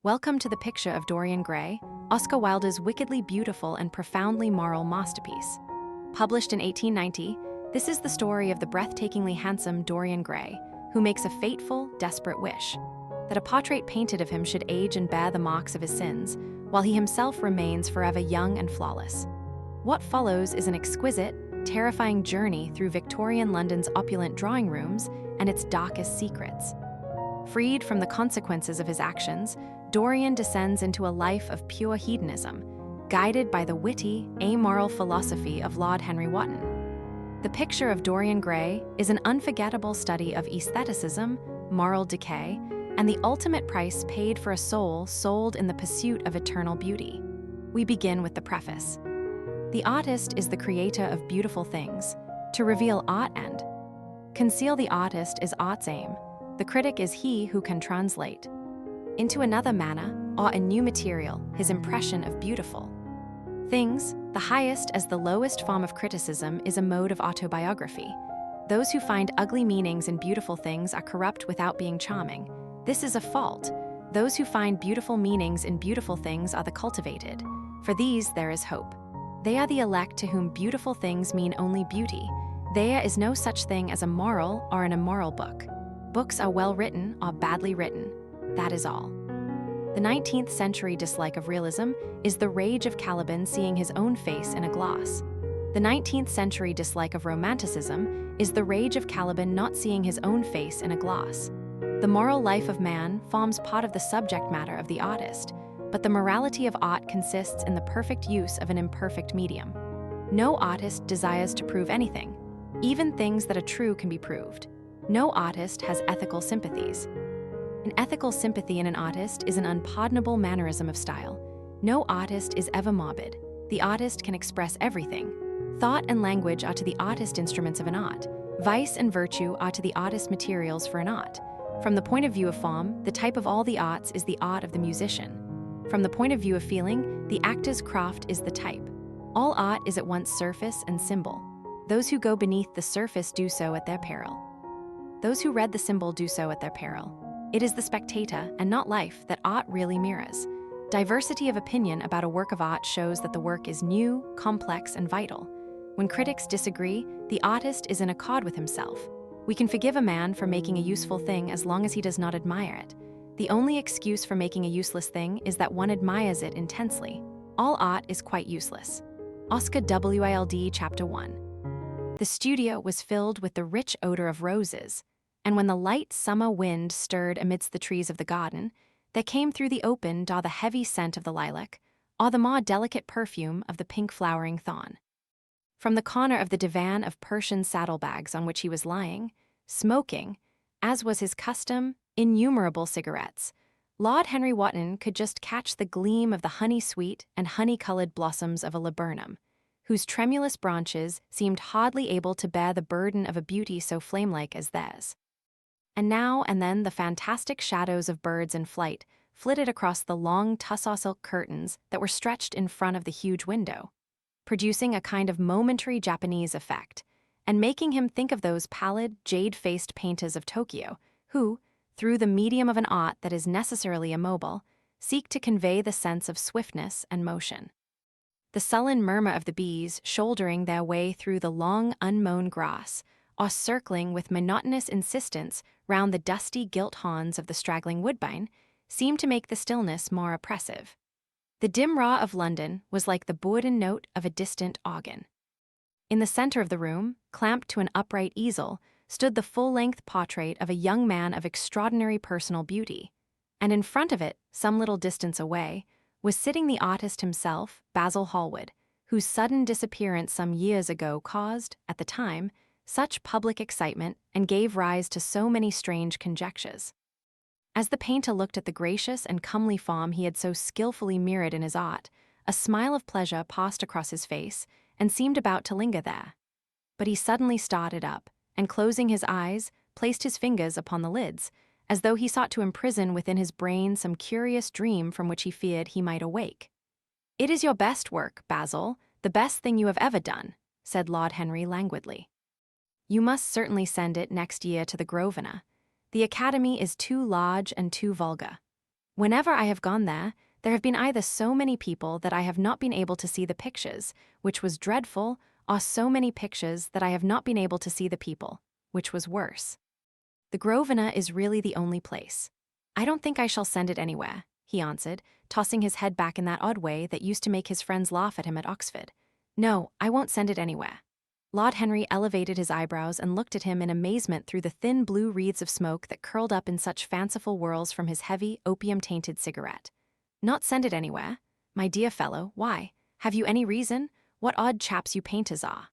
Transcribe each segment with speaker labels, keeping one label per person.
Speaker 1: Welcome to the picture of Dorian Gray, Oscar Wilde's wickedly beautiful and profoundly moral masterpiece. Published in 1890, this is the story of the breathtakingly handsome Dorian Gray, who makes a fateful, desperate wish that a portrait painted of him should age and bear the marks of his sins, while he himself remains forever young and flawless. What follows is an exquisite, terrifying journey through Victorian London's opulent drawing rooms and its darkest secrets. Freed from the consequences of his actions, Dorian descends into a life of pure hedonism, guided by the witty, amoral philosophy of Lord Henry Wotton. The picture of Dorian Gray is an unforgettable study of aestheticism, moral decay, and the ultimate price paid for a soul sold in the pursuit of eternal beauty. We begin with the preface. The artist is the creator of beautiful things. To reveal art and conceal the artist is art's aim. The critic is he who can translate into another manner or a new material his impression of beautiful things. The highest as the lowest form of criticism is a mode of autobiography. Those who find ugly meanings in beautiful things are corrupt without being charming. This is a fault. Those who find beautiful meanings in beautiful things are the cultivated. For these there is hope. They are the elect to whom beautiful things mean only beauty. There is no such thing as a moral or an immoral book. Books are well written or badly written. That is all. The 19th century dislike of realism is the rage of Caliban seeing his own face in a glass. The 19th century dislike of romanticism is the rage of Caliban not seeing his own face in a glass. The moral life of man forms part of the subject matter of the artist, but the morality of art consists in the perfect use of an imperfect medium. No artist desires to prove anything. Even things that are true can be proved. No artist has ethical sympathies. An ethical sympathy in an artist is an unpardonable mannerism of style. No artist is ever morbid. The artist can express everything. Thought and language are to the artist instruments of an art. Vice and virtue are to the artist materials for an art. From the point of view of form, the type of all the arts is the art of the musician. From the point of view of feeling, the actor's craft is the type. All art is at once surface and symbol. Those who go beneath the surface do so at their peril. Those who read the symbol do so at their peril. It is the spectator, and not life, that art really mirrors. Diversity of opinion about a work of art shows that the work is new, complex, and vital. When critics disagree, the artist is in accord with himself. We can forgive a man for making a useful thing as long as he does not admire it. The only excuse for making a useless thing is that one admires it intensely. All art is quite useless. Oscar Wilde, Chapter 1. The studio was filled with the rich odor of roses, and when the light summer wind stirred amidst the trees of the garden, there came through the open door the heavy scent of the lilac, or the more delicate perfume of the pink-flowering thorn. From the corner of the divan of Persian saddlebags on which he was lying, smoking, as was his custom, innumerable cigarettes, Lord Henry Wotton could just catch the gleam of the honey-sweet and honey-colored blossoms of a laburnum, whose tremulous branches seemed hardly able to bear the burden of a beauty so flame-like as theirs. And now and then the fantastic shadows of birds in flight flitted across the long tussar silk curtains that were stretched in front of the huge window, producing a kind of momentary Japanese effect, and making him think of those pallid, jade-faced painters of Tokyo, who, through the medium of an art that is necessarily immobile, seek to convey the sense of swiftness and motion. The sullen murmur of the bees shouldering their way through the long, unmown grass, or circling with monotonous insistence round the dusty gilt horns of the straggling woodbine, seemed to make the stillness more oppressive. The dim roar of London was like the bourdon note of a distant organ. In the center of the room, clamped to an upright easel, stood the full-length portrait of a young man of extraordinary personal beauty, and in front of it, some little distance away, was sitting the artist himself, Basil Hallward, whose sudden disappearance some years ago caused, at the time, such public excitement and gave rise to so many strange conjectures. As the painter looked at the gracious and comely form he had so skillfully mirrored in his art, a smile of pleasure passed across his face and seemed about to linger there. But he suddenly started up, and closing his eyes, placed his fingers upon the lids, as though he sought to imprison within his brain some curious dream from which he feared he might awake. "It is your best work, Basil, the best thing you have ever done," said Lord Henry languidly. "You must certainly send it next year to the Grosvenor. The Academy is too large and too vulgar." Whenever I have gone there have been either so many people that I have not been able to see the pictures, which was dreadful, or so many pictures that I have not been able to see the people, which was worse. The Grosvenor is really the only place. I don't think I shall send it anywhere, he answered, tossing his head back in that odd way that used to make his friends laugh at him at Oxford. No, I won't send it anywhere. Lord Henry elevated his eyebrows and looked at him in amazement through the thin blue wreaths of smoke that curled up in such fanciful whirls from his heavy, opium-tainted cigarette. Not send it anywhere? My dear fellow, why? Have you any reason? What odd chaps you painters are.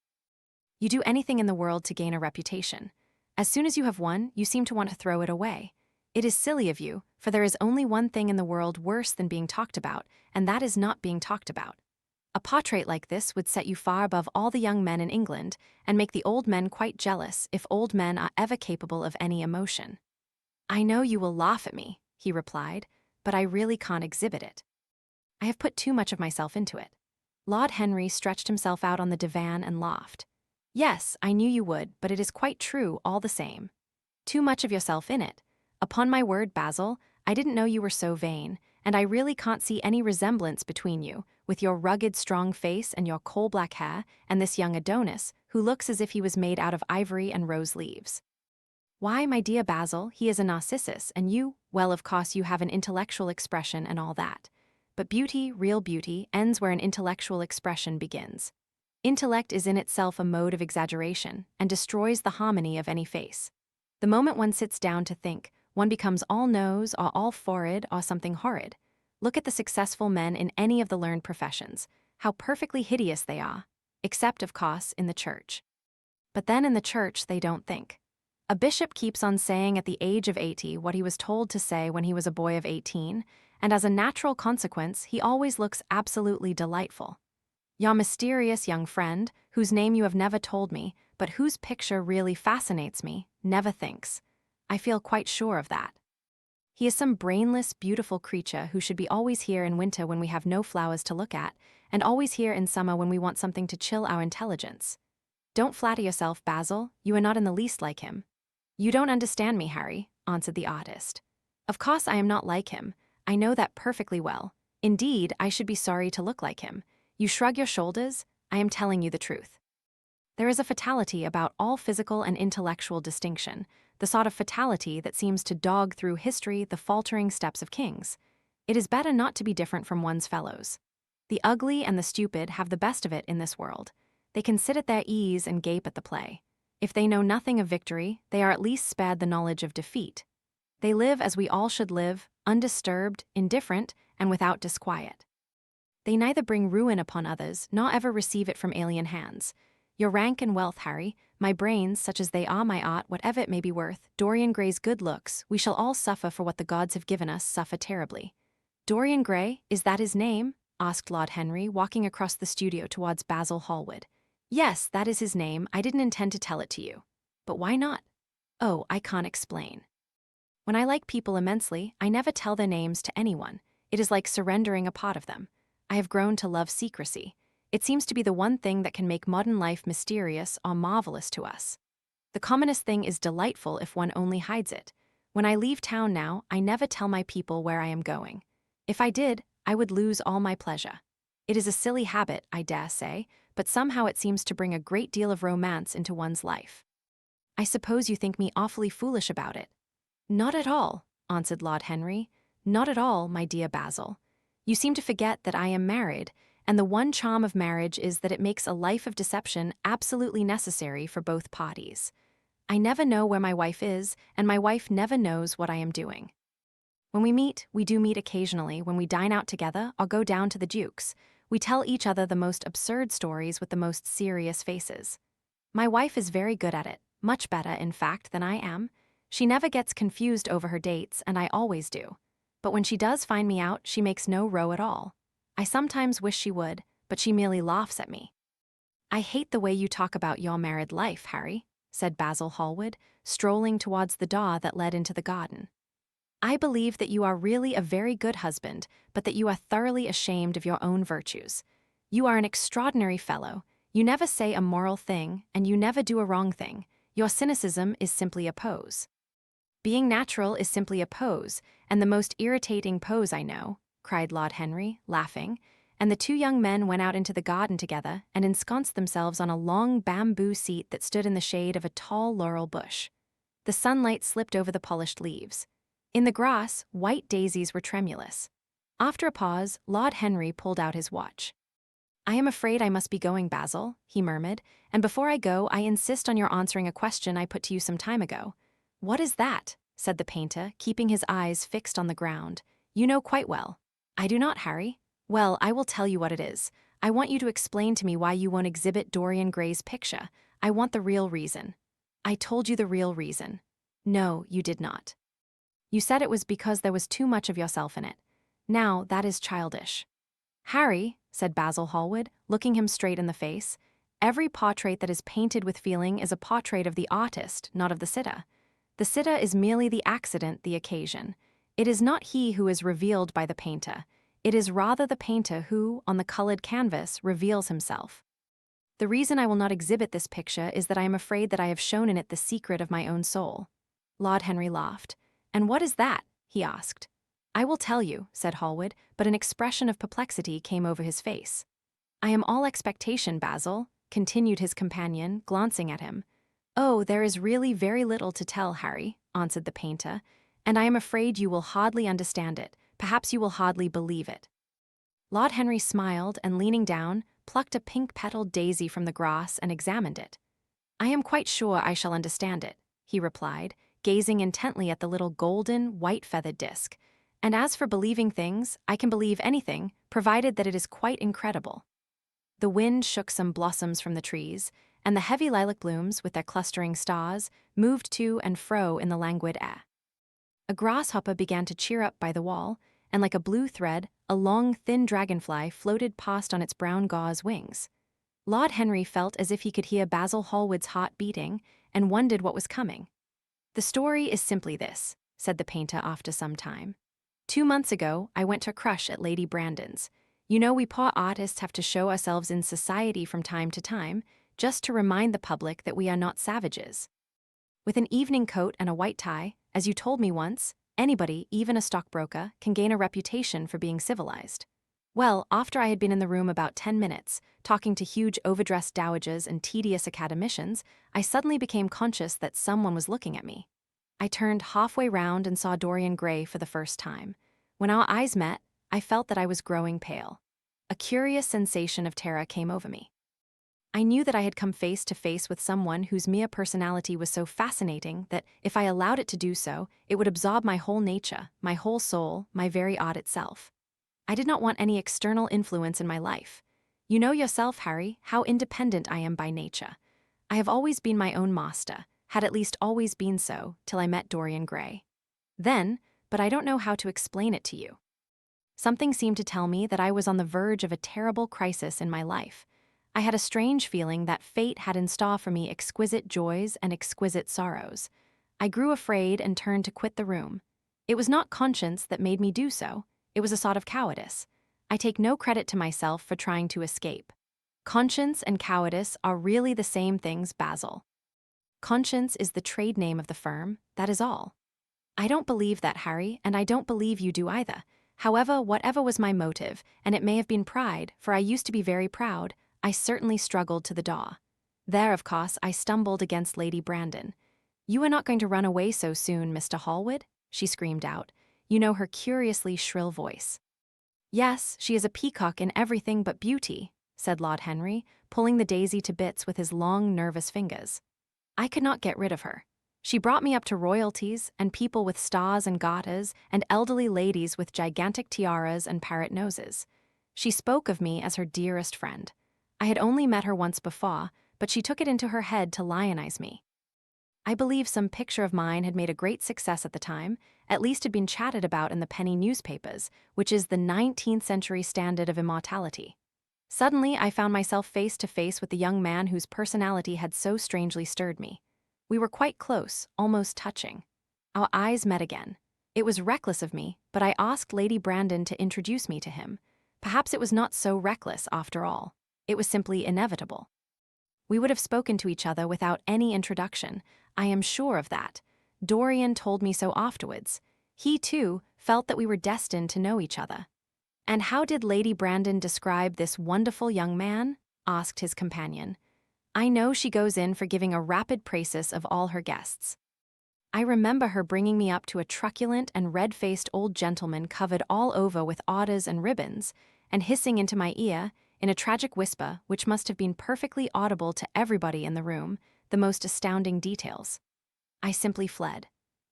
Speaker 1: You do anything in the world to gain a reputation. As soon as you have one, you seem to want to throw it away. It is silly of you, for there is only one thing in the world worse than being talked about, and that is not being talked about. A portrait like this would set you far above all the young men in England, and make the old men quite jealous if old men are ever capable of any emotion. I know you will laugh at me, he replied, but I really can't exhibit it. I have put too much of myself into it. Lord Henry stretched himself out on the divan and laughed. Yes, I knew you would, but it is quite true all the same. Too much of yourself in it. Upon my word, Basil, I didn't know you were so vain, and I really can't see any resemblance between you, with your rugged, strong face and your coal-black hair, and this young Adonis, who looks as if he was made out of ivory and rose leaves. Why, my dear Basil, he is a Narcissus, and you, well, of course you have an intellectual expression and all that. But beauty, real beauty, ends where an intellectual expression begins. Intellect is in itself a mode of exaggeration, and destroys the harmony of any face. The moment one sits down to think, one becomes all nose or all forehead or something horrid. Look at the successful men in any of the learned professions, how perfectly hideous they are, except, of course, in the church. But then in the church they don't think. A bishop keeps on saying at the age of 80 what he was told to say when he was a boy of 18, and as a natural consequence he always looks absolutely delightful. Your mysterious young friend, whose name you have never told me, but whose picture really fascinates me, never thinks. I feel quite sure of that. He is some brainless, beautiful creature who should be always here in winter when we have no flowers to look at, and always here in summer when we want something to chill our intelligence. Don't flatter yourself, Basil, you are not in the least like him. You don't understand me, Harry, answered the artist. Of course I am not like him. I know that perfectly well. Indeed, I should be sorry to look like him. You shrug your shoulders? I am telling you the truth. There is a fatality about all physical and intellectual distinction, the sort of fatality that seems to dog through history the faltering steps of kings. It is better not to be different from one's fellows. The ugly and the stupid have the best of it in this world. They can sit at their ease and gape at the play. If they know nothing of victory, they are at least spared the knowledge of defeat. They live as we all should live, undisturbed, indifferent, and without disquiet. They neither bring ruin upon others, nor ever receive it from alien hands. Your rank and wealth, Harry, my brains, such as they are, my art, whatever it may be worth, Dorian Gray's good looks, we shall all suffer for what the gods have given us, suffer terribly. Dorian Gray, is that his name? Asked Lord Henry, walking across the studio towards Basil Hallward. Yes, that is his name. I didn't intend to tell it to you. But why not? Oh, I can't explain. When I like people immensely, I never tell their names to anyone. It is like surrendering a part of them. I have grown to love secrecy. It seems to be the one thing that can make modern life mysterious or marvelous to us. The commonest thing is delightful if one only hides it. When I leave town now, I never tell my people where I am going. If I did, I would lose all my pleasure. It is a silly habit, I dare say, but somehow it seems to bring a great deal of romance into one's life. I suppose you think me awfully foolish about it. Not at all, answered Lord Henry. Not at all, my dear Basil. You seem to forget that I am married, and the one charm of marriage is that it makes a life of deception absolutely necessary for both parties. I never know where my wife is, and my wife never knows what I am doing. When we do meet occasionally, when we dine out together or go down to the Duke's. We tell each other the most absurd stories with the most serious faces. My wife is very good at it, much better, in fact, than I am. She never gets confused over her dates, and I always do. But when she does find me out, she makes no row at all. I sometimes wish she would, but she merely laughs at me. I hate the way you talk about your married life, Harry, said Basil Hallward, strolling towards the door that led into the garden. I believe that you are really a very good husband, but that you are thoroughly ashamed of your own virtues. You are an extraordinary fellow. You never say a moral thing, and you never do a wrong thing. Your cynicism is simply a pose. Being natural is simply a pose, and the most irritating pose I know," cried Lord Henry, laughing, and the two young men went out into the garden together and ensconced themselves on a long bamboo seat that stood in the shade of a tall laurel bush. The sunlight slipped over the polished leaves. In the grass, white daisies were tremulous. After a pause, Lord Henry pulled out his watch. "I am afraid I must be going, Basil," he murmured, "and before I go, I insist on your answering a question I put to you some time ago." "What is that?" said the painter, keeping his eyes fixed on the ground. "You know quite well." "I do not, Harry." "Well, I will tell you what it is. I want you to explain to me why you won't exhibit Dorian Gray's picture. I want the real reason." "I told you the real reason." "No, you did not. You said it was because there was too much of yourself in it. Now, that is childish." "Harry," said Basil Hallward, looking him straight in the face, "every portrait that is painted with feeling is a portrait of the artist, not of the sitter. The sitter is merely the accident, the occasion. It is not he who is revealed by the painter. It is rather the painter who, on the colored canvas, reveals himself. The reason I will not exhibit this picture is that I am afraid that I have shown in it the secret of my own soul." Lord Henry laughed. "And what is that?" he asked. "I will tell you," said Hallward, but an expression of perplexity came over his face. "I am all expectation, Basil," continued his companion, glancing at him. "Oh, there is really very little to tell, Harry," answered the painter, "and I am afraid you will hardly understand it. Perhaps you will hardly believe it." Lord Henry smiled and, leaning down, plucked a pink-petaled daisy from the grass and examined it. "I am quite sure I shall understand it," he replied, gazing intently at the little golden, white-feathered disc. "And as for believing things, I can believe anything, provided that it is quite incredible." The wind shook some blossoms from the trees, and the heavy lilac blooms, with their clustering stars, moved to and fro in the languid air. A grasshopper began to cheer up by the wall, and like a blue thread, a long, thin dragonfly floated past on its brown gauze wings. Lord Henry felt as if he could hear Basil Hallward's heart beating, and wondered what was coming. "The story is simply this," said the painter after some time. "2 months ago, I went to crush at Lady Brandon's. You know we poor artists have to show ourselves in society from time to time, just to remind the public that we are not savages. With an evening coat and a white tie, as you told me once, anybody, even a stockbroker, can gain a reputation for being civilized. Well, after I had been in the room about 10 minutes, talking to huge overdressed dowagers and tedious academicians, I suddenly became conscious that someone was looking at me. I turned halfway round and saw Dorian Gray for the first time. When our eyes met, I felt that I was growing pale. A curious sensation of terror came over me. I knew that I had come face to face with someone whose mere personality was so fascinating that, if I allowed it to do so, it would absorb my whole nature, my whole soul, my very art itself. I did not want any external influence in my life. You know yourself, Harry, how independent I am by nature. I have always been my own master, had at least always been so, till I met Dorian Gray. Then, but I don't know how to explain it to you. Something seemed to tell me that I was on the verge of a terrible crisis in my life. I had a strange feeling that fate had in store for me exquisite joys and exquisite sorrows. I grew afraid and turned to quit the room. It was not conscience that made me do so. It was a sort of cowardice. I take no credit to myself for trying to escape. Conscience and cowardice are really the same things, Basil. Conscience is the trade name of the firm, that is all. I don't believe that, Harry, and I don't believe you do either. However, whatever was my motive, and it may have been pride, for I used to be very proud, I certainly struggled to the door. There, of course, I stumbled against Lady Brandon. "You are not going to run away so soon, Mr. Hallward?" she screamed out. You know her curiously shrill voice. "Yes, she is a peacock in everything but beauty," said Lord Henry, pulling the daisy to bits with his long, nervous fingers. "I could not get rid of her. She brought me up to royalties, and people with stars and garters, and elderly ladies with gigantic tiaras and parrot noses. She spoke of me as her dearest friend. I had only met her once before, but she took it into her head to lionize me. I believe some picture of mine had made a great success at the time, at least had been chatted about in the penny newspapers, which is the 19th century standard of immortality. Suddenly, I found myself face to face with the young man whose personality had so strangely stirred me. We were quite close, almost touching. Our eyes met again. It was reckless of me, but I asked Lady Brandon to introduce me to him. Perhaps it was not so reckless after all. It was simply inevitable. We would have spoken to each other without any introduction. I am sure of that. Dorian told me so afterwards. He, too, felt that we were destined to know each other. And how did Lady Brandon describe this wonderful young man? Asked his companion. I know she goes in for giving a rapid praises of all her guests. I remember her bringing me up to a truculent and red-faced old gentleman covered all over with orders and ribbons, and hissing into my ear, in a tragic whisper which must have been perfectly audible to everybody in the room, the most astounding details. I simply fled.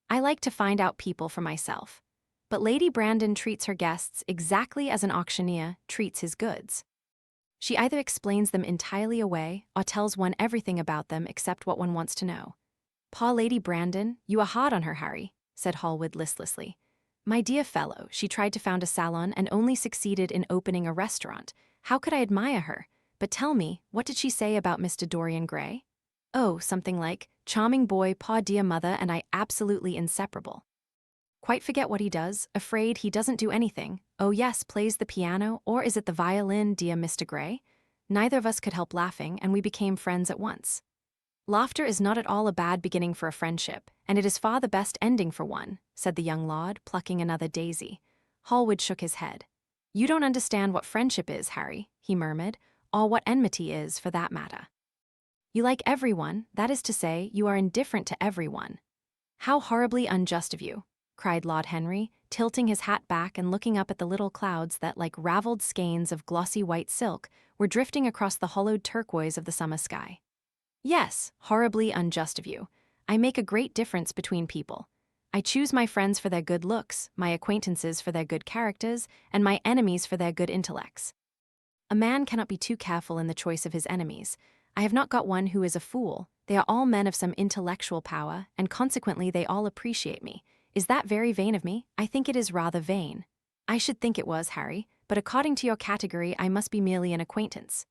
Speaker 1: I like to find out people for myself. But Lady Brandon treats her guests exactly as an auctioneer treats his goods. She either explains them entirely away or tells one everything about them except what one wants to know. "Poor Lady Brandon, you are hard on her, Harry," said Hallward listlessly. "My dear fellow, she tried to found a salon and only succeeded in opening a restaurant. How could I admire her? But tell me, what did she say about Mr. Dorian Gray?" "Oh, something like, charming boy, poor dear mother, and I absolutely inseparable. Quite forget what he does, afraid he doesn't do anything. Oh yes, plays the piano, or is it the violin, dear Mr. Gray?" Neither of us could help laughing, and we became friends at once. "Laughter is not at all a bad beginning for a friendship, and it is far the best ending for one," said the young lord, plucking another daisy. Hallward shook his head. "You don't understand what friendship is, Harry," he murmured, "or what enmity is, for that matter. You like everyone, that is to say, you are indifferent to everyone." "How horribly unjust of you," cried Lord Henry, tilting his hat back and looking up at the little clouds that, like raveled skeins of glossy white silk, were drifting across the hollowed turquoise of the summer sky. "Yes, horribly unjust of you. I make a great difference between people. I choose my friends for their good looks, my acquaintances for their good characters, and my enemies for their good intellects. A man cannot be too careful in the choice of his enemies. I have not got one who is a fool. They are all men of some intellectual power, and consequently they all appreciate me. Is that very vain of me? I think it is rather vain." "I should think it was, Harry, but according to your category I must be merely an acquaintance."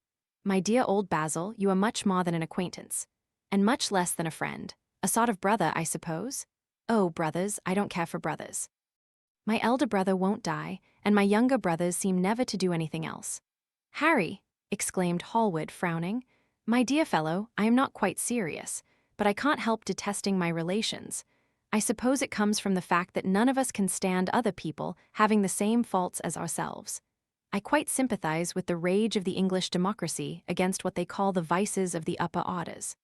Speaker 1: "My dear old Basil, you are much more than an acquaintance. And much less than a friend. A sort of brother, I suppose?" "Oh, brothers, I don't care for brothers. My elder brother won't die, and my younger brothers seem never to do anything else." "Harry," exclaimed Hallward, frowning, "my dear fellow, I am not quite serious, but I can't help detesting my relations. I suppose it comes from the fact that none of us can stand other people having the same faults as ourselves. I quite sympathize with the rage of the English democracy against what they call the vices of the upper orders.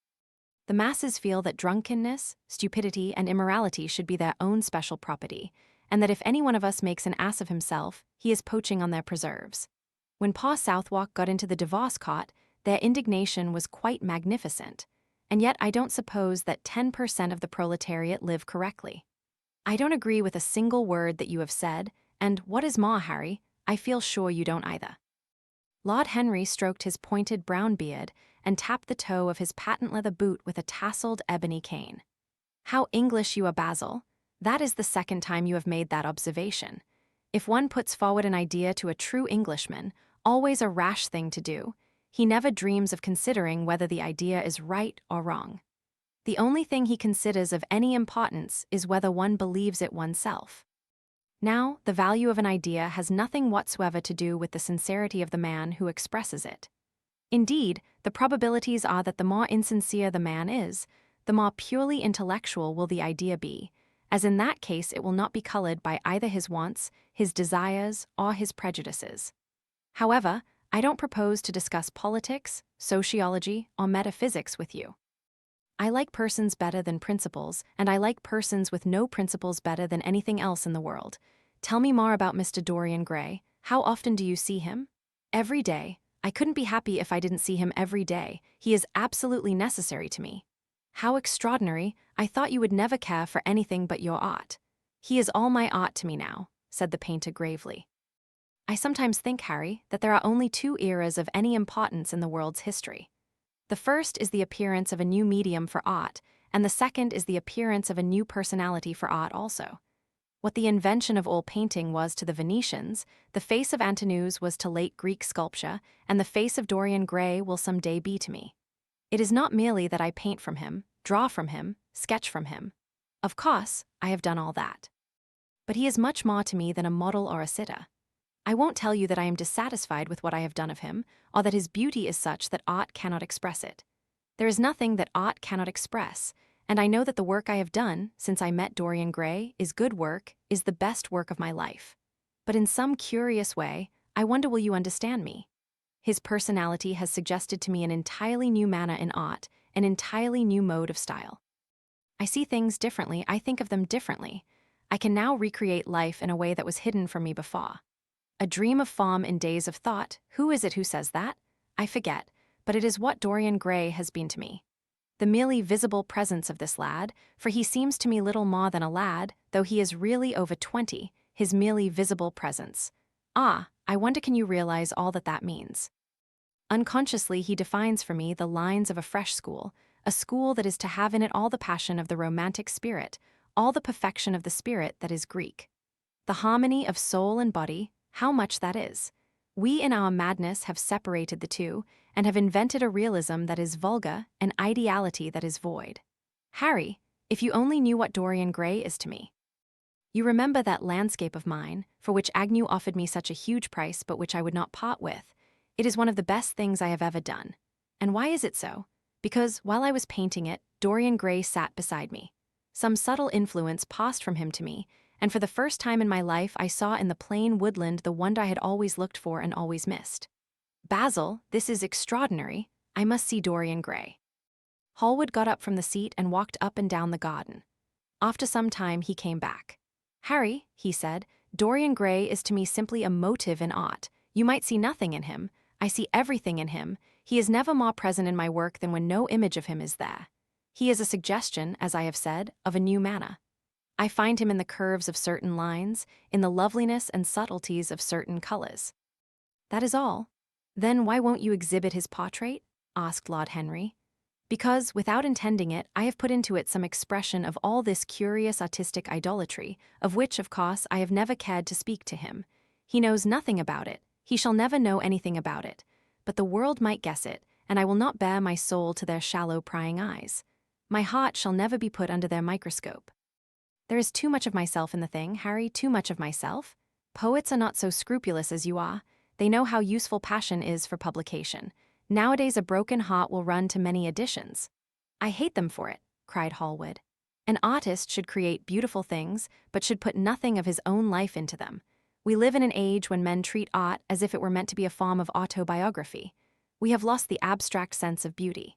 Speaker 1: The masses feel that drunkenness, stupidity, and immorality should be their own special property, and that if any one of us makes an ass of himself, he is poaching on their preserves. When Pa Southwark got into the divorce court, their indignation was quite magnificent, and yet I don't suppose that 10% of the proletariat live correctly. I don't agree with a single word that you have said, and what is more, Harry, I feel sure you don't either." Lord Henry stroked his pointed brown beard and tapped the toe of his patent leather boot with a tasseled ebony cane. "How English you are, Basil. That is the second time you have made that observation. If one puts forward an idea to a true Englishman, always a rash thing to do, he never dreams of considering whether the idea is right or wrong. The only thing he considers of any importance is whether one believes it oneself. Now, the value of an idea has nothing whatsoever to do with the sincerity of the man who expresses it. Indeed, the probabilities are that the more insincere the man is, the more purely intellectual will the idea be, as in that case it will not be colored by either his wants, his desires, or his prejudices. However, I don't propose to discuss politics, sociology, or metaphysics with you. I like persons better than principles, and I like persons with no principles better than anything else in the world. Tell me more about Mr. Dorian Gray. How often do you see him?" "Every day. I couldn't be happy if I didn't see him every day. He is absolutely necessary to me." "How extraordinary. I thought you would never care for anything but your art." "He is all my art to me now," said the painter gravely. "I sometimes think, Harry, that there are only two eras of any importance in the world's history. The first is the appearance of a new medium for art, and the second is the appearance of a new personality for art also. What the invention of oil painting was to the Venetians, the face of Antinous was to late Greek sculpture, and the face of Dorian Gray will some day be to me. It is not merely that I paint from him, draw from him, sketch from him. Of course, I have done all that. But he is much more to me than a model or a sitter. I won't tell you that I am dissatisfied with what I have done of him, or that his beauty is such that art cannot express it. There is nothing that art cannot express, and I know that the work I have done since I met Dorian Gray is good work, is the best work of my life. But in some curious way, I wonder will you understand me? His personality has suggested to me an entirely new manner in art, an entirely new mode of style. I see things differently, I think of them differently. I can now recreate life in a way that was hidden from me before. A dream of form in days of thought, who is it who says that? I forget, but it is what Dorian Gray has been to me. The merely visible presence of this lad, for he seems to me little more than a lad, though he is really over 20, his merely visible presence. Ah, I wonder can you realize all that that means? Unconsciously, he defines for me the lines of a fresh school, a school that is to have in it all the passion of the romantic spirit, all the perfection of the spirit that is Greek. The harmony of soul and body, how much that is. We in our madness have separated the two, and have invented a realism that is vulgar, an ideality that is void. Harry, if you only knew what Dorian Gray is to me. You remember that landscape of mine, for which Agnew offered me such a huge price but which I would not part with. It is one of the best things I have ever done. And why is it so? Because, while I was painting it, Dorian Gray sat beside me. Some subtle influence passed from him to me, and for the first time in my life I saw in the plain woodland the wonder I had always looked for and always missed. Basil, this is extraordinary. I must see Dorian Gray. Hallward got up from the seat and walked up and down the garden. After some time he came back. Harry, he said, Dorian Gray is to me simply a motive in art. You might see nothing in him. I see everything in him. He is never more present in my work than when no image of him is there. He is a suggestion, as I have said, of a new manner. I find him in the curves of certain lines, in the loveliness and subtleties of certain colors. That is all. Then why won't you exhibit his portrait? Asked Lord Henry. Because, without intending it, I have put into it some expression of all this curious artistic idolatry, of which, of course, I have never cared to speak to him. He knows nothing about it. He shall never know anything about it. But the world might guess it, and I will not bare my soul to their shallow prying eyes. My heart shall never be put under their microscope. There is too much of myself in the thing, Harry, too much of myself. Poets are not so scrupulous as you are. They know how useful passion is for publication. Nowadays a broken heart will run to many editions. I hate them for it, cried Hallward. An artist should create beautiful things, but should put nothing of his own life into them. We live in an age when men treat art as if it were meant to be a form of autobiography. We have lost the abstract sense of beauty.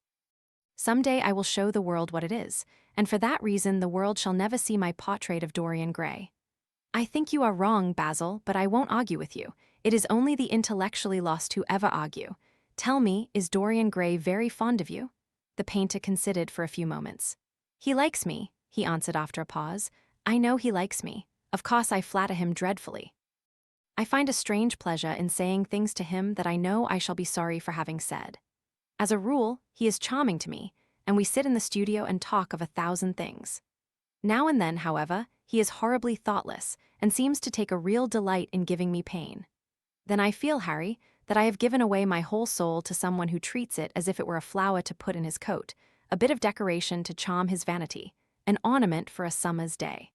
Speaker 1: Some day I will show the world what it is, and for that reason the world shall never see my portrait of Dorian Gray. I think you are wrong, Basil, but I won't argue with you. It is only the intellectually lost who ever argue. Tell me, is Dorian Gray very fond of you? The painter considered for a few moments. He likes me, he answered after a pause. I know he likes me. Of course I flatter him dreadfully. I find a strange pleasure in saying things to him that I know I shall be sorry for having said. As a rule, he is charming to me, and we sit in the studio and talk of 1,000 things. Now and then, however, he is horribly thoughtless, and seems to take a real delight in giving me pain. Then I feel, Harry, that I have given away my whole soul to someone who treats it as if it were a flower to put in his coat, a bit of decoration to charm his vanity, an ornament for a summer's day.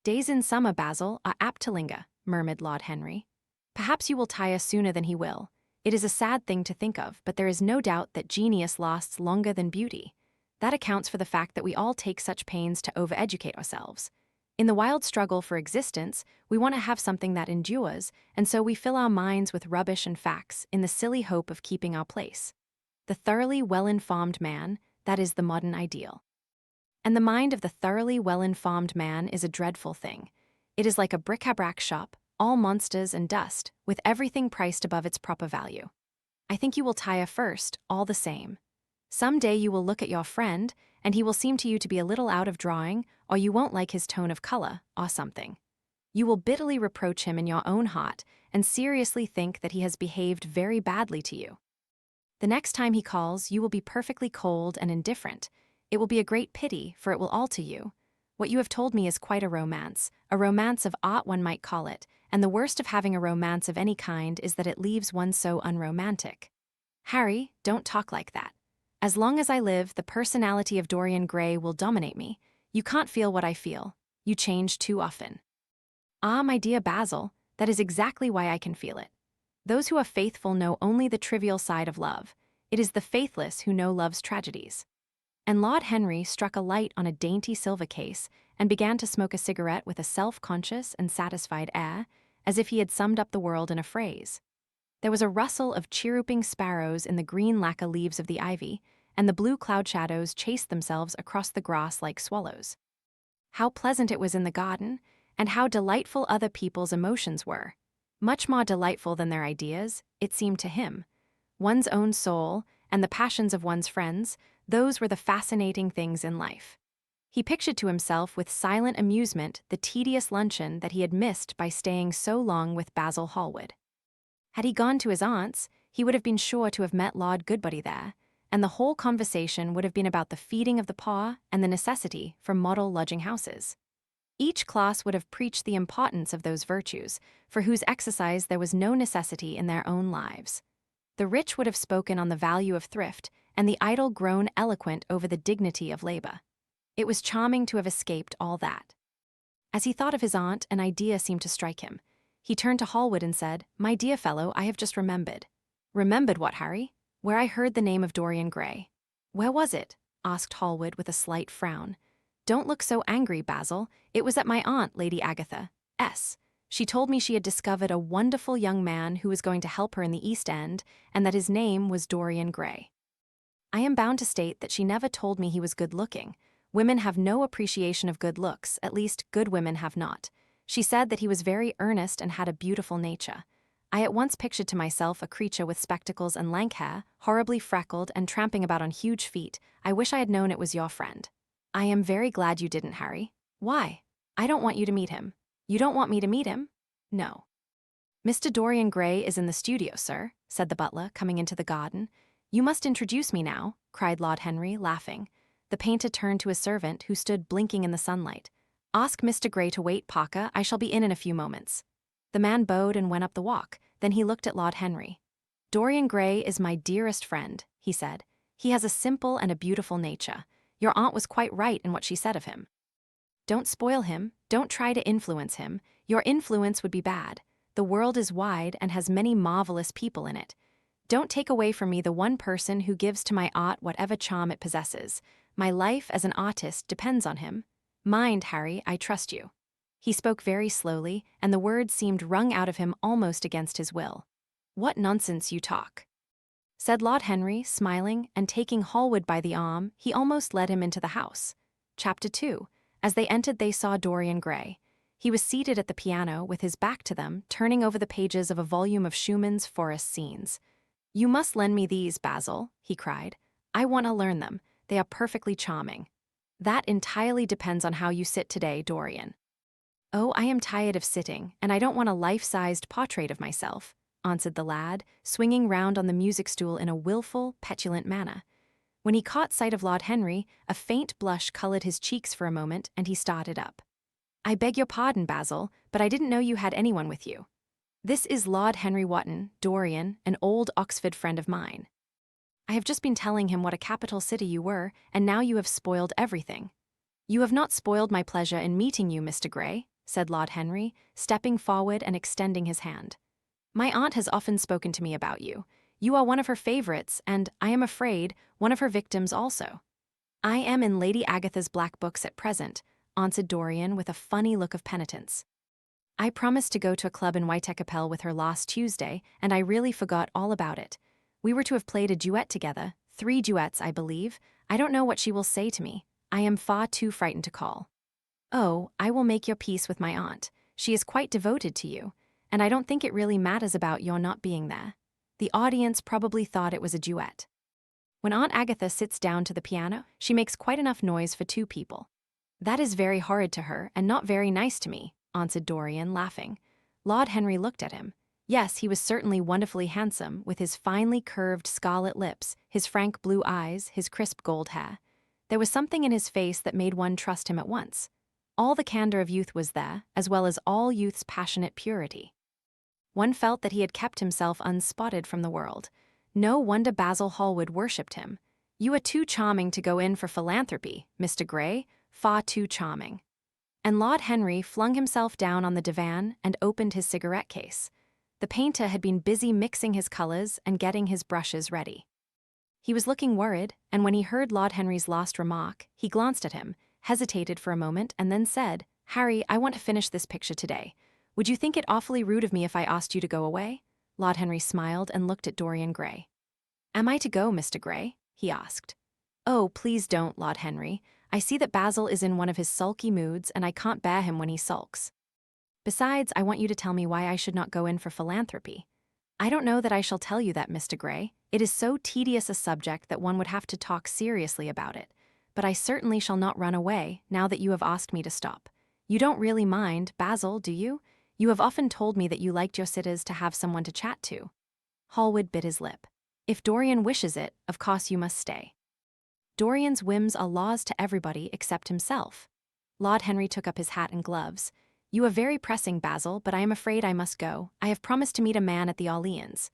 Speaker 1: Days in summer, Basil, are apt to linger, murmured Lord Henry. Perhaps you will tire sooner than he will. It is a sad thing to think of, but there is no doubt that genius lasts longer than beauty. That accounts for the fact that we all take such pains to overeducate ourselves. In the wild struggle for existence, we want to have something that endures, and so we fill our minds with rubbish and facts in the silly hope of keeping our place. The thoroughly well-informed man, that is the modern ideal. And the mind of the thoroughly well-informed man is a dreadful thing. It is like a bric-a-brac shop, all monsters and dust, with everything priced above its proper value. I think you will tire first, all the same. Some day you will look at your friend, and he will seem to you to be a little out of drawing, or you won't like his tone of color, or something. You will bitterly reproach him in your own heart, and seriously think that he has behaved very badly to you. The next time he calls, you will be perfectly cold and indifferent. It will be a great pity, for it will alter you. What you have told me is quite a romance of art one might call it, and the worst of having a romance of any kind is that it leaves one so unromantic. Harry, don't talk like that. As long as I live, the personality of Dorian Gray will dominate me. You can't feel what I feel. You change too often. Ah, my dear Basil, that is exactly why I can feel it. Those who are faithful know only the trivial side of love. It is the faithless who know love's tragedies. And Lord Henry struck a light on a dainty silver case and began to smoke a cigarette with a self-conscious and satisfied air, as if he had summed up the world in a phrase. There was a rustle of chirruping sparrows in the green lacquer leaves of the ivy, and the blue cloud shadows chased themselves across the grass like swallows. How pleasant it was in the garden, and how delightful other people's emotions were. Much more delightful than their ideas, it seemed to him. One's own soul, and the passions of one's friends, those were the fascinating things in life. He pictured to himself with silent amusement the tedious luncheon that he had missed by staying so long with Basil Hallward. Had he gone to his aunt's, he would have been sure to have met Lord Goodbody there, and the whole conversation would have been about the feeding of the poor and the necessity for model lodging houses. Each class would have preached the importance of those virtues, for whose exercise there was no necessity in their own lives. The rich would have spoken on the value of thrift, and the idle grown eloquent over the dignity of labor. It was charming to have escaped all that. As he thought of his aunt, an idea seemed to strike him. He turned to Hallward and said, "My dear fellow, I have just remembered." "Remembered what, Harry?" "Where I heard the name of Dorian Gray." "Where was it?" asked Hallward with a slight frown. "Don't look so angry, Basil. It was at my aunt, Lady Agatha S. She told me she had discovered a wonderful young man who was going to help her in the East End, and that his name was Dorian Gray. I am bound to state that she never told me he was good-looking. Women have no appreciation of good looks, at least good women have not. She said that he was very earnest and had a beautiful nature. I at once pictured to myself a creature with spectacles and lank hair, horribly freckled and tramping about on huge feet. I wish I had known it was your friend." "I am very glad you didn't, Harry." "Why?" "I don't want you to meet him." "You don't want me to meet him?" "No." "Mr. Dorian Gray is in the studio, sir," said the butler, coming into the garden. "You must introduce me now," cried Lord Henry, laughing. The painter turned to his servant, who stood blinking in the sunlight. "Ask Mr. Gray to wait, Parker. I shall be in a few moments." The man bowed and went up the walk. Then he looked at Lord Henry. "Dorian Gray is my dearest friend," he said. "He has a simple and a beautiful nature. Your aunt was quite right in what she said of him. Don't spoil him, don't try to influence him. Your influence would be bad. The world is wide and has many marvelous people in it. Don't take away from me the one person who gives to my art whatever charm it possesses. My life as an artist depends on him. Mind, Harry, I trust you." He spoke very slowly, and the words seemed wrung out of him almost against his will. "What nonsense you talk," said Lord Henry, smiling, and taking Hallward by the arm, he almost led him into the house. Chapter 2. As they entered they saw Dorian Gray. He was seated at the piano, with his back to them, turning over the pages of a volume of Schumann's forest scenes. "You must lend me these, Basil," he cried. "I want to learn them. They are perfectly charming." "That entirely depends on how you sit today, Dorian." "Oh, I am tired of sitting, and I don't want a life-sized portrait of myself," answered the lad, swinging round on the music stool in a wilful, petulant manner. When he caught sight of Lord Henry, a faint blush colored his cheeks for a moment, and he started up. "I beg your pardon, Basil, but I didn't know you had anyone with you. This is Lord Henry Wotton, Dorian, an old Oxford friend of mine. I have just been telling him what a capital city you were, and now you have spoiled everything." "You have not spoiled my pleasure in meeting you, Mr. Gray," said Lord Henry, stepping forward and extending his hand. "My aunt has often spoken to me about you. You are one of her favorites, and, I am afraid, one of her victims also." "I am in Lady Agatha's black books at present," answered Dorian with a funny look of penitence. "I promised to go to a club in Whitechapel with her last Tuesday, and I really forgot all about it. We were to have played a duet together, 3 duets, I believe. I don't know what she will say to me. I am far too frightened to call." "Oh, I will make your peace with my aunt. She is quite devoted to you, and I don't think it really matters about your not being there. The audience probably thought it was a duet. When Aunt Agatha sits down to the piano, she makes quite enough noise for 2 people. "That is very horrid to her, and not very nice to me," answered Dorian, laughing. Lord Henry looked at him. Yes, he was certainly wonderfully handsome, with his finely curved scarlet lips, his frank blue eyes, his crisp gold hair. There was something in his face that made one trust him at once. All the candor of youth was there, as well as all youth's passionate purity. One felt that he had kept himself unspotted from the world. No wonder Basil Hallward worshipped him. "You are too charming to go in for philanthropy, Mr. Gray, far too charming." And Lord Henry flung himself down on the divan and opened his cigarette case. The painter had been busy mixing his colors and getting his brushes ready. He was looking worried, and when he heard Lord Henry's last remark, he glanced at him, hesitated for a moment, and then said, "Harry, I want to finish this picture today. Would you think it awfully rude of me if I asked you to go away?" Lord Henry smiled and looked at Dorian Gray. "Am I to go, Mr. Gray?" he asked. "Oh, please don't, Lord Henry. I see that Basil is in one of his sulky moods, and I can't bear him when he sulks. Besides, I want you to tell me why I should not go in for philanthropy." "I don't know that I shall tell you that, Mr. Gray. It is so tedious a subject that one would have to talk seriously about it. But I certainly shall not run away, now that you have asked me to stop. You don't really mind, Basil, do you? You have often told me that you liked your sitters to have someone to chat to." Hallward bit his lip. "If Dorian wishes it, of course you must stay. Dorian's whims are laws to everybody except himself." Lord Henry took up his hat and gloves. "You are very pressing, Basil, but I am afraid I must go. I have promised to meet a man at the Orleans.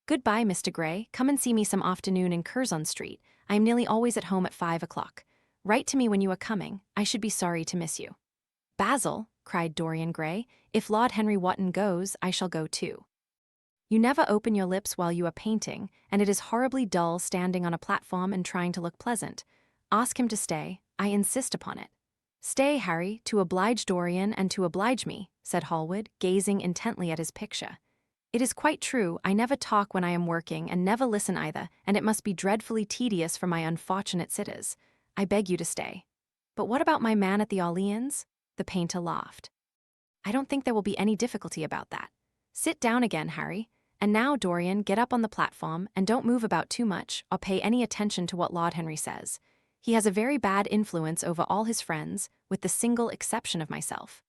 Speaker 1: Goodbye, Mr. Gray. Come and see me some afternoon in Curzon Street. I am nearly always at home at 5 o'clock. Write to me when you are coming. I should be sorry to miss you." "Basil," cried Dorian Gray, "if Lord Henry Wotton goes, I shall go too. You never open your lips while you are painting, and it is horribly dull standing on a platform and trying to look pleasant. Ask him to stay. I insist upon it." "Stay, Harry, to oblige Dorian and to oblige me," said Hallward, gazing intently at his picture. "It is quite true, I never talk when I am working and never listen either, and it must be dreadfully tedious for my unfortunate sitters. I beg you to stay." "But what about my man at the Orleans?" The painter laughed. "I don't think there will be any difficulty about that. Sit down again, Harry. And now, Dorian, get up on the platform and don't move about too much or pay any attention to what Lord Henry says. He has a very bad influence over all his friends, with the single exception of myself."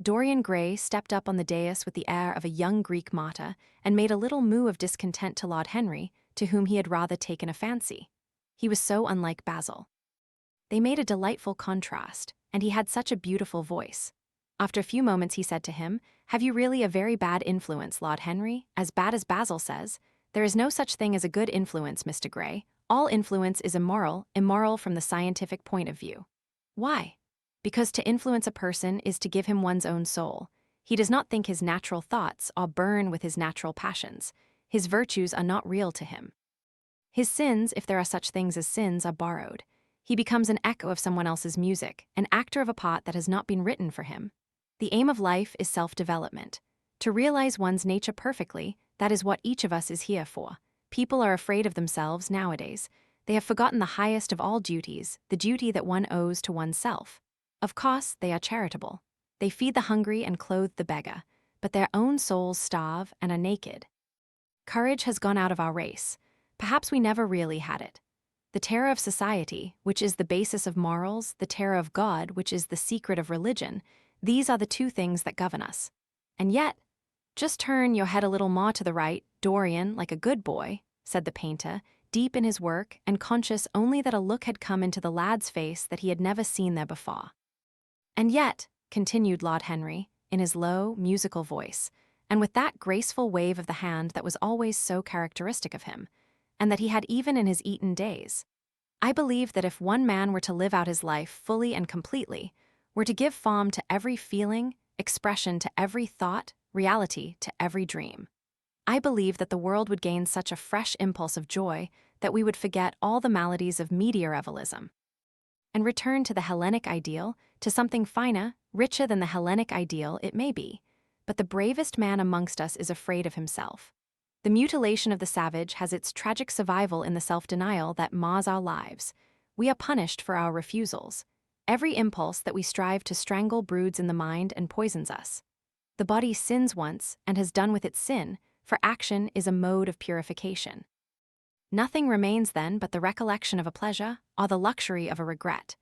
Speaker 1: Dorian Gray stepped up on the dais with the air of a young Greek martyr and made a little moue of discontent to Lord Henry, to whom he had rather taken a fancy. He was so unlike Basil. They made a delightful contrast, and he had such a beautiful voice. After a few moments he said to him, "Have you really a very bad influence, Lord Henry? As bad as Basil says? There is no such thing as a good influence, Mr. Gray. All influence is immoral from the scientific point of view." "Why?" "Because to influence a person is to give him one's own soul. He does not think his natural thoughts or burn with his natural passions. His virtues are not real to him. His sins, if there are such things as sins, are borrowed. He becomes an echo of someone else's music, an actor of a part that has not been written for him. The aim of life is self-development. To realize one's nature perfectly, that is what each of us is here for. People are afraid of themselves nowadays. They have forgotten the highest of all duties, the duty that one owes to oneself. Of course, they are charitable. They feed the hungry and clothe the beggar, but their own souls starve and are naked. Courage has gone out of our race. Perhaps we never really had it. The terror of society, which is the basis of morals, the terror of God, which is the secret of religion, these are the two things that govern us. And yet, just turn your head a little more to the right, Dorian, like a good boy," said the painter, deep in his work and conscious only that a look had come into the lad's face that he had never seen there before. "And yet," continued Lord Henry, in his low, musical voice, and with that graceful wave of the hand that was always so characteristic of him, and that he had even in his Eton days, "I believe that if one man were to live out his life fully and completely, were to give form to every feeling, expression to every thought, reality to every dream, I believe that the world would gain such a fresh impulse of joy that we would forget all the maladies of medievalism and return to the Hellenic ideal, to something finer, richer than the Hellenic ideal it may be. But the bravest man amongst us is afraid of himself. The mutilation of the savage has its tragic survival in the self-denial that mars our lives. We are punished for our refusals. Every impulse that we strive to strangle broods in the mind and poisons us. The body sins once and has done with its sin, for action is a mode of purification. Nothing remains then but the recollection of a pleasure or the luxury of a regret.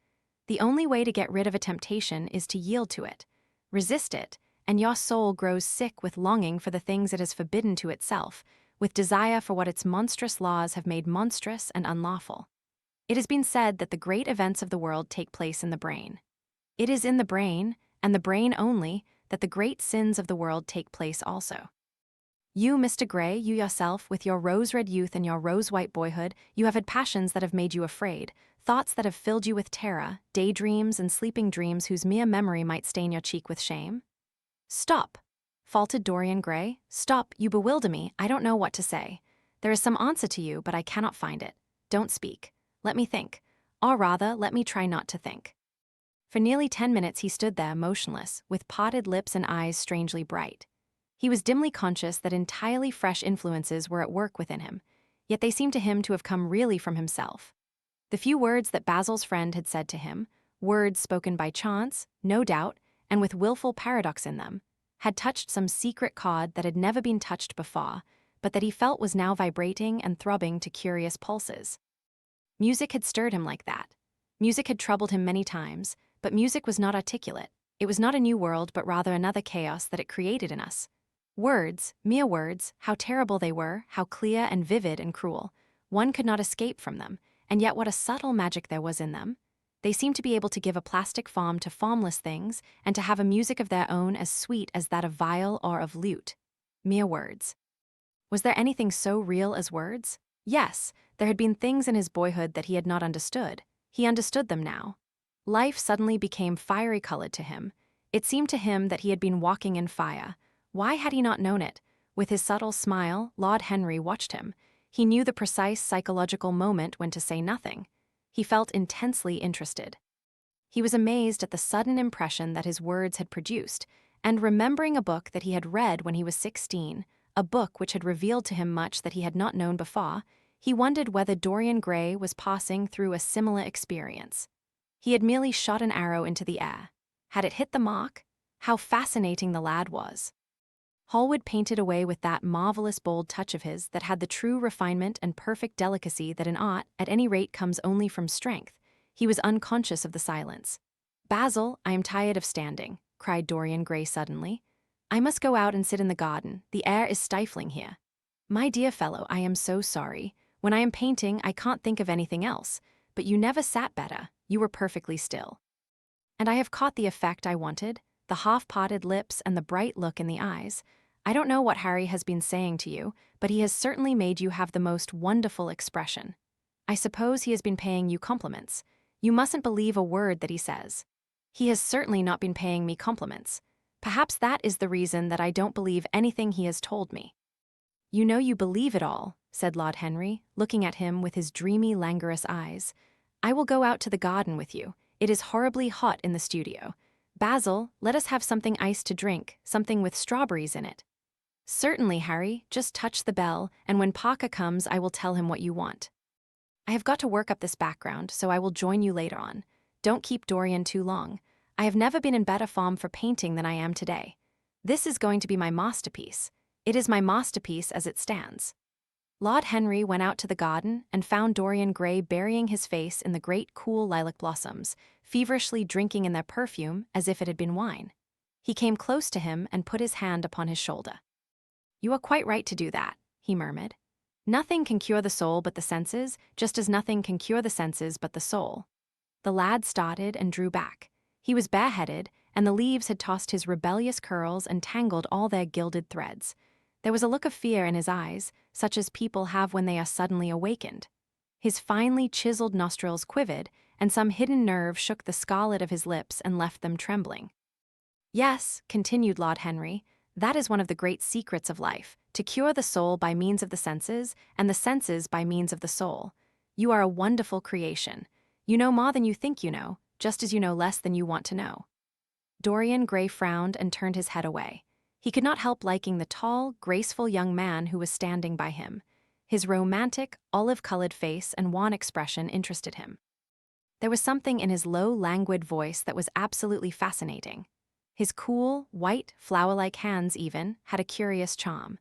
Speaker 1: The only way to get rid of a temptation is to yield to it, resist it, and your soul grows sick with longing for the things it has forbidden to itself, with desire for what its monstrous laws have made monstrous and unlawful. It has been said that the great events of the world take place in the brain. It is in the brain, and the brain only, that the great sins of the world take place also. You, Mr. Gray, you yourself, with your rose-red youth and your rose-white boyhood, you have had passions that have made you afraid, thoughts that have filled you with terror, daydreams and sleeping dreams whose mere memory might stain your cheek with shame. Stop, faltered Dorian Gray. Stop, you bewilder me, I don't know what to say. There is some answer to you, but I cannot find it. Don't speak. Let me think. Or rather, let me try not to think. For nearly 10 minutes he stood there motionless, with parted lips and eyes strangely bright. He was dimly conscious that entirely fresh influences were at work within him, yet they seemed to him to have come really from himself. The few words that Basil's friend had said to him, words spoken by chance, no doubt, and with willful paradox in them, had touched some secret chord that had never been touched before, but that he felt was now vibrating and throbbing to curious pulses. Music had stirred him like that. Music had troubled him many times, but music was not articulate. It was not a new world, but rather another chaos that it created in us. Words, mere words, how terrible they were, how clear and vivid and cruel. One could not escape from them, and yet what a subtle magic there was in them. They seemed to be able to give a plastic form to formless things, and to have a music of their own as sweet as that of viol or of lute. Mere words. Was there anything so real as words? Yes, there had been things in his boyhood that he had not understood. He understood them now. Life suddenly became fiery-colored to him. It seemed to him that he had been walking in fire. Why had he not known it? With his subtle smile, Lord Henry watched him. He knew the precise psychological moment when to say nothing. He felt intensely interested. He was amazed at the sudden impression that his words had produced, and remembering a book that he had read when he was 16, a book which had revealed to him much that he had not known before, he wondered whether Dorian Gray was passing through a similar experience. He had merely shot an arrow into the air. Had it hit the mark? How fascinating the lad was. Hallward painted away with that marvelous bold touch of his that had the true refinement and perfect delicacy that in art, at any rate, comes only from strength. He was unconscious of the silence. "Basil, I am tired of standing," cried Dorian Gray suddenly. "I must go out and sit in the garden. The air is stifling here." "My dear fellow, I am so sorry. When I am painting, I can't think of anything else. But you never sat better. You were perfectly still. And I have caught the effect I wanted, the half-parted lips and the bright look in the eyes. I don't know what Harry has been saying to you, but he has certainly made you have the most wonderful expression. I suppose he has been paying you compliments. You mustn't believe a word that he says. He has certainly not been paying me compliments. Perhaps that is the reason that I don't believe anything he has told me." "You know you believe it all," said Lord Henry, looking at him with his dreamy, languorous eyes. "I will go out to the garden with you. It is horribly hot in the studio. Basil, let us have something iced to drink, something with strawberries in it." "Certainly, Harry. Just touch the bell, and when Parker comes I will tell him what you want. I have got to work up this background, so I will join you later on. Don't keep Dorian too long. I have never been in better form for painting than I am today. This is going to be my masterpiece. It is my masterpiece as it stands." Lord Henry went out to the garden and found Dorian Gray burying his face in the great cool lilac blossoms, feverishly drinking in their perfume as if it had been wine. He came close to him and put his hand upon his shoulder. "You are quite right to do that," he murmured. "Nothing can cure the soul but the senses, just as nothing can cure the senses but the soul." The lad started and drew back. He was bareheaded, and the leaves had tossed his rebellious curls and tangled all their gilded threads. There was a look of fear in his eyes, such as people have when they are suddenly awakened. His finely chiseled nostrils quivered, and some hidden nerve shook the scarlet of his lips and left them trembling. "Yes," continued Lord Henry, "that is one of the great secrets of life, to cure the soul by means of the senses, and the senses by means of the soul. You are a wonderful creation. You know more than you think you know, just as you know less than you want to know." Dorian Gray frowned and turned his head away. He could not help liking the tall, graceful young man who was standing by him. His romantic, olive-colored face and wan expression interested him. There was something in his low, languid voice that was absolutely fascinating. His cool, white, flower-like hands even had a curious charm.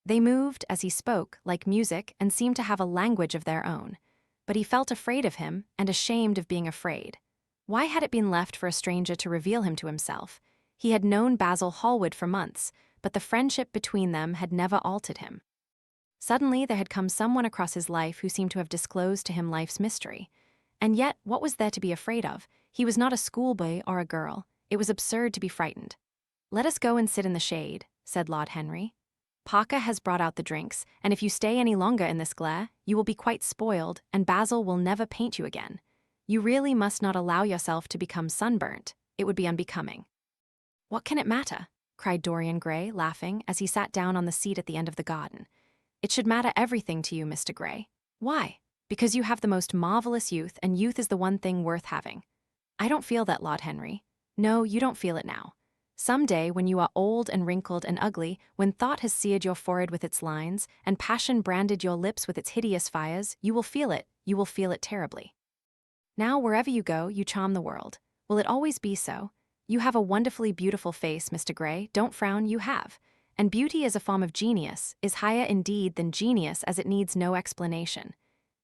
Speaker 1: They moved, as he spoke, like music and seemed to have a language of their own. But he felt afraid of him and ashamed of being afraid. Why had it been left for a stranger to reveal him to himself? He had known Basil Hallward for months, but the friendship between them had never altered him. Suddenly there had come someone across his life who seemed to have disclosed to him life's mystery. And yet, what was there to be afraid of? He was not a schoolboy or a girl. It was absurd to be frightened. "Let us go and sit in the shade," said Lord Henry. "Parker has brought out the drinks, and if you stay any longer in this glare, you will be quite spoiled, and Basil will never paint you again. You really must not allow yourself to become sunburnt. It would be unbecoming." "What can it matter?" cried Dorian Gray, laughing, as he sat down on the seat at the end of the garden. "It should matter everything to you, Mr. Gray. Why? Because you have the most marvelous youth, and youth is the one thing worth having. I don't feel that, Lord Henry. No, you don't feel it now. Some day, when you are old and wrinkled and ugly, when thought has seared your forehead with its lines, and passion branded your lips with its hideous fires, you will feel it terribly. Now, wherever you go, you charm the world. Will it always be so? You have a wonderfully beautiful face, Mr. Gray. Don't frown, you have. And beauty is a form of genius, is higher indeed than genius, as it needs no explanation.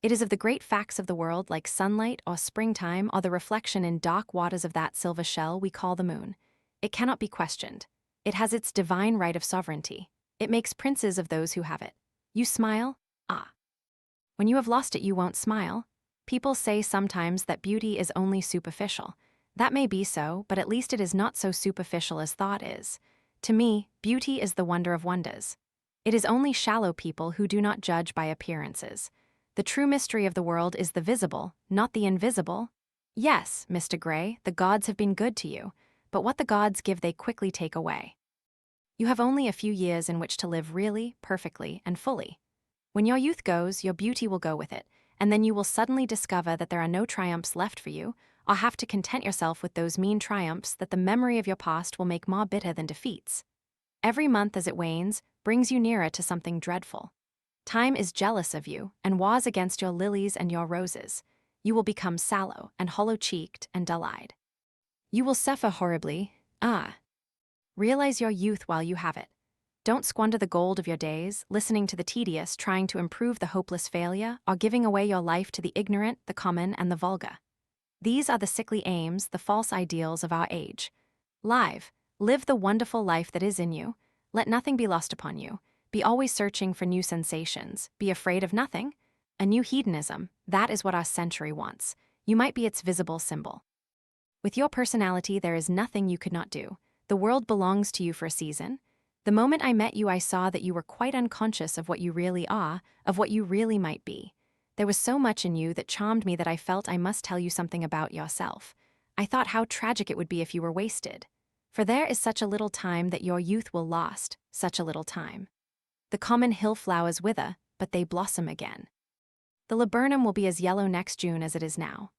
Speaker 1: It is of the great facts of the world, like sunlight or springtime or the reflection in dark waters of that silver shell we call the moon. It cannot be questioned. It has its divine right of sovereignty. It makes princes of those who have it. You smile? Ah. When you have lost it, you won't smile. People say sometimes that beauty is only superficial. That may be so, but at least it is not so superficial as thought is. To me, beauty is the wonder of wonders. It is only shallow people who do not judge by appearances. The true mystery of the world is the visible, not the invisible. Yes, Mr. Gray, the gods have been good to you, but what the gods give they quickly take away. You have only a few years in which to live really, perfectly, and fully. When your youth goes, your beauty will go with it, and then you will suddenly discover that there are no triumphs left for you, or have to content yourself with those mean triumphs that the memory of your past will make more bitter than defeats. Every month as it wanes brings you nearer to something dreadful. Time is jealous of you and wars against your lilies and your roses. You will become sallow and hollow-cheeked and dull-eyed. You will suffer horribly. Realize your youth while you have it. Don't squander the gold of your days, listening to the tedious, trying to improve the hopeless failure, or giving away your life to the ignorant, the common, and the vulgar. These are the sickly aims, the false ideals of our age. Live the wonderful life that is in you. Let nothing be lost upon you. Be always searching for new sensations. Be afraid of nothing. A new hedonism, that is what our century wants. You might be its visible symbol. With your personality, there is nothing you could not do. The world belongs to you for a season. The moment I met you, I saw that you were quite unconscious of what you really are, of what you really might be. There was so much in you that charmed me that I felt I must tell you something about yourself. I thought how tragic it would be if you were wasted. For there is such a little time that your youth will lost, such a little time. The common hill flowers wither, but they blossom again. The laburnum will be as yellow next June as it is now.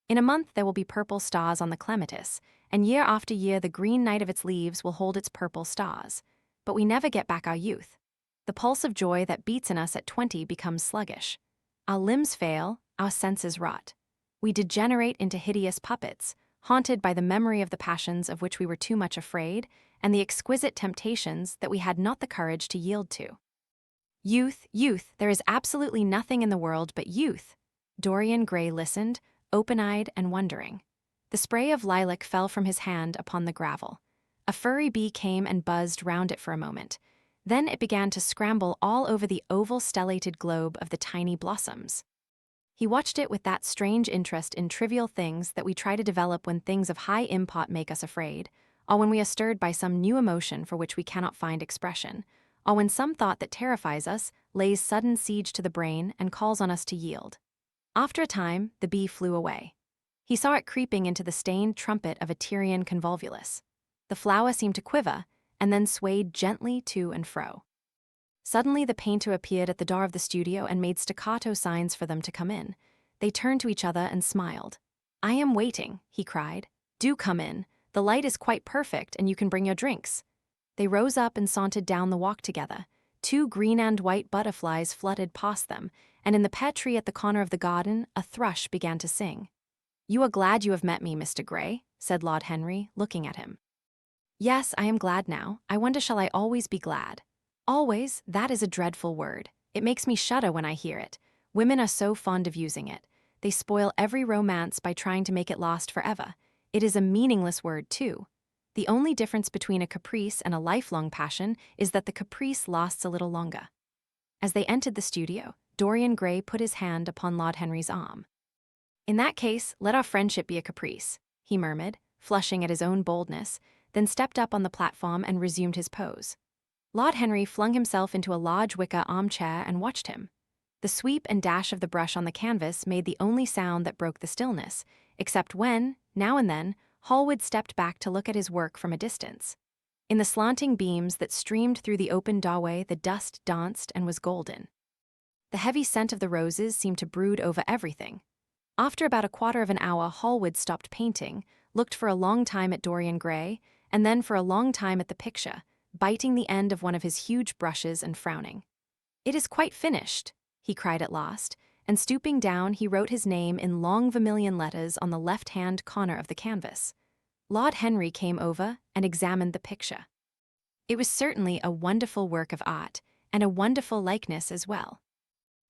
Speaker 1: In a month there will be purple stars on the clematis, and year after year the green night of its leaves will hold its purple stars. But we never get back our youth. The pulse of joy that beats in us at 20 becomes sluggish. Our limbs fail, our senses rot. We degenerate into hideous puppets, haunted by the memory of the passions of which we were too much afraid, and the exquisite temptations that we had not the courage to yield to. Youth, there is absolutely nothing in the world but youth. Dorian Gray listened, open-eyed and wondering. The spray of lilac fell from his hand upon the gravel. A furry bee came and buzzed round it for a moment. Then it began to scramble all over the oval stellated globe of the tiny blossoms. He watched it with that strange interest in trivial things that we try to develop when things of high import make us afraid, or when we are stirred by some new emotion for which we cannot find expression, or when some thought that terrifies us lays sudden siege to the brain and calls on us to yield. After a time, the bee flew away. He saw it creeping into the stained trumpet of a Tyrian convolvulus. The flower seemed to quiver, and then swayed gently to and fro. Suddenly the painter appeared at the door of the studio and made staccato signs for them to come in. They turned to each other and smiled. "I am waiting," he cried. "Do come in. The light is quite perfect, and you can bring your drinks." They rose up and sauntered down the walk together. 2 green and white butterflies fluttered past them, and in the pet tree at the corner of the garden, a thrush began to sing. "You are glad you have met me, Mr. Gray," said Lord Henry, looking at him. "Yes, I am glad now. I wonder shall I always be glad?" "Always, that is a dreadful word. It makes me shudder when I hear it. Women are so fond of using it. They spoil every romance by trying to make it last forever. It is a meaningless word, too. The only difference between a caprice and a lifelong passion is that the caprice lasts a little longer." As they entered the studio, Dorian Gray put his hand upon Lord Henry's arm. "In that case, let our friendship be a caprice," he murmured, flushing at his own boldness, then stepped up on the platform and resumed his pose. Lord Henry flung himself into a large wicker armchair and watched him. The sweep and dash of the brush on the canvas made the only sound that broke the stillness, except when, now and then, Hallward stepped back to look at his work from a distance. In the slanting beams that streamed through the open doorway, the dust danced and was golden. The heavy scent of the roses seemed to brood over everything. After about a quarter of an hour, Hallward stopped painting, looked for a long time at Dorian Gray, and then for a long time at the picture, biting the end of one of his huge brushes and frowning. "It is quite finished," he cried at last, and stooping down he wrote his name in long vermilion letters on the left-hand corner of the canvas. Lord Henry came over and examined the picture. It was certainly a wonderful work of art, and a wonderful likeness as well.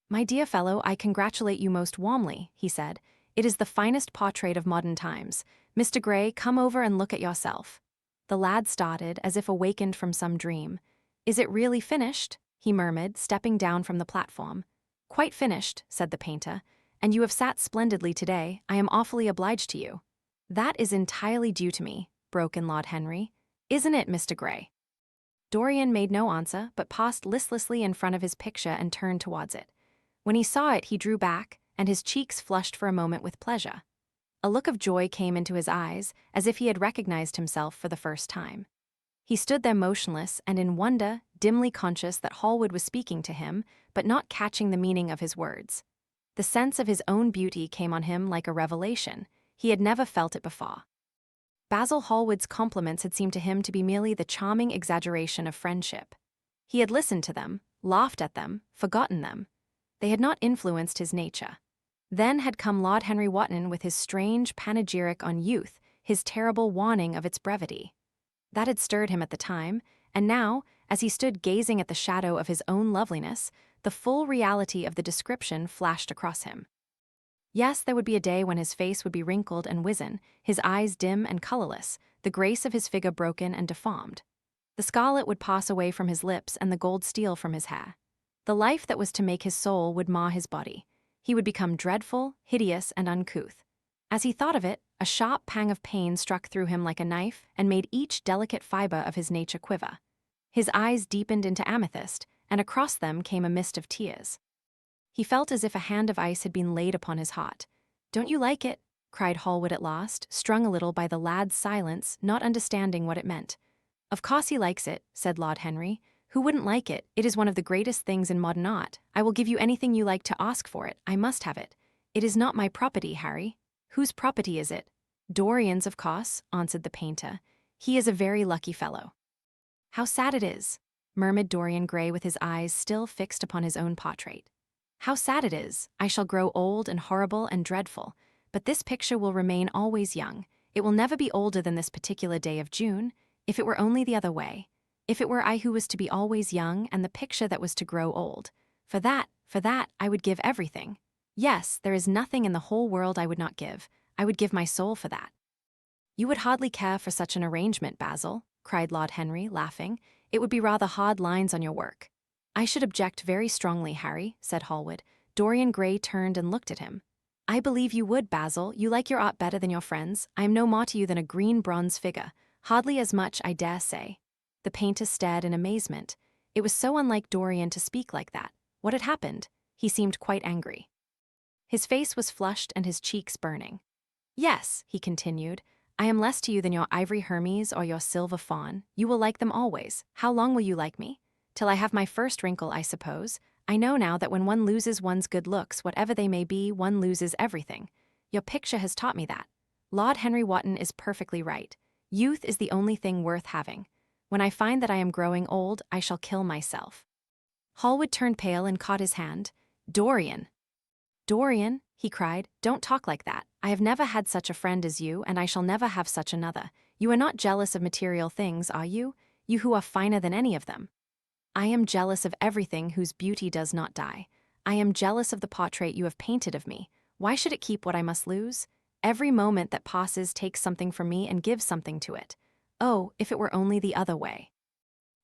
Speaker 1: "My dear fellow, I congratulate you most warmly," he said. "It is the finest portrait of modern times. Mr. Gray, come over and look at yourself." The lad started, as if awakened from some dream. "Is it really finished?" he murmured, stepping down from the platform. "Quite finished," said the painter. "And you have sat splendidly today. I am awfully obliged to you." "That is entirely due to me," broke in Lord Henry. "Isn't it, Mr. Gray?" Dorian made no answer, but paused listlessly in front of his picture and turned towards it. When he saw it, he drew back, and his cheeks flushed for a moment with pleasure. A look of joy came into his eyes, as if he had recognized himself for the first time. He stood there motionless and in wonder, dimly conscious that Hallward was speaking to him, but not catching the meaning of his words. The sense of his own beauty came on him like a revelation. He had never felt it before. Basil Hallward's compliments had seemed to him to be merely the charming exaggeration of friendship. He had listened to them, laughed at them, forgotten them. They had not influenced his nature. Then had come Lord Henry Wotton with his strange panegyric on youth, his terrible warning of its brevity. That had stirred him at the time, and now, as he stood gazing at the shadow of his own loveliness, the full reality of the description flashed across him. Yes, there would be a day when his face would be wrinkled and wizen, his eyes dim and colorless, the grace of his figure broken and deformed. The scarlet would pass away from his lips and the gold steal from his hair. The life that was to make his soul would mar his body. He would become dreadful, hideous, and uncouth. As he thought of it, a sharp pang of pain struck through him like a knife and made each delicate fiber of his nature quiver. His eyes deepened into amethyst, and across them came a mist of tears. He felt as if a hand of ice had been laid upon his heart. "Don't you like it?" cried Hallward at last, strung a little by the lad's silence, not understanding what it meant. "Of course he likes it," said Lord Henry. "Who wouldn't like it? It is one of the greatest things in modern art. I will give you anything you like to ask for it. I must have it. It is not my property, Harry." "Whose property is it?" "Dorian's, of course," answered the painter. "He is a very lucky fellow." "How sad it is," murmured Dorian Gray with his eyes still fixed upon his own portrait. "How sad it is. I shall grow old and horrible and dreadful, but this picture will remain always young. It will never be older than this particular day of June. If it were only the other way. If it were I who was to be always young and the picture that was to grow old. For that, I would give everything. Yes, there is nothing in the whole world I would not give. I would give my soul for that." "You would hardly care for such an arrangement, Basil," cried Lord Henry, laughing. "It would be rather hard lines on your work." "I should object very strongly, Harry," said Hallward. Dorian Gray turned and looked at him. "I believe you would, Basil. You like your art better than your friends. I am no more to you than a green bronze figure. Hardly as much, I dare say." The painter stared in amazement. It was so unlike Dorian to speak like that. What had happened? He seemed quite angry. His face was flushed and his cheeks burning. "Yes," he continued, "I am less to you than your ivory Hermes or your silver fawn. You will like them always. How long will you like me? Till I have my first wrinkle, I suppose. I know now that when one loses one's good looks, whatever they may be, one loses everything. Your picture has taught me that. Lord Henry Wotton is perfectly right. Youth is the only thing worth having. When I find that I am growing old, I shall kill myself." Hallward turned pale and caught his hand. "Dorian!" "Dorian," he cried, "don't talk like that. I have never had such a friend as you, and I shall never have such another. You are not jealous of material things, are you? You who are finer than any of them." "I am jealous of everything whose beauty does not die. I am jealous of the portrait you have painted of me. Why should it keep what I must lose? Every moment that passes takes something from me and gives something to it. Oh, if it were only the other way.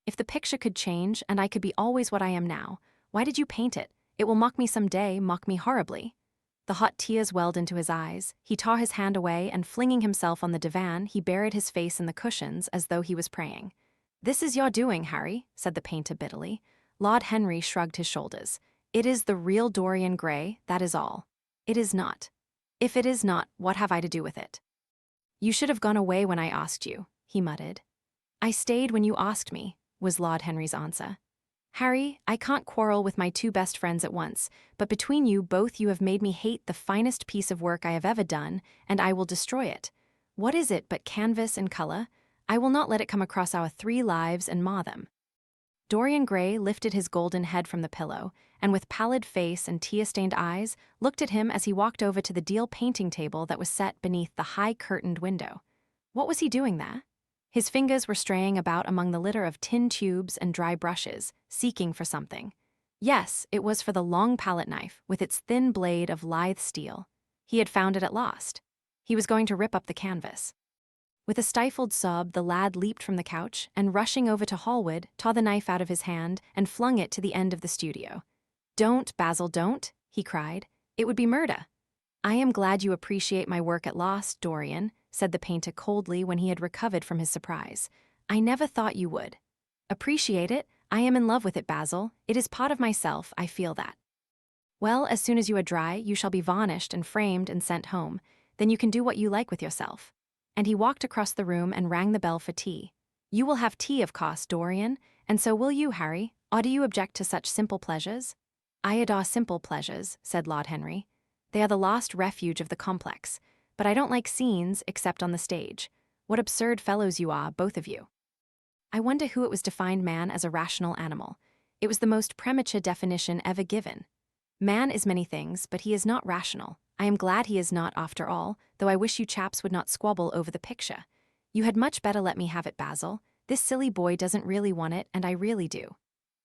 Speaker 1: If the picture could change and I could be always what I am now, why did you paint it? It will mock me some day, mock me horribly." The hot tears welled into his eyes. He tore his hand away and, flinging himself on the divan, he buried his face in the cushions as though he was praying. "This is your doing, Harry," said the painter bitterly. Lord Henry shrugged his shoulders. "It is the real Dorian Gray, that is all." "It is not." "If it is not, what have I to do with it?" "You should have gone away when I asked you," he muttered. "I stayed when you asked me," was Lord Henry's answer. Harry, I can't quarrel with my two best friends at once, but between you both you have made me hate the finest piece of work I have ever done, and I will destroy it. What is it but canvas and color? I will not let it come across our 3 lives and mar them." Dorian Gray lifted his golden head from the pillow, and with pallid face and tear-stained eyes, looked at him as he walked over to the deal painting table that was set beneath the high-curtained window. What was he doing there? His fingers were straying about among the litter of tin tubes and dry brushes, seeking for something. Yes, it was for the long palette knife with its thin blade of lithe steel. He had found it at last. He was going to rip up the canvas. With a stifled sob, the lad leaped from the couch and, rushing over to Hallward, tore the knife out of his hand and flung it to the end of the studio. "Don't, Basil, don't," he cried. "It would be murder." "I am glad you appreciate my work at last, Dorian," said the painter coldly when he had recovered from his surprise. "I never thought you would." "Appreciate it? I am in love with it, Basil. It is part of myself, I feel that." "Well, as soon as you are dry, you shall be varnished and framed and sent home. Then you can do what you like with yourself." And he walked across the room and rang the bell for tea. "You will have tea, of course, Dorian, and so will you, Harry. Or do you object to such simple pleasures?" "I adore simple pleasures," said Lord Henry. "They are the last refuge of the complex. But I don't like scenes except on the stage. What absurd fellows you are, both of you." I wonder who it was defined man as a rational animal. It was the most premature definition ever given. Man is many things, but he is not rational. I am glad he is not, after all, though I wish you chaps would not squabble over the picture. You had much better let me have it, Basil. This silly boy doesn't really want it, and I really do.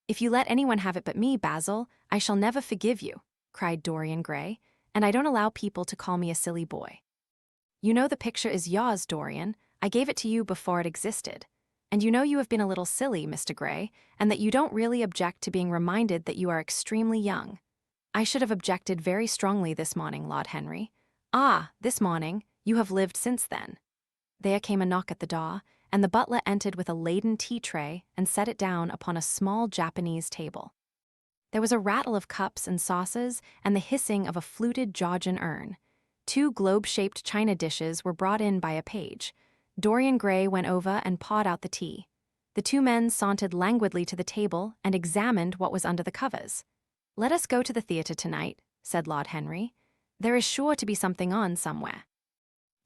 Speaker 1: "If you let anyone have it but me, Basil, I shall never forgive you," cried Dorian Gray, "and I don't allow people to call me a silly boy." "You know the picture is yours, Dorian. I gave it to you before it existed. And you know you have been a little silly, Mr. Gray, and that you don't really object to being reminded that you are extremely young." "I should have objected very strongly this morning, Lord Henry." "Ah, this morning. You have lived since then." There came a knock at the door, and the butler entered with a laden tea tray and set it down upon a small Japanese table. There was a rattle of cups and saucers and the hissing of a fluted Georgian urn. 2 globe-shaped china dishes were brought in by a page. Dorian Gray went over and poured out the tea. The 2 men sauntered languidly to the table and examined what was under the covers. "Let us go to the theatre tonight," said Lord Henry. "There is sure to be something on somewhere."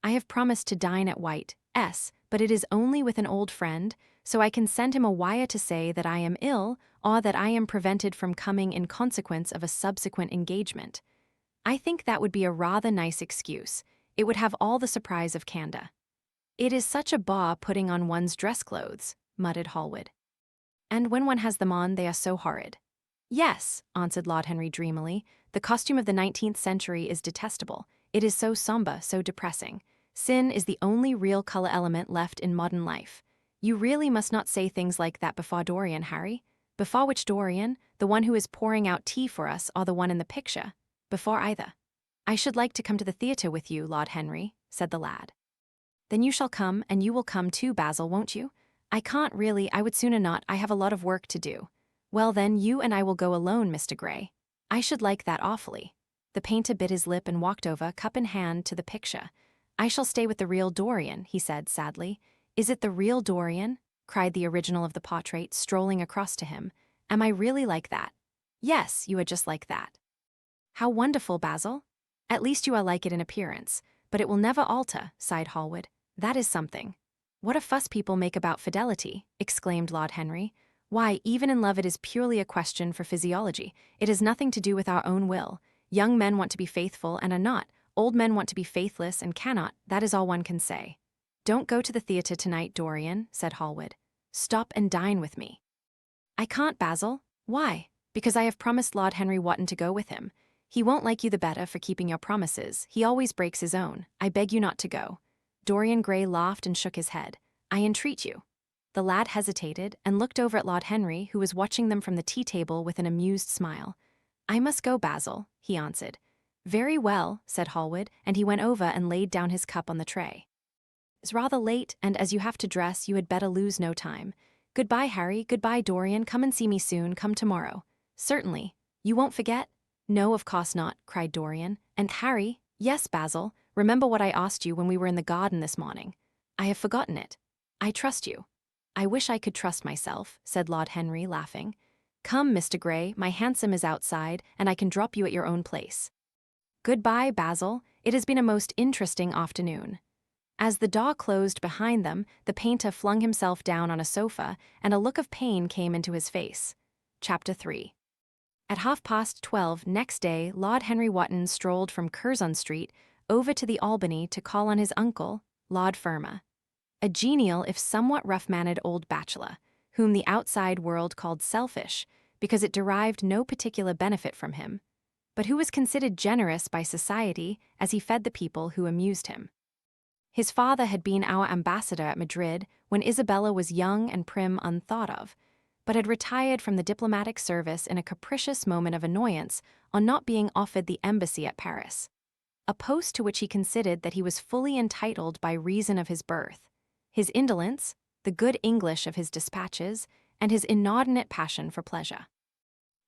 Speaker 1: "I have promised to dine at White's, but it is only with an old friend, so I can send him a wire to say that I am ill or that I am prevented from coming in consequence of a subsequent engagement. I think that would be a rather nice excuse. It would have all the surprise of candor." "It is such a bore putting on one's dress clothes," muttered Hallward. "And when one has them on, they are so horrid." "Yes," answered Lord Henry dreamily, "the costume of the 19th century is detestable. It is so somber, so depressing. Sin is the only real color element left in modern life. You really must not say things like that before Dorian, Harry." "Before which Dorian? The one who is pouring out tea for us, or the one in the picture?" "Before either." "I should like to come to the theatre with you, Lord Henry," said the lad. "Then you shall come, and you will come too, Basil, won't you?" "I can't really, I would sooner not, I have a lot of work to do." "Well then, you and I will go alone, Mr. Gray." "I should like that awfully." The painter bit his lip and walked over, cup in hand, to the picture. "I shall stay with the real Dorian," he said sadly. "Is it the real Dorian?" cried the original of the portrait, strolling across to him. "Am I really like that?" "Yes, you are just like that." "How wonderful, Basil." "At least you are like it in appearance. But it will never alter," sighed Hallward. "That is something." "What a fuss people make about fidelity," exclaimed Lord Henry. "Why, even in love it is purely a question for physiology. It has nothing to do with our own will. Young men want to be faithful and are not. Old men want to be faithless and cannot. That is all one can say." "Don't go to the theatre tonight, Dorian," said Hallward. "Stop and dine with me." "I can't, Basil." "Why?" "Because I have promised Lord Henry Wotton to go with him. He won't like you the better for keeping your promises. He always breaks his own. I beg you not to go." Dorian Gray laughed and shook his head. "I entreat you." The lad hesitated and looked over at Lord Henry, who was watching them from the tea table with an amused smile. "I must go, Basil," he answered. "Very well," said Hallward, and he went over and laid down his cup on the tray. "It's rather late, and as you have to dress, you had better lose no time. Goodbye, Harry. Goodbye, Dorian. Come and see me soon. Come tomorrow." "Certainly. You won't forget?" "No, of course not," cried Dorian. "And Harry?" "Yes, Basil. Remember what I asked you when we were in the garden this morning." "I have forgotten it." "I trust you." "I wish I could trust myself," said Lord Henry, laughing. Come, Mr. Gray, my hansom is outside, and I can drop you at your own place. Goodbye, Basil. It has been a most interesting afternoon. As the door closed behind them, the painter flung himself down on a sofa, and a look of pain came into his face. Chapter 3. At 12:30 next day, Lord Henry Wotton strolled from Curzon Street over to the Albany to call on his uncle, Lord Fermor, a genial if somewhat rough-mannered old bachelor, whom the outside world called selfish because it derived no particular benefit from him, but who was considered generous by society as he fed the people who amused him. His father had been our ambassador at Madrid when Isabella was young and prim unthought of, but had retired from the diplomatic service in a capricious moment of annoyance on not being offered the embassy at Paris, a post to which he considered that he was fully entitled by reason of his birth, his indolence, the good English of his dispatches, and his inordinate passion for pleasure.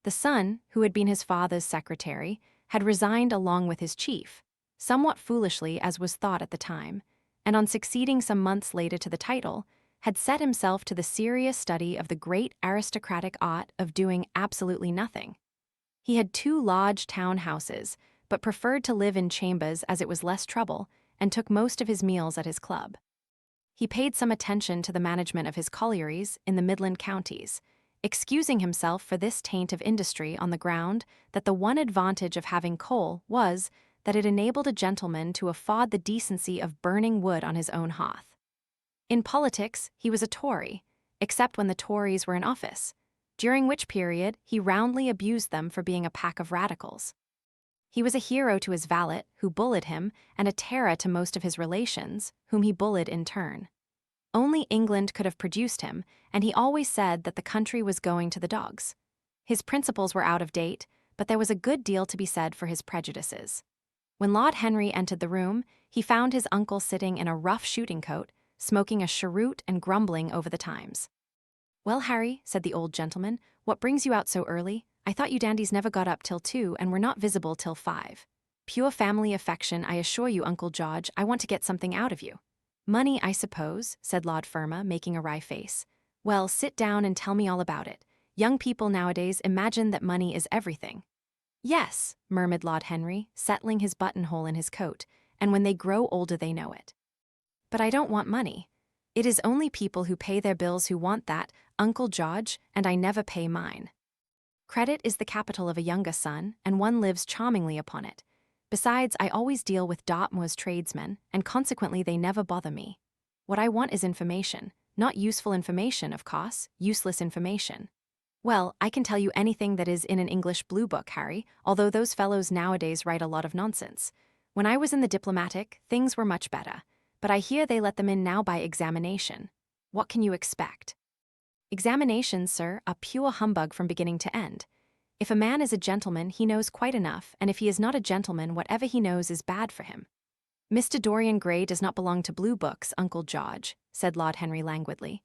Speaker 1: The son, who had been his father's secretary, had resigned along with his chief, somewhat foolishly as was thought at the time, and on succeeding some months later to the title, had set himself to the serious study of the great aristocratic art of doing absolutely nothing. He had 2 large town houses, but preferred to live in chambers as it was less trouble, and took most of his meals at his club. He paid some attention to the management of his collieries in the Midland counties, excusing himself for this taint of industry on the ground that the one advantage of having coal was that it enabled a gentleman to afford the decency of burning wood on his own hearth. In politics, he was a Tory, except when the Tories were in office, during which period he roundly abused them for being a pack of radicals. He was a hero to his valet, who bullied him, and a terror to most of his relations, whom he bullied in turn. Only England could have produced him, and he always said that the country was going to the dogs. His principles were out of date, but there was a good deal to be said for his prejudices. When Lord Henry entered the room, he found his uncle sitting in a rough shooting coat, smoking a cheroot and grumbling over the Times. "Well, Harry," said the old gentleman, "what brings you out so early? I thought you dandies never got up till 2 and were not visible till 5. Pure family affection, I assure you, Uncle George. I want to get something out of you." "Money, I suppose," said Lord Fermor, making a wry face. "Well, sit down and tell me all about it. Young people nowadays imagine that money is everything." "Yes," murmured Lord Henry, settling his buttonhole in his coat, "and when they grow older they know it. But I don't want money. It is only people who pay their bills who want that, Uncle George, and I never pay mine. Credit is the capital of a younger son, and one lives charmingly upon it. Besides, I always deal with Dartmoor's tradesmen, and consequently they never bother me. What I want is information, not useful information, of course, useless information. Well, I can tell you anything that is in an English blue book, Harry, although those fellows nowadays write a lot of nonsense. When I was in the diplomatic, things were much better, but I hear they let them in now by examination. What can you expect?" "Examinations, sir, are pure humbug from beginning to end. If a man is a gentleman, he knows quite enough, and if he is not a gentleman, whatever he knows is bad for him." "Mr. Dorian Gray does not belong to blue books, Uncle George," said Lord Henry languidly.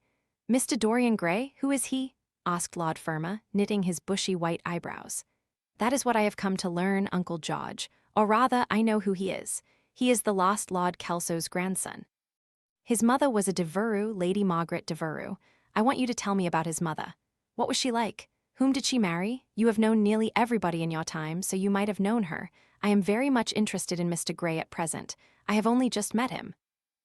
Speaker 1: "Mr. Dorian Gray? Who is he?" asked Lord Fermor, knitting his bushy white eyebrows. "That is what I have come to learn, Uncle George, or rather, I know who he is. He is the lost Lord Kelso's grandson. His mother was a Devereux, Lady Margaret Devereux. I want you to tell me about his mother. What was she like? Whom did she marry? You have known nearly everybody in your time, so you might have known her. I am very much interested in Mr. Gray at present. I have only just met him."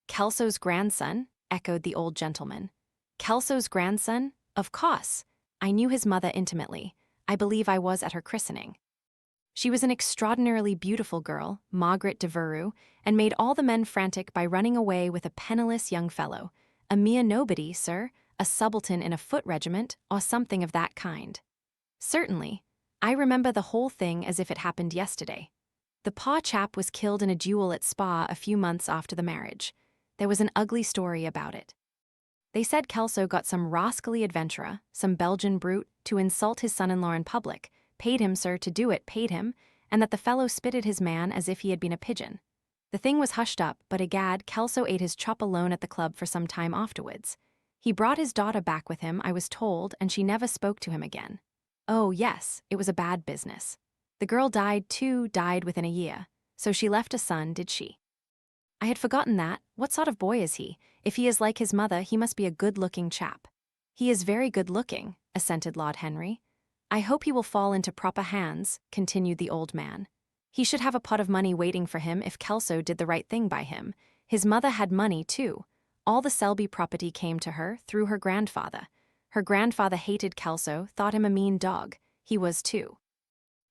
Speaker 1: "Kelso's grandson?" echoed the old gentleman. "Kelso's grandson? Of course. I knew his mother intimately. I believe I was at her christening. She was an extraordinarily beautiful girl, Margaret Devereux, and made all the men frantic by running away with a penniless young fellow, a mere nobody, sir, a subaltern in a foot regiment, or something of that kind." "Certainly. I remember the whole thing as if it happened yesterday. The poor chap was killed in a duel at Spa a few months after the marriage. There was an ugly story about it. They said Kelso got some rascally adventurer, some Belgian brute, to insult his son-in-law in public, paid him, sir, to do it, paid him, and that the fellow spitted his man as if he had been a pigeon. The thing was hushed up, but egad, Kelso ate his chop alone at the club for some time afterwards. He brought his daughter back with him, I was told, and she never spoke to him again. Oh, yes, it was a bad business. The girl died too, died within a year. So she left a son, did she?" "I had forgotten that. What sort of boy is he? If he is like his mother, he must be a good-looking chap." "He is very good-looking," assented Lord Henry. I hope he will fall into proper hands, continued the old man. He should have a pot of money waiting for him if Kelso did the right thing by him. His mother had money, too. All the Selby property came to her through her grandfather. Her grandfather hated Kelso, thought him a mean dog. He was, too.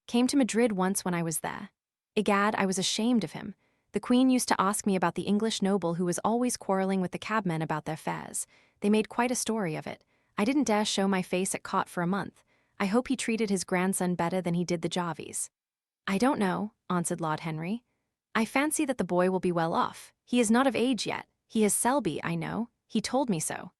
Speaker 1: Came to Madrid once when I was there. Egad, I was ashamed of him. The Queen used to ask me about the English noble who was always quarreling with the cabmen about their fares. They made quite a story of it. I didn't dare show my face at court for a month. I hope he treated his grandson better than he did the Jarvies. I don't know, answered Lord Henry. I fancy that the boy will be well off. He is not of age yet. He is Selby, I know. He told me so.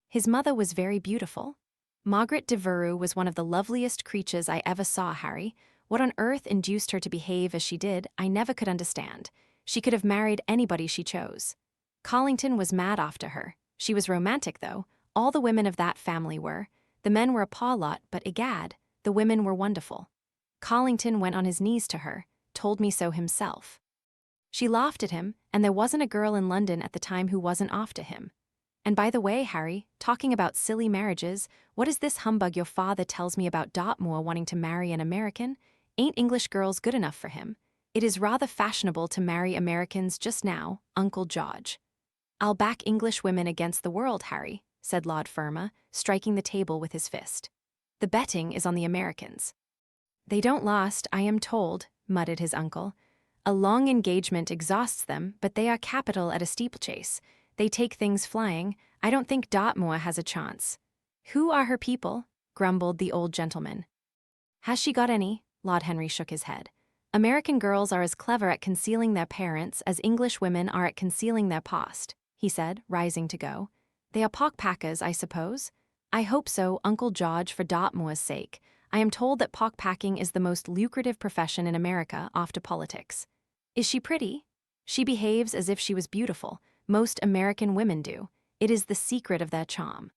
Speaker 1: His mother was very beautiful. Margaret de Veru was one of the loveliest creatures I ever saw, Harry. What on earth induced her to behave as she did, I never could understand. She could have married anybody she chose. Collington was mad after her. She was romantic, though. All the women of that family were. The men were a paw lot, but egad, the women were wonderful. Collington went on his knees to her, told me so himself. She laughed at him, and there wasn't a girl in London at the time who wasn't after him. And by the way, Harry, talking about silly marriages, what is this humbug your father tells me about Dartmoor wanting to marry an American? Ain't English girls good enough for him? It is rather fashionable to marry Americans just now, Uncle George. I'll back English women against the world, Harry, said Lord Fermor, striking the table with his fist. The betting is on the Americans. They don't last, I am told, muttered his uncle. A long engagement exhausts them, but they are capital at a steeplechase. They take things flying. I don't think Dartmoor has a chance. Who are her people? Grumbled the old gentleman. Has she got any? Lord Henry shook his head. American girls are as clever at concealing their parents as English women are at concealing their past, he said, rising to go. They are pock-packers, I suppose? I hope so, Uncle George, for Dartmoor's sake. I am told that pock-packing is the most lucrative profession in America after politics. Is she pretty? She behaves as if she was beautiful. Most American women do. It is the secret of their charm.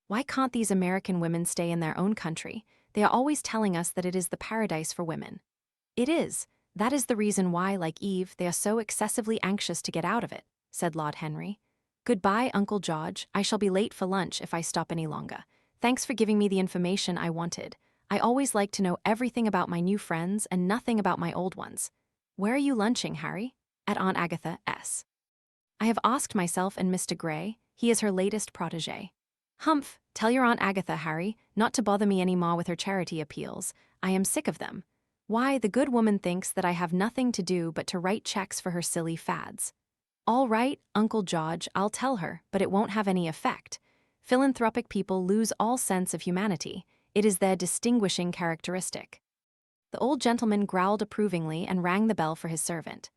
Speaker 1: Why can't these American women stay in their own country? They are always telling us that it is the paradise for women. It is. That is the reason why, like Eve, they are so excessively anxious to get out of it, said Lord Henry. Goodbye, Uncle George. I shall be late for lunch if I stop any longer. Thanks for giving me the information I wanted. I always like to know everything about my new friends and nothing about my old ones. Where are you lunching, Harry? At Aunt Agatha S. I have asked myself and Mr. Gray. He is her latest protégé. Humph, tell your Aunt Agatha, Harry, not to bother me any more with her charity appeals. I am sick of them. Why, the good woman thinks that I have nothing to do but to write checks for her silly fads. All right, Uncle George, I'll tell her, but it won't have any effect. Philanthropic people lose all sense of humanity. It is their distinguishing characteristic. The old gentleman growled approvingly and rang the bell for his servant.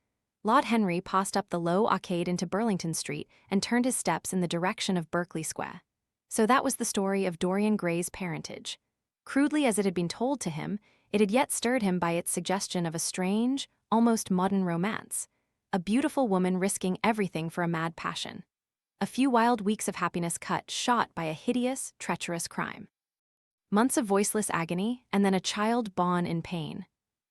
Speaker 1: Lord Henry passed up the low arcade into Burlington Street and turned his steps in the direction of Berkeley Square. So that was the story of Dorian Gray's parentage. Crudely as it had been told to him, it had yet stirred him by its suggestion of a strange, almost modern romance. A beautiful woman risking everything for a mad passion. A few wild weeks of happiness cut short by a hideous, treacherous crime. Months of voiceless agony, and then a child born in pain.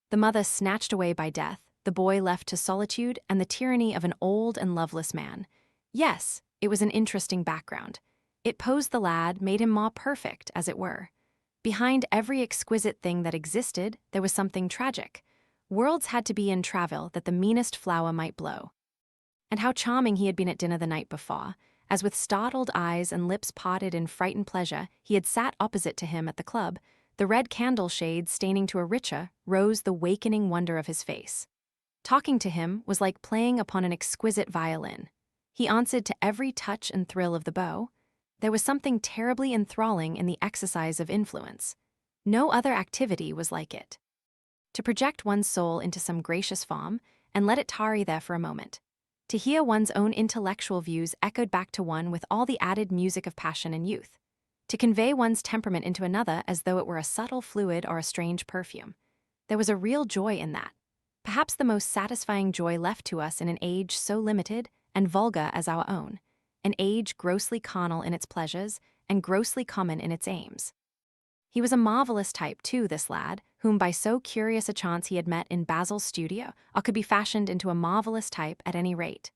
Speaker 1: The mother snatched away by death, the boy left to solitude and the tyranny of an old and loveless man. Yes, it was an interesting background. It posed the lad, made him more perfect, as it were. Behind every exquisite thing that existed, there was something tragic. Worlds had to be in travail that the meanest flower might blow. And how charming he had been at dinner the night before, as with startled eyes and lips parted in frightened pleasure he had sat opposite to him at the club, the red candle shades staining to a richer, rose the wakening wonder of his face. Talking to him was like playing upon an exquisite violin. He answered to every touch and thrill of the bow. There was something terribly enthralling in the exercise of influence. No other activity was like it. To project one's soul into some gracious form and let it tarry there for a moment. To hear one's own intellectual views echoed back to one with all the added music of passion and youth. To convey one's temperament into another as though it were a subtle fluid or a strange perfume. There was a real joy in that. Perhaps the most satisfying joy left to us in an age so limited and vulgar as our own. An age grossly carnal in its pleasures and grossly common in its aims. He was a marvelous type, too, this lad, whom by so curious a chance he had met in Basil's studio, or could be fashioned into a marvelous type at any rate.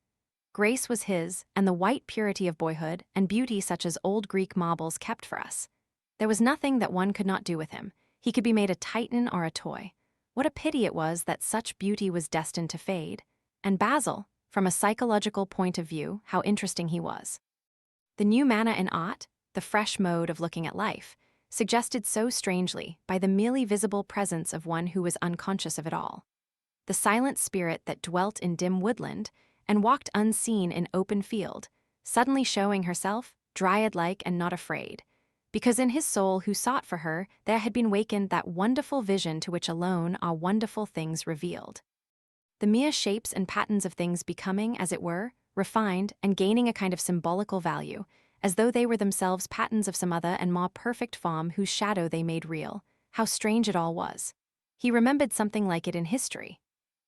Speaker 1: Grace was his, and the white purity of boyhood, and beauty such as old Greek marbles kept for us. There was nothing that one could not do with him. He could be made a titan or a toy. What a pity it was that such beauty was destined to fade. And Basil, from a psychological point of view, how interesting he was. The new manner in art, the fresh mode of looking at life, suggested so strangely by the merely visible presence of one who was unconscious of it all. The silent spirit that dwelt in dim woodland and walked unseen in open field, suddenly showing herself, dryad-like and not afraid, because in his soul who sought for her there had been wakened that wonderful vision to which alone are wonderful things revealed. The mere shapes and patterns of things becoming, as it were, refined and gaining a kind of symbolical value, as though they were themselves patterns of some other and more perfect form whose shadow they made real. How strange it all was. He remembered something like it in history.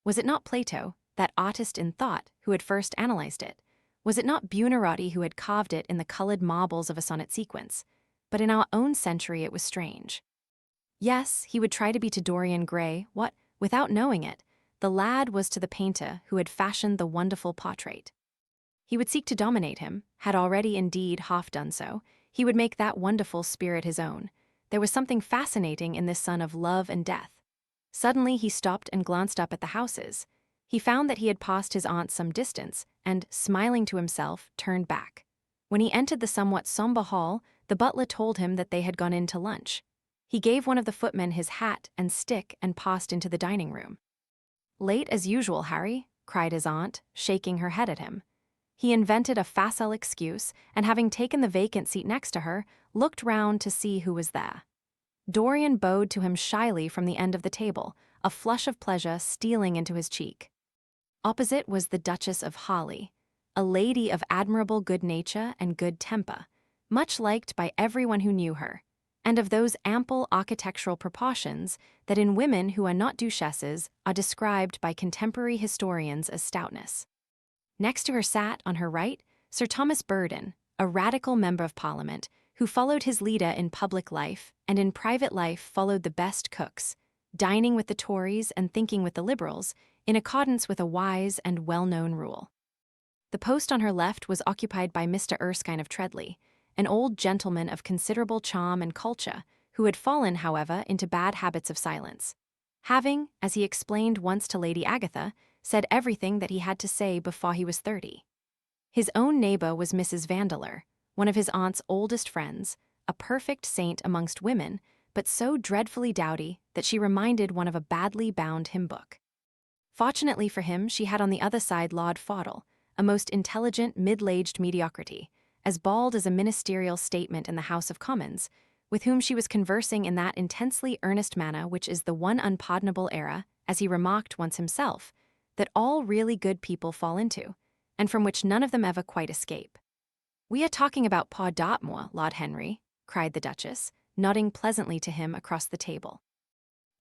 Speaker 1: Was it not Plato, that artist in thought, who had first analyzed it? Was it not Buonarroti who had carved it in the colored marbles of a sonnet sequence? But in our own century it was strange. Yes, he would try to be to Dorian Gray what, without knowing it, the lad was to the painter who had fashioned the wonderful portrait. He would seek to dominate him, had already indeed half done so. He would make that wonderful spirit his own. There was something fascinating in this son of love and death. Suddenly he stopped and glanced up at the houses. He found that he had passed his aunt some distance, and, smiling to himself, turned back. When he entered the somewhat somber hall, the butler told him that they had gone in to lunch. He gave one of the footmen his hat and stick and passed into the dining room. "Late as usual, Harry," cried his aunt, shaking her head at him. He invented a facile excuse, and having taken the vacant seat next to her, looked round to see who was there. Dorian bowed to him shyly from the end of the table, a flush of pleasure stealing into his cheek. Opposite was the Duchess of Harley, a lady of admirable good nature and good temper, much liked by everyone who knew her, and of those ample architectural proportions that in women who are not duchesses are described by contemporary historians as stoutness. Next to her sat, on her right, Sir Thomas Burdon, a radical member of Parliament, who followed his leader in public life and in private life followed the best cooks, dining with the Tories and thinking with the Liberals, in accordance with a wise and well-known rule. The post on her left was occupied by Mr. Erskine of Treadley, an old gentleman of considerable charm and culture, who had fallen, however, into bad habits of silence, having, as he explained once to Lady Agatha, said everything that he had to say before he was 30. His own neighbor was Mrs. Vandeleur, one of his aunt's oldest friends, a perfect saint amongst women, but so dreadfully dowdy that she reminded one of a badly bound hymn book. Fortunately for him, she had on the other side Lord Fodle, a most intelligent middle-aged mediocrity, as bald as a ministerial statement in the House of Commons, with whom she was conversing in that intensely earnest manner which is the one unpardonable error, as he remarked once himself, that all really good people fall into, and from which none of them ever quite escape. "We are talking about poor Dartmoor, Lord Henry," cried the Duchess, nodding pleasantly to him across the table.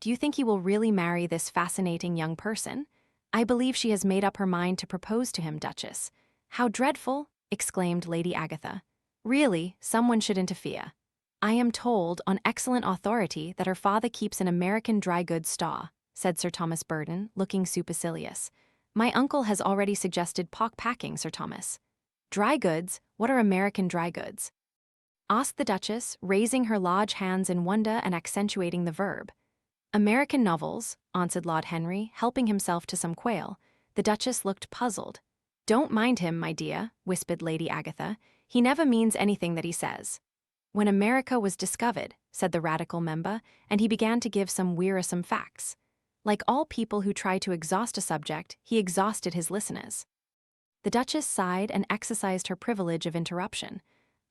Speaker 1: "Do you think he will really marry this fascinating young person? I believe she has made up her mind to propose to him, Duchess." "How dreadful!" exclaimed Lady Agatha. "Really, someone should interfere. I am told, on excellent authority, that her father keeps an American dry goods store," said Sir Thomas Burdon, looking supercilious. "My uncle has already suggested pock-packing, Sir Thomas." "Dry goods? What are American dry goods?" asked the Duchess, raising her large hands in wonder and accentuating the verb. "American novels," answered Lord Henry, helping himself to some quail. The Duchess looked puzzled. "Don't mind him, my dear," whispered Lady Agatha. "He never means anything that he says." "When America was discovered," said the radical member, and he began to give some wearisome facts. Like all people who try to exhaust a subject, he exhausted his listeners. The Duchess sighed and exercised her privilege of interruption.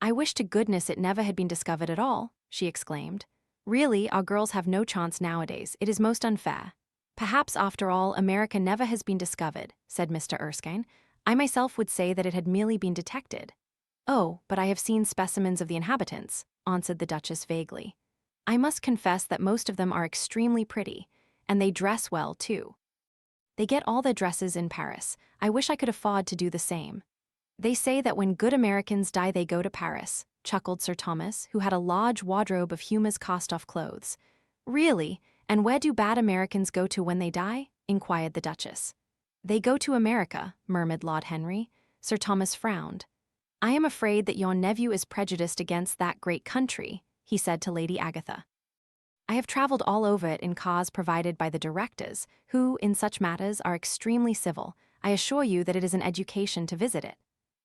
Speaker 1: "I wish to goodness it never had been discovered at all," she exclaimed. "Really, our girls have no chance nowadays. It is most unfair." "Perhaps, after all, America never has been discovered," said Mr. Erskine. "I myself would say that it had merely been detected." "Oh, but I have seen specimens of the inhabitants," answered the Duchess vaguely. "I must confess that most of them are extremely pretty, and they dress well, too." "They get all their dresses in Paris. I wish I could afford to do the same." "They say that when good Americans die they go to Paris," chuckled Sir Thomas, who had a large wardrobe of Huma's cast-off clothes. "Really? And where do bad Americans go to when they die?" inquired the Duchess. "They go to America," murmured Lord Henry. Sir Thomas frowned. "I am afraid that your nephew is prejudiced against that great country," he said to Lady Agatha. I have traveled all over it in cars provided by the directors, who, in such matters, are extremely civil. I assure you that it is an education to visit it.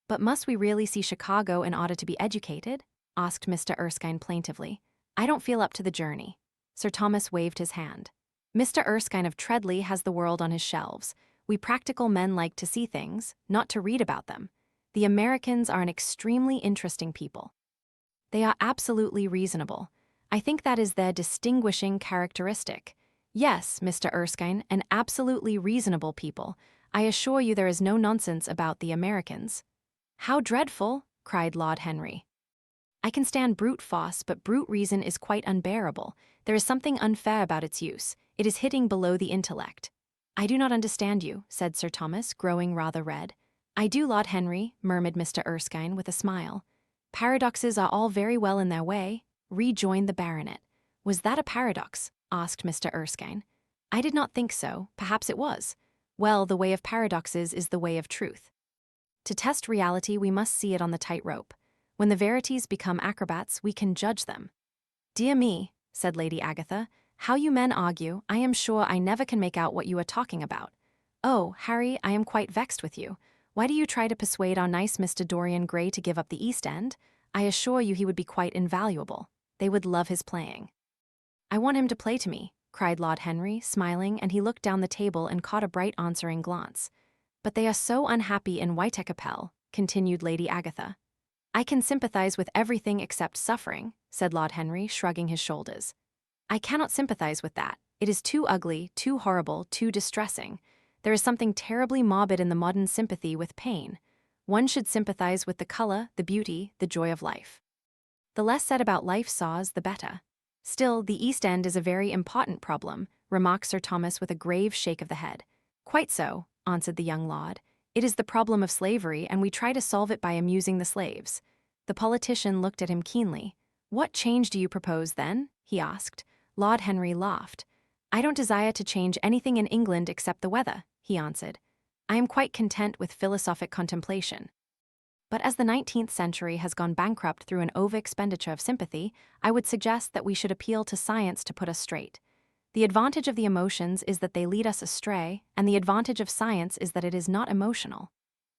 Speaker 1: But must we really see Chicago in order to be educated? Asked Mr. Erskine plaintively. I don't feel up to the journey. Sir Thomas waved his hand. Mr. Erskine of Treadley has the world on his shelves. We practical men like to see things, not to read about them. The Americans are an extremely interesting people. They are absolutely reasonable. I think that is their distinguishing characteristic. Yes, Mr. Erskine, an absolutely reasonable people. I assure you there is no nonsense about the Americans. How dreadful, cried Lord Henry. I can stand brute force, but brute reason is quite unbearable. There is something unfair about its use. It is hitting below the intellect. I do not understand you, said Sir Thomas, growing rather red. I do, Lord Henry, murmured Mr. Erskine with a smile. Paradoxes are all very well in their way, rejoined the baronet. Was that a paradox? Asked Mr. Erskine. I did not think so. Perhaps it was. Well, the way of paradoxes is the way of truth. To test reality, we must see it on the tightrope. When the verities become acrobats, we can judge them. Dear me, said Lady Agatha, how you men argue. I am sure I never can make out what you are talking about. Oh, Harry, I am quite vexed with you. Why do you try to persuade our nice Mr. Dorian Gray to give up the East End? I assure you he would be quite invaluable. They would love his playing. I want him to play to me, cried Lord Henry, smiling, and he looked down the table and caught a bright answering glance. But they are so unhappy in Whitechapel, continued Lady Agatha. I can sympathize with everything except suffering, said Lord Henry, shrugging his shoulders. I cannot sympathize with that. It is too ugly, too horrible, too distressing. There is something terribly morbid in the modern sympathy with pain. One should sympathize with the color, the beauty, the joy of life. The less said about life saws, the better. Still, the East End is a very important problem, remarked Sir Thomas with a grave shake of the head. Quite so, answered the young lord. It is the problem of slavery, and we try to solve it by amusing the slaves. The politician looked at him keenly. What change do you propose, then? He asked. Lord Henry laughed. I don't desire to change anything in England except the weather, he answered. I am quite content with philosophic contemplation. But as the 19th century has gone bankrupt through an over-expenditure of sympathy, I would suggest that we should appeal to science to put us straight. The advantage of the emotions is that they lead us astray, and the advantage of science is that it is not emotional.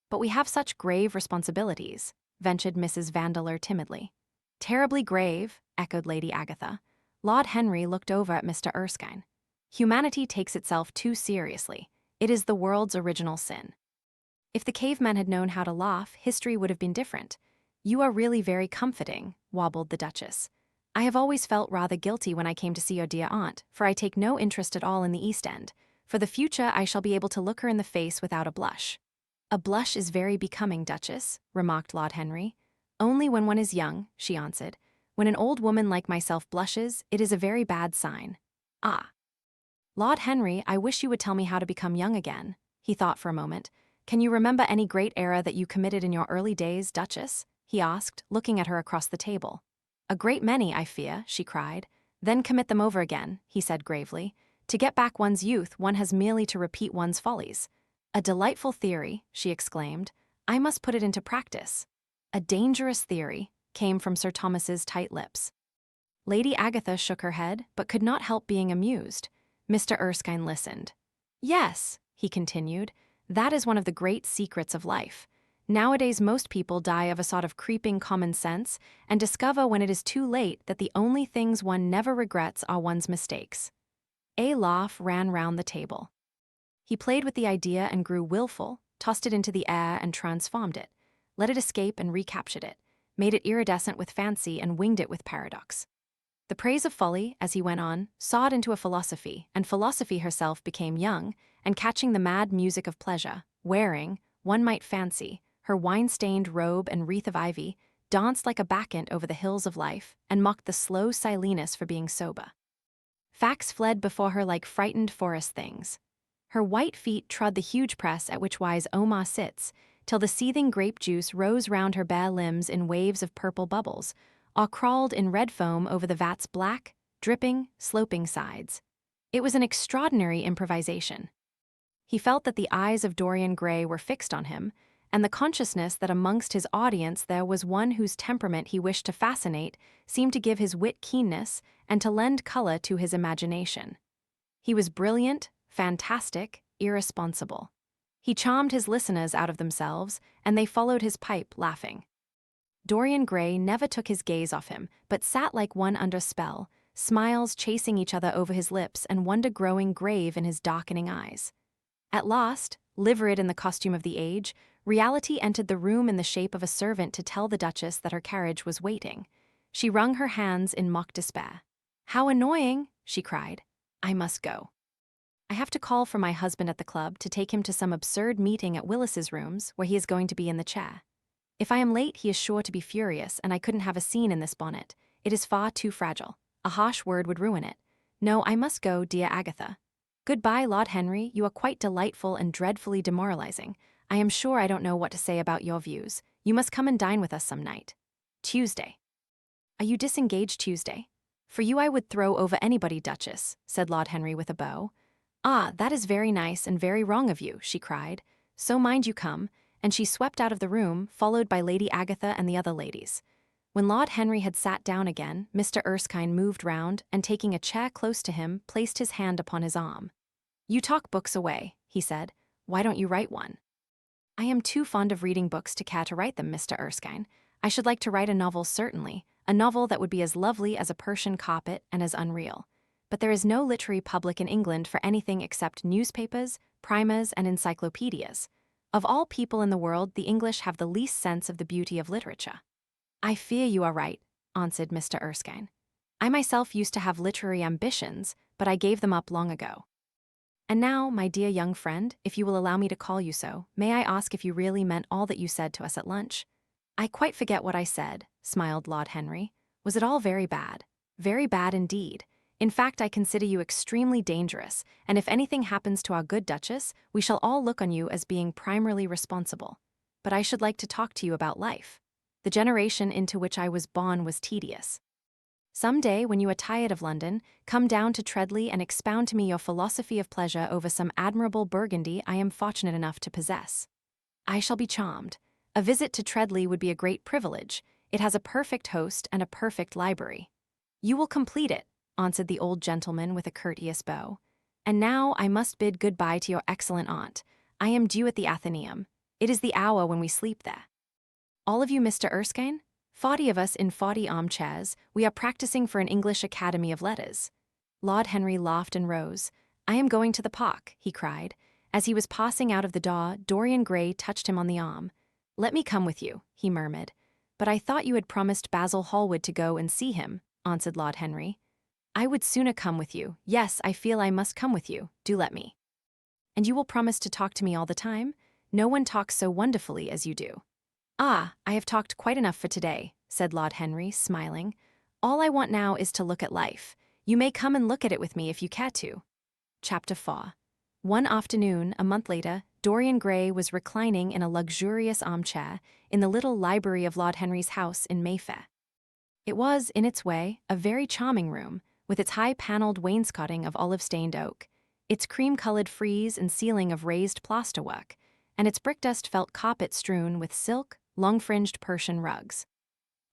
Speaker 1: But we have such grave responsibilities, ventured Mrs. Vandeleur timidly. Terribly grave, echoed Lady Agatha. Lord Henry looked over at Mr. Erskine. Humanity takes itself too seriously. It is the world's original sin. If the cavemen had known how to laugh, history would have been different. You are really very comforting, wobbled the Duchess. I have always felt rather guilty when I came to see your dear aunt, for I take no interest at all in the East End. For the future, I shall be able to look her in the face without a blush. A blush is very becoming, Duchess, remarked Lord Henry. Only when one is young, she answered. When an old woman like myself blushes, it is a very bad sign. Ah. Lord Henry, I wish you would tell me how to become young again. He thought for a moment. Can you remember any great error that you committed in your early days, Duchess? He asked, looking at her across the table. A great many, I fear, she cried. Then commit them over again, he said gravely. To get back one's youth, one has merely to repeat one's follies. A delightful theory, she exclaimed. I must put it into practice. A dangerous theory, came from Sir Thomas's tight lips. Lady Agatha shook her head, but could not help being amused. Mr. Erskine listened. Yes, he continued, that is one of the great secrets of life. Nowadays most people die of a sort of creeping common sense and discover when it is too late that the only things one never regrets are one's mistakes. A laugh ran round the table. He played with the idea and grew willful, tossed it into the air and transformed it, let it escape and recaptured it, made it iridescent with fancy and winged it with paradox. The praise of folly, as he went on, sawed into a philosophy, and philosophy herself became young, and catching the mad music of pleasure, wearing, one might fancy, her wine-stained robe and wreath of ivy, danced like a bacchant over the hills of life, and mocked the slow Silenus for being sober. Facts fled before her like frightened forest things. Her white feet trod the huge press at which wise Omar sits, till the seething grape juice rose round her bare limbs in waves of purple bubbles, or crawled in red foam over the vat's black, dripping, sloping sides. It was an extraordinary improvisation. He felt that the eyes of Dorian Gray were fixed on him, and the consciousness that amongst his audience there was one whose temperament he wished to fascinate seemed to give his wit keenness and to lend color to his imagination. He was brilliant, fantastic, irresponsible. He charmed his listeners out of themselves, and they followed his pipe, laughing. Dorian Gray never took his gaze off him, but sat like one under spell, smiles chasing each other over his lips and wonder growing grave in his darkening eyes. At last, liveried in the costume of the age, reality entered the room in the shape of a servant to tell the Duchess that her carriage was waiting. She wrung her hands in mock despair. "How annoying!" she cried. "I must go. I have to call for my husband at the club to take him to some absurd meeting at Willis's rooms where he is going to be in the chair. If I am late, he is sure to be furious, and I couldn't have a scene in this bonnet. It is far too fragile. A harsh word would ruin it. No, I must go, dear Agatha. Goodbye, Lord Henry. You are quite delightful and dreadfully demoralizing. I am sure I don't know what to say about your views. You must come and dine with us some night. Tuesday." "Are you disengaged Tuesday?" "For you I would throw over anybody, Duchess," said Lord Henry with a bow. "Ah, that is very nice and very wrong of you," she cried. "So mind you come," and she swept out of the room, followed by Lady Agatha and the other ladies. When Lord Henry had sat down again, Mr. Erskine moved round, and taking a chair close to him, placed his hand upon his arm. "You talk books away," he said. "Why don't you write one?" "I am too fond of reading books to care to write them, Mr. Erskine. I should like to write a novel, certainly, a novel that would be as lovely as a Persian carpet and as unreal. But there is no literary public in England for anything except newspapers, primers, and encyclopedias. Of all people in the world, the English have the least sense of the beauty of literature." "I fear you are right," answered Mr. Erskine. "I myself used to have literary ambitions, but I gave them up long ago. And now, my dear young friend, if you will allow me to call you so, may I ask if you really meant all that you said to us at lunch?" "I quite forget what I said," smiled Lord Henry. "Was it all very bad?" "Very bad indeed. In fact, I consider you extremely dangerous, and if anything happens to our good Duchess, we shall all look on you as being primarily responsible. But I should like to talk to you about life. The generation into which I was born was tedious. Some day, when you are tired of London, come down to Treadley and expound to me your philosophy of pleasure over some admirable Burgundy I am fortunate enough to possess. I shall be charmed. A visit to Treadley would be a great privilege. It has a perfect host and a perfect library." "You will complete it," answered the old gentleman with a courteous bow. "And now I must bid good-bye to your excellent aunt. I am due at the Athenaeum. It is the hour when we sleep there. All of you, Mr. Erskine? 40 of us in 40 armchairs. We are practicing for an English Academy of Letters." Lord Henry laughed and rose. "I am going to the park," he cried. As he was passing out of the door, Dorian Gray touched him on the arm. "Let me come with you," he murmured. "But I thought you had promised Basil Hallward to go and see him," answered Lord Henry. "I would sooner come with you. Yes, I feel I must come with you. Do let me." "And you will promise to talk to me all the time? No one talks so wonderfully as you do." "Ah, I have talked quite enough for today," said Lord Henry, smiling. "All I want now is to look at life. You may come and look at it with me if you care to." Chapter 4. One afternoon, a month later, Dorian Gray was reclining in a luxurious armchair in the little library of Lord Henry's house in Mayfair. It was, in its way, a very charming room, with its high-panelled wainscoting of olive-stained oak, its cream-colored frieze and ceiling of raised plasterwork, and its brick-dust-felt carpet strewn with silk, long-fringed Persian rugs.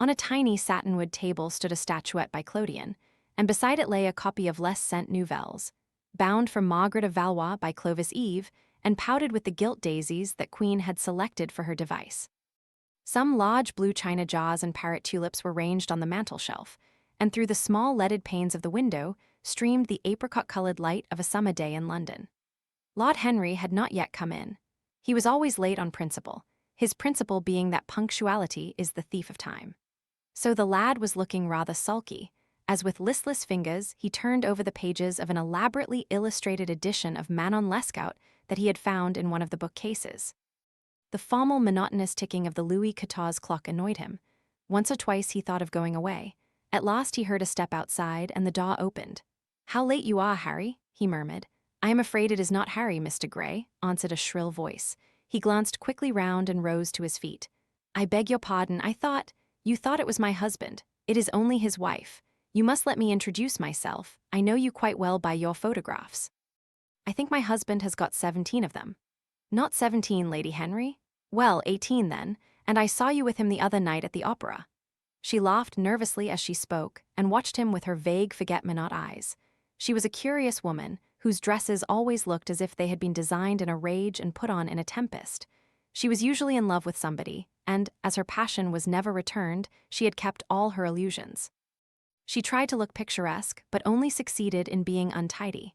Speaker 1: On a tiny satinwood table stood a statuette by Clodion, and beside it lay a copy of Les Cent Nouvelles, bound for Margaret of Valois by Clovis Eve, and powdered with the gilt daisies that Queen had selected for her device. Some large blue china jars and parrot tulips were ranged on the mantel-shelf, and through the small leaded panes of the window streamed the apricot-colored light of a summer day in London. Lord Henry had not yet come in. He was always late on principle, his principle being that punctuality is the thief of time. So the lad was looking rather sulky, as with listless fingers he turned over the pages of an elaborately illustrated edition of Manon Lescaut that he had found in one of the bookcases. The formal, monotonous ticking of the Louis XIV clock annoyed him. Once or twice he thought of going away. At last he heard a step outside, and the door opened. "How late you are, Harry," he murmured. "I am afraid it is not Harry, Mr. Gray," answered a shrill voice. He glanced quickly round and rose to his feet. "I beg your pardon, you thought it was my husband. It is only his wife. You must let me introduce myself. I know you quite well by your photographs. I think my husband has got 17 of them." "Not 17, Lady Henry." Well, 18 then, and I saw you with him the other night at the opera. She laughed nervously as she spoke and watched him with her vague forget-me-not eyes. She was a curious woman, whose dresses always looked as if they had been designed in a rage and put on in a tempest. She was usually in love with somebody, and, as her passion was never returned, she had kept all her illusions. She tried to look picturesque, but only succeeded in being untidy.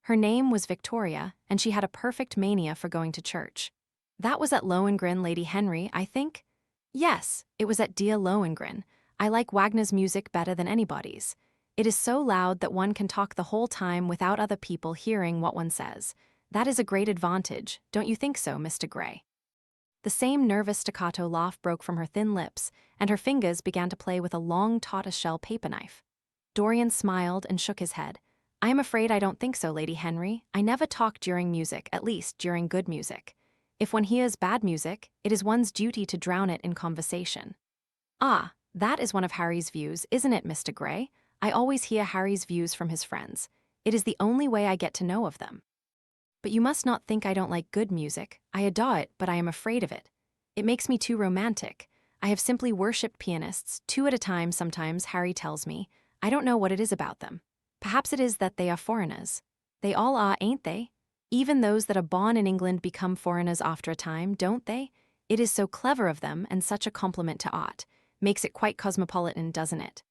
Speaker 1: Her name was Victoria, and she had a perfect mania for going to church. That was at Lohengrin, Lady Henry, I think? Yes, it was at dear Lohengrin. I like Wagner's music better than anybody's. It is so loud that one can talk the whole time without other people hearing what one says. That is a great advantage, don't you think so, Mr. Gray? The same nervous staccato laugh broke from her thin lips, and her fingers began to play with a long tortoise-shell paper knife. Dorian smiled and shook his head. I am afraid I don't think so, Lady Henry. I never talk during music, at least during good music. If one hears bad music, it is one's duty to drown it in conversation. Ah, that is one of Harry's views, isn't it, Mr. Gray? I always hear Harry's views from his friends. It is the only way I get to know of them. But you must not think I don't like good music. I adore it, but I am afraid of it. It makes me too romantic. I have simply worshipped pianists, 2 at a time sometimes, Harry tells me. I don't know what it is about them. Perhaps it is that they are foreigners. They all are, ain't they? Even those that are born in England become foreigners after a time, don't they? It is so clever of them and such a compliment to art. Makes it quite cosmopolitan, doesn't it?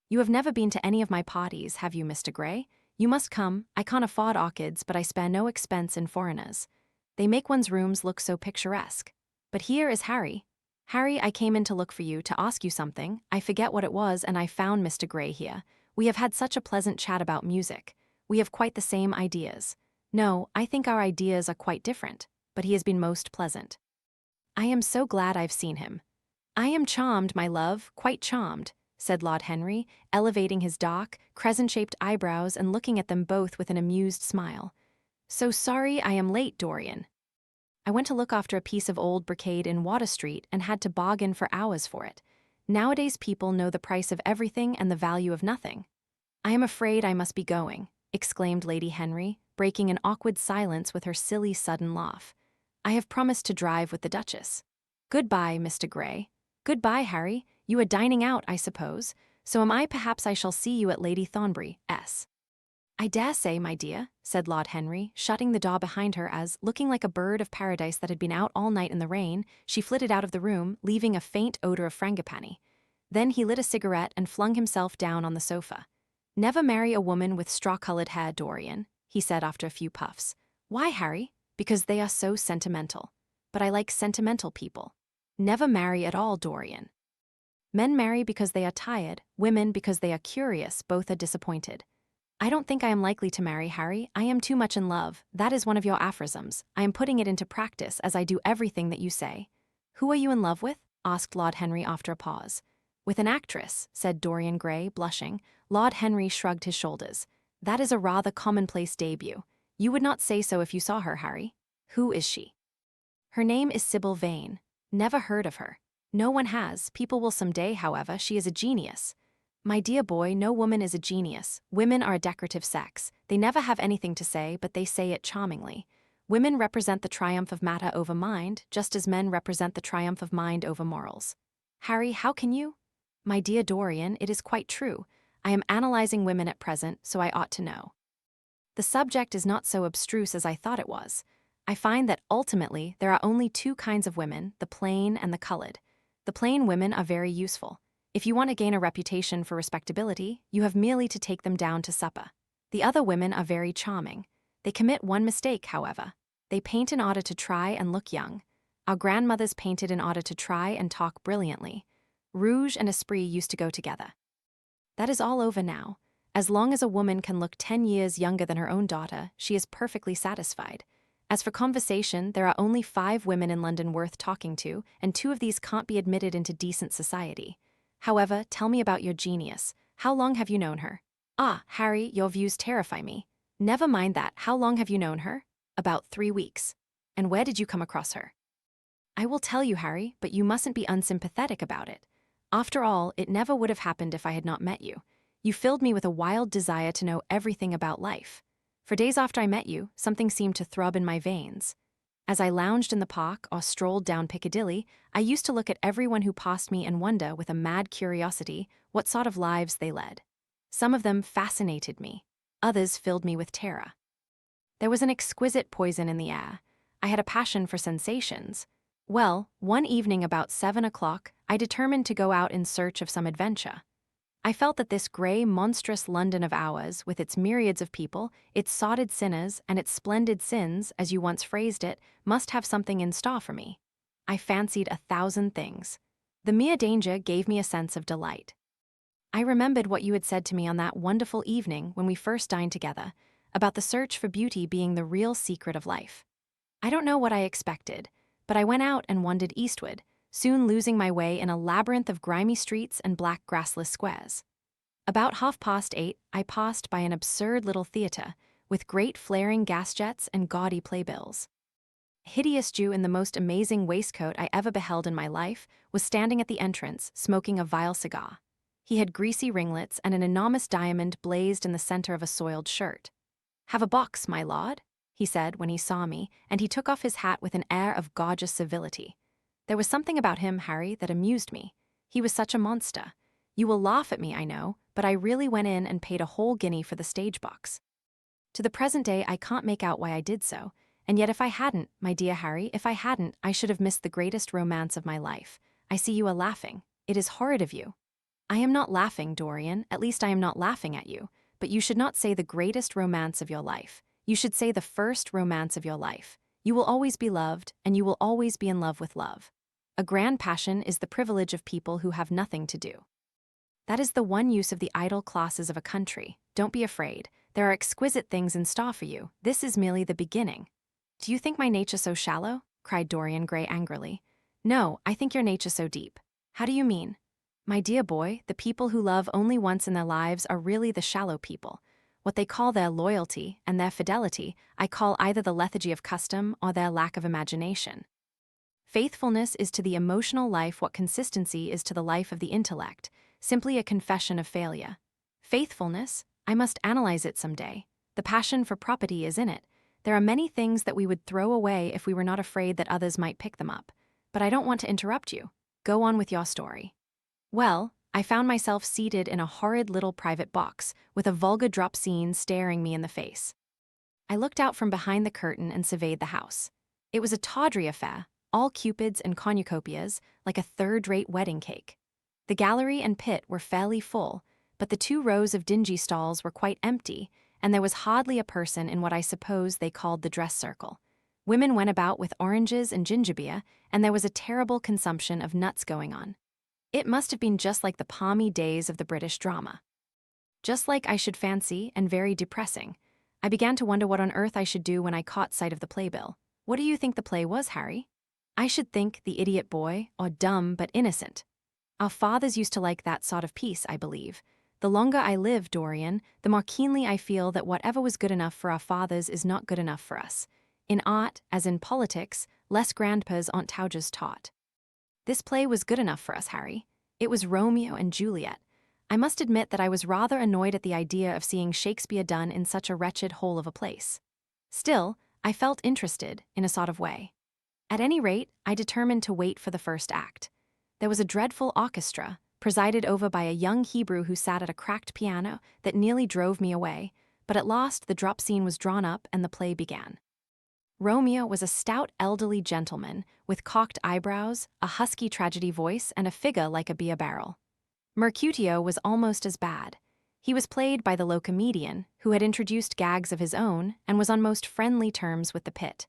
Speaker 1: You have never been to any of my parties, have you, Mr. Gray? You must come. I can't afford orchids, but I spare no expense in foreigners. They make one's rooms look so picturesque. But here is Harry. Harry, I came in to look for you, to ask you something. I forget what it was, and I found Mr. Gray here. We have had such a pleasant chat about music. We have quite the same ideas. No, I think our ideas are quite different, but he has been most pleasant. I am so glad I've seen him. I am charmed, my love, quite charmed, said Lord Henry, elevating his dark, crescent-shaped eyebrows and looking at them both with an amused smile. So sorry I am late, Dorian. I went to look after a piece of old brocade in Water Street and had to bargain for hours for it. Nowadays people know the price of everything and the value of nothing. I am afraid I must be going, exclaimed Lady Henry, breaking an awkward silence with her silly sudden laugh. I have promised to drive with the Duchess. Goodbye, Mr. Gray. Goodbye, Harry. You are dining out, I suppose. So am I. Perhaps I shall see you at Lady Thornbury's. I dare say, my dear, said Lord Henry, shutting the door behind her as, looking like a bird of paradise that had been out all night in the rain, she flitted out of the room, leaving a faint odor of frangipani. Then he lit a cigarette and flung himself down on the sofa. Never marry a woman with straw-colored hair, Dorian, he said after a few puffs. Why, Harry? Because they are so sentimental. But I like sentimental people. Never marry at all, Dorian. Men marry because they are tired, women because they are curious, both are disappointed. I don't think I am likely to marry, Harry. I am too much in love. That is one of your aphorisms. I am putting it into practice as I do everything that you say. Who are you in love with? Asked Lord Henry after a pause. With an actress, said Dorian Gray, blushing. Lord Henry shrugged his shoulders. That is a rather commonplace debut. You would not say so if you saw her, Harry. Who is she? Her name is Sibyl Vane. Never heard of her. No one has. People will some day, however. She is a genius. My dear boy, no woman is a genius. Women are a decorative sex. They never have anything to say, but they say it charmingly. Women represent the triumph of matter over mind, just as men represent the triumph of mind over morals. Harry, how can you? My dear Dorian, it is quite true. I am analyzing women at present, so I ought to know. The subject is not so abstruse as I thought it was. I find that ultimately there are only 2 kinds of women, the plain and the colored. The plain women are very useful. If you want to gain a reputation for respectability, you have merely to take them down to supper. The other women are very charming. They commit one mistake, however. They paint in order to try and look young. Our grandmothers painted in order to try and talk brilliantly. Rouge and esprit used to go together. That is all over now. As long as a woman can look 10 years younger than her own daughter, she is perfectly satisfied. As for conversation, there are only 5 women in London worth talking to, and 2 of these can't be admitted into decent society. However, tell me about your genius. How long have you known her? Ah, Harry, your views terrify me. Never mind that. How long have you known her? About 3 weeks. And where did you come across her? I will tell you, Harry, but you mustn't be unsympathetic about it. After all, it never would have happened if I had not met you. You filled me with a wild desire to know everything about life. For days after I met you, something seemed to throb in my veins. As I lounged in the park or strolled down Piccadilly, I used to look at everyone who passed me and wonder with a mad curiosity what sort of lives they led. Some of them fascinated me. Others filled me with terror. There was an exquisite poison in the air. I had a passion for sensations. Well, one evening about 7 o'clock, I determined to go out in search of some adventure. I felt that this grey, monstrous London of ours, with its myriads of people, its sordid sinners, and its splendid sins, as you once phrased it, must have something in store for me. I fancied 1,000 things. The mere danger gave me a sense of delight. I remembered what you had said to me on that wonderful evening when we first dined together, about the search for beauty being the real secret of life. I don't know what I expected, but I went out and wandered eastward, soon losing my way in a labyrinth of grimy streets and black grassless squares. About 8:30, I passed by an absurd little theatre, with great flaring gas jets and gaudy playbills. A hideous Jew in the most amazing waistcoat I ever beheld in my life was standing at the entrance, smoking a vile cigar. He had greasy ringlets and an enormous diamond blazed in the center of a soiled shirt. "Have a box, my lord," he said when he saw me, and he took off his hat with an air of gorgeous civility. There was something about him, Harry, that amused me. He was such a monster. You will laugh at me, I know, but I really went in and paid a whole guinea for the stage box. To the present day, I can't make out why I did so, and yet if I hadn't, my dear Harry, if I hadn't, I should have missed the greatest romance of my life. I see you are laughing. It is horrid of you. I am not laughing, Dorian, at least I am not laughing at you, but you should not say the greatest romance of your life. You should say the first romance of your life. You will always be loved, and you will always be in love with love. A grand passion is the privilege of people who have nothing to do. That is the one use of the idle classes of a country. Don't be afraid. There are exquisite things in store for you. This is merely the beginning. Do you think my nature so shallow? Cried Dorian Gray angrily. No, I think your nature so deep. How do you mean? My dear boy, the people who love only once in their lives are really the shallow people. What they call their loyalty and their fidelity, I call either the lethargy of custom or their lack of imagination. Faithfulness is to the emotional life what consistency is to the life of the intellect, simply a confession of failure. Faithfulness? I must analyze it someday. The passion for property is in it. There are many things that we would throw away if we were not afraid that others might pick them up. But I don't want to interrupt you. Go on with your story. Well, I found myself seated in a horrid little private box, with a vulgar drop scene staring me in the face. I looked out from behind the curtain and surveyed the house. It was a tawdry affair, all cupids and cornucopias, like a third-rate wedding cake. The gallery and pit were fairly full, but the 2 rows of dingy stalls were quite empty, and there was hardly a person in what I suppose they called the dress circle. Women went about with oranges and ginger beer, and there was a terrible consumption of nuts going on. It must have been just like the palmy days of the British drama. Just like, I should fancy, and very depressing. I began to wonder what on earth I should do when I caught sight of the playbill. What do you think the play was, Harry? I should think The Idiot Boy, or Dumb but Innocent. Our fathers used to like that sort of piece, I believe. The longer I live, Dorian, the more keenly I feel that whatever was good enough for our fathers is not good enough for us. In art, as in politics, less grandpas aren't towgers taught. This play was good enough for us, Harry. It was Romeo and Juliet. I must admit that I was rather annoyed at the idea of seeing Shakespeare done in such a wretched hole of a place. Still, I felt interested, in a sort of way. At any rate, I determined to wait for the first act. There was a dreadful orchestra, presided over by a young Hebrew who sat at a cracked piano that nearly drove me away, but at last the drop scene was drawn up and the play began. Romeo was a stout elderly gentleman with cocked eyebrows, a husky tragedy voice, and a figure like a beer barrel. Mercutio was almost as bad. He was played by the low comedian, who had introduced gags of his own and was on most friendly terms with the pit.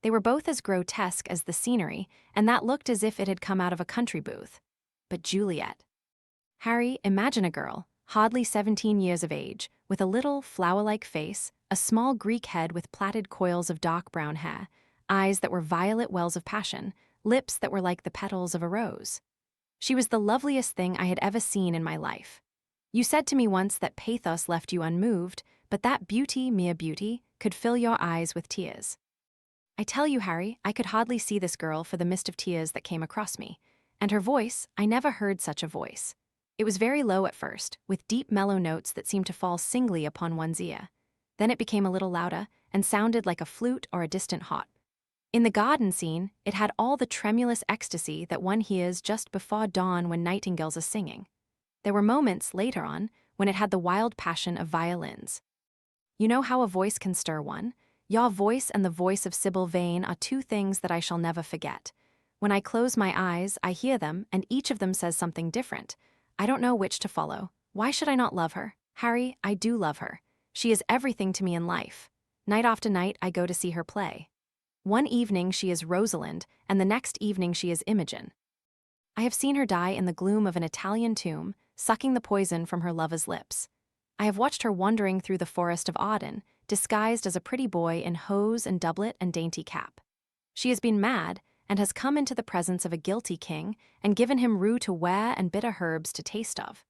Speaker 1: They were both as grotesque as the scenery, and that looked as if it had come out of a country booth. But Juliet. Harry, imagine a girl, hardly 17 years of age, with a little flower-like face, a small Greek head with plaited coils of dark brown hair, eyes that were violet wells of passion, lips that were like the petals of a rose. She was the loveliest thing I had ever seen in my life. You said to me once that pathos left you unmoved, but that beauty, mere beauty, could fill your eyes with tears. I tell you, Harry, I could hardly see this girl for the mist of tears that came across me. And her voice, I never heard such a voice. It was very low at first, with deep mellow notes that seemed to fall singly upon one's ear. Then it became a little louder, and sounded like a flute or a distant harp. In the garden scene, it had all the tremulous ecstasy that one hears just before dawn when nightingales are singing. There were moments, later on, when it had the wild passion of violins. You know how a voice can stir one? Your voice and the voice of Sibyl Vane are two things that I shall never forget. When I close my eyes, I hear them, and each of them says something different. I don't know which to follow. Why should I not love her? Harry, I do love her. She is everything to me in life. Night after night, I go to see her play. One evening she is Rosalind, and the next evening she is Imogen. I have seen her die in the gloom of an Italian tomb, sucking the poison from her lover's lips. I have watched her wandering through the forest of Arden, disguised as a pretty boy in hose and doublet and dainty cap. She has been mad, and has come into the presence of a guilty king, and given him rue to wear and bitter herbs to taste of.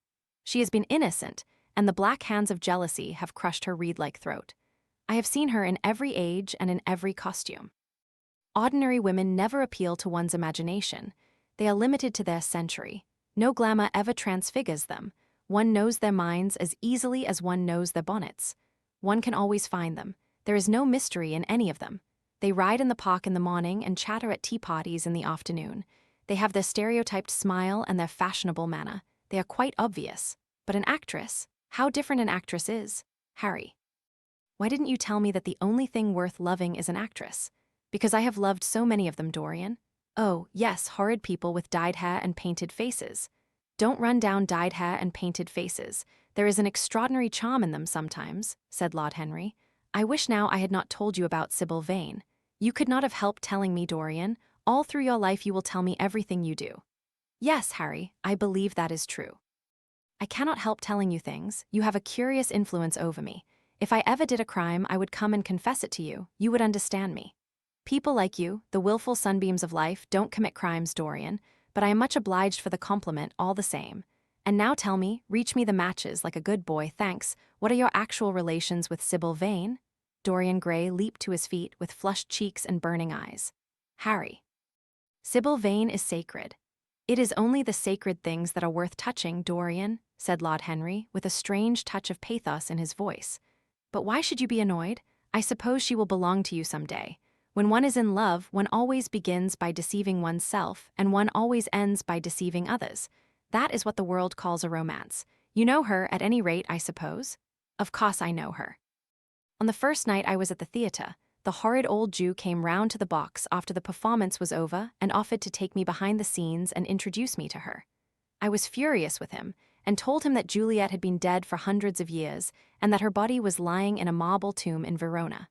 Speaker 1: She has been innocent, and the black hands of jealousy have crushed her reed-like throat. I have seen her in every age and in every costume. Ordinary women never appeal to one's imagination. They are limited to their century. No glamour ever transfigures them. One knows their minds as easily as one knows their bonnets. One can always find them. There is no mystery in any of them. They ride in the park in the morning and chatter at tea parties in the afternoon. They have their stereotyped smile and their fashionable manner. They are quite obvious. But an actress? How different an actress is. Harry. Why didn't you tell me that the only thing worth loving is an actress? Because I have loved so many of them, Dorian. Oh, yes, horrid people with dyed hair and painted faces. Don't run down dyed hair and painted faces. There is an extraordinary charm in them sometimes, said Lord Henry. I wish now I had not told you about Sibyl Vane. You could not have helped telling me, Dorian. All through your life you will tell me everything you do. Yes, Harry, I believe that is true. I cannot help telling you things. You have a curious influence over me. If I ever did a crime, I would come and confess it to you. You would understand me. People like you, the willful sunbeams of life, don't commit crimes, Dorian, but I am much obliged for the compliment all the same. And now tell me, reach me the matches like a good boy, thanks. What are your actual relations with Sibyl Vane? Dorian Gray leaped to his feet with flushed cheeks and burning eyes. Harry. Sibyl Vane is sacred. It is only the sacred things that are worth touching, Dorian, said Lord Henry, with a strange touch of pathos in his voice. But why should you be annoyed? I suppose she will belong to you someday. When one is in love, one always begins by deceiving oneself, and one always ends by deceiving others. That is what the world calls a romance. You know her, at any rate, I suppose? Of course I know her. On the first night I was at the theatre, the horrid old Jew came round to the box after the performance was over and offered to take me behind the scenes and introduce me to her. I was furious with him, and told him that Juliet had been dead for hundreds of years, and that her body was lying in a marble tomb in Verona.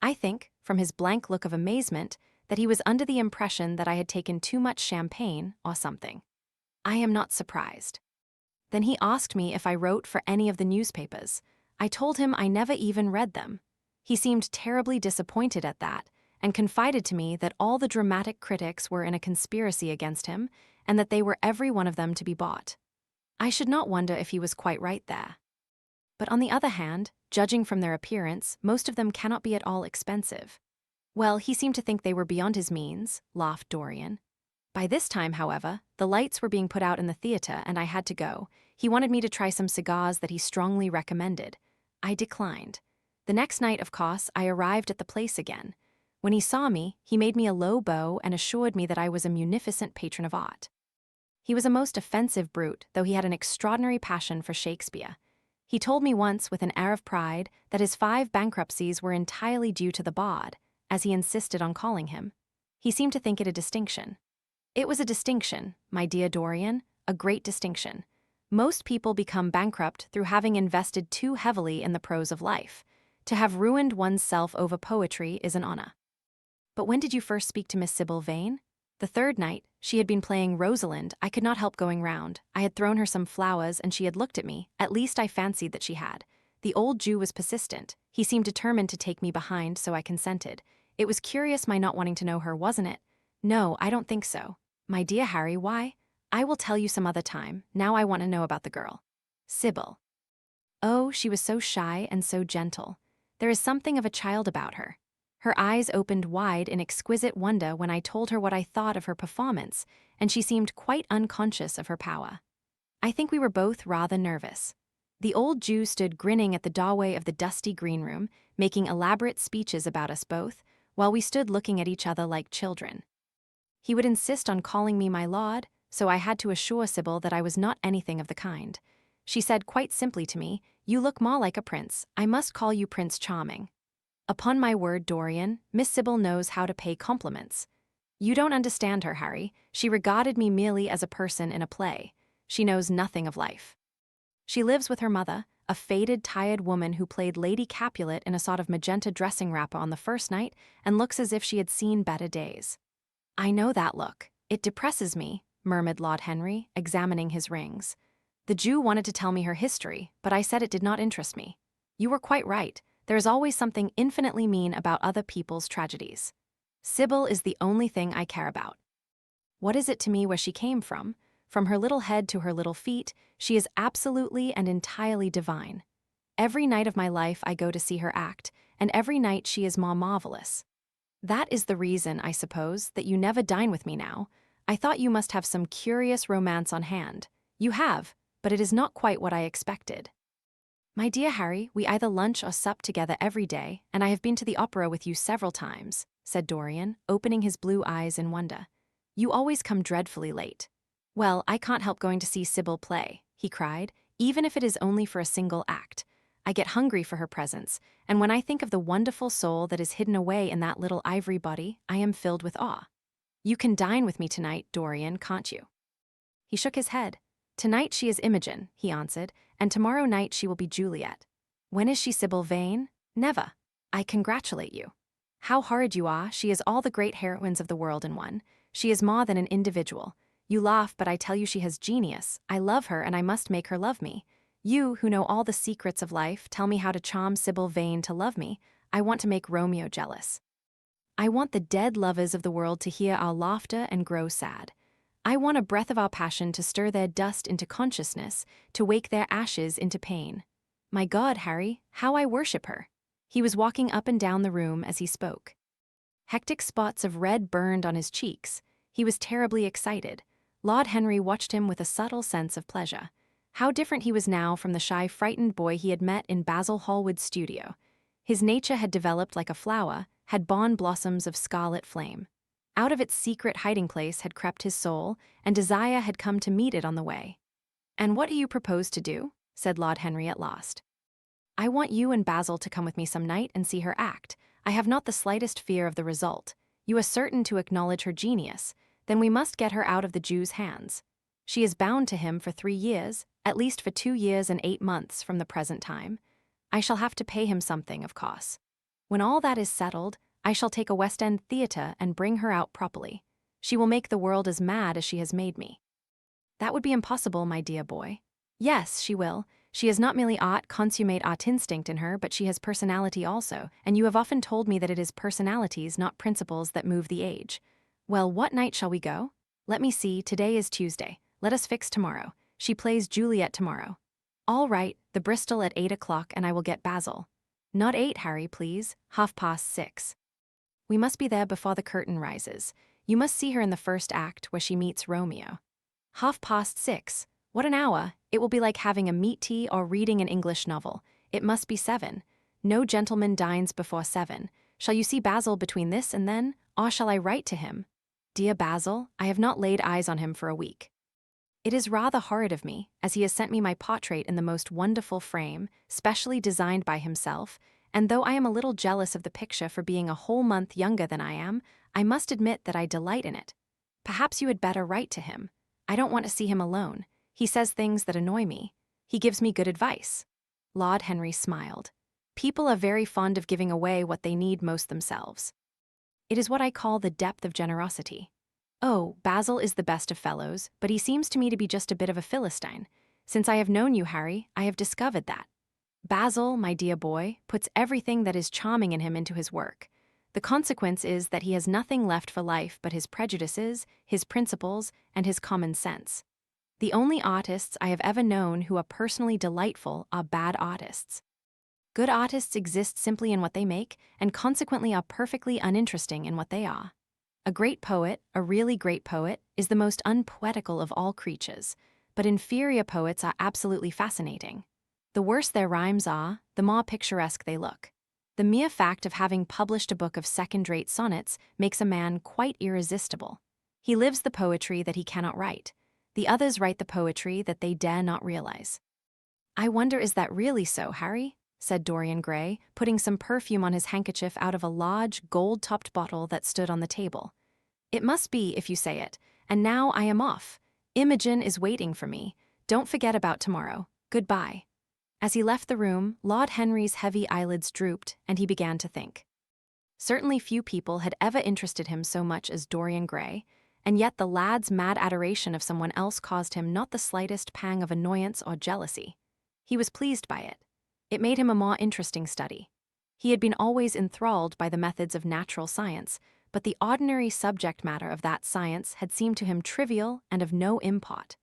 Speaker 1: I think, from his blank look of amazement, that he was under the impression that I had taken too much champagne or something. I am not surprised. Then he asked me if I wrote for any of the newspapers. I told him I never even read them. He seemed terribly disappointed at that, and confided to me that all the dramatic critics were in a conspiracy against him, and that they were every one of them to be bought. I should not wonder if he was quite right there. But on the other hand, judging from their appearance, most of them cannot be at all expensive. Well, he seemed to think they were beyond his means, laughed Dorian. By this time, however, the lights were being put out in the theatre and I had to go. He wanted me to try some cigars that he strongly recommended. I declined. The next night, of course, I arrived at the place again. When he saw me, he made me a low bow and assured me that I was a munificent patron of art. He was a most offensive brute, though he had an extraordinary passion for Shakespeare. He told me once, with an air of pride, that his 5 bankruptcies were entirely due to the bard, as he insisted on calling him. He seemed to think it a distinction. It was a distinction, my dear Dorian, a great distinction. Most people become bankrupt through having invested too heavily in the prose of life. To have ruined one's self over poetry is an honor. But when did you first speak to Miss Sibyl Vane? The third night. She had been playing Rosalind. I could not help going round. I had thrown her some flowers and she had looked at me. At least I fancied that she had. The old Jew was persistent. He seemed determined to take me behind, so I consented. It was curious my not wanting to know her, wasn't it? No, I don't think so. My dear Harry, why? I will tell you some other time. Now I want to know about the girl. Sibyl. Oh, she was so shy and so gentle. There is something of a child about her. Her eyes opened wide in exquisite wonder when I told her what I thought of her performance, and she seemed quite unconscious of her power. I think we were both rather nervous. The old Jew stood grinning at the doorway of the dusty green room, making elaborate speeches about us both, while we stood looking at each other like children. He would insist on calling me my lord, so I had to assure Sibyl that I was not anything of the kind. She said quite simply to me, "You look more like a prince. I must call you Prince Charming." Upon my word, Dorian, Miss Sibyl knows how to pay compliments. You don't understand her, Harry. She regarded me merely as a person in a play. She knows nothing of life. She lives with her mother, a faded, tired woman who played Lady Capulet in a sort of magenta dressing wrapper on the first night and looks as if she had seen better days. "I know that look. It depresses me," murmured Lord Henry, examining his rings. "The Jew wanted to tell me her history, but I said it did not interest me. You were quite right. There is always something infinitely mean about other people's tragedies. Sibyl is the only thing I care about. What is it to me where she came from? From her little head to her little feet, she is absolutely and entirely divine. Every night of my life I go to see her act, and every night she is more marvelous. That is the reason, I suppose, that you never dine with me now. I thought you must have some curious romance on hand. You have, but it is not quite what I expected." "My dear Harry, we either lunch or sup together every day, and I have been to the opera with you several times," said Dorian, opening his blue eyes in wonder. "You always come dreadfully late." "Well, I can't help going to see Sibyl play," he cried, "even if it is only for a single act. I get hungry for her presence, and when I think of the wonderful soul that is hidden away in that little ivory body, I am filled with awe. You can dine with me tonight, Dorian, can't you?" He shook his head. "Tonight she is Imogen," he answered, "and tomorrow night she will be Juliet. When is she Sibyl Vane? Never. I congratulate you. How horrid you are. She is all the great heroines of the world in one. She is more than an individual. You laugh, but I tell you she has genius. I love her, and I must make her love me. You, who know all the secrets of life, tell me how to charm Sibyl Vane to love me. I want to make Romeo jealous. I want the dead lovers of the world to hear our laughter and grow sad. I want a breath of our passion to stir their dust into consciousness, to wake their ashes into pain. My God, Harry, how I worship her." He was walking up and down the room as he spoke. Hectic spots of red burned on his cheeks. He was terribly excited. Lord Henry watched him with a subtle sense of pleasure. How different he was now from the shy, frightened boy he had met in Basil Hallward's studio. His nature had developed like a flower, had borne blossoms of scarlet flame. Out of its secret hiding place had crept his soul, and desire had come to meet it on the way. "And what do you propose to do?" said Lord Henry at last. "I want you and Basil to come with me some night and see her act. I have not the slightest fear of the result. You are certain to acknowledge her genius. Then we must get her out of the Jew's hands. She is bound to him for 3 years, at least for 2 years and 8 months from the present time. I shall have to pay him something, of course. When all that is settled, I shall take a West End theatre and bring her out properly. She will make the world as mad as she has made me." "That would be impossible, my dear boy." "Yes, she will. She has not merely consummate art instinct in her, but she has personality also, and you have often told me that it is personalities, not principles, that move the age. Well, what night shall we go? Let me see, today is Tuesday. Let us fix tomorrow. She plays Juliet tomorrow. All right, the Bristol at 8 o'clock, and I will get Basil. Not 8, Harry, please. 6:30. We must be there before the curtain rises. You must see her in the first act, where she meets Romeo. 6:30. What an hour! It will be like having a meat tea or reading an English novel. It must be 7. No gentleman dines before 7. Shall you see Basil between this and then, or shall I write to him? Dear Basil, I have not laid eyes on him for a week. It is rather horrid of me, as he has sent me my portrait in the most wonderful frame, specially designed by himself, and though I am a little jealous of the picture for being a whole month younger than I am, I must admit that I delight in it. Perhaps you had better write to him. I don't want to see him alone. He says things that annoy me. He gives me good advice." Lord Henry smiled. "People are very fond of giving away what they need most themselves. It is what I call the depth of generosity. Oh, Basil is the best of fellows, but he seems to me to be just a bit of a Philistine. Since I have known you, Harry, I have discovered that. Basil, my dear boy, puts everything that is charming in him into his work. The consequence is that he has nothing left for life but his prejudices, his principles, and his common sense. The only artists I have ever known who are personally delightful are bad artists. Good artists exist simply in what they make, and consequently are perfectly uninteresting in what they are. A great poet, a really great poet, is the most unpoetical of all creatures, but inferior poets are absolutely fascinating. The worse their rhymes are, the more picturesque they look. the mere fact of having published a book of second-rate sonnets makes a man quite irresistible. He lives the poetry that he cannot write. The others write the poetry that they dare not realize. "I wonder, is that really so, Harry?" said Dorian Gray, putting some perfume on his handkerchief out of a large, gold-topped bottle that stood on the table. "It must be, if you say it. And now I am off. Imogen is waiting for me. Don't forget about tomorrow. Goodbye." As he left the room, Lord Henry's heavy eyelids drooped, and he began to think. Certainly few people had ever interested him so much as Dorian Gray, and yet the lad's mad adoration of someone else caused him not the slightest pang of annoyance or jealousy. He was pleased by it. It made him a more interesting study. He had been always enthralled by the methods of natural science, but the ordinary subject matter of that science had seemed to him trivial and of no import.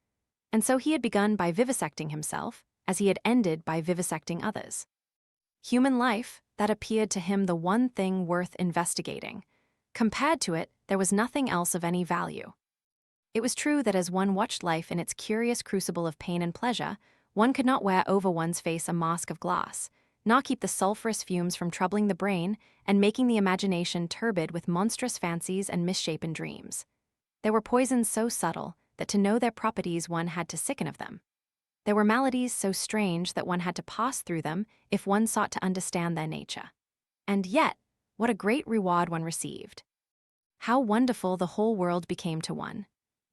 Speaker 1: And so he had begun by vivisecting himself, as he had ended by vivisecting others. Human life, that appeared to him the one thing worth investigating. Compared to it, there was nothing else of any value. It was true that as one watched life in its curious crucible of pain and pleasure, one could not wear over one's face a mask of glass, nor keep the sulphurous fumes from troubling the brain and making the imagination turbid with monstrous fancies and misshapen dreams. There were poisons so subtle that to know their properties one had to sicken of them. There were maladies so strange that one had to pass through them if one sought to understand their nature. And yet, what a great reward one received! How wonderful the whole world became to one.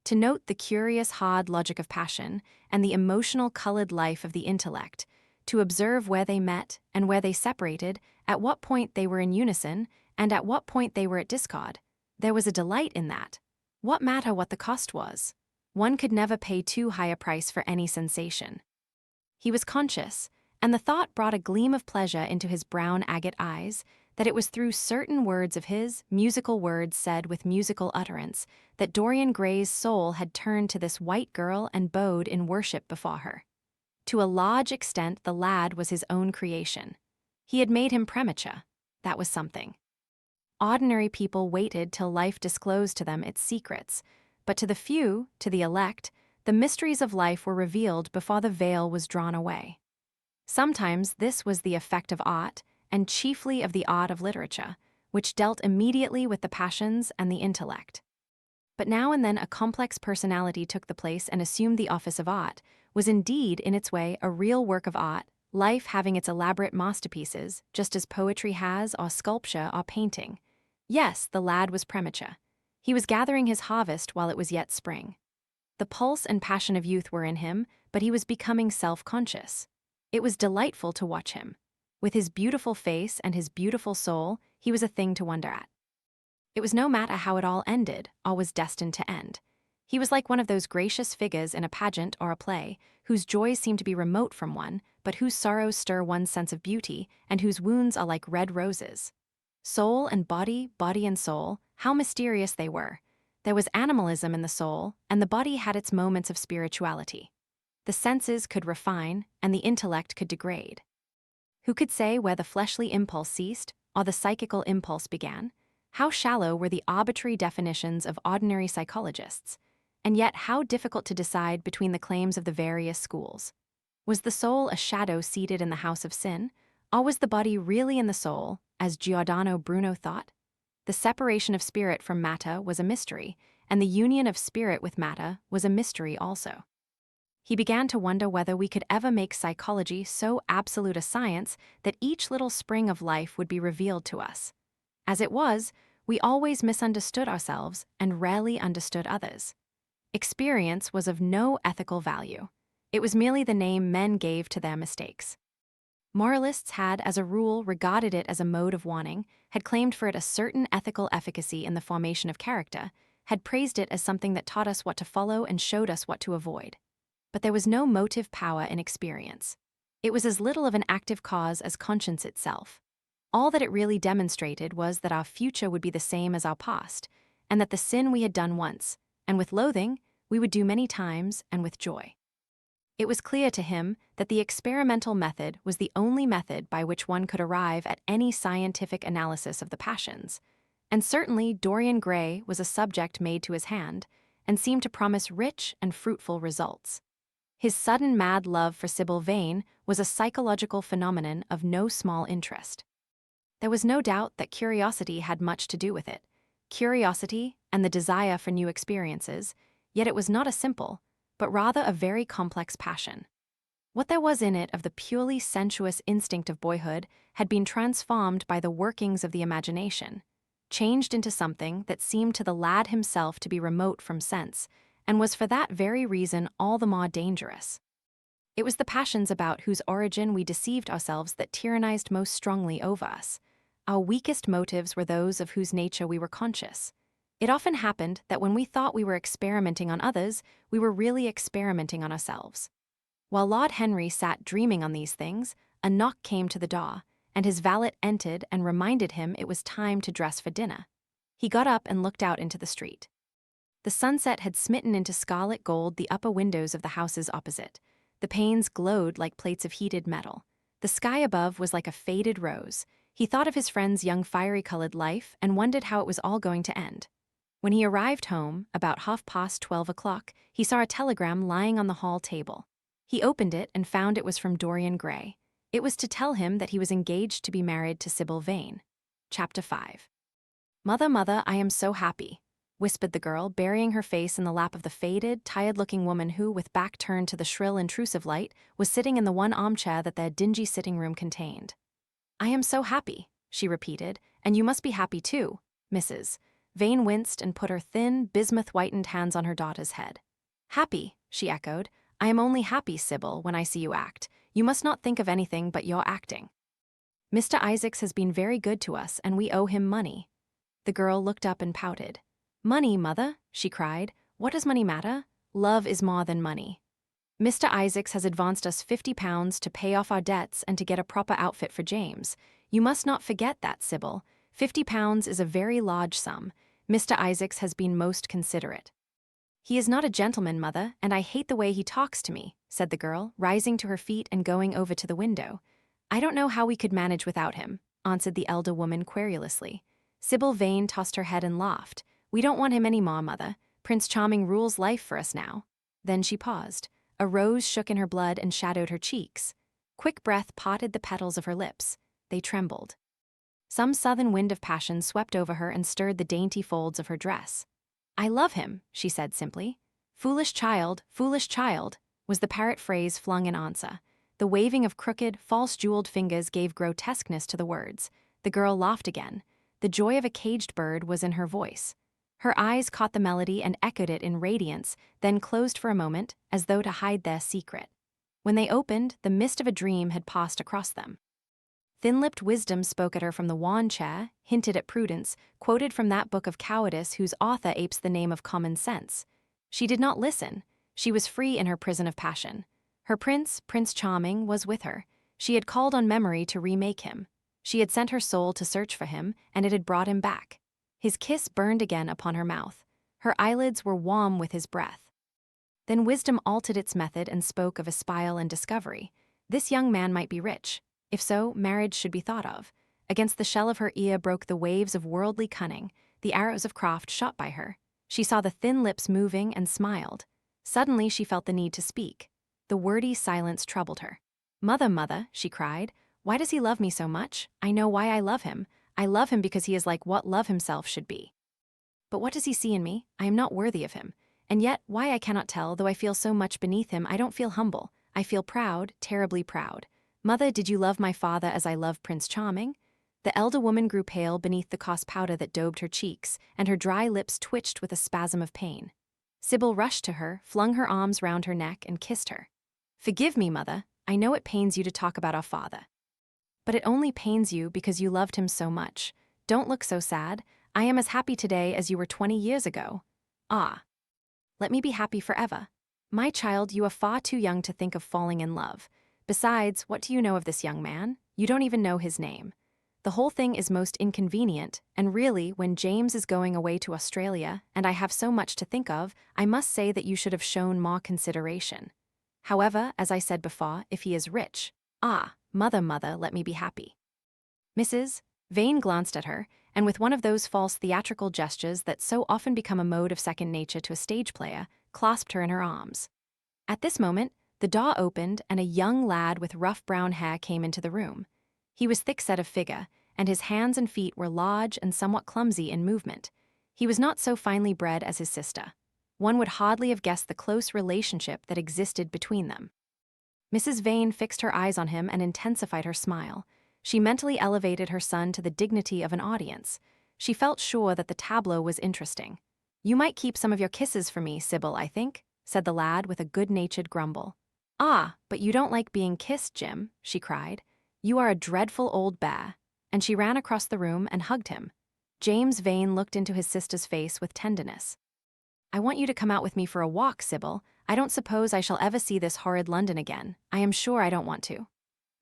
Speaker 1: To note the curious hard logic of passion and the emotional colored life of the intellect, to observe where they met and where they separated, at what point they were in unison, and at what point they were at discord. There was a delight in that. What matter what the cost was? One could never pay too high a price for any sensation. He was conscious, and the thought brought a gleam of pleasure into his brown agate eyes, that it was through certain words of his, musical words said with musical utterance, that Dorian Gray's soul had turned to this white girl and bowed in worship before her. To a large extent, the lad was his own creation. He had made him premature. That was something. Ordinary people waited till life disclosed to them its secrets, but to the few, to the elect, the mysteries of life were revealed before the veil was drawn away. Sometimes this was the effect of art, and chiefly of the art of literature, which dealt immediately with the passions and the intellect. But now and then a complex personality took the place and assumed the office of art, was indeed, in its way, a real work of art, life having its elaborate masterpieces, just as poetry has, or sculpture, or painting. Yes, the lad was premature. He was gathering his harvest while it was yet spring. The pulse and passion of youth were in him, but he was becoming self-conscious. It was delightful to watch him. With his beautiful face and his beautiful soul, he was a thing to wonder at. It was no matter how it all ended, all was destined to end. He was like one of those gracious figures in a pageant or a play, whose joys seem to be remote from one, but whose sorrows stir one's sense of beauty, and whose wounds are like red roses. Soul and body, body and soul, how mysterious they were. There was animalism in the soul, and the body had its moments of spirituality. The senses could refine, and the intellect could degrade. Who could say where the fleshly impulse ceased, or the psychical impulse began? How shallow were the arbitrary definitions of ordinary psychologists, and yet how difficult to decide between the claims of the various schools. Was the soul a shadow seated in the house of sin, or was the body really in the soul, as Giordano Bruno thought? The separation of spirit from matter was a mystery, and the union of spirit with matter was a mystery also. He began to wonder whether we could ever make psychology so absolute a science that each little spring of life would be revealed to us. As it was, we always misunderstood ourselves and rarely understood others. Experience was of no ethical value. It was merely the name men gave to their mistakes. Moralists had, as a rule, regarded it as a mode of warning, had claimed for it a certain ethical efficacy in the formation of character, had praised it as something that taught us what to follow and showed us what to avoid. But there was no motive power in experience. It was as little of an active cause as conscience itself. All that it really demonstrated was that our future would be the same as our past, and that the sin we had done once, and with loathing, we would do many times and with joy. It was clear to him that the experimental method was the only method by which one could arrive at any scientific analysis of the passions, and certainly Dorian Gray was a subject made to his hand, and seemed to promise rich and fruitful results. His sudden mad love for Sibyl Vane was a psychological phenomenon of no small interest. There was no doubt that curiosity had much to do with it. Curiosity and the desire for new experiences, yet it was not a simple, but rather a very complex passion. What there was in it of the purely sensuous instinct of boyhood had been transformed by the workings of the imagination, changed into something that seemed to the lad himself to be remote from sense, and was for that very reason all the more dangerous. It was the passions about whose origin we deceived ourselves that tyrannized most strongly over us. Our weakest motives were those of whose nature we were conscious. It often happened that when we thought we were experimenting on others, we were really experimenting on ourselves. While Lord Henry sat dreaming on these things, a knock came to the door, and his valet entered and reminded him it was time to dress for dinner. He got up and looked out into the street. The sunset had smitten into scarlet gold the upper windows of the houses opposite. The panes glowed like plates of heated metal. The sky above was like a faded rose. He thought of his friend's young fiery-colored life and wondered how it was all going to end. When he arrived home, about 12:30, he saw a telegram lying on the hall table. He opened it and found it was from Dorian Gray. It was to tell him that he was engaged to be married to Sibyl Vane. Chapter 5. "Mother, mother, I am so happy," whispered the girl, burying her face in the lap of the faded, tired-looking woman who, with back turned to the shrill, intrusive light, was sitting in the one armchair that their dingy sitting room contained. "I am so happy," she repeated, "and you must be happy too, Mrs." Vane winced and put her thin, bismuth-whitened hands on her daughter's head. "Happy," she echoed. "I am only happy, Sibyl, when I see you act. You must not think of anything but your acting. Mr. Isaacs has been very good to us, and we owe him money." The girl looked up and pouted. "Money, mother," she cried. "What does money matter? Love is more than money. Mr. Isaacs has advanced us £50 to pay off our debts and to get a proper outfit for James. You must not forget that, Sibyl. £50 is a very large sum. Mr. Isaacs has been most considerate." "He is not a gentleman, mother, and I hate the way he talks to me," said the girl, rising to her feet and going over to the window. "I don't know how we could manage without him," answered the elder woman querulously. Sibyl Vane tossed her head and laughed. "We don't want him any more, mother. Prince Charming rules life for us now." Then she paused. A rose shook in her blood and shadowed her cheeks. Quick breath parted the petals of her lips. They trembled. Some southern wind of passion swept over her and stirred the dainty folds of her dress. "I love him," she said simply. Foolish child, was the parrot phrase flung in answer. The waving of crooked, false-jeweled fingers gave grotesqueness to the words. The girl laughed again. The joy of a caged bird was in her voice. Her eyes caught the melody and echoed it in radiance, then closed for a moment, as though to hide their secret. When they opened, the mist of a dream had passed across them. Thin-lipped wisdom spoke at her from the wand chair, hinted at prudence, quoted from that book of cowardice whose author apes the name of common sense. She did not listen. She was free in her prison of passion. Her prince, Prince Charming, was with her. She had called on memory to remake him. She had sent her soul to search for him, and it had brought him back. His kiss burned again upon her mouth. Her eyelids were warm with his breath. Then wisdom altered its method and spoke of espial and discovery. This young man might be rich. If so, marriage should be thought of. Against the shell of her ear broke the waves of worldly cunning, the arrows of craft shot by her. She saw the thin lips moving and smiled. Suddenly she felt the need to speak. The wordy silence troubled her. "Mother, mother," she cried, "why does he love me so much? I know why I love him. I love him because he is like what love himself should be. But what does he see in me? I am not worthy of him. And yet, why I cannot tell, though I feel so much beneath him, I don't feel humble. I feel proud, terribly proud. Mother, did you love my father as I love Prince Charming?" The elder woman grew pale beneath the cos powder that daubed her cheeks, and her dry lips twitched with a spasm of pain. Sibyl rushed to her, flung her arms round her neck, and kissed her. "Forgive me, mother. I know it pains you to talk about our father. But it only pains you because you loved him so much. Don't look so sad. I am as happy today as you were 20 years ago. Ah. Let me be happy forever. My child, you are far too young to think of falling in love. Besides, what do you know of this young man? You don't even know his name. The whole thing is most inconvenient, and really, when James is going away to Australia, and I have so much to think of, I must say that you should have shown more consideration. However, as I said before, if he is rich, mother, let me be happy." "Mrs." Vane glanced at her, and with one of those false theatrical gestures that so often become a mode of second nature to a stage player, clasped her in her arms. At this moment, the door opened and a young lad with rough brown hair came into the room. He was thick-set of figure, and his hands and feet were large and somewhat clumsy in movement. He was not so finely bred as his sister. One would hardly have guessed the close relationship that existed between them. Mrs. Vane fixed her eyes on him and intensified her smile. She mentally elevated her son to the dignity of an audience. She felt sure that the tableau was interesting. "You might keep some of your kisses for me, Sibyl, I think," said the lad with a good-natured grumble. "Ah, but you don't like being kissed, Jim," she cried. "You are a dreadful old bear," and she ran across the room and hugged him. James Vane looked into his sister's face with tenderness. "I want you to come out with me for a walk, Sibyl. I don't suppose I shall ever see this horrid London again. I am sure I don't want to."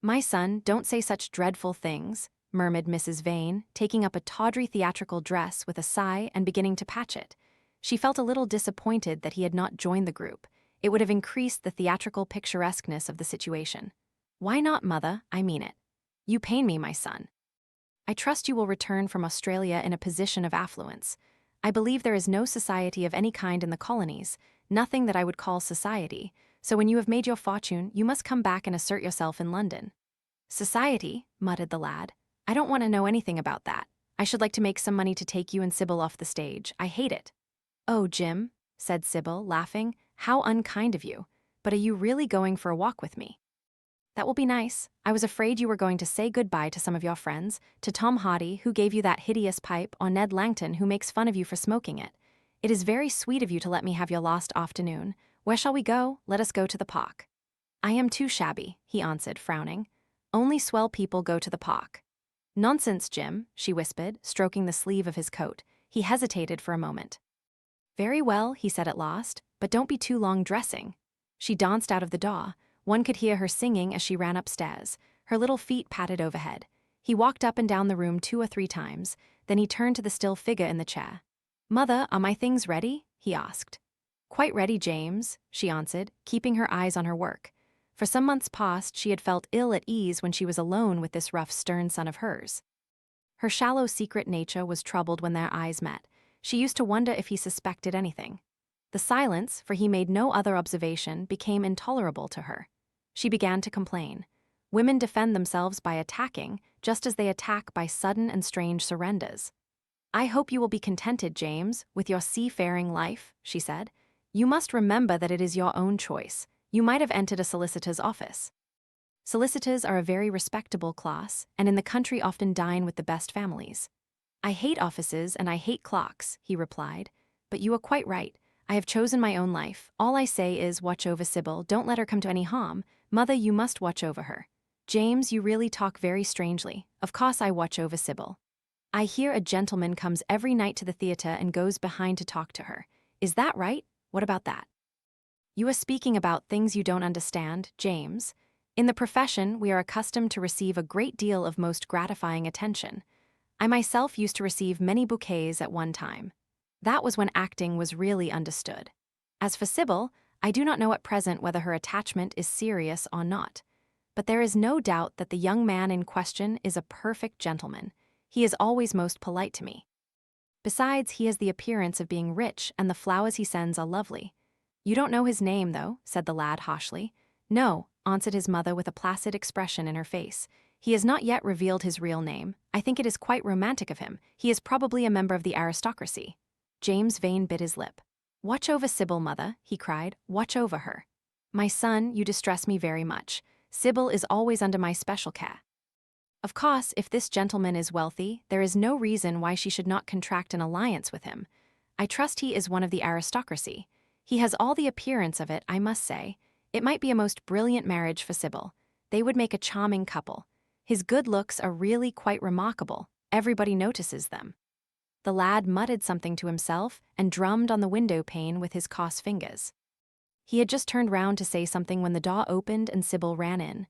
Speaker 1: "My son, don't say such dreadful things," murmured Mrs. Vane, taking up a tawdry theatrical dress with a sigh and beginning to patch it. She felt a little disappointed that he had not joined the group. It would have increased the theatrical picturesqueness of the situation. "Why not, mother? I mean it. You pain me, my son. I trust you will return from Australia in a position of affluence. I believe there is no society of any kind in the colonies, nothing that I would call society, so when you have made your fortune, you must come back and assert yourself in London." "Society?" muttered the lad. "I don't want to know anything about that. I should like to make some money to take you and Sibyl off the stage. I hate it." "Oh, Jim," said Sibyl, laughing, "how unkind of you. But are you really going for a walk with me?" "That will be nice. I was afraid you were going to say goodbye to some of your friends, to Tom Hardy, who gave you that hideous pipe, or Ned Langton, who makes fun of you for smoking it. It is very sweet of you to let me have your last afternoon. Where shall we go? Let us go to the park." "I am too shabby," he answered, frowning. "Only swell people go to the park." "Nonsense, Jim," she whispered, stroking the sleeve of his coat. He hesitated for a moment. "Very well," he said at last, "but don't be too long dressing." She danced out of the door. One could hear her singing as she ran upstairs. Her little feet patted overhead. He walked up and down the room 2 or 3 times. Then he turned to the still figure in the chair. "Mother, are my things ready?" he asked. "Quite ready, James," she answered, keeping her eyes on her work. For some months past, she had felt ill at ease when she was alone with this rough, stern son of hers. Her shallow, secret nature was troubled when their eyes met. She used to wonder if he suspected anything. The silence, for he made no other observation, became intolerable to her. She began to complain. Women defend themselves by attacking, just as they attack by sudden and strange surrenders. "I hope you will be contented, James, with your seafaring life," she said. "You must remember that it is your own choice. You might have entered a solicitor's office." Solicitors are a very respectable class, and in the country often dine with the best families. "I hate offices and I hate clocks," he replied. "But you are quite right. I have chosen my own life. All I say is, watch over Sibyl. Don't let her come to any harm. Mother, you must watch over her. James, you really talk very strangely. Of course I watch over Sibyl. I hear a gentleman comes every night to the theater and goes behind to talk to her. Is that right? What about that?" "You are speaking about things you don't understand, James. In the profession, we are accustomed to receive a great deal of most gratifying attention. I myself used to receive many bouquets at one time. That was when acting was really understood. As for Sibyl, I do not know at present whether her attachment is serious or not. But there is no doubt that the young man in question is a perfect gentleman. He is always most polite to me. Besides, he has the appearance of being rich, and the flowers he sends are lovely." "You don't know his name, though," said the lad harshly. "No," answered his mother with a placid expression in her face. "He has not yet revealed his real name. I think it is quite romantic of him. He is probably a member of the aristocracy." James Vane bit his lip. "Watch over Sibyl, mother," he cried. "Watch over her." "My son, you distress me very much. Sibyl is always under my special care. Of course, if this gentleman is wealthy, there is no reason why she should not contract an alliance with him. I trust he is one of the aristocracy. He has all the appearance of it, I must say. It might be a most brilliant marriage for Sibyl. They would make a charming couple. His good looks are really quite remarkable. Everybody notices them." The lad muttered something to himself and drummed on the window pane with his coarse fingers. He had just turned round to say something when the door opened and Sibyl ran in.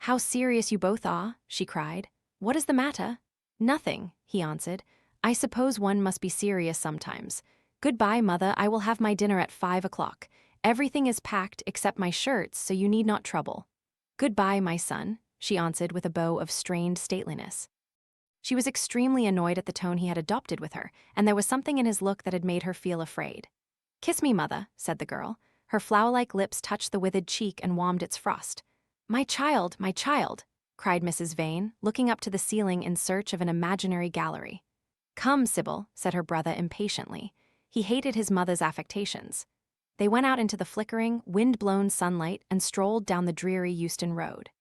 Speaker 1: "How serious you both are," she cried. "What is the matter?" "Nothing," he answered. "I suppose one must be serious sometimes. Goodbye, mother. I will have my dinner at 5 o'clock. Everything is packed except my shirts, so you need not trouble." "Goodbye, my son," she answered with a bow of strained stateliness. She was extremely annoyed at the tone he had adopted with her, and there was something in his look that had made her feel afraid. "Kiss me, mother," said the girl. Her flower-like lips touched the withered cheek and warmed its frost. My child, cried Mrs. Vane, looking up to the ceiling in search of an imaginary gallery. "Come, Sibyl," said her brother impatiently. He hated his mother's affectations. They went out into the flickering, wind-blown sunlight and strolled down the dreary Euston Road.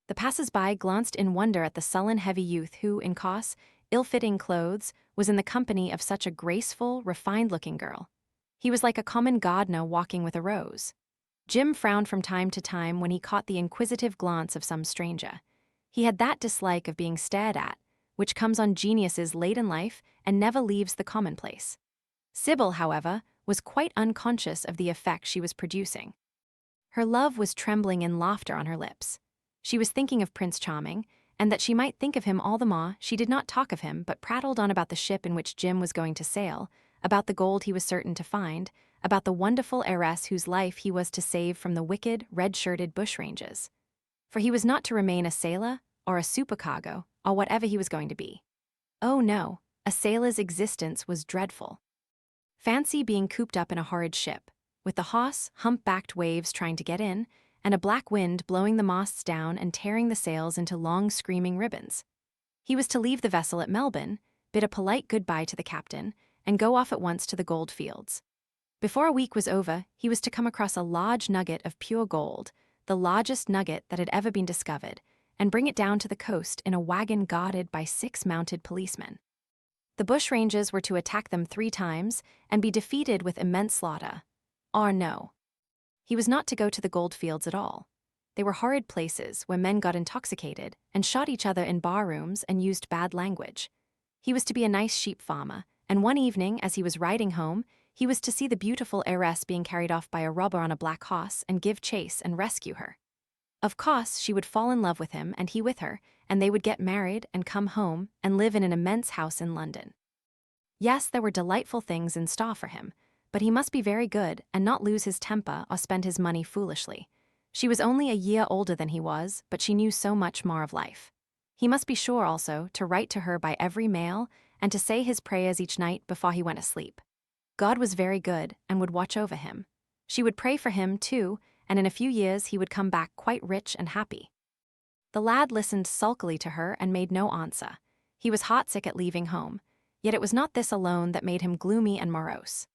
Speaker 1: The passers-by glanced in wonder at the sullen, heavy youth who, in coarse, ill-fitting clothes, was in the company of such a graceful, refined-looking girl. He was like a common gardener walking with a rose. Jim frowned from time to time when he caught the inquisitive glance of some stranger. He had that dislike of being stared at, which comes on geniuses late in life and never leaves the commonplace. Sibyl, however, was quite unconscious of the effect she was producing. Her love was trembling in laughter on her lips. She was thinking of Prince Charming, and that she might think of him all the more, she did not talk of him but prattled on about the ship in which Jim was going to sail, about the gold he was certain to find, about the wonderful heiress whose life he was to save from the wicked, red-shirted bushrangers. For he was not to remain a sailor, or a supercargo, or whatever he was going to be. Oh no, a sailor's existence was dreadful. Fancy being cooped up in a horrid ship, with the hoarse, hump-backed waves trying to get in, and a black wind blowing the masts down and tearing the sails into long screaming ribbons. He was to leave the vessel at Melbourne, bid a polite goodbye to the captain, and go off at once to the gold fields. Before a week was over, he was to come across a large nugget of pure gold, the largest nugget that had ever been discovered, and bring it down to the coast in a wagon guarded by 6 mounted policemen. The bushrangers were to attack them 3 times and be defeated with immense slaughter. Or no. He was not to go to the gold fields at all. They were horrid places where men got intoxicated and shot each other in bar-rooms and used bad language. He was to be a nice sheep farmer, and one evening, as he was riding home, he was to see the beautiful heiress being carried off by a robber on a black horse and give chase and rescue her. Of course, she would fall in love with him and he with her, and they would get married and come home and live in an immense house in London. Yes, there were delightful things in store for him, but he must be very good and not lose his temper or spend his money foolishly. She was only a year older than he was, but she knew so much more of life. He must be sure also to write to her by every mail and to say his prayers each night before he went asleep. God was very good and would watch over him. She would pray for him, too, and in a few years he would come back quite rich and happy. The lad listened sulkily to her and made no answer. He was heartsick at leaving home, yet it was not this alone that made him gloomy and morose.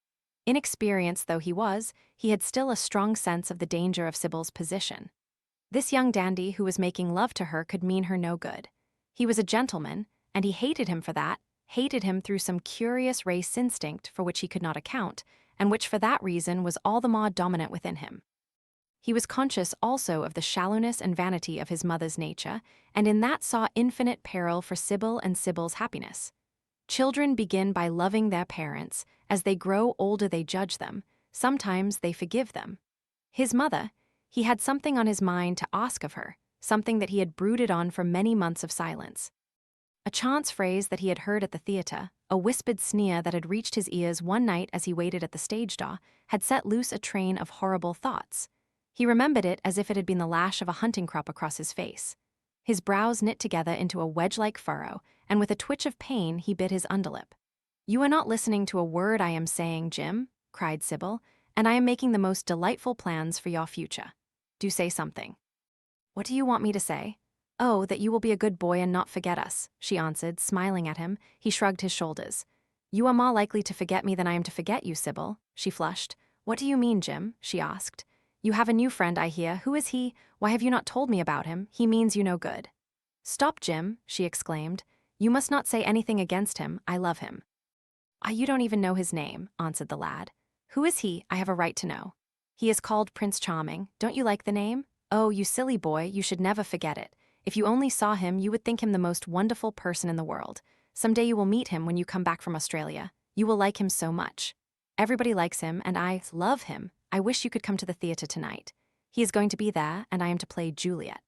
Speaker 1: Inexperienced though he was, he had still a strong sense of the danger of Sibyl's position. This young dandy who was making love to her could mean her no good. He was a gentleman, and he hated him for that, hated him through some curious race instinct for which he could not account, and which for that reason was all the more dominant within him. He was conscious also of the shallowness and vanity of his mother's nature, and in that saw infinite peril for Sibyl and Sibyl's happiness. Children begin by loving their parents. As they grow older they judge them. Sometimes they forgive them. His mother, he had something on his mind to ask of her, something that he had brooded on for many months of silence. A chance phrase that he had heard at the theatre, a whispered sneer that had reached his ears one night as he waited at the stage door, had set loose a train of horrible thoughts. He remembered it as if it had been the lash of a hunting crop across his face. His brows knit together into a wedge-like furrow, and with a twitch of pain he bit his underlip. "You are not listening to a word I am saying, Jim," cried Sibyl, "and I am making the most delightful plans for your future. Do say something." "What do you want me to say?" "Oh, that you will be a good boy and not forget us," she answered, smiling at him. He shrugged his shoulders. "You are more likely to forget me than I am to forget you, Sibyl." She flushed. "What do you mean, Jim?" she asked. "You have a new friend, I hear. Who is he? Why have you not told me about him? He means you no good." "Stop, Jim," she exclaimed. "You must not say anything against him. I love him." "You don't even know his name," answered the lad. "Who is he? I have a right to know." "He is called Prince Charming. Don't you like the name? Oh, you silly boy, you should never forget it. If you only saw him, you would think him the most wonderful person in the world. Some day you will meet him when you come back from Australia. You will like him so much. Everybody likes him, and I love him. I wish you could come to the theatre tonight. He is going to be there, and I am to play Juliet."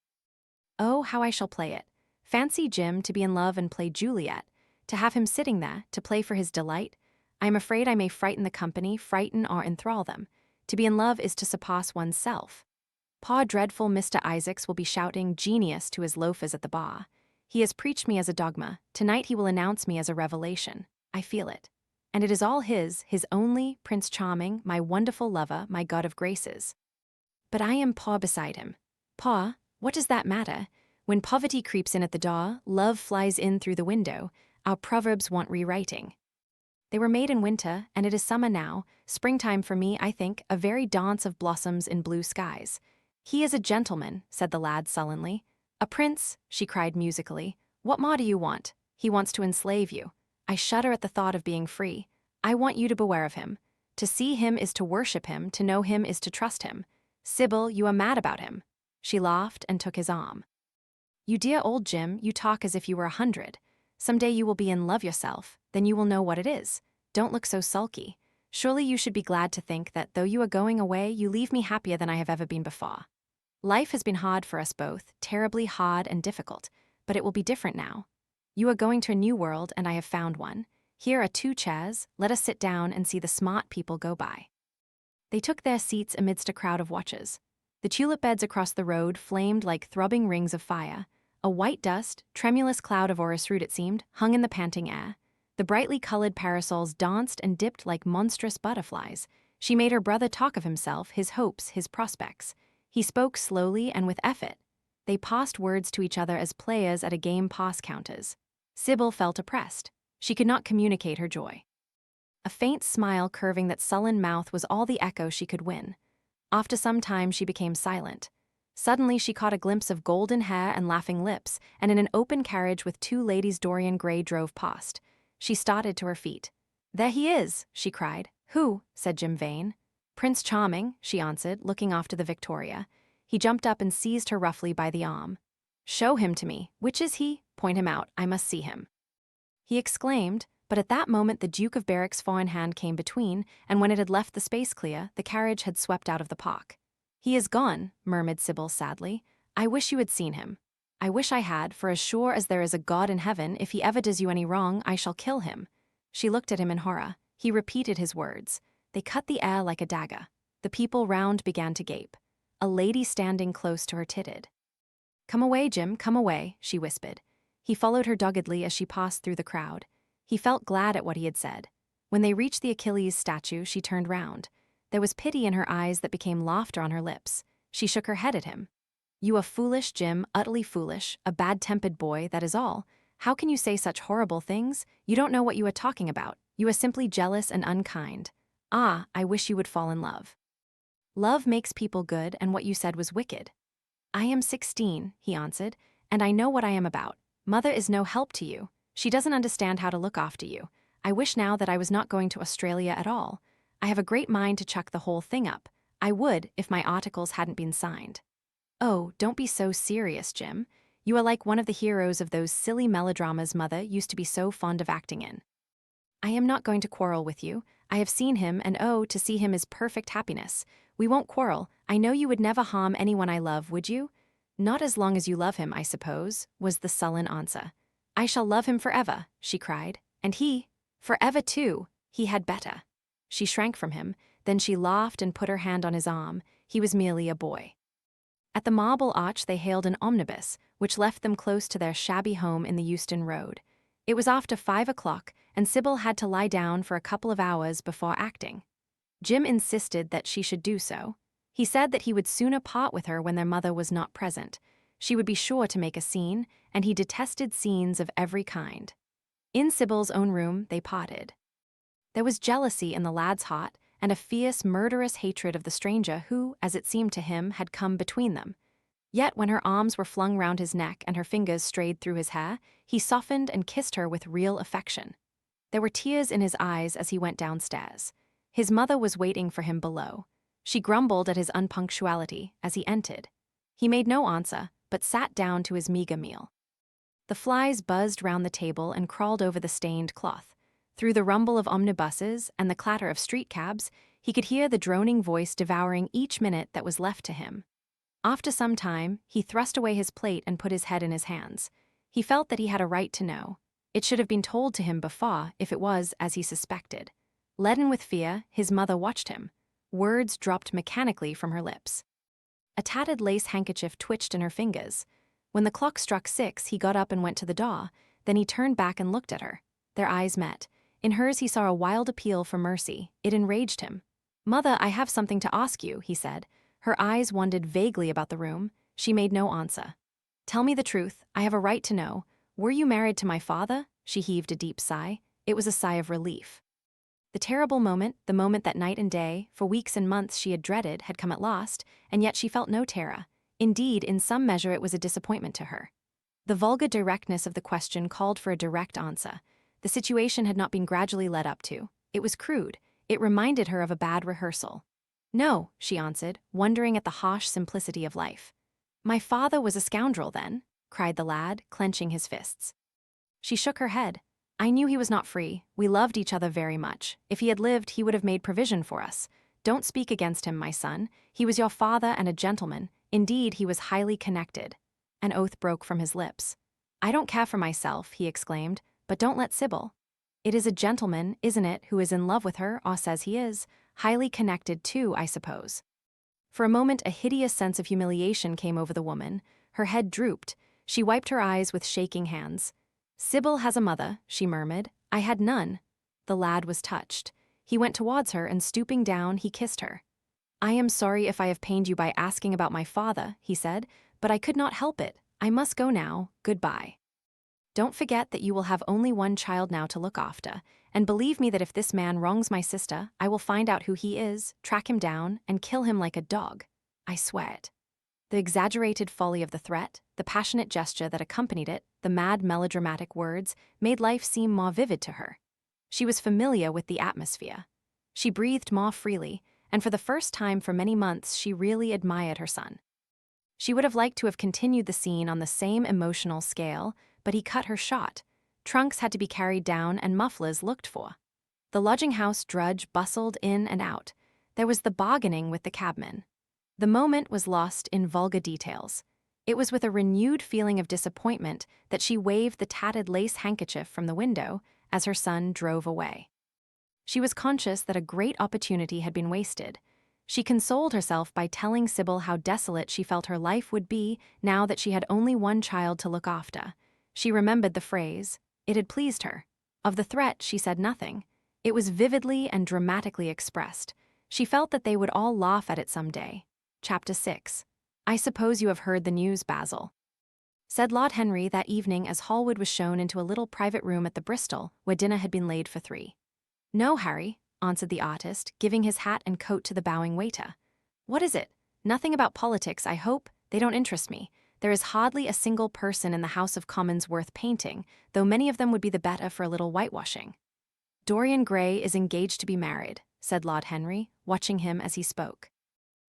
Speaker 1: "Oh, how I shall play it. Fancy Jim to be in love and play Juliet. To have him sitting there, to play for his delight. I am afraid I may frighten the company, frighten or enthrall them. To be in love is to surpass one's self. Poor dreadful Mr. Isaacs will be shouting genius to his loafers at the bar. He has preached me as a dogma. Tonight he will announce me as a revelation. I feel it. And it is all his only, Prince Charming, my wonderful lover, my god of graces. But I am poor beside him. Poor? What does that matter? When poverty creeps in at the door, love flies in through the window. Our proverbs want rewriting. They were made in winter, and it is summer now, springtime for me, I think, a very dance of blossoms in blue skies. He is a gentleman, said the lad sullenly. A prince, she cried musically. What more do you want? He wants to enslave you. I shudder at the thought of being free. I want you to beware of him. To see him is to worship him, to know him is to trust him. Sibyl, you are mad about him. She laughed and took his arm. You dear old Jim, you talk as if you were 100. Someday you will be in love yourself, then you will know what it is. Don't look so sulky. Surely you should be glad to think that though you are going away, you leave me happier than I have ever been before. Life has been hard for us both, terribly hard and difficult, but it will be different now. You are going to a new world, and I have found one. Here are 2 chairs, let us sit down and see the smart people go by. They took their seats amidst a crowd of watchers. The tulip beds across the road flamed like throbbing rings of fire. A white dust, tremulous cloud of orris root it seemed, hung in the panting air. The brightly colored parasols danced and dipped like monstrous butterflies. She made her brother talk of himself, his hopes, his prospects. He spoke slowly and with effort. They passed words to each other as players at a game pass counters. Sibyl felt oppressed. She could not communicate her joy. A faint smile curving that sullen mouth was all the echo she could win. After some time she became silent. Suddenly she caught a glimpse of golden hair and laughing lips, and in an open carriage with 2 ladies Dorian Gray drove past. She started to her feet. There he is, she cried. Who? Said Jim Vane. Prince Charming, she answered, looking off to the Victoria. He jumped up and seized her roughly by the arm. Show him to me. Which is he? Point him out. I must see him. He exclaimed, but at that moment the Duke of Berwick's foreign hand came between, and when it had left the space clear, the carriage had swept out of the park. He is gone, murmured Sibyl sadly. I wish you had seen him. I wish I had, for as sure as there is a God in heaven, if he ever does you any wrong, I shall kill him. She looked at him in horror. He repeated his words. They cut the air like a dagger. The people round began to gape. A lady standing close to her tittered. Come away, Jim, come away, she whispered. He followed her doggedly as she passed through the crowd. He felt glad at what he had said. When they reached the Achilles statue, she turned round. There was pity in her eyes that became laughter on her lips. She shook her head at him. You are foolish, Jim, utterly foolish, a bad-tempered boy, that is all. How can you say such horrible things? You don't know what you are talking about. You are simply jealous and unkind. Ah, I wish you would fall in love. Love makes people good, and what you said was wicked. I am 16, he answered, and I know what I am about. Mother is no help to you. She doesn't understand how to look after you. I wish now that I was not going to Australia at all. I have a great mind to chuck the whole thing up. I would, if my articles hadn't been signed. Oh, don't be so serious, Jim. You are like one of the heroes of those silly melodramas Mother used to be so fond of acting in. I am not going to quarrel with you. I have seen him, and oh, to see him is perfect happiness. We won't quarrel. I know you would never harm anyone I love, would you? Not as long as you love him, I suppose, was the sullen answer. I shall love him forever, she cried. And he, forever too, he had better. She shrank from him, then she laughed and put her hand on his arm. He was merely a boy. At the Marble Arch they hailed an omnibus, which left them close to their shabby home in the Euston Road. It was after 5 o'clock, and Sibyl had to lie down for a couple of hours before acting. Jim insisted that she should do so. He said that he would sooner part with her when their mother was not present. She would be sure to make a scene, and he detested scenes of every kind. In Sibyl's own room they parted. There was jealousy in the lad's heart, and a fierce, murderous hatred of the stranger who, as it seemed to him, had come between them. Yet when her arms were flung round his neck and her fingers strayed through his hair, he softened and kissed her with real affection. There were tears in his eyes as he went downstairs. His mother was waiting for him below. She grumbled at his unpunctuality as he entered. He made no answer, but sat down to his meager meal. The flies buzzed round the table and crawled over the stained cloth. Through the rumble of omnibuses and the clatter of street cabs, he could hear the droning voice devouring each minute that was left to him. After some time, he thrust away his plate and put his head in his hands. He felt that he had a right to know. It should have been told to him before, if it was as he suspected. Leaden with fear, his mother watched him. Words dropped mechanically from her lips. A tattered lace handkerchief twitched in her fingers. When the clock struck 6, he got up and went to the door. Then he turned back and looked at her. Their eyes met. In hers he saw a wild appeal for mercy. It enraged him. "Mother, I have something to ask you," he said. Her eyes wandered vaguely about the room. She made no answer. Tell me the truth, I have a right to know. Were you married to my father? She heaved a deep sigh. It was a sigh of relief. The terrible moment, the moment that night and day, for weeks and months she had dreaded, had come at last, and yet she felt no terror. Indeed, in some measure it was a disappointment to her. The vulgar directness of the question called for a direct answer. The situation had not been gradually led up to. It was crude. It reminded her of a bad rehearsal. No, she answered, wondering at the harsh simplicity of life. My father was a scoundrel then, cried the lad, clenching his fists. She shook her head. I knew he was not free. We loved each other very much. If he had lived, he would have made provision for us. Don't speak against him, my son. He was your father and a gentleman. Indeed, he was highly connected. An oath broke from his lips. I don't care for myself, he exclaimed, but don't let Sibyl. It is a gentleman, isn't it, who is in love with her, or says he is. Highly connected too, I suppose. For a moment a hideous sense of humiliation came over the woman. Her head drooped. She wiped her eyes with shaking hands. Sibyl has a mother, she murmured. I had none. The lad was touched. He went towards her and stooping down, he kissed her. I am sorry if I have pained you by asking about my father, he said, but I could not help it. I must go now. Goodbye. Don't forget that you will have only one child now to look after, and believe me that if this man wrongs my sister, I will find out who he is, track him down, and kill him like a dog. I swear it. The exaggerated folly of the threat, the passionate gesture that accompanied it, the mad melodramatic words, made life seem more vivid to her. She was familiar with the atmosphere. She breathed more freely, and for the first time for many months she really admired her son. She would have liked to have continued the scene on the same emotional scale, but he cut her short. Trunks had to be carried down and mufflers looked for. The lodging-house drudge bustled in and out. There was the bargaining with the cabman. The moment was lost in vulgar details. It was with a renewed feeling of disappointment that she waved the tattered lace handkerchief from the window as her son drove away. She was conscious that a great opportunity had been wasted. She consoled herself by telling Sibyl how desolate she felt her life would be now that she had only one child to look after. She remembered the phrase. It had pleased her. Of the threat, she said nothing. It was vividly and dramatically expressed. She felt that they would all laugh at it some day. Chapter 6. I suppose you have heard the news, Basil, said Lord Henry that evening as Hallward was shown into a little private room at the Bristol, where dinner had been laid for 3. No, Harry, answered the artist, giving his hat and coat to the bowing waiter. What is it? Nothing about politics, I hope. They don't interest me. There is hardly a single person in the House of Commons worth painting, though many of them would be the better for a little whitewashing. Dorian Gray is engaged to be married, said Lord Henry, watching him as he spoke.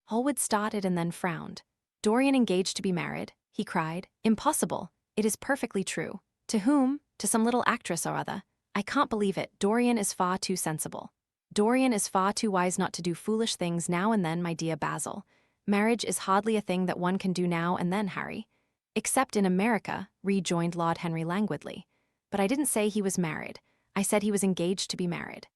Speaker 1: Hallward started and then frowned. Dorian engaged to be married, he cried. Impossible. It is perfectly true. To whom? To some little actress or other. I can't believe it. Dorian is far too sensible. Dorian is far too wise not to do foolish things now and then, my dear Basil. Marriage is hardly a thing that one can do now and then, Harry. Except in America, rejoined Lord Henry languidly. But I didn't say he was married. I said he was engaged to be married.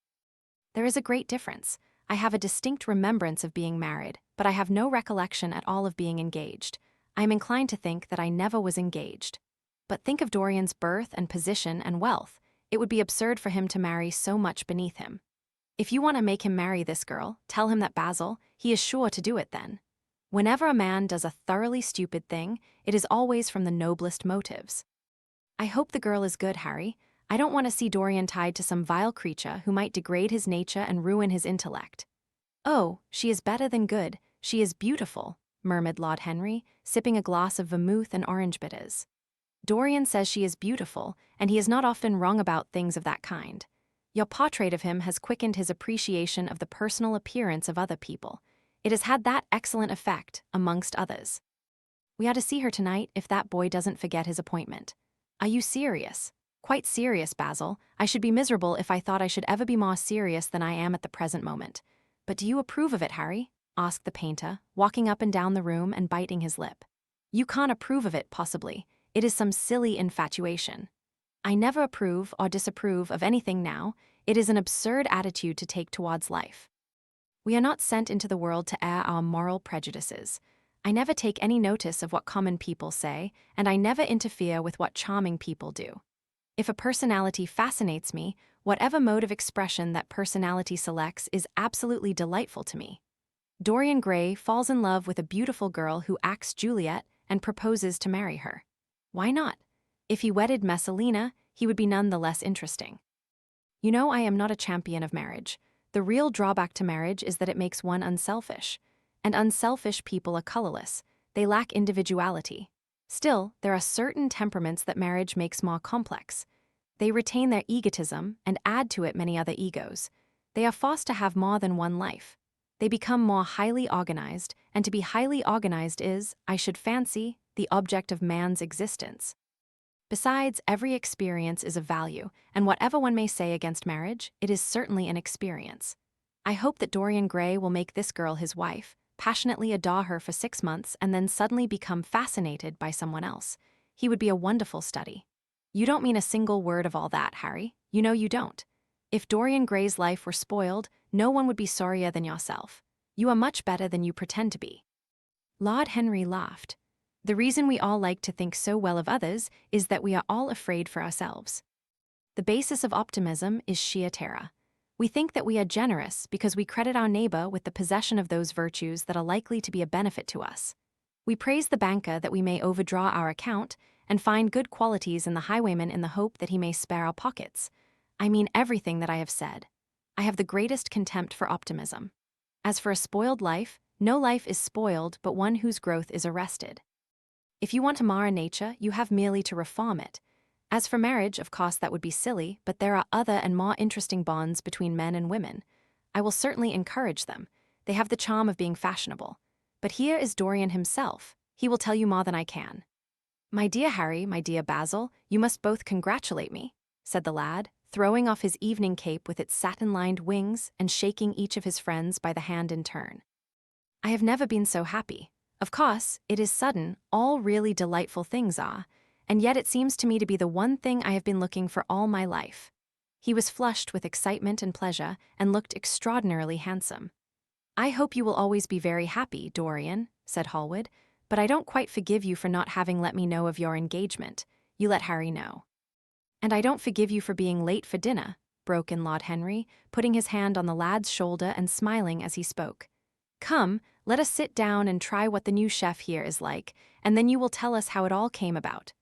Speaker 1: There is a great difference. I have a distinct remembrance of being married, but I have no recollection at all of being engaged. I am inclined to think that I never was engaged. But think of Dorian's birth and position and wealth. It would be absurd for him to marry so much beneath him. If you want to make him marry this girl, tell him that Basil, he is sure to do it then. Whenever a man does a thoroughly stupid thing, it is always from the noblest motives. I hope the girl is good, Harry. I don't want to see Dorian tied to some vile creature who might degrade his nature and ruin his intellect. Oh, she is better than good. She is beautiful, murmured Lord Henry, sipping a glass of vermouth and orange bitters. Dorian says she is beautiful, and he is not often wrong about things of that kind. Your portrait of him has quickened his appreciation of the personal appearance of other people. It has had that excellent effect, amongst others. We are to see her tonight if that boy doesn't forget his appointment. Are you serious? Quite serious, Basil. I should be miserable if I thought I should ever be more serious than I am at the present moment. But do you approve of it, Harry? Asked the painter, walking up and down the room and biting his lip. You can't approve of it, possibly. It is some silly infatuation. I never approve or disapprove of anything now. It is an absurd attitude to take towards life. We are not sent into the world to air our moral prejudices. I never take any notice of what common people say, and I never interfere with what charming people do. If a personality fascinates me, whatever mode of expression that personality selects is absolutely delightful to me. Dorian Gray falls in love with a beautiful girl who acts Juliet and proposes to marry her. Why not? If he wedded Messalina, he would be none the less interesting. You know, I am not a champion of marriage. The real drawback to marriage is that it makes one unselfish. And unselfish people are colorless. They lack individuality. Still, there are certain temperaments that marriage makes more complex. They retain their egotism and add to it many other egos. They are forced to have more than one life. They become more highly organized, and to be highly organized is, I should fancy, the object of man's existence. Besides, every experience is of value, and whatever one may say against marriage, it is certainly an experience. I hope that Dorian Gray will make this girl his wife, passionately adore her for 6 months, and then suddenly become fascinated by someone else. He would be a wonderful study. You don't mean a single word of all that, Harry. You know you don't. If Dorian Gray's life were spoiled, no one would be sorrier than yourself. You are much better than you pretend to be. Lord Henry laughed. The reason we all like to think so well of others is that we are all afraid for ourselves. The basis of optimism is sheer terror. We think that we are generous because we credit our neighbor with the possession of those virtues that are likely to be a benefit to us. We praise the banker that we may overdraw our account and find good qualities in the highwayman in the hope that he may spare our pockets. I mean everything that I have said. I have the greatest contempt for optimism. As for a spoiled life, no life is spoiled but one whose growth is arrested. If you want to mar nature, you have merely to reform it. As for marriage, of course that would be silly, but there are other and more interesting bonds between men and women. I will certainly encourage them. They have the charm of being fashionable. But here is Dorian himself. He will tell you more than I can. My dear Harry, my dear Basil, you must both congratulate me, said the lad, throwing off his evening cape with its satin-lined wings and shaking each of his friends by the hand in turn. I have never been so happy. Of course, it is sudden, all really delightful things are, and yet it seems to me to be the one thing I have been looking for all my life. He was flushed with excitement and pleasure and looked extraordinarily handsome. I hope you will always be very happy, Dorian, said Hallward, but I don't quite forgive you for not having let me know of your engagement. You let Harry know. And I don't forgive you for being late for dinner, broke in Lord Henry, putting his hand on the lad's shoulder and smiling as he spoke. Come, let us sit down and try what the new chef here is like, and then you will tell us how it all came about.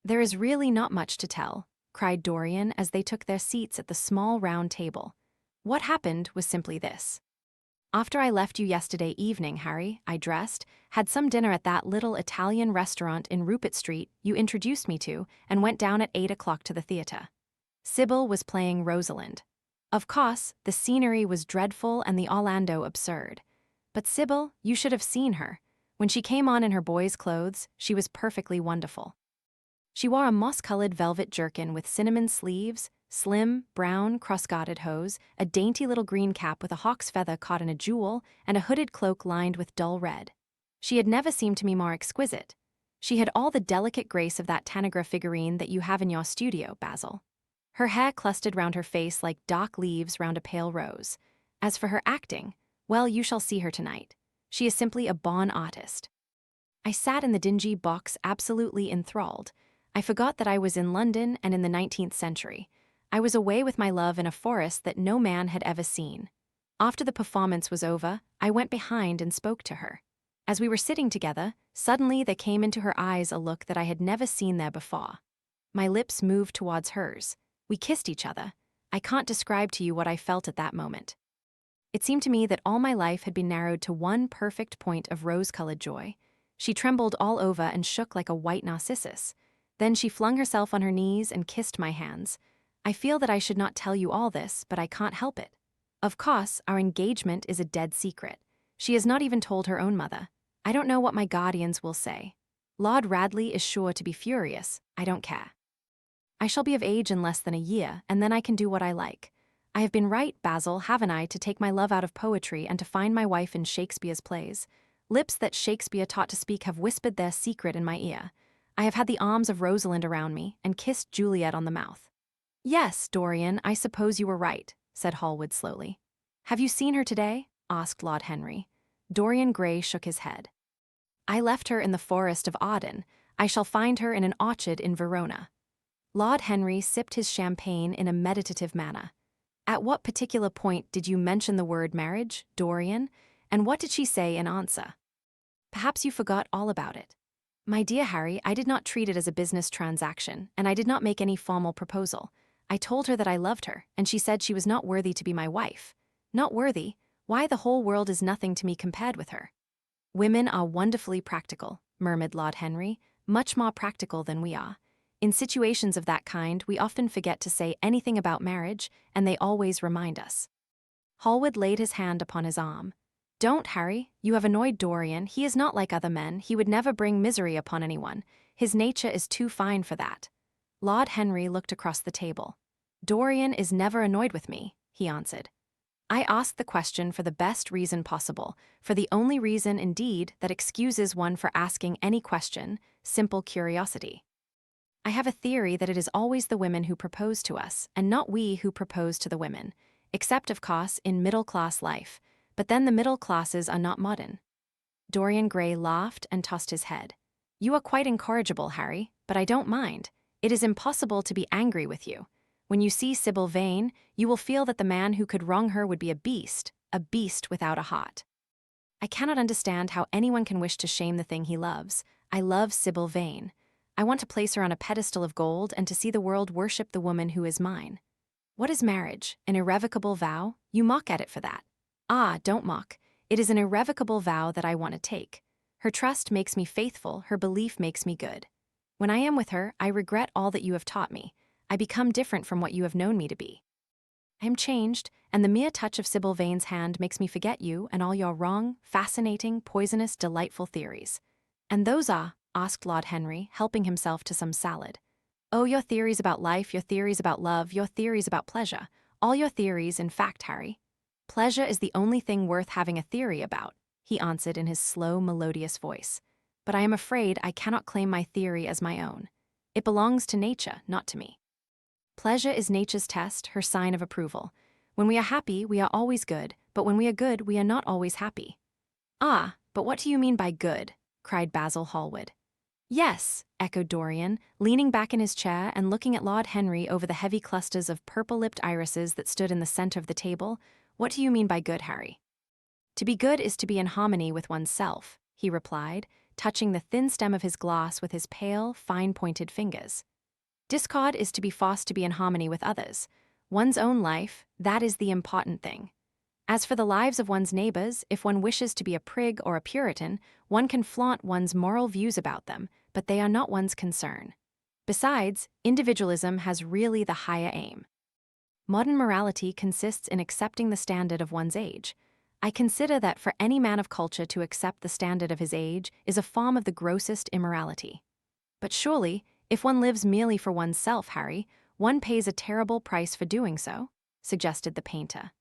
Speaker 1: There is really not much to tell, cried Dorian as they took their seats at the small round table. What happened was simply this. After I left you yesterday evening, Harry, I dressed, had some dinner at that little Italian restaurant in Rupert Street you introduced me to, and went down at 8 o'clock to the theatre. Sibyl was playing Rosalind. Of course, the scenery was dreadful and the Orlando absurd. But Sibyl, you should have seen her. When she came on in her boy's clothes, she was perfectly wonderful. She wore a moss-colored velvet jerkin with cinnamon sleeves, slim, brown, cross-gartered hose, a dainty little green cap with a hawk's feather caught in a jewel, and a hooded cloak lined with dull red. She had never seemed to me more exquisite. She had all the delicate grace of that Tanagra figurine that you have in your studio, Basil. Her hair clustered round her face like dock leaves round a pale rose. As for her acting, well, you shall see her tonight. She is simply a born artist. I sat in the dingy box absolutely enthralled. I forgot that I was in London and in the 19th century. I was away with my love in a forest that no man had ever seen. After the performance was over, I went behind and spoke to her. As we were sitting together, suddenly there came into her eyes a look that I had never seen there before. My lips moved towards hers. We kissed each other. I can't describe to you what I felt at that moment. It seemed to me that all my life had been narrowed to one perfect point of rose-colored joy. She trembled all over and shook like a white narcissus. Then she flung herself on her knees and kissed my hands. I feel that I should not tell you all this, but I can't help it. Of course, our engagement is a dead secret. She has not even told her own mother. I don't know what my guardians will say. Lord Radley is sure to be furious. I don't care. I shall be of age in less than a year, and then I can do what I like. I have been right, Basil, haven't I, to take my love out of poetry and to find my wife in Shakespeare's plays? Lips that Shakespeare taught to speak have whispered their secret in my ear. I have had the arms of Rosalind around me and kissed Juliet on the mouth. Yes, Dorian, I suppose you were right, said Hallward slowly. Have you seen her today? Asked Lord Henry. Dorian Gray shook his head. I left her in the forest of Auden. I shall find her in an orchard in Verona. Lord Henry sipped his champagne in a meditative manner. At what particular point did you mention the word marriage, Dorian? And what did she say in answer? Perhaps you forgot all about it. My dear Harry, I did not treat it as a business transaction, and I did not make any formal proposal. I told her that I loved her, and she said she was not worthy to be my wife. Not worthy? Why, the whole world is nothing to me compared with her. Women are wonderfully practical, murmured Lord Henry, much more practical than we are. In situations of that kind, we often forget to say anything about marriage, and they always remind us. Hallward laid his hand upon his arm. Don't, Harry. You have annoyed Dorian. He is not like other men. He would never bring misery upon anyone. His nature is too fine for that. Lord Henry looked across the table. Dorian is never annoyed with me, he answered. I asked the question for the best reason possible, for the only reason, indeed, that excuses one for asking any question, simple curiosity. I have a theory that it is always the women who propose to us, and not we who propose to the women, except, of course, in middle-class life. But then the middle classes are not modern. Dorian Gray laughed and tossed his head. You are quite incorrigible, Harry, but I don't mind. It is impossible to be angry with you. When you see Sibyl Vane, you will feel that the man who could wrong her would be a beast without a heart. I cannot understand how anyone can wish to shame the thing he loves. I love Sibyl Vane. I want to place her on a pedestal of gold and to see the world worship the woman who is mine. What is marriage? An irrevocable vow? You mock at it for that. Ah, don't mock. It is an irrevocable vow that I want to take. Her trust makes me faithful, her belief makes me good. When I am with her, I regret all that you have taught me. I become different from what you have known me to be. I am changed, and the mere touch of Sibyl Vane's hand makes me forget you and all your wrong, fascinating, poisonous, delightful theories. And those are? Asked Lord Henry, helping himself to some salad. Oh, your theories about life, your theories about love, your theories about pleasure. All your theories, in fact, Harry. Pleasure is the only thing worth having a theory about, he answered in his slow, melodious voice. But I am afraid I cannot claim my theory as my own. It belongs to nature, not to me. Pleasure is nature's test, her sign of approval. When we are happy, we are always good, but when we are good, we are not always happy. Ah, but what do you mean by good? Cried Basil Hallward. Yes, echoed Dorian, leaning back in his chair and looking at Lord Henry over the heavy clusters of purple-lipped irises that stood in the center of the table. What do you mean by good, Harry? To be good is to be in harmony with oneself, he replied, touching the thin stem of his glass with his pale, fine-pointed fingers. Discord is to be forced to be in harmony with others. One's own life, that is the important thing. As for the lives of one's neighbors, if one wishes to be a prig or a Puritan, one can flaunt one's moral views about them, but they are not one's concern. Besides, individualism has really the higher aim. Modern morality consists in accepting the standard of one's age. I consider that for any man of culture to accept the standard of his age is a form of the grossest immorality. But surely, if one lives merely for oneself, Harry, one pays a terrible price for doing so, suggested the painter.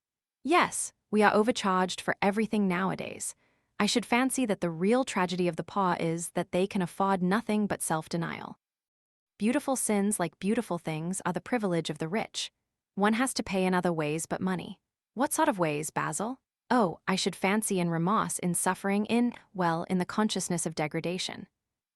Speaker 1: Yes, we are overcharged for everything nowadays. I should fancy that the real tragedy of the poor is that they can afford nothing but self-denial. Beautiful sins, like beautiful things, are the privilege of the rich. One has to pay in other ways but money. What sort of ways, Basil? Oh, I should fancy in remorse, in suffering, in the consciousness of degradation.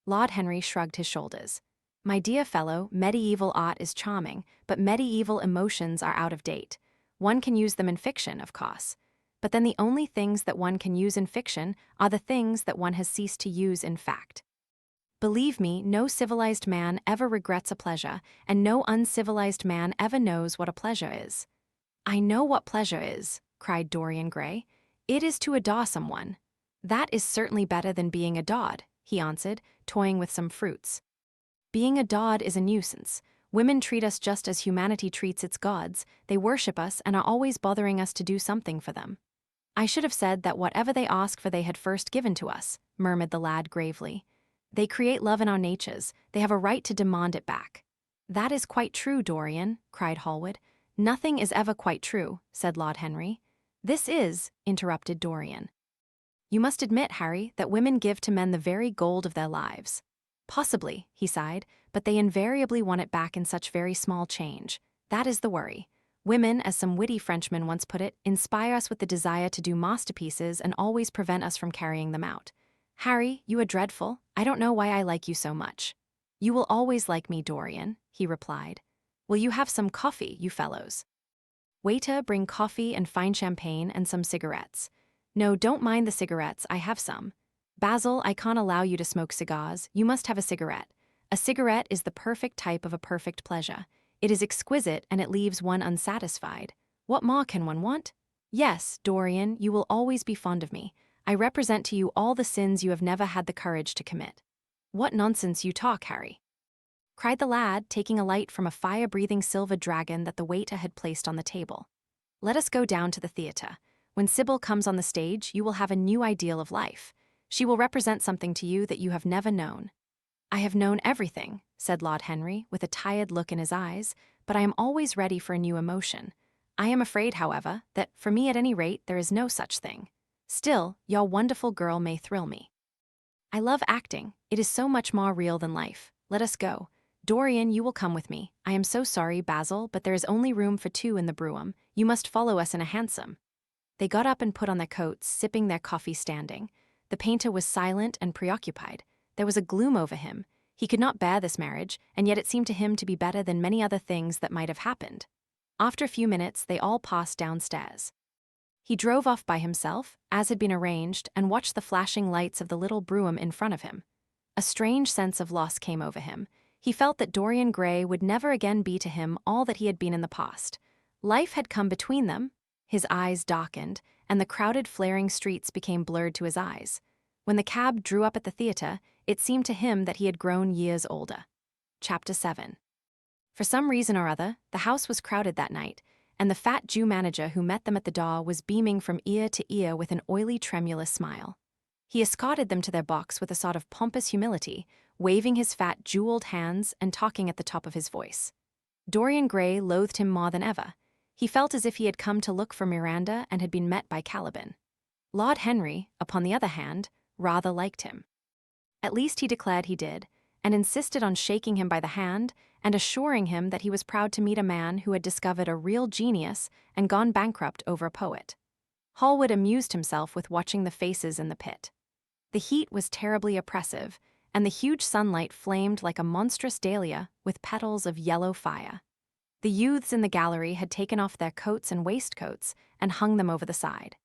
Speaker 1: Lord Henry shrugged his shoulders. My dear fellow, medieval art is charming, but medieval emotions are out of date. One can use them in fiction, of course. But then the only things that one can use in fiction are the things that one has ceased to use in fact. Believe me, no civilized man ever regrets a pleasure, and no uncivilized man ever knows what a pleasure is. I know what pleasure is, cried Dorian Gray. It is to adore someone. That is certainly better than being adored, he answered, toying with some fruits. Being adored is a nuisance. Women treat us just as humanity treats its gods. They worship us and are always bothering us to do something for them. I should have said that whatever they ask for they had first given to us, murmured the lad gravely. They create love in our natures. They have a right to demand it back. That is quite true, Dorian, cried Hallward. Nothing is ever quite true, said Lord Henry. This is, interrupted Dorian. You must admit, Harry, that women give to men the very gold of their lives. Possibly, he sighed, but they invariably want it back in such very small change. That is the worry. Women, as some witty Frenchman once put it, inspire us with the desire to do masterpieces and always prevent us from carrying them out. Harry, you are dreadful. I don't know why I like you so much. You will always like me, Dorian, he replied. Will you have some coffee, you fellows? Waiter, bring coffee and fine champagne and some cigarettes. No, don't mind the cigarettes, I have some. Basil, I can't allow you to smoke cigars. You must have a cigarette. A cigarette is the perfect type of a perfect pleasure. It is exquisite and it leaves one unsatisfied. What more can one want? Yes, Dorian, you will always be fond of me. I represent to you all the sins you have never had the courage to commit. What nonsense you talk, Harry, cried the lad, taking a light from a fire-breathing silver dragon that the waiter had placed on the table. Let us go down to the theatre. When Sibyl comes on the stage, you will have a new ideal of life. She will represent something to you that you have never known. I have known everything, said Lord Henry, with a tired look in his eyes, but I am always ready for a new emotion. I am afraid, however, that, for me at any rate, there is no such thing. Still, your wonderful girl may thrill me. I love acting. It is so much more real than life. Let us go. Dorian, you will come with me. I am so sorry, Basil, but there is only room for 2 in the brougham. You must follow us in a hansom. They got up and put on their coats, sipping their coffee standing. The painter was silent and preoccupied. There was a gloom over him. He could not bear this marriage, and yet it seemed to him to be better than many other things that might have happened. After a few minutes, they all passed downstairs. He drove off by himself, as had been arranged, and watched the flashing lights of the little brougham in front of him. A strange sense of loss came over him. He felt that Dorian Gray would never again be to him all that he had been in the past. Life had come between them. His eyes darkened, and the crowded, flaring streets became blurred to his eyes. When the cab drew up at the theatre, it seemed to him that he had grown years older. Chapter 7. For some reason or other, the house was crowded that night, and the fat Jew manager who met them at the door was beaming from ear to ear with an oily, tremulous smile. He escorted them to their box with a sort of pompous humility, waving his fat, jeweled hands and talking at the top of his voice. Dorian Gray loathed him more than ever. He felt as if he had come to look for Miranda and had been met by Caliban. Lord Henry, upon the other hand, rather liked him. At least he declared he did, and insisted on shaking him by the hand and assuring him that he was proud to meet a man who had discovered a real genius and gone bankrupt over a poet. Hallward amused himself with watching the faces in the pit. The heat was terribly oppressive, and the huge sunlight flamed like a monstrous dahlia with petals of yellow fire. The youths in the gallery had taken off their coats and waistcoats and hung them over the side.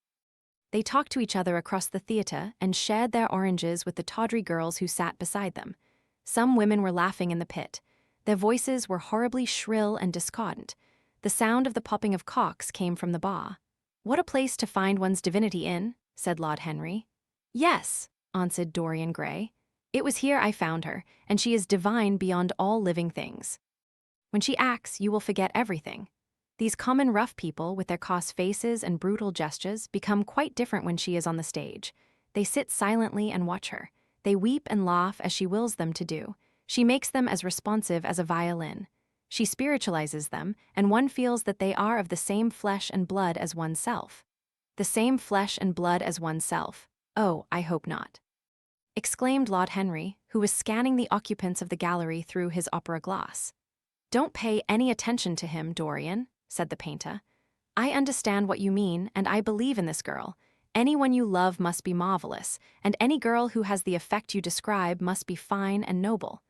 Speaker 1: They talked to each other across the theatre and shared their oranges with the tawdry girls who sat beside them. Some women were laughing in the pit. Their voices were horribly shrill and discordant. The sound of the popping of corks came from the bar. "What a place to find one's divinity in," said Lord Henry. "Yes," answered Dorian Gray. "It was here I found her, and she is divine beyond all living things. When she acts, you will forget everything. These common rough people, with their coarse faces and brutal gestures, become quite different when she is on the stage. They sit silently and watch her. They weep and laugh as she wills them to do. She makes them as responsive as a violin. She spiritualizes them, and one feels that they are of the same flesh and blood as oneself. The same flesh and blood as oneself. Oh, I hope not," exclaimed Lord Henry, who was scanning the occupants of the gallery through his opera glass. "Don't pay any attention to him, Dorian," said the painter. "I understand what you mean, and I believe in this girl. Anyone you love must be marvelous, and any girl who has the effect you describe must be fine and noble.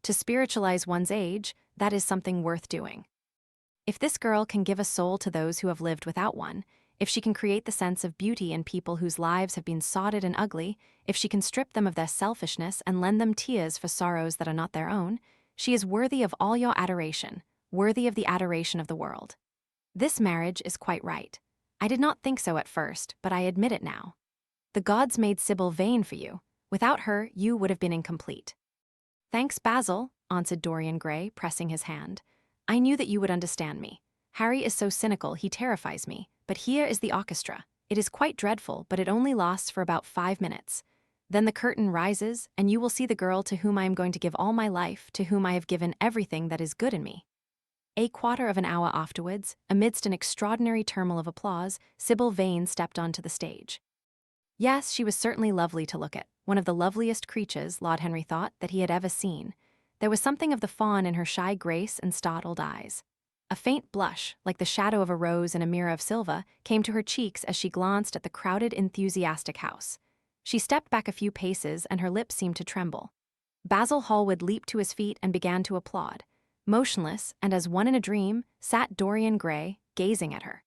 Speaker 1: To spiritualize one's age, that is something worth doing. If this girl can give a soul to those who have lived without one, if she can create the sense of beauty in people whose lives have been sordid and ugly, if she can strip them of their selfishness and lend them tears for sorrows that are not their own, she is worthy of all your adoration, worthy of the adoration of the world. This marriage is quite right. I did not think so at first, but I admit it now. The gods made Sibyl Vane for you. Without her, you would have been incomplete." "Thanks, Basil," answered Dorian Gray, pressing his hand. "I knew that you would understand me. Harry is so cynical, he terrifies me. But here is the orchestra. It is quite dreadful, but it only lasts for about 5 minutes. Then the curtain rises, and you will see the girl to whom I am going to give all my life, to whom I have given everything that is good in me." A quarter of an hour afterwards, amidst an extraordinary turmoil of applause, Sibyl Vane stepped onto the stage. Yes, she was certainly lovely to look at, one of the loveliest creatures, Lord Henry thought, that he had ever seen. There was something of the fawn in her shy grace and startled eyes. A faint blush, like the shadow of a rose in a mirror of silver, came to her cheeks as she glanced at the crowded, enthusiastic house. She stepped back a few paces, and her lips seemed to tremble. Basil Hallward leaped to his feet and began to applaud. Motionless, and as one in a dream, sat Dorian Gray, gazing at her.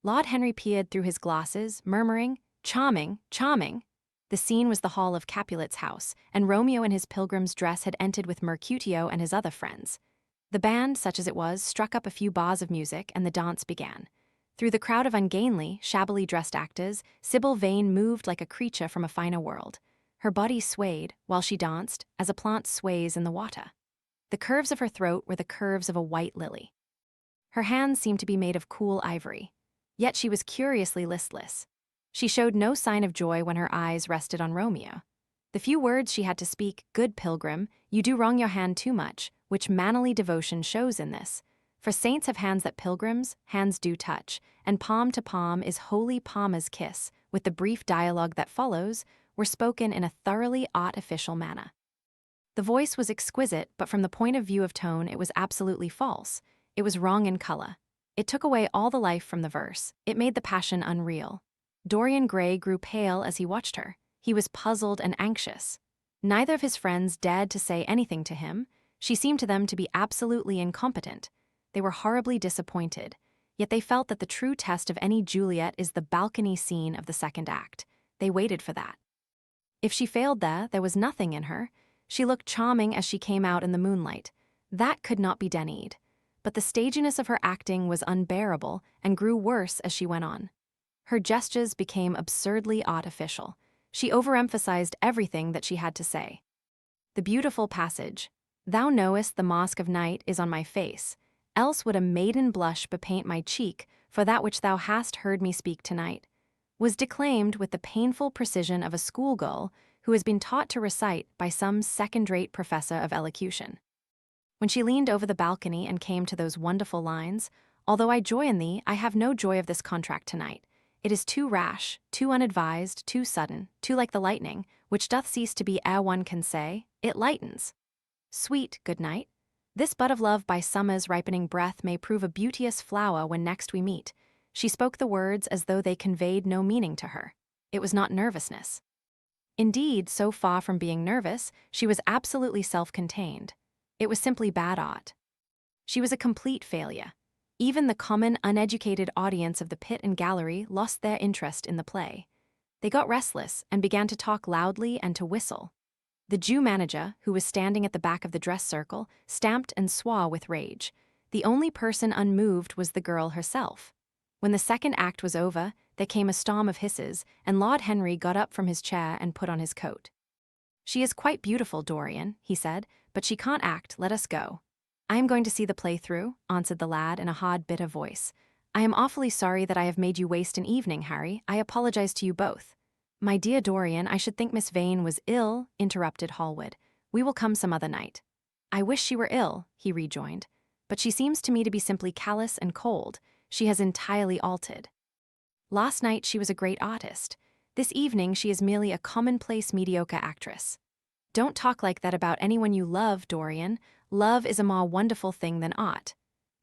Speaker 1: Lord Henry peered through his glasses, murmuring, "Charming, charming." The scene was the hall of Capulet's house, and Romeo in his pilgrim's dress had entered with Mercutio and his other friends. The band, such as it was, struck up a few bars of music, and the dance began. Through the crowd of ungainly, shabbily dressed actors, Sibyl Vane moved like a creature from a finer world. Her body swayed, while she danced, as a plant sways in the water. The curves of her throat were the curves of a white lily. Her hands seemed to be made of cool ivory. Yet she was curiously listless. She showed no sign of joy when her eyes rested on Romeo. The few words she had to speak, "Good pilgrim, you do wrong your hand too much," which manly devotion shows in this. For saints have hands that pilgrims' hands do touch, and palm to palm is holy Palmer's kiss, with the brief dialogue that follows, were spoken in a thoroughly artificial manner. The voice was exquisite, but from the point of view of tone it was absolutely false. It was wrong in color. It took away all the life from the verse. It made the passion unreal. Dorian Gray grew pale as he watched her. He was puzzled and anxious. Neither of his friends dared to say anything to him. She seemed to them to be absolutely incompetent. They were horribly disappointed, yet they felt that the true test of any Juliet is the balcony scene of the second act. They waited for that. If she failed there was nothing in her. She looked charming as she came out in the moonlight. That could not be denied. But the staginess of her acting was unbearable and grew worse as she went on. Her gestures became absurdly artificial. She overemphasized everything that she had to say. The beautiful passage, "Thou knowest the mask of night is on my face, else would a maiden blush bepaint my cheek for that which thou hast heard me speak tonight," was declaimed with the painful precision of a schoolgirl who has been taught to recite by some second-rate professor of elocution. When she leaned over the balcony and came to those wonderful lines, "Although I joy in thee, I have no joy of this contract tonight. It is too rash, too unadvised, too sudden, too like the lightning, which doth cease to be ere one can say, it lightens. Sweet, good night. This bud of love by summer's ripening breath may prove a beauteous flower when next we meet." She spoke the words as though they conveyed no meaning to her. It was not nervousness. Indeed, so far from being nervous, she was absolutely self-contained. It was simply bad art. She was a complete failure. Even the common, uneducated audience of the pit and gallery lost their interest in the play. They got restless and began to talk loudly and to whistle. The Jew manager, who was standing at the back of the dress circle, stamped and swore with rage. The only person unmoved was the girl herself. When the second act was over, there came a storm of hisses, and Lord Henry got up from his chair and put on his coat. "She is quite beautiful, Dorian," he said, "but she can't act. Let us go." "I am going to see the play through," answered the lad in a hard, bitter voice. "I am awfully sorry that I have made you waste an evening, Harry. I apologize to you both." "My dear Dorian, I should think Miss Vane was ill," interrupted Hallward. "We will come some other night." "I wish she were ill," he rejoined. "But she seems to me to be simply callous and cold. She has entirely altered. Last night she was a great artist. This evening she is merely a commonplace, mediocre actress." "Don't talk like that about anyone you love, Dorian. Love is a more wonderful thing than art."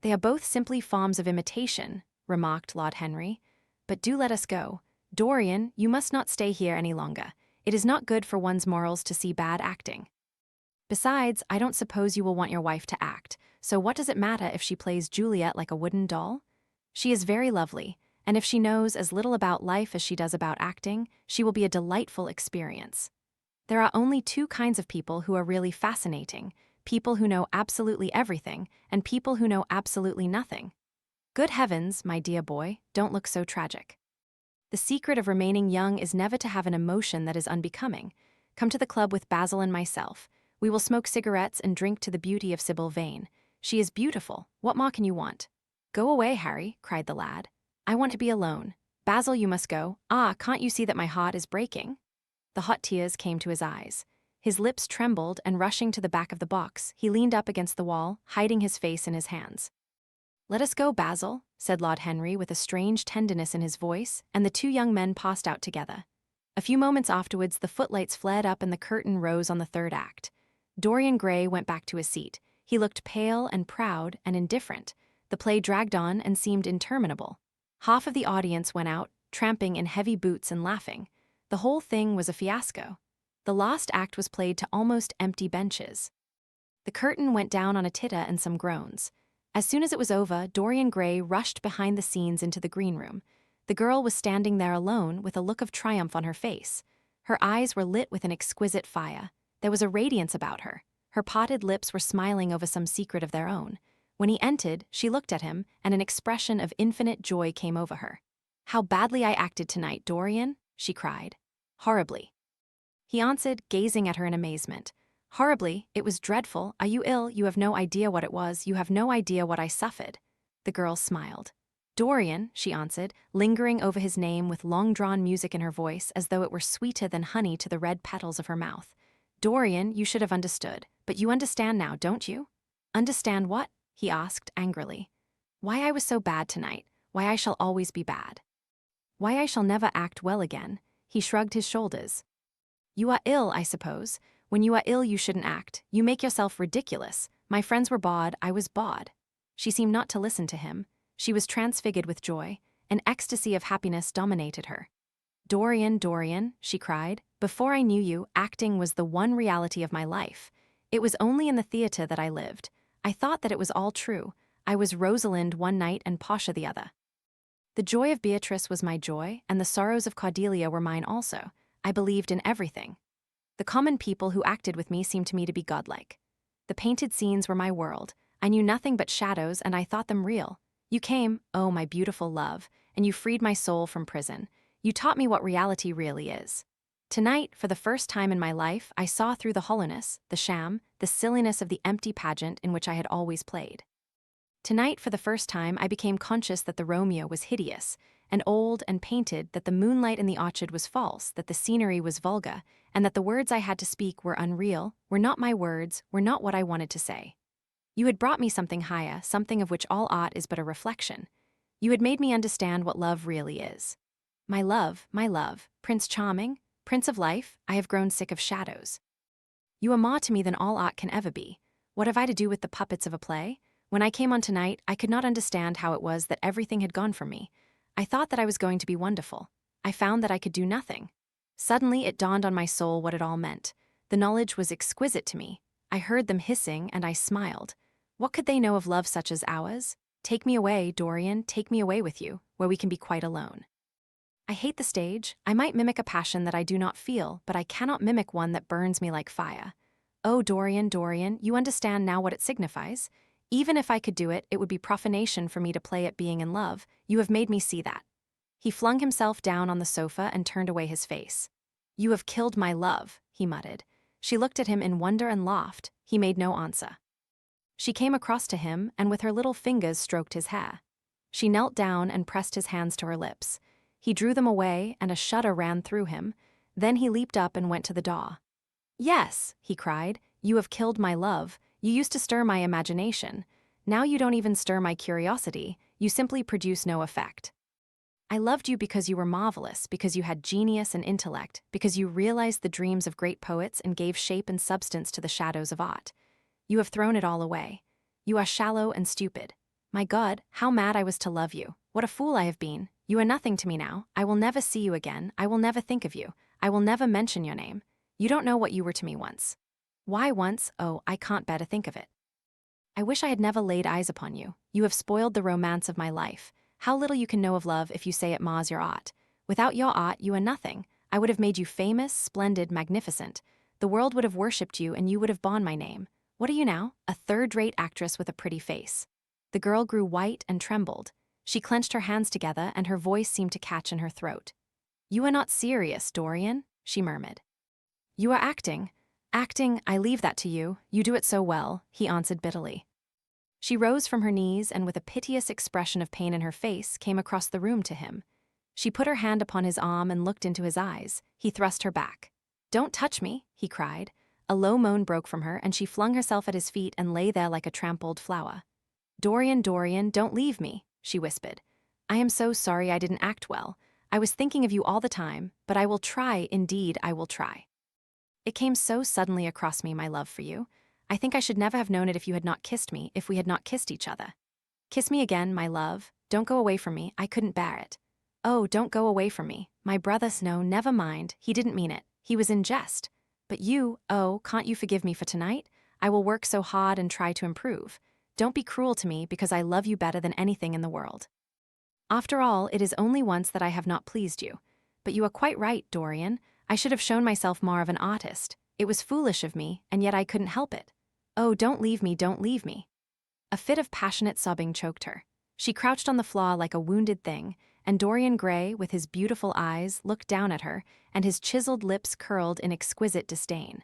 Speaker 1: "They are both simply forms of imitation," remarked Lord Henry. "But do let us go. Dorian, you must not stay here any longer. It is not good for one's morals to see bad acting. Besides, I don't suppose you will want your wife to act, so what does it matter if she plays Juliet like a wooden doll? She is very lovely, and if she knows as little about life as she does about acting, she will be a delightful experience. There are only two kinds of people who are really fascinating: people who know absolutely everything, and people who know absolutely nothing. Good heavens, my dear boy, don't look so tragic. The secret of remaining young is never to have an emotion that is unbecoming. Come to the club with Basil and myself. We will smoke cigarettes and drink to the beauty of Sibyl Vane. She is beautiful. What more can you want?" "Go away, Harry," cried the lad. "I want to be alone. Basil, you must go. Ah, can't you see that my heart is breaking?" The hot tears came to his eyes. His lips trembled, and rushing to the back of the box, he leaned up against the wall, hiding his face in his hands. "Let us go, Basil," said Lord Henry with a strange tenderness in his voice, and the two young men passed out together. A few moments afterwards, the footlights flared up and the curtain rose on the third act. Dorian Gray went back to his seat. He looked pale and proud and indifferent. The play dragged on and seemed interminable. Half of the audience went out, tramping in heavy boots and laughing. The whole thing was a fiasco. The last act was played to almost empty benches. The curtain went down on a titter and some groans. As soon as it was over, Dorian Gray rushed behind the scenes into the green room. The girl was standing there alone with a look of triumph on her face. Her eyes were lit with an exquisite fire. There was a radiance about her. Her potted lips were smiling over some secret of their own. When he entered, she looked at him, and an expression of infinite joy came over her. "How badly I acted tonight, Dorian," she cried. "Horribly." He answered, gazing at her in amazement. "Horribly, it was dreadful. Are you ill? You have no idea what it was. You have no idea what I suffered." The girl smiled. "Dorian," she answered, lingering over his name with long-drawn music in her voice as though it were sweeter than honey to the red petals of her mouth. "Dorian, you should have understood. But you understand now, don't you?" "Understand what?" he asked angrily. "Why I was so bad tonight. Why I shall always be bad. Why I shall never act well again." He shrugged his shoulders. "You are ill, I suppose. When you are ill, you shouldn't act. You make yourself ridiculous. My friends were bawd, I was bawd." She seemed not to listen to him. She was transfigured with joy. An ecstasy of happiness dominated her. "Dorian, Dorian," she cried, "before I knew you, acting was the one reality of my life. It was only in the theater that I lived. I thought that it was all true. I was Rosalind one night and Pasha the other. The joy of Beatrice was my joy, and the sorrows of Cordelia were mine also. I believed in everything. The common people who acted with me seemed to me to be godlike. The painted scenes were my world. I knew nothing but shadows, and I thought them real. You came, oh my beautiful love, and you freed my soul from prison. You taught me what reality really is. Tonight, for the first time in my life, I saw through the hollowness, the sham, the silliness of the empty pageant in which I had always played. Tonight, for the first time, I became conscious that the Romeo was hideous, and old and painted, that the moonlight in the orchard was false, that the scenery was vulgar, and that the words I had to speak were unreal, were not my words, were not what I wanted to say. You had brought me something higher, something of which all art is but a reflection. You had made me understand what love really is. My love, Prince Charming, Prince of Life, I have grown sick of shadows. You are more to me than all art can ever be. What have I to do with the puppets of a play? When I came on tonight, I could not understand how it was that everything had gone from me. I thought that I was going to be wonderful. I found that I could do nothing. Suddenly it dawned on my soul what it all meant. The knowledge was exquisite to me. I heard them hissing, and I smiled. What could they know of love such as ours? Take me away, Dorian, take me away with you, where we can be quite alone. I hate the stage. I might mimic a passion that I do not feel, but I cannot mimic one that burns me like fire. Oh, Dorian, Dorian, you understand now what it signifies? Even if I could do it, it would be profanation for me to play at being in love. You have made me see that. He flung himself down on the sofa and turned away his face. You have killed my love, he muttered. She looked at him in wonder and laughed. He made no answer. She came across to him and with her little fingers stroked his hair. She knelt down and pressed his hands to her lips. He drew them away and a shudder ran through him. Then he leaped up and went to the door. Yes, he cried, you have killed my love. You used to stir my imagination. Now you don't even stir my curiosity. You simply produce no effect. I loved you because you were marvelous, because you had genius and intellect, because you realized the dreams of great poets and gave shape and substance to the shadows of art. You have thrown it all away. You are shallow and stupid. My God, how mad I was to love you. What a fool I have been. You are nothing to me now. I will never see you again. I will never think of you. I will never mention your name. You don't know what you were to me once. Why once? Oh, I can't bear to think of it. I wish I had never laid eyes upon you. You have spoiled the romance of my life. How little you can know of love if you say it mars your art. Without your art, you are nothing. I would have made you famous, splendid, magnificent. The world would have worshipped you and you would have borne my name. What are you now? A third-rate actress with a pretty face. The girl grew white and trembled. She clenched her hands together and her voice seemed to catch in her throat. You are not serious, Dorian, she murmured. You are acting. Acting, I leave that to you. You do it so well, he answered bitterly. She rose from her knees and with a piteous expression of pain in her face came across the room to him. She put her hand upon his arm and looked into his eyes. He thrust her back. Don't touch me, he cried. A low moan broke from her and she flung herself at his feet and lay there like a trampled flower. Dorian, Dorian, don't leave me, she whispered. I am so sorry I didn't act well. I was thinking of you all the time, but I will try, indeed I will try. It came so suddenly across me, my love for you. I think I should never have known it if you had not kissed me, if we had not kissed each other. Kiss me again, my love. Don't go away from me, I couldn't bear it. Oh, don't go away from me. My brother, no, never mind, he didn't mean it. He was in jest. But you, oh, can't you forgive me for tonight? I will work so hard and try to improve. Don't be cruel to me because I love you better than anything in the world. After all, it is only once that I have not pleased you. But you are quite right, Dorian. I should have shown myself more of an artist. It was foolish of me, and yet I couldn't help it. Oh, don't leave me, don't leave me. A fit of passionate sobbing choked her. She crouched on the floor like a wounded thing, and Dorian Gray, with his beautiful eyes, looked down at her, and his chiseled lips curled in exquisite disdain.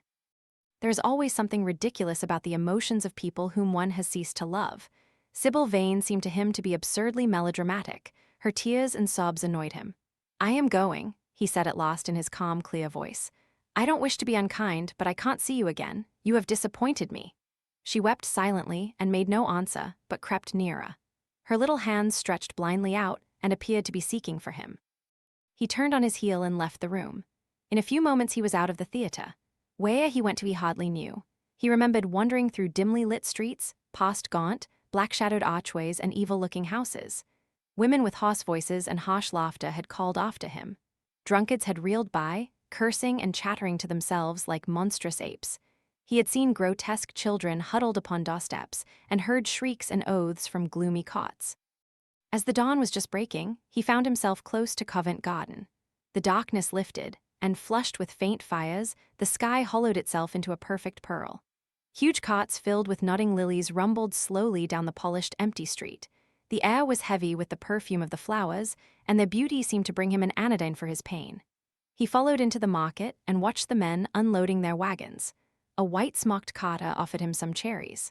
Speaker 1: There is always something ridiculous about the emotions of people whom one has ceased to love. Sibyl Vane seemed to him to be absurdly melodramatic. Her tears and sobs annoyed him. I am going, he said at last in his calm, clear voice. I don't wish to be unkind, but I can't see you again. You have disappointed me. She wept silently and made no answer, but crept nearer. Her little hands stretched blindly out and appeared to be seeking for him. He turned on his heel and left the room. In a few moments he was out of the theater. Where he went to he hardly knew. He remembered wandering through dimly lit streets, past gaunt, black-shadowed archways and evil-looking houses. Women with hoarse voices and harsh laughter had called after him. Drunkards had reeled by, cursing and chattering to themselves like monstrous apes. He had seen grotesque children huddled upon doorsteps and heard shrieks and oaths from gloomy cots. As the dawn was just breaking, he found himself close to Covent Garden. The darkness lifted, and flushed with faint fires, the sky hollowed itself into a perfect pearl. Huge carts filled with nodding lilies rumbled slowly down the polished, empty street. The air was heavy with the perfume of the flowers, and their beauty seemed to bring him an anodyne for his pain. He followed into the market and watched the men unloading their wagons. A white-smocked carter offered him some cherries.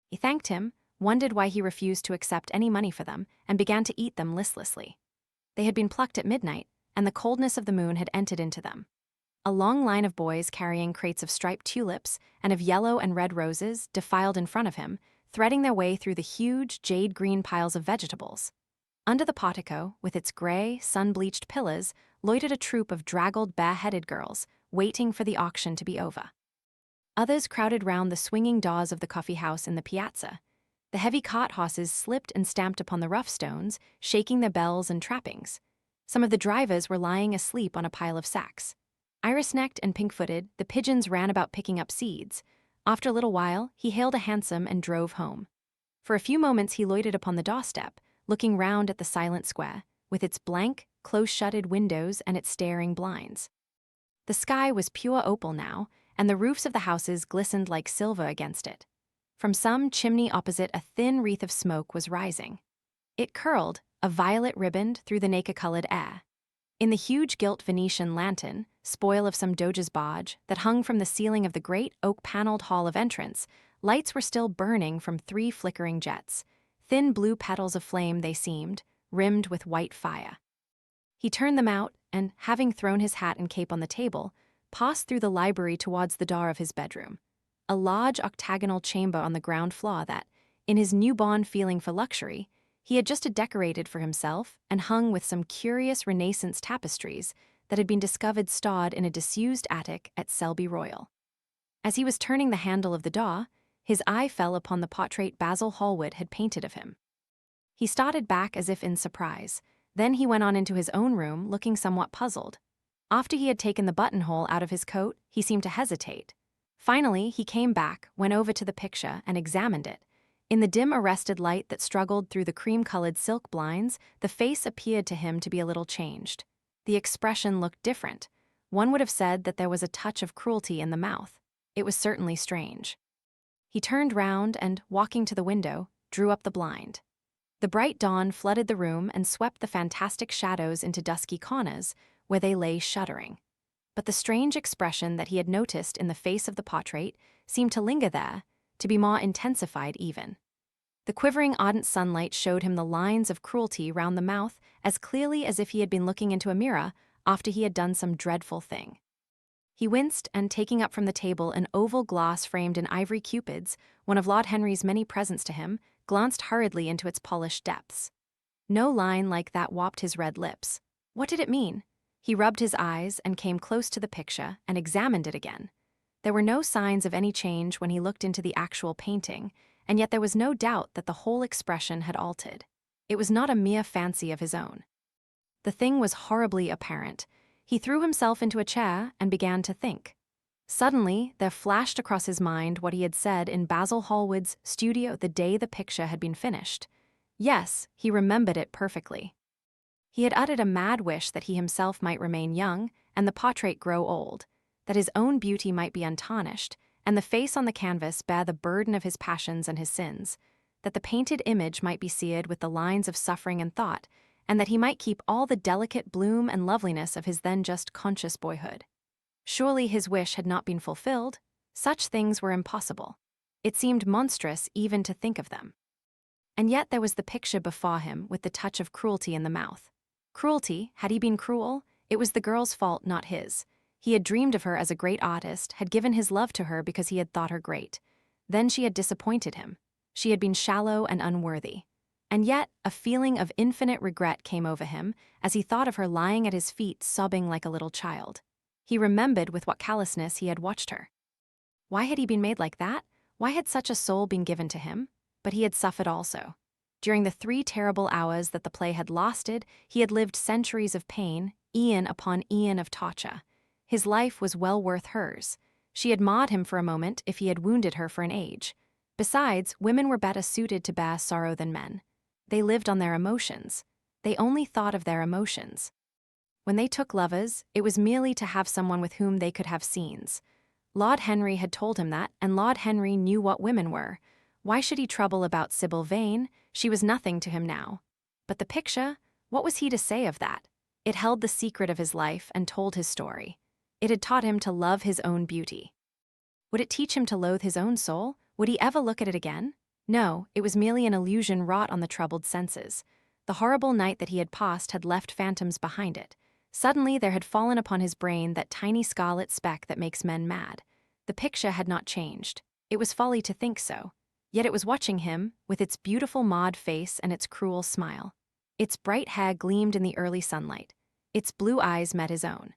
Speaker 1: He thanked him, wondered why he refused to accept any money for them, and began to eat them listlessly. They had been plucked at midnight, and the coldness of the moon had entered into them. A long line of boys carrying crates of striped tulips and of yellow and red roses defiled in front of him, threading their way through the huge, jade-green piles of vegetables. Under the portico, with its gray, sun-bleached pillars, loitered a troop of draggled, bare-headed girls, waiting for the auction to be over. Others crowded round the swinging doors of the coffee house in the piazza. The heavy cart horses slipped and stamped upon the rough stones, shaking their bells and trappings. Some of the drivers were lying asleep on a pile of sacks. Iris-necked and pink-footed, the pigeons ran about picking up seeds. After a little while, he hailed a hansom and drove home. For a few moments he loitered upon the doorstep, looking round at the silent square, with its blank, close-shuttered windows and its staring blinds. The sky was pure opal now, and the roofs of the houses glistened like silver against it. From some chimney opposite, a thin wreath of smoke was rising. It curled, a violet riband, through the nacre-colored air. In the huge gilt Venetian lantern, spoil of some doge's barge, that hung from the ceiling of the great oak-paneled hall of entrance, lights were still burning from 3 flickering jets. Thin blue petals of flame they seemed, rimmed with white fire. He turned them out, and, having thrown his hat and cape on the table, passed through the library towards the door of his bedroom. A large octagonal chamber on the ground floor that, in his newborn feeling for luxury, he had just decorated for himself and hung with some curious Renaissance tapestries that had been discovered stored in a disused attic at Selby Royal. As he was turning the handle of the door, his eye fell upon the portrait Basil Hallward had painted of him. He started back as if in surprise. Then he went on into his own room, looking somewhat puzzled. After he had taken the buttonhole out of his coat, he seemed to hesitate. Finally, he came back, went over to the picture, and examined it. In the dim arrested light that struggled through the cream-colored silk blinds, the face appeared to him to be a little changed. The expression looked different. One would have said that there was a touch of cruelty in the mouth. It was certainly strange. He turned round and, walking to the window, drew up the blind. The bright dawn flooded the room and swept the fantastic shadows into dusky corners, where they lay shuddering. But the strange expression that he had noticed in the face of the portrait seemed to linger there, to be more intensified even. The quivering ardent sunlight showed him the lines of cruelty round the mouth as clearly as if he had been looking into a mirror after he had done some dreadful thing. He winced and, taking up from the table an oval glass framed in ivory cupids, one of Lord Henry's many presents to him, glanced hurriedly into its polished depths. No line like that warped his red lips. What did it mean? He rubbed his eyes and came close to the picture and examined it again. There were no signs of any change when he looked into the actual painting, and yet there was no doubt that the whole expression had altered. It was not a mere fancy of his own. The thing was horribly apparent. He threw himself into a chair and began to think. Suddenly, there flashed across his mind what he had said in Basil Hallward's studio the day the picture had been finished. Yes, he remembered it perfectly. He had uttered a mad wish that he himself might remain young, and the portrait grow old, that his own beauty might be untarnished, and the face on the canvas bear the burden of his passions and his sins, that the painted image might be seared with the lines of suffering and thought, and that he might keep all the delicate bloom and loveliness of his then just conscious boyhood. Surely his wish had not been fulfilled. Such things were impossible. It seemed monstrous even to think of them. And yet there was the picture before him with the touch of cruelty in the mouth. Cruelty, had he been cruel? It was the girl's fault, not his. He had dreamed of her as a great artist, had given his love to her because he had thought her great. Then she had disappointed him. She had been shallow and unworthy. And yet, a feeling of infinite regret came over him as he thought of her lying at his feet sobbing like a little child. He remembered with what callousness he had watched her. Why had he been made like that? Why had such a soul been given to him? But he had suffered also. During the 3 terrible hours that the play had lasted, he had lived centuries of pain, eon upon eon of torture. His life was well worth hers. She had marred him for a moment if he had wounded her for an age. Besides, women were better suited to bear sorrow than men. They lived on their emotions. They only thought of their emotions. When they took lovers, it was merely to have someone with whom they could have scenes. Lord Henry had told him that, and Lord Henry knew what women were. Why should he trouble about Sibyl Vane? She was nothing to him now. But the picture? What was he to say of that? It held the secret of his life and told his story. It had taught him to love his own beauty. Would it teach him to loathe his own soul? Would he ever look at it again? No, it was merely an illusion wrought on the troubled senses. The horrible night that he had passed had left phantoms behind it. Suddenly there had fallen upon his brain that tiny scarlet speck that makes men mad. The picture had not changed. It was folly to think so. Yet it was watching him, with its beautiful marred face and its cruel smile. Its bright hair gleamed in the early sunlight. Its blue eyes met his own.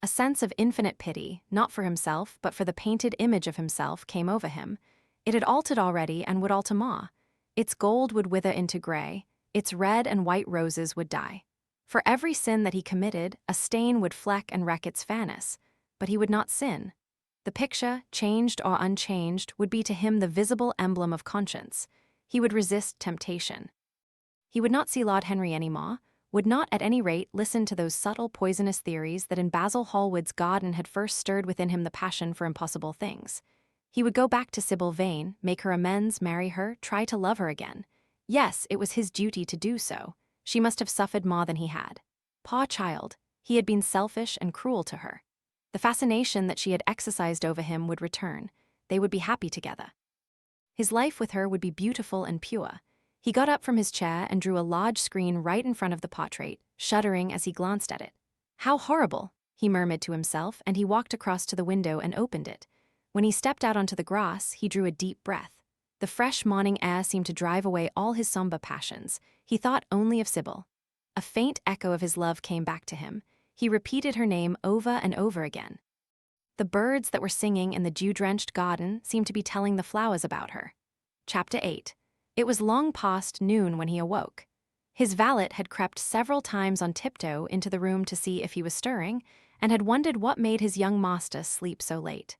Speaker 1: A sense of infinite pity, not for himself, but for the painted image of himself, came over him. It had altered already and would alter more. Its gold would wither into gray. Its red and white roses would die. For every sin that he committed, a stain would fleck and wreck its fairness. But he would not sin. The picture, changed or unchanged, would be to him the visible emblem of conscience. He would resist temptation. He would not see Lord Henry any more, would not at any rate listen to those subtle poisonous theories that in Basil Hallward's garden had first stirred within him the passion for impossible things. He would go back to Sibyl Vane, make her amends, marry her, try to love her again. Yes, it was his duty to do so. She must have suffered more than he had. Poor child, he had been selfish and cruel to her. The fascination that she had exercised over him would return. They would be happy together. His life with her would be beautiful and pure. He got up from his chair and drew a large screen right in front of the portrait, shuddering as he glanced at it. How horrible, he murmured to himself, and he walked across to the window and opened it. When he stepped out onto the grass, he drew a deep breath. The fresh morning air seemed to drive away all his somber passions. He thought only of Sibyl. A faint echo of his love came back to him. He repeated her name over and over again. The birds that were singing in the dew-drenched garden seemed to be telling the flowers about her. Chapter 8. It was long past noon when he awoke. His valet had crept several times on tiptoe into the room to see if he was stirring, and had wondered what made his young master sleep so late.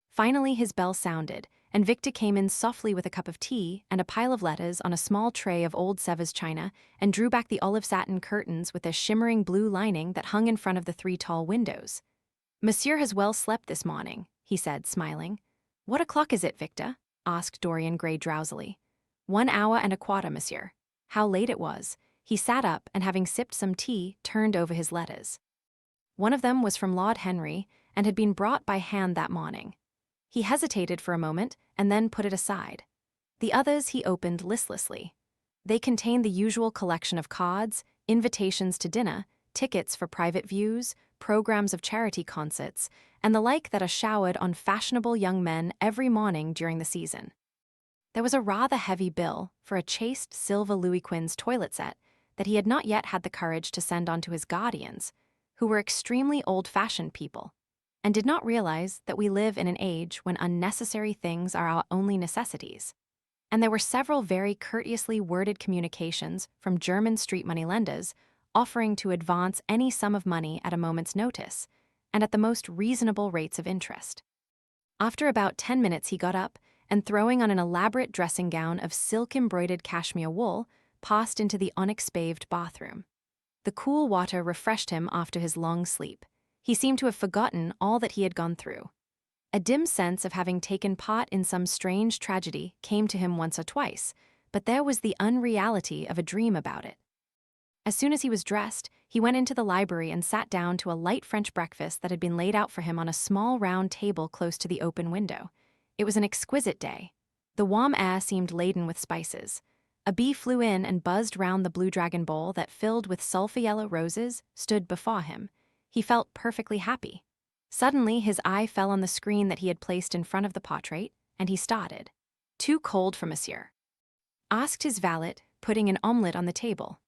Speaker 1: Finally his bell sounded, and Victor came in softly with a cup of tea and a pile of letters on a small tray of old Sevres china, and drew back the olive satin curtains with a shimmering blue lining that hung in front of the 3 tall windows. "Monsieur has well slept this morning," he said, smiling. "What o'clock is it, Victor?" asked Dorian Gray drowsily. 1 hour and a quarter, monsieur." How late it was. He sat up and, having sipped some tea, turned over his letters. One of them was from Lord Henry and had been brought by hand that morning. He hesitated for a moment and then put it aside. The others he opened listlessly. They contained the usual collection of cards, invitations to dinner, tickets for private views, programs of charity concerts, and the like that are showered on fashionable young men every morning during the season. There was a rather heavy bill for a chaste silver Louis Quinze toilet set that he had not yet had the courage to send on to his guardians, who were extremely old-fashioned people, and did not realize that we live in an age when unnecessary things are our only necessities. And there were several very courteously worded communications from German street moneylenders offering to advance any sum of money at a moment's notice, and at the most reasonable rates of interest. After about 10 minutes he got up, and throwing on an elaborate dressing gown of silk-embroidered cashmere wool, passed into the onyx-paved bathroom. The cool water refreshed him after his long sleep. He seemed to have forgotten all that he had gone through. A dim sense of having taken part in some strange tragedy came to him once or twice, but there was the unreality of a dream about it. As soon as he was dressed, he went into the library and sat down to a light French breakfast that had been laid out for him on a small round table close to the open window. It was an exquisite day. The warm air seemed laden with spices. A bee flew in and buzzed round the blue dragon bowl that, filled with sulphur-yellow roses, stood before him. He felt perfectly happy. Suddenly, his eye fell on the screen that he had placed in front of the portrait, and he started. "Too cold for monsieur?" asked his valet, putting an omelette on the table.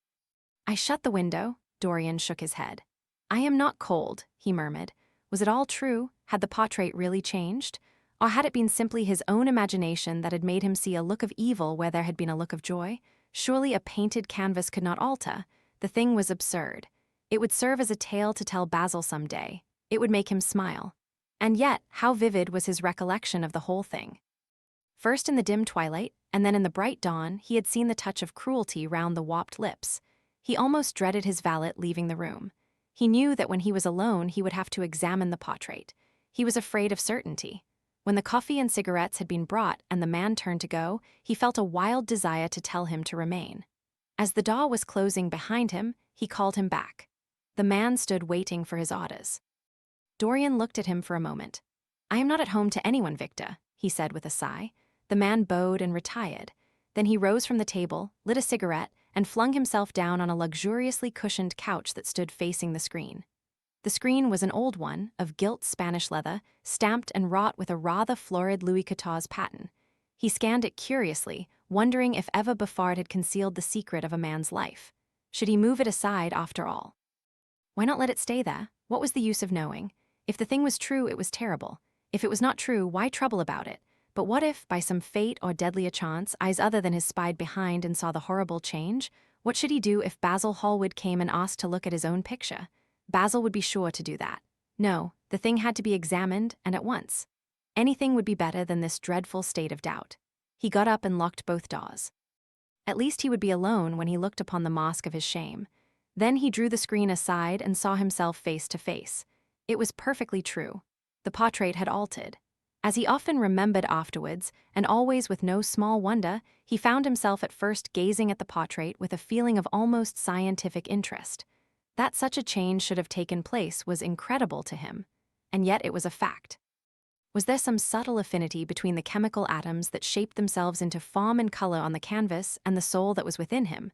Speaker 1: "I shut the window." Dorian shook his head. "I am not cold," he murmured. Was it all true? Had the portrait really changed? Or had it been simply his own imagination that had made him see a look of evil where there had been a look of joy? Surely a painted canvas could not alter. The thing was absurd. It would serve as a tale to tell Basil some day. It would make him smile. And yet, how vivid was his recollection of the whole thing. First in the dim twilight, and then in the bright dawn, he had seen the touch of cruelty round the warped lips. He almost dreaded his valet leaving the room. He knew that when he was alone, he would have to examine the portrait. He was afraid of certainty. When the coffee and cigarettes had been brought and the man turned to go, he felt a wild desire to tell him to remain. As the door was closing behind him, he called him back. The man stood waiting for his orders. Dorian looked at him for a moment. "I am not at home to anyone, Victor," he said with a sigh. The man bowed and retired. Then he rose from the table, lit a cigarette, and flung himself down on a luxuriously cushioned couch that stood facing the screen. The screen was an old one, of gilt Spanish leather, stamped and wrought with a rather florid Louis XIV pattern. He scanned it curiously, wondering if ever before it had concealed the secret of a man's life. Should he move it aside after all? Why not let it stay there? What was the use of knowing? If the thing was true, it was terrible. If it was not true, why trouble about it? But what if, by some fate or deadly a chance, eyes other than his spied behind and saw the horrible change? What should he do if Basil Hallward came and asked to look at his own picture? Basil would be sure to do that. No, the thing had to be examined, and at once. Anything would be better than this dreadful state of doubt. He got up and locked both doors. At least he would be alone when he looked upon the mask of his shame. Then he drew the screen aside and saw himself face to face. It was perfectly true. The portrait had altered. As he often remembered afterwards, and always with no small wonder, he found himself at first gazing at the portrait with a feeling of almost scientific interest. That such a change should have taken place was incredible to him, and yet it was a fact. Was there some subtle affinity between the chemical atoms that shaped themselves into form and color on the canvas and the soul that was within him?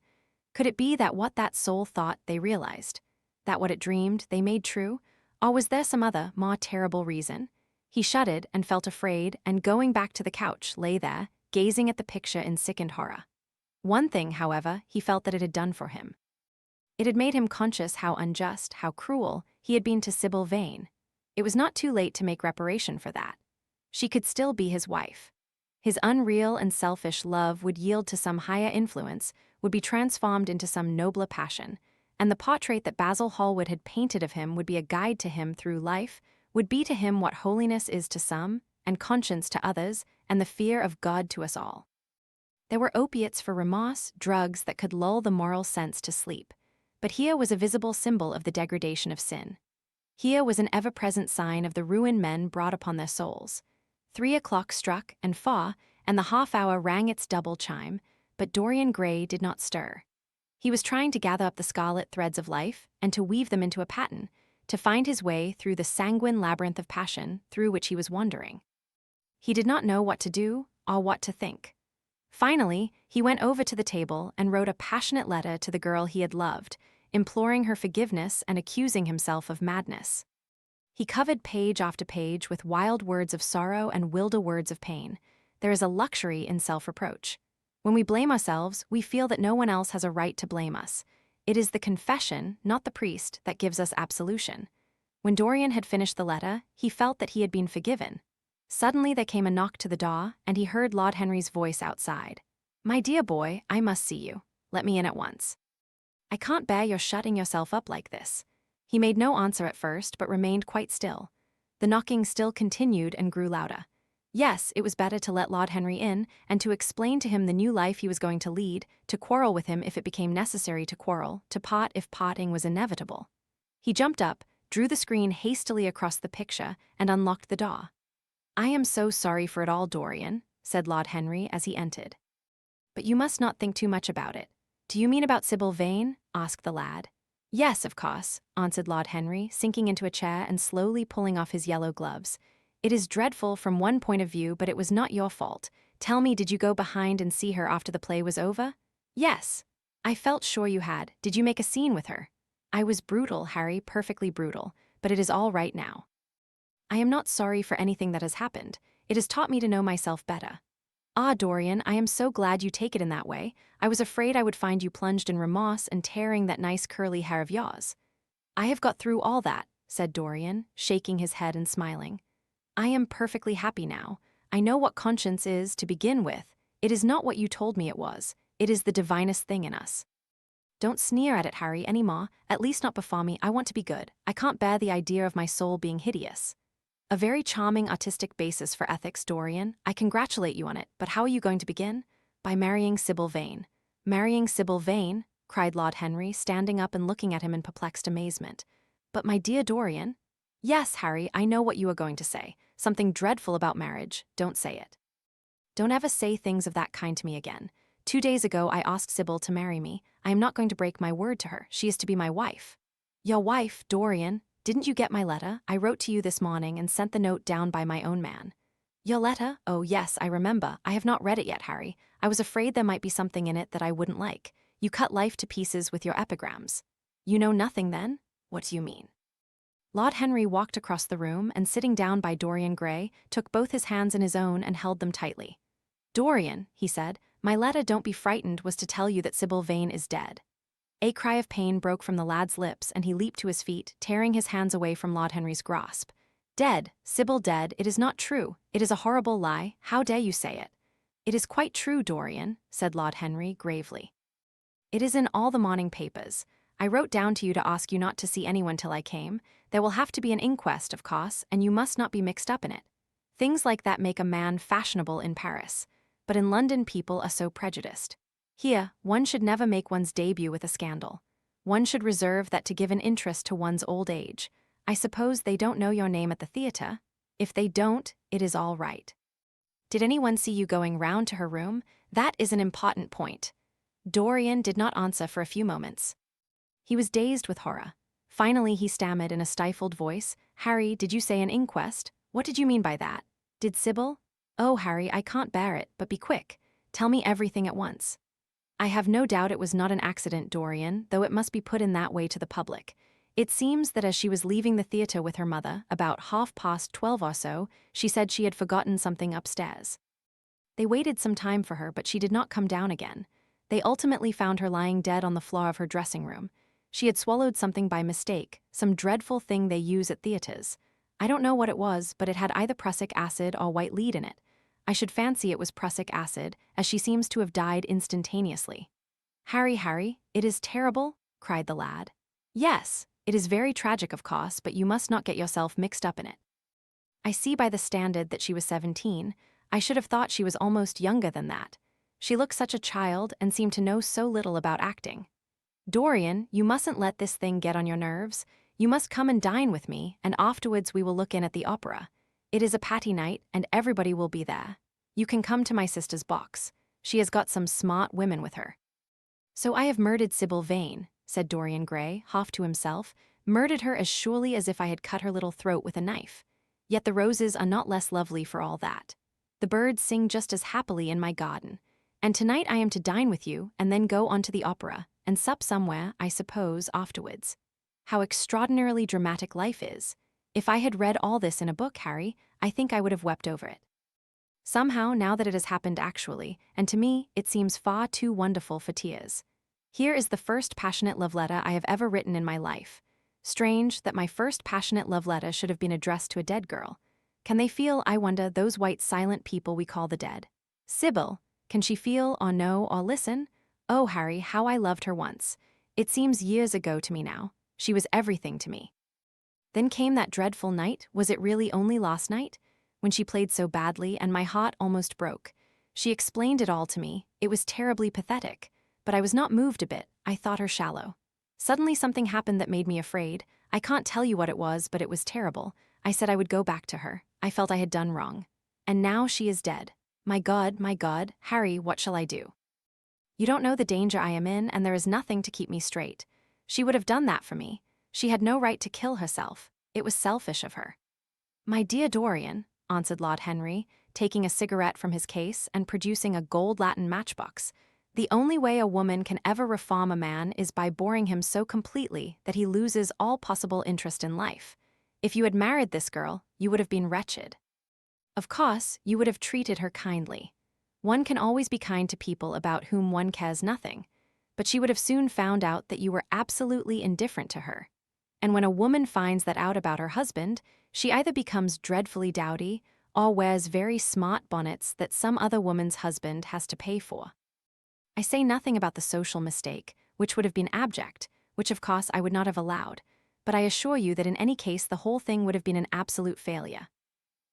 Speaker 1: Could it be that what that soul thought they realized? That what it dreamed they made true? Or was there some other, more terrible reason? He shuddered and felt afraid, and going back to the couch, lay there, gazing at the picture in sickened horror. One thing, however, he felt that it had done for him. It had made him conscious how unjust, how cruel, he had been to Sibyl Vane. It was not too late to make reparation for that. She could still be his wife. His unreal and selfish love would yield to some higher influence, would be transformed into some nobler passion, and the portrait that Basil Hallward had painted of him would be a guide to him through life, would be to him what holiness is to some, and conscience to others, and the fear of God to us all. There were opiates for remorse, drugs that could lull the moral sense to sleep. But here was a visible symbol of the degradation of sin. Here was an ever-present sign of the ruin men brought upon their souls. 3 o'clock struck, and 4, and the half-hour rang its double chime, but Dorian Gray did not stir. He was trying to gather up the scarlet threads of life and to weave them into a pattern, to find his way through the sanguine labyrinth of passion through which he was wandering. He did not know what to do or what to think. Finally, he went over to the table and wrote a passionate letter to the girl he had loved, imploring her forgiveness and accusing himself of madness. He covered page after page with wild words of sorrow and Wilde words of pain. There is a luxury in self-reproach. When we blame ourselves, we feel that no one else has a right to blame us. It is the confession, not the priest, that gives us absolution. When Dorian had finished the letter, he felt that he had been forgiven. Suddenly there came a knock to the door, and he heard Lord Henry's voice outside. "My dear boy, I must see you. Let me in at once. I can't bear your shutting yourself up like this." He made no answer at first, but remained quite still. The knocking still continued and grew louder. Yes, it was better to let Lord Henry in, and to explain to him the new life he was going to lead, to quarrel with him if it became necessary to quarrel, to part if parting was inevitable. He jumped up, drew the screen hastily across the picture, and unlocked the door. "I am so sorry for it all, Dorian," said Lord Henry as he entered. "But you must not think too much about it." "Do you mean about Sibyl Vane?" asked the lad. "Yes, of course," answered Lord Henry, sinking into a chair and slowly pulling off his yellow gloves. "It is dreadful from one point of view, but it was not your fault. Tell me, did you go behind and see her after the play was over?" "Yes." "I felt sure you had. Did you make a scene with her?" "I was brutal, Harry, perfectly brutal, but it is all right now. I am not sorry for anything that has happened. It has taught me to know myself better." "Ah, Dorian, I am so glad you take it in that way. I was afraid I would find you plunged in remorse and tearing that nice curly hair of yours." "I have got through all that," said Dorian, shaking his head and smiling. "I am perfectly happy now. I know what conscience is to begin with. It is not what you told me it was. It is the divinest thing in us." "Don't sneer at it, Harry, any more, at least not before me. I want to be good. I can't bear the idea of my soul being hideous." "A very charming artistic basis for ethics, Dorian. I congratulate you on it, but how are you going to begin?" "By marrying Sibyl Vane." "Marrying Sibyl Vane?" cried Lord Henry, standing up and looking at him in perplexed amazement. "But my dear Dorian—" "Yes, Harry, I know what you are going to say. Something dreadful about marriage. Don't say it. Don't ever say things of that kind to me again. 2 days ago I asked Sibyl to marry me. I am not going to break my word to her. She is to be my wife." "Your wife, Dorian? Didn't you get my letter? I wrote to you this morning and sent the note down by my own man." "Your letter? Oh yes, I remember. I have not read it yet, Harry. I was afraid there might be something in it that I wouldn't like. You cut life to pieces with your epigrams." "You know nothing then?" "What do you mean?" Lord Henry walked across the room and, sitting down by Dorian Gray, took both his hands in his own and held them tightly. "Dorian," he said, "my letter, don't be frightened, was to tell you that Sibyl Vane is dead." A cry of pain broke from the lad's lips, and he leaped to his feet, tearing his hands away from Lord Henry's grasp. "Dead? Sibyl dead? It is not true. It is a horrible lie. How dare you say it?" "It is quite true, Dorian," said Lord Henry gravely. "It is in all the morning papers. I wrote down to you to ask you not to see anyone till I came. There will have to be an inquest, of course, and you must not be mixed up in it. Things like that make a man fashionable in Paris, but in London people are so prejudiced. Here, one should never make one's debut with a scandal. One should reserve that to give an interest to one's old age. I suppose they don't know your name at the theatre? If they don't, it is all right. Did anyone see you going round to her room? That is an important point." Dorian did not answer for a few moments. He was dazed with horror. Finally he stammered in a stifled voice, "Harry, did you say an inquest? What did you mean by that? Did Sibyl—" "Oh, Harry, I can't bear it, but be quick. Tell me everything at once." "I have no doubt it was not an accident, Dorian, though it must be put in that way to the public. It seems that as she was leaving the theatre with her mother, about 12:30 or so, she said she had forgotten something upstairs. They waited some time for her, but she did not come down again. They ultimately found her lying dead on the floor of her dressing room. She had swallowed something by mistake, some dreadful thing they use at theatres. I don't know what it was, but it had either prussic acid or white lead in it. I should fancy it was prussic acid, as she seems to have died instantaneously." Harry, it is terrible?" cried the lad. "Yes, it is very tragic, of course, but you must not get yourself mixed up in it. I see by the standard that she was 17. I should have thought she was almost younger than that. She looks such a child and seemed to know so little about acting. Dorian, you mustn't let this thing get on your nerves. You must come and dine with me, and afterwards we will look in at the opera. It is a patty night, and everybody will be there. You can come to my sister's box. She has got some smart women with her." "So I have murdered Sibyl Vane," said Dorian Gray, half to himself, "murdered her as surely as if I had cut her little throat with a knife. Yet the roses are not less lovely for all that. The birds sing just as happily in my garden. And tonight I am to dine with you, and then go on to the opera, and sup somewhere, I suppose, afterwards. How extraordinarily dramatic life is. If I had read all this in a book, Harry, I think I would have wept over it. Somehow, now that it has happened actually, and to me, it seems far too wonderful for tears. Here is the first passionate love letter I have ever written in my life. Strange that my first passionate love letter should have been addressed to a dead girl. Can they feel, I wonder, those white silent people we call the dead? Sibyl, can she feel or know or listen? Oh, Harry, how I loved her once. It seems years ago to me now. She was everything to me. Then came that dreadful night, was it really only last night? When she played so badly and my heart almost broke. She explained it all to me. It was terribly pathetic. But I was not moved a bit. I thought her shallow. Suddenly something happened that made me afraid. I can't tell you what it was, but it was terrible. I said I would go back to her. I felt I had done wrong. And now she is dead. My God, Harry, what shall I do? You don't know the danger I am in, and there is nothing to keep me straight. She would have done that for me. She had no right to kill herself. It was selfish of her. My dear Dorian, answered Lord Henry, taking a cigarette from his case and producing a gold Latin matchbox, the only way a woman can ever reform a man is by boring him so completely that he loses all possible interest in life. If you had married this girl, you would have been wretched. Of course, you would have treated her kindly. One can always be kind to people about whom one cares nothing, but she would have soon found out that you were absolutely indifferent to her. And when a woman finds that out about her husband, she either becomes dreadfully dowdy or wears very smart bonnets that some other woman's husband has to pay for. I say nothing about the social mistake, which would have been abject, which of course I would not have allowed, but I assure you that in any case the whole thing would have been an absolute failure.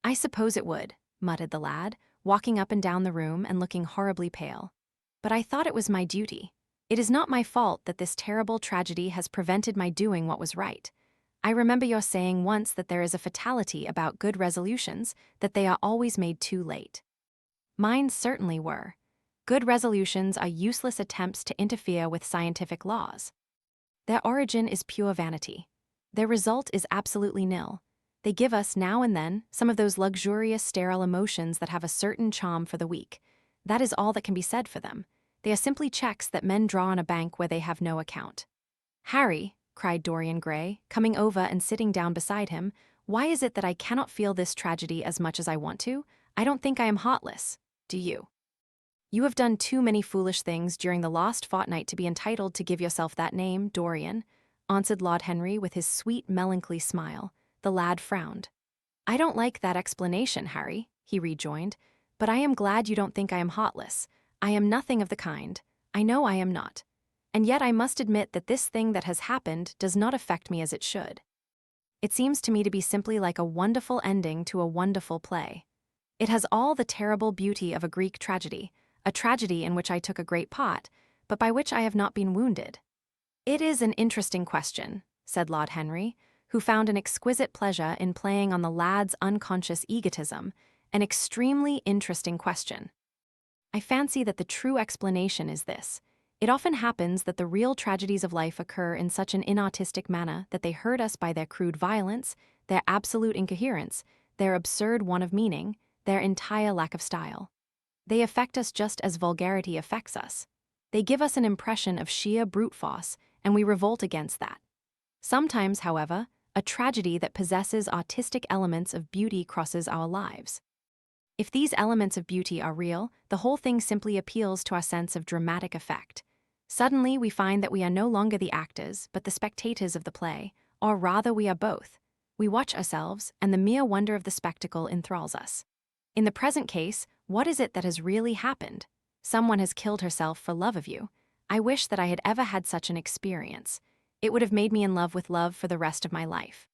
Speaker 1: I suppose it would, muttered the lad, walking up and down the room and looking horribly pale. But I thought it was my duty. It is not my fault that this terrible tragedy has prevented my doing what was right. I remember your saying once that there is a fatality about good resolutions, that they are always made too late. Mine certainly were. Good resolutions are useless attempts to interfere with scientific laws. Their origin is pure vanity. Their result is absolutely nil. They give us, now and then, some of those luxurious, sterile emotions that have a certain charm for the weak. That is all that can be said for them. They are simply checks that men draw on a bank where they have no account. Harry, cried Dorian Gray, coming over and sitting down beside him, why is it that I cannot feel this tragedy as much as I want to? I don't think I am heartless. Do you? You have done too many foolish things during the last fortnight to be entitled to give yourself that name, Dorian, answered Lord Henry with his sweet, melancholy smile. The lad frowned. I don't like that explanation, Harry, he rejoined, but I am glad you don't think I am heartless. I am nothing of the kind. I know I am not. And yet I must admit that this thing that has happened does not affect me as it should. It seems to me to be simply like a wonderful ending to a wonderful play. It has all the terrible beauty of a Greek tragedy, a tragedy in which I took a great part, but by which I have not been wounded. It is an interesting question, said Lord Henry, who found an exquisite pleasure in playing on the lad's unconscious egotism, an extremely interesting question. I fancy that the true explanation is this. It often happens that the real tragedies of life occur in such an inartistic manner that they hurt us by their crude violence, their absolute incoherence, their absurd want of meaning, their entire lack of style. They affect us just as vulgarity affects us. They give us an impression of sheer brute force, and we revolt against that. Sometimes, however, a tragedy that possesses artistic elements of beauty crosses our lives. If these elements of beauty are real, the whole thing simply appeals to our sense of dramatic effect. Suddenly, we find that we are no longer the actors, but the spectators of the play, or rather we are both. We watch ourselves, and the mere wonder of the spectacle enthralls us. In the present case, what is it that has really happened? Someone has killed herself for love of you. I wish that I had ever had such an experience. It would have made me in love with love for the rest of my life.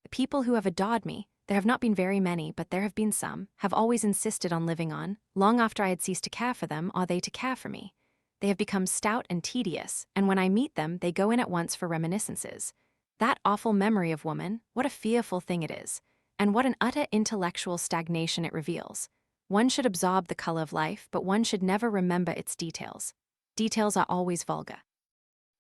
Speaker 1: The people who have adored me, there have not been very many, but there have been some, have always insisted on living on, long after I had ceased to care for them, or they to care for me. They have become stout and tedious, and when I meet them, they go in at once for reminiscences. That awful memory of woman, what a fearful thing it is, and what an utter intellectual stagnation it reveals. One should absorb the color of life, but one should never remember its details. Details are always vulgar.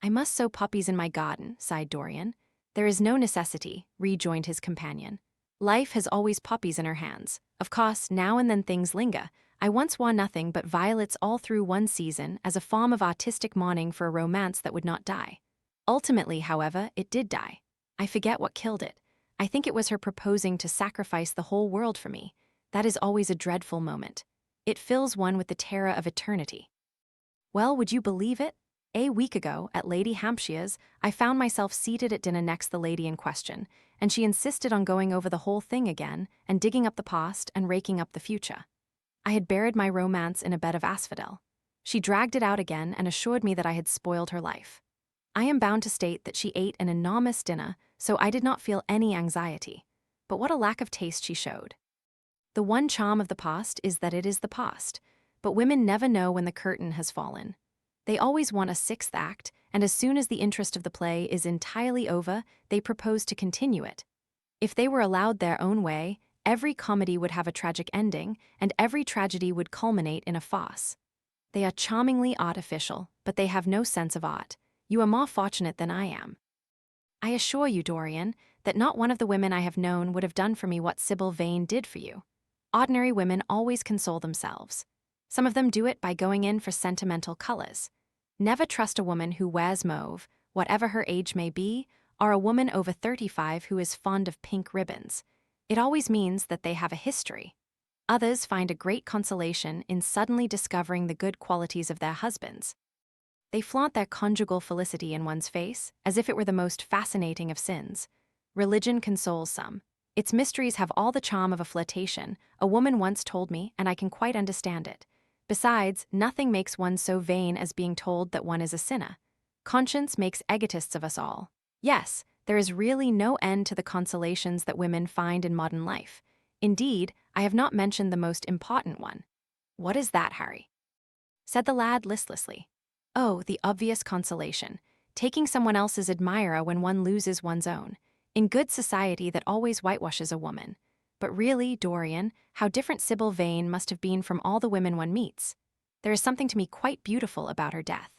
Speaker 1: I must sow poppies in my garden, sighed Dorian. There is no necessity, rejoined his companion. Life has always poppies in her hands. Of course, now and then things linger. I once wore nothing but violets all through one season as a form of artistic mourning for a romance that would not die. Ultimately, however, it did die. I forget what killed it. I think it was her proposing to sacrifice the whole world for me. That is always a dreadful moment. It fills one with the terror of eternity. Well, would you believe it? A week ago, at Lady Hampshire's, I found myself seated at dinner next the lady in question, and she insisted on going over the whole thing again and digging up the past and raking up the future. I had buried my romance in a bed of asphodel. She dragged it out again and assured me that I had spoiled her life. I am bound to state that she ate an enormous dinner, so I did not feel any anxiety. But what a lack of taste she showed. The one charm of the past is that it is the past, but women never know when the curtain has fallen. They always want a sixth act, and as soon as the interest of the play is entirely over, they propose to continue it. If they were allowed their own way, every comedy would have a tragic ending, and every tragedy would culminate in a farce. They are charmingly artificial, but they have no sense of art. You are more fortunate than I am. I assure you, Dorian, that not one of the women I have known would have done for me what Sibyl Vane did for you. Ordinary women always console themselves. Some of them do it by going in for sentimental colors. Never trust a woman who wears mauve, whatever her age may be, or a woman over 35 who is fond of pink ribbons. It always means that they have a history. Others find a great consolation in suddenly discovering the good qualities of their husbands. They flaunt their conjugal felicity in one's face, as if it were the most fascinating of sins. Religion consoles some. Its mysteries have all the charm of a flirtation, a woman once told me, and I can quite understand it. Besides, nothing makes one so vain as being told that one is a sinner. Conscience makes egotists of us all. Yes, there is really no end to the consolations that women find in modern life. Indeed, I have not mentioned the most important one. What is that, Harry? Said the lad listlessly. Oh, the obvious consolation. Taking someone else's admirer when one loses one's own. In good society that always whitewashes a woman. But really, Dorian, how different Sibyl Vane must have been from all the women one meets. There is something to me quite beautiful about her death.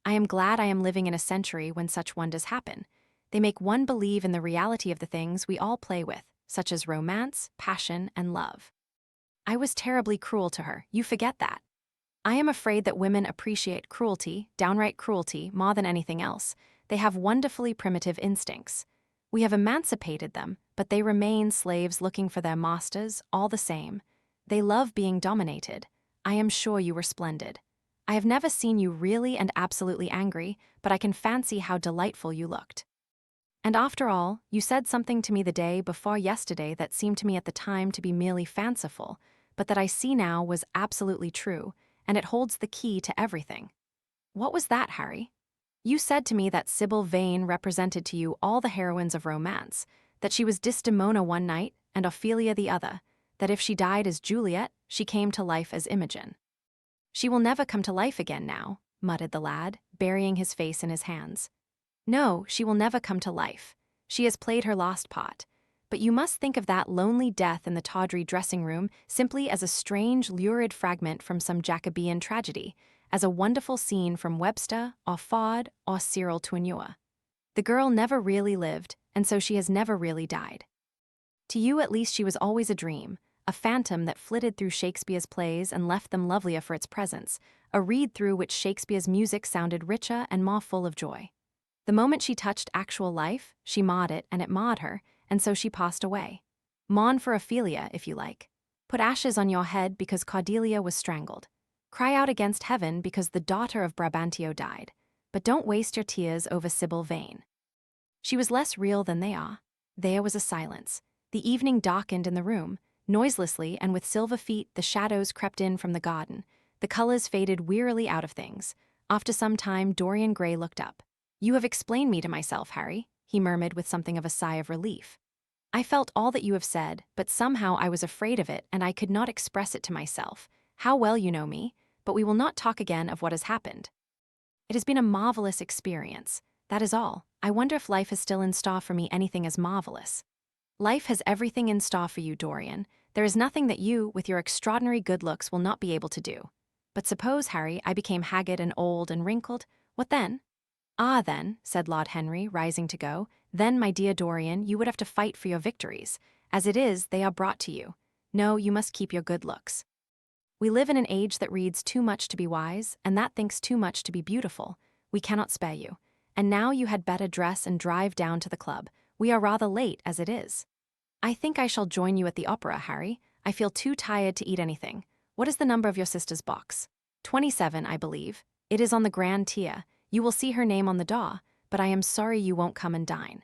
Speaker 1: I am glad I am living in a century when such wonders happen. They make one believe in the reality of the things we all play with, such as romance, passion, and love. I was terribly cruel to her, you forget that. I am afraid that women appreciate cruelty, downright cruelty, more than anything else. They have wonderfully primitive instincts. We have emancipated them, but they remain slaves looking for their masters, all the same. They love being dominated. I am sure you were splendid. I have never seen you really and absolutely angry, but I can fancy how delightful you looked. And after all, you said something to me the day before yesterday that seemed to me at the time to be merely fanciful, but that I see now was absolutely true, and it holds the key to everything. What was that, Harry? You said to me that Sibyl Vane represented to you all the heroines of romance, that she was Desdemona one night and Ophelia the other, that if she died as Juliet, she came to life as Imogen. She will never come to life again now, muttered the lad, burying his face in his hands. No, she will never come to life. She has played her lost part. But you must think of that lonely death in the tawdry dressing room simply as a strange, lurid fragment from some Jacobean tragedy, as a wonderful scene from Webster, or Ford, or Cyril Tourneur. The girl never really lived, and so she has never really died. To you at least she was always a dream, a phantom that flitted through Shakespeare's plays and left them lovelier for its presence, a reed through which Shakespeare's music sounded richer and more full of joy. The moment she touched actual life, she marred it and it marred her, and so she passed away. Mourn for Ophelia, if you like. Put ashes on your head because Cordelia was strangled. Cry out against heaven because the daughter of Brabantio died. But don't waste your tears over Sibyl Vane. She was less real than they are. There was a silence. The evening darkened in the room. Noiselessly and with silver feet, the shadows crept in from the garden. The colors faded wearily out of things. After some time, Dorian Gray looked up. You have explained me to myself, Harry, he murmured with something of a sigh of relief. I felt all that you have said, but somehow I was afraid of it and I could not express it to myself. How well you know me, but we will not talk again of what has happened. It has been a marvelous experience. That is all. I wonder if life has still in store for me anything as marvelous. Life has everything in store for you, Dorian. There is nothing that you, with your extraordinary good looks, will not be able to do. But suppose, Harry, I became haggard and old and wrinkled, what then? Ah, then, said Lord Henry, rising to go, then, my dear Dorian, you would have to fight for your victories. As it is, they are brought to you. No, you must keep your good looks. We live in an age that reads too much to be wise, and that thinks too much to be beautiful. We cannot spare you. And now you had better dress and drive down to the club. We are rather late, as it is. I think I shall join you at the opera, Harry. I feel too tired to eat anything. What is the number of your sister's box? 27, I believe. It is on the grand tier. You will see her name on the door, but I am sorry you won't come and dine.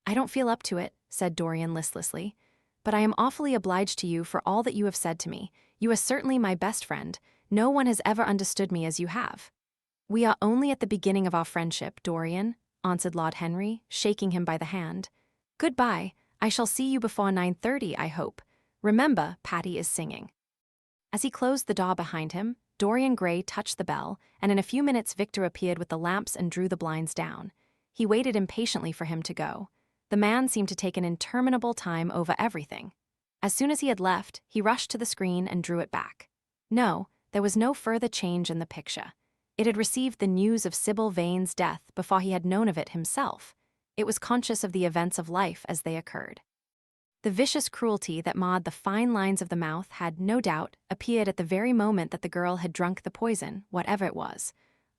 Speaker 1: I don't feel up to it, said Dorian listlessly, but I am awfully obliged to you for all that you have said to me. You are certainly my best friend. No one has ever understood me as you have. We are only at the beginning of our friendship, Dorian, answered Lord Henry, shaking him by the hand. Goodbye. I shall see you before 9:30, I hope. Remember, Patty is singing. As he closed the door behind him, Dorian Gray touched the bell, and in a few minutes Victor appeared with the lamps and drew the blinds down. He waited impatiently for him to go. The man seemed to take an interminable time over everything. As soon as he had left, he rushed to the screen and drew it back. No, there was no further change in the picture. It had received the news of Sibyl Vane's death before he had known of it himself. It was conscious of the events of life as they occurred. The vicious cruelty that marred the fine lines of the mouth had, no doubt, appeared at the very moment that the girl had drunk the poison, whatever it was.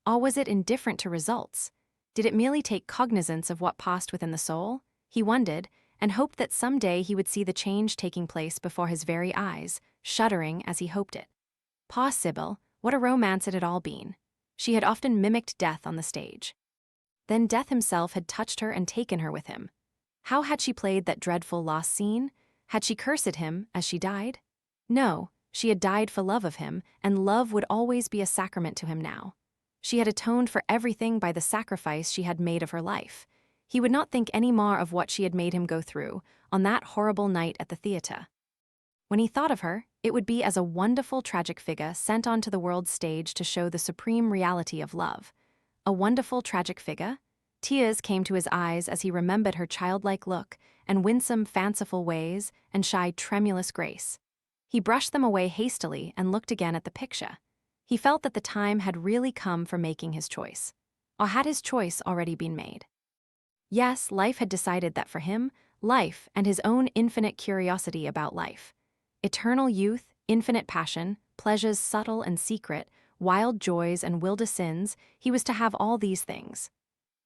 Speaker 1: Or was it indifferent to results? Did it merely take cognizance of what passed within the soul? He wondered, and hoped that someday he would see the change taking place before his very eyes, shuddering as he hoped it. Poor Sibyl, what a romance it had all been. She had often mimicked death on the stage. Then death himself had touched her and taken her with him. How had she played that dreadful lost scene? Had she cursed him as she died? No, she had died for love of him, and love would always be a sacrament to him now. She had atoned for everything by the sacrifice she had made of her life. He would not think any more of what she had made him go through on that horrible night at the theater. When he thought of her, it would be as a wonderful tragic figure sent onto the world's stage to show the supreme reality of love. A wonderful tragic figure? Tears came to his eyes as he remembered her childlike look and winsome, fanciful ways and shy, tremulous grace. He brushed them away hastily and looked again at the picture. He felt that the time had really come for making his choice. Or had his choice already been made? Yes, life had decided that for him, life and his own infinite curiosity about life. Eternal youth, infinite passion, pleasures subtle and secret, wild joys and wilder sins, he was to have all these things.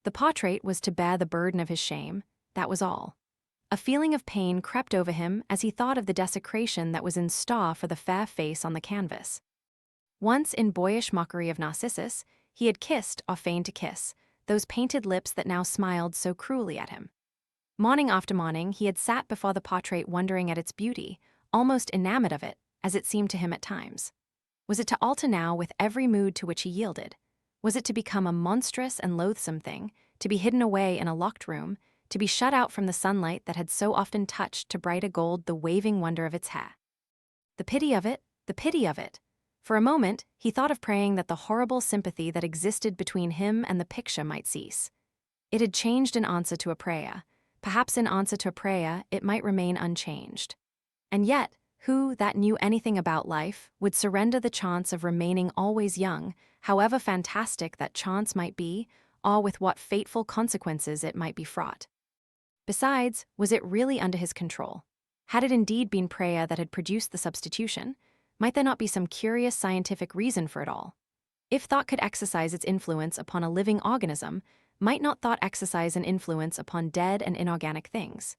Speaker 1: The portrait was to bear the burden of his shame, that was all. A feeling of pain crept over him as he thought of the desecration that was in store for the fair face on the canvas. Once, in boyish mockery of Narcissus, he had kissed, or feigned to kiss, those painted lips that now smiled so cruelly at him. Morning after morning, he had sat before the portrait wondering at its beauty, almost enamored of it, as it seemed to him at times. Was it to alter now with every mood to which he yielded? Was it to become a monstrous and loathsome thing, to be hidden away in a locked room, to be shut out from the sunlight that had so often touched to brighter gold the waving wonder of its hair? The pity of it, the pity of it! For a moment, he thought of praying that the horrible sympathy that existed between him and the picture might cease. It had changed in answer to a prayer. Perhaps in answer to a prayer, it might remain unchanged. And yet, who that knew anything about life would surrender the chance of remaining always young, however fantastic that chance might be, or with what fateful consequences it might be fraught? Besides, was it really under his control? Had it indeed been prayer that had produced the substitution? Might there not be some curious scientific reason for it all? If thought could exercise its influence upon a living organism, might not thought exercise an influence upon dead and inorganic things?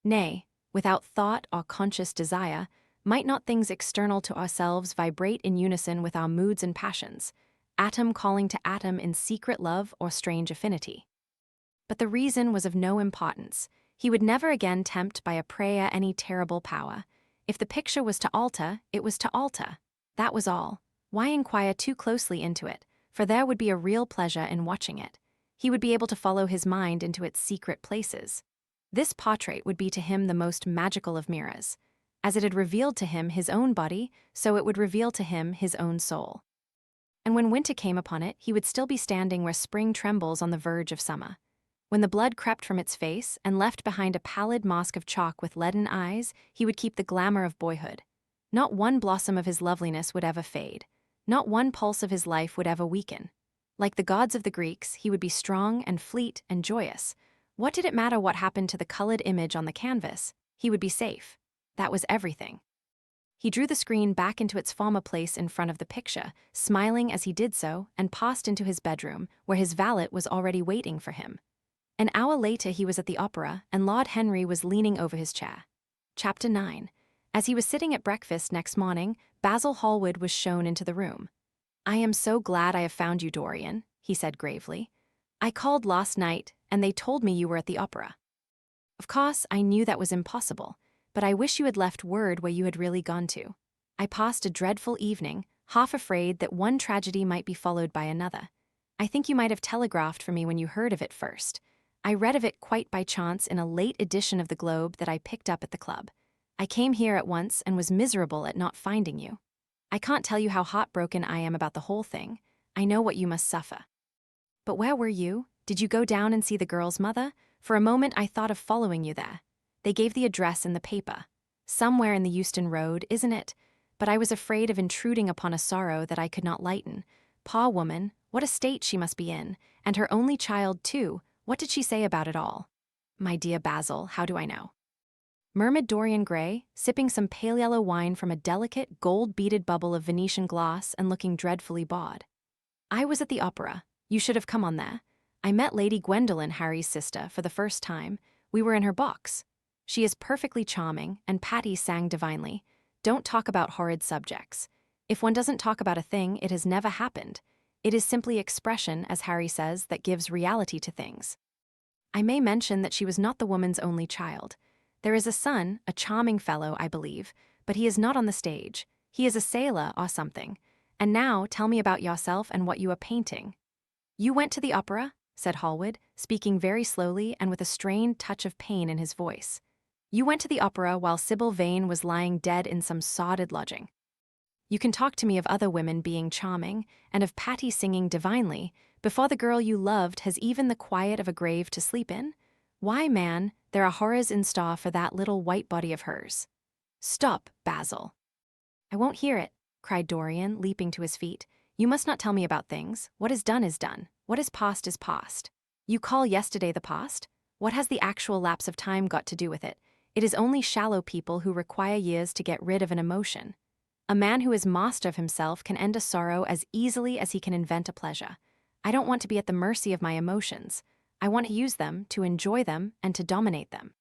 Speaker 1: Nay, without thought or conscious desire, might not things external to ourselves vibrate in unison with our moods and passions, atom calling to atom in secret love or strange affinity? But the reason was of no importance. He would never again tempt by a prayer any terrible power. If the picture was to alter, it was to alter. That was all. Why inquire too closely into it? For there would be a real pleasure in watching it. He would be able to follow his mind into its secret places. This portrait would be to him the most magical of mirrors. As it had revealed to him his own body, so it would reveal to him his own soul. And when winter came upon it, he would still be standing where spring trembles on the verge of summer. When the blood crept from its face and left behind a pallid mask of chalk with leaden eyes, he would keep the glamour of boyhood. Not one blossom of his loveliness would ever fade. Not one pulse of his life would ever weaken. Like the gods of the Greeks, he would be strong and fleet and joyous. What did it matter what happened to the colored image on the canvas? He would be safe. That was everything. He drew the screen back into its former place in front of the picture, smiling as he did so, and passed into his bedroom, where his valet was already waiting for him. An hour later he was at the opera, and Lord Henry was leaning over his chair. Chapter 9. As he was sitting at breakfast next morning, Basil Hallward was shown into the room. "I am so glad I have found you, Dorian," he said gravely. "I called last night, and they told me you were at the opera. Of course, I knew that was impossible, but I wish you had left word where you had really gone to. I passed a dreadful evening, half afraid that one tragedy might be followed by another. I think you might have telegraphed for me when you heard of it first. I read of it quite by chance in a late edition of the Globe that I picked up at the club. I came here at once and was miserable at not finding you. I can't tell you how heartbroken I am about the whole thing. I know what you must suffer. But where were you? Did you go down and see the girl's mother? For a moment I thought of following you there. They gave the address in the paper. Somewhere in the Euston Road, isn't it? But I was afraid of intruding upon a sorrow that I could not lighten. Poor woman, what a state she must be in. And her only child, too. What did she say about it all? My dear Basil, how do I know? Murmured Dorian Gray, sipping some pale yellow wine from a delicate, gold-beaded bubble of Venetian glass and looking dreadfully bored. I was at the opera. You should have come on there. I met Lady Gwendolen, Harry's sister, for the first time. We were in her box. She is perfectly charming, and Patty sang divinely. Don't talk about horrid subjects. If one doesn't talk about a thing, it has never happened. It is simply expression, as Harry says, that gives reality to things. I may mention that she was not the woman's only child. There is a son, a charming fellow, I believe, but he is not on the stage. He is a sailor or something. And now, tell me about yourself and what you are painting. You went to the opera, said Hallward, speaking very slowly and with a strained touch of pain in his voice. You went to the opera while Sibyl Vane was lying dead in some sordid lodging. You can talk to me of other women being charming, and of Patty singing divinely, before the girl you loved has even the quiet of a grave to sleep in? Why, man, there are horrors in store for that little white body of hers. Stop, Basil. I won't hear it, cried Dorian, leaping to his feet. You must not tell me about things. What is done is done. What is past is past. You call yesterday the past? What has the actual lapse of time got to do with it? It is only shallow people who require years to get rid of an emotion. A man who is master of himself can end a sorrow as easily as he can invent a pleasure. I don't want to be at the mercy of my emotions. I want to use them, to enjoy them, and to dominate them.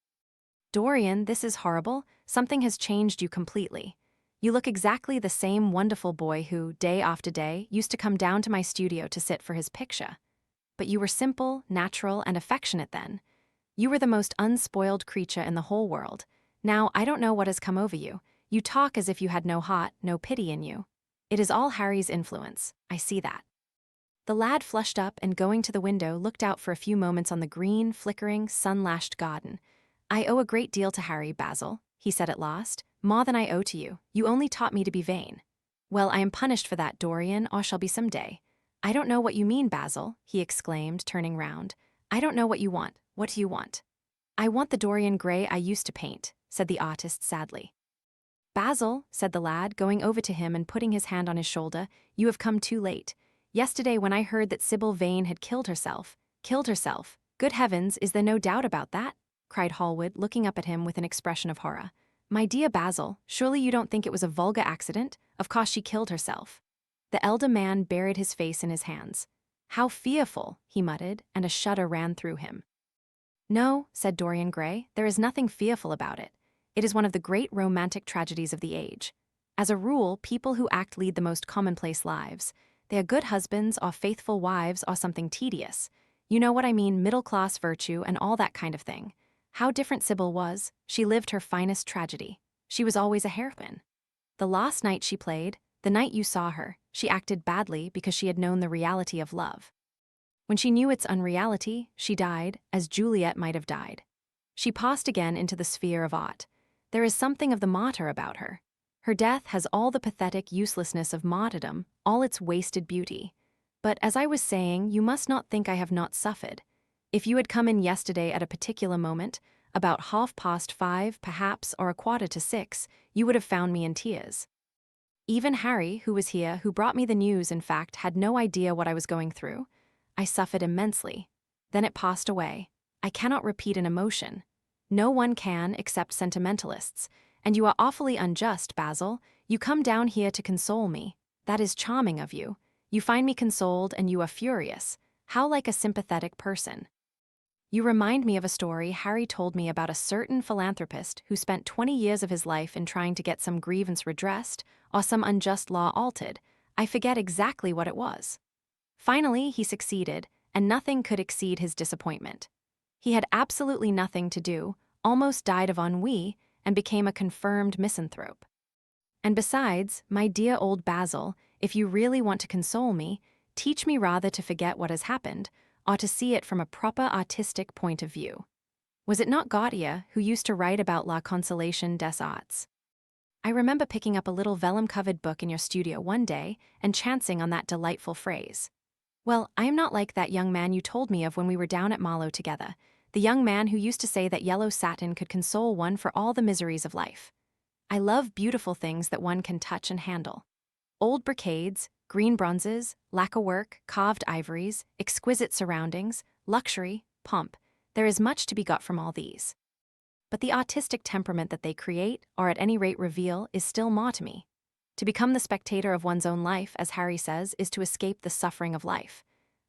Speaker 1: Dorian, this is horrible. Something has changed you completely. You look exactly the same wonderful boy who, day after day, used to come down to my studio to sit for his picture. But you were simple, natural, and affectionate then. You were the most unspoiled creature in the whole world. Now, I don't know what has come over you. You talk as if you had no heart, no pity in you. It is all Harry's influence. I see that. The lad flushed up and, going to the window, looked out for a few moments on the green, flickering, sun-lashed garden. I owe a great deal to Harry, Basil, he said at last. More than I owe to you. You only taught me to be vain. Well, I am punished for that, Dorian, or shall be some day. I don't know what you mean, Basil, he exclaimed, turning round. I don't know what you want. What do you want? I want the Dorian Gray I used to paint, said the artist sadly. Basil, said the lad, going over to him and putting his hand on his shoulder, you have come too late. Yesterday when I heard that Sibyl Vane had killed herself. Good heavens, is there no doubt about that? Cried Hallward, looking up at him with an expression of horror. My dear Basil, surely you don't think it was a vulgar accident? Of course she killed herself. The elder man buried his face in his hands. How fearful, he muttered, and a shudder ran through him. No, said Dorian Gray, there is nothing fearful about it. It is one of the great romantic tragedies of the age. As a rule, people who act lead the most commonplace lives. They are good husbands or faithful wives or something tedious. You know what I mean, middle-class virtue and all that kind of thing. How different Sibyl was. She lived her finest tragedy. She was always a hairpin. The last night she played, the night you saw her, she acted badly because she had known the reality of love. When she knew its unreality, she died, as Juliet might have died. She passed again into the sphere of art. There is something of the martyr about her. Her death has all the pathetic uselessness of martyrdom, all its wasted beauty. But as I was saying, you must not think I have not suffered. If you had come in yesterday at a particular moment, about 5:30, perhaps, or 5:45, you would have found me in tears. Even Harry, who was here, who brought me the news, in fact, had no idea what I was going through. I suffered immensely. Then it passed away. I cannot repeat an emotion. No one can, except sentimentalists. And you are awfully unjust, Basil. You come down here to console me. That is charming of you. You find me consoled and you are furious. How like a sympathetic person. You remind me of a story Harry told me about a certain philanthropist who spent 20 years of his life in trying to get some grievance redressed or some unjust law altered. I forget exactly what it was. Finally, he succeeded, and nothing could exceed his disappointment. He had absolutely nothing to do, almost died of ennui, and became a confirmed misanthrope. And besides, my dear old Basil, if you really want to console me, teach me rather to forget what has happened, or to see it from a proper artistic point of view. Was it not Gautier who used to write about la consolation des arts? I remember picking up a little vellum-covered book in your studio one day and chancing on that delightful phrase. Well, I am not like that young man you told me of when we were down at Marlow together, the young man who used to say that yellow satin could console one for all the miseries of life. I love beautiful things that one can touch and handle. Old brocades, green bronzes, lacquerwork, carved ivories, exquisite surroundings, luxury, pomp. There is much to be got from all these. But the artistic temperament that they create, or at any rate reveal, is still more to me. To become the spectator of one's own life, as Harry says, is to escape the suffering of life.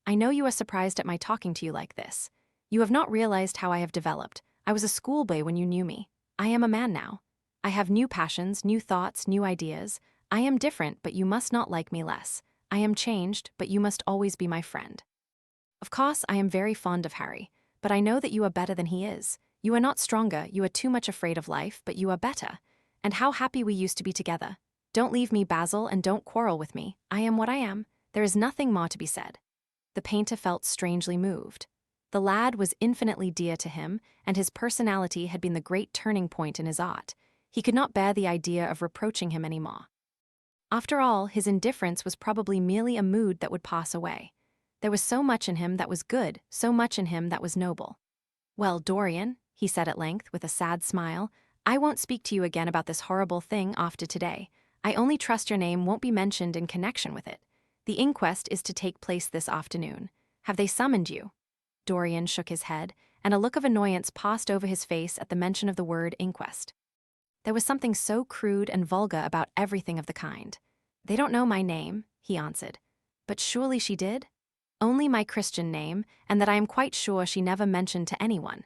Speaker 1: I know you are surprised at my talking to you like this. You have not realized how I have developed. I was a schoolboy when you knew me. I am a man now. I have new passions, new thoughts, new ideas. I am different, but you must not like me less. I am changed, but you must always be my friend. Of course, I am very fond of Harry, but I know that you are better than he is. You are not stronger, you are too much afraid of life, but you are better. And how happy we used to be together. Don't leave me, Basil, and don't quarrel with me. I am what I am. There is nothing more to be said. The painter felt strangely moved. The lad was infinitely dear to him, and his personality had been the great turning point in his art. He could not bear the idea of reproaching him any more. After all, his indifference was probably merely a mood that would pass away. There was so much in him that was good, so much in him that was noble. Well, Dorian, he said at length with a sad smile, I won't speak to you again about this horrible thing after today. I only trust your name won't be mentioned in connection with it. The inquest is to take place this afternoon. Have they summoned you? Dorian shook his head, and a look of annoyance passed over his face at the mention of the word inquest. There was something so crude and vulgar about everything of the kind. They don't know my name, he answered. But surely she did? Only my Christian name, and that I am quite sure she never mentioned to anyone.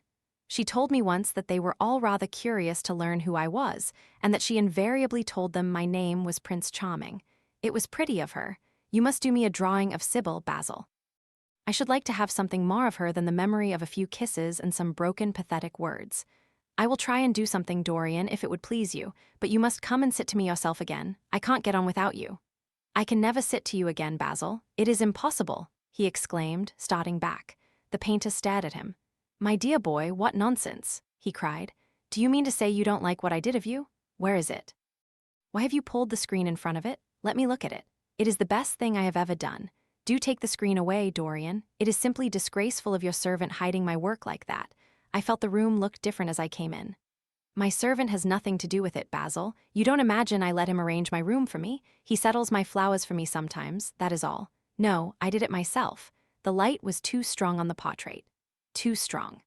Speaker 1: She told me once that they were all rather curious to learn who I was, and that she invariably told them my name was Prince Charming. It was pretty of her. You must do me a drawing of Sibyl, Basil. I should like to have something more of her than the memory of a few kisses and some broken, pathetic words. I will try and do something, Dorian, if it would please you, but you must come and sit to me yourself again. I can't get on without you. I can never sit to you again, Basil. It is impossible, he exclaimed, starting back. The painter stared at him. My dear boy, what nonsense, he cried. Do you mean to say you don't like what I did of you? Where is it? Why have you pulled the screen in front of it? Let me look at it. It is the best thing I have ever done. Do take the screen away, Dorian. It is simply disgraceful of your servant hiding my work like that. I felt the room looked different as I came in. My servant has nothing to do with it, Basil. You don't imagine I let him arrange my room for me. He settles my flowers for me sometimes, that is all. No, I did it myself. The light was too strong on the portrait. Too strong.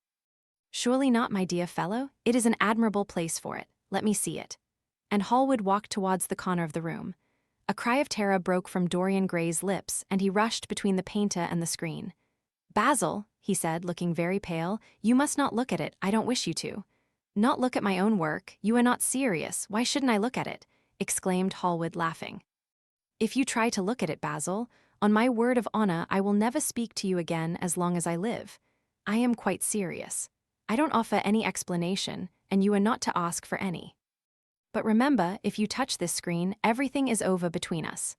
Speaker 1: Surely not, my dear fellow. It is an admirable place for it. Let me see it. And Hallward walked towards the corner of the room. A cry of terror broke from Dorian Gray's lips, and he rushed between the painter and the screen. Basil, he said, looking very pale, you must not look at it. I don't wish you to. Not look at my own work? You are not serious. Why shouldn't I look at it? Exclaimed Hallward, laughing. If you try to look at it, Basil, on my word of honor, I will never speak to you again as long as I live. I am quite serious. I don't offer any explanation, and you are not to ask for any. But remember, if you touch this screen, everything is over between us.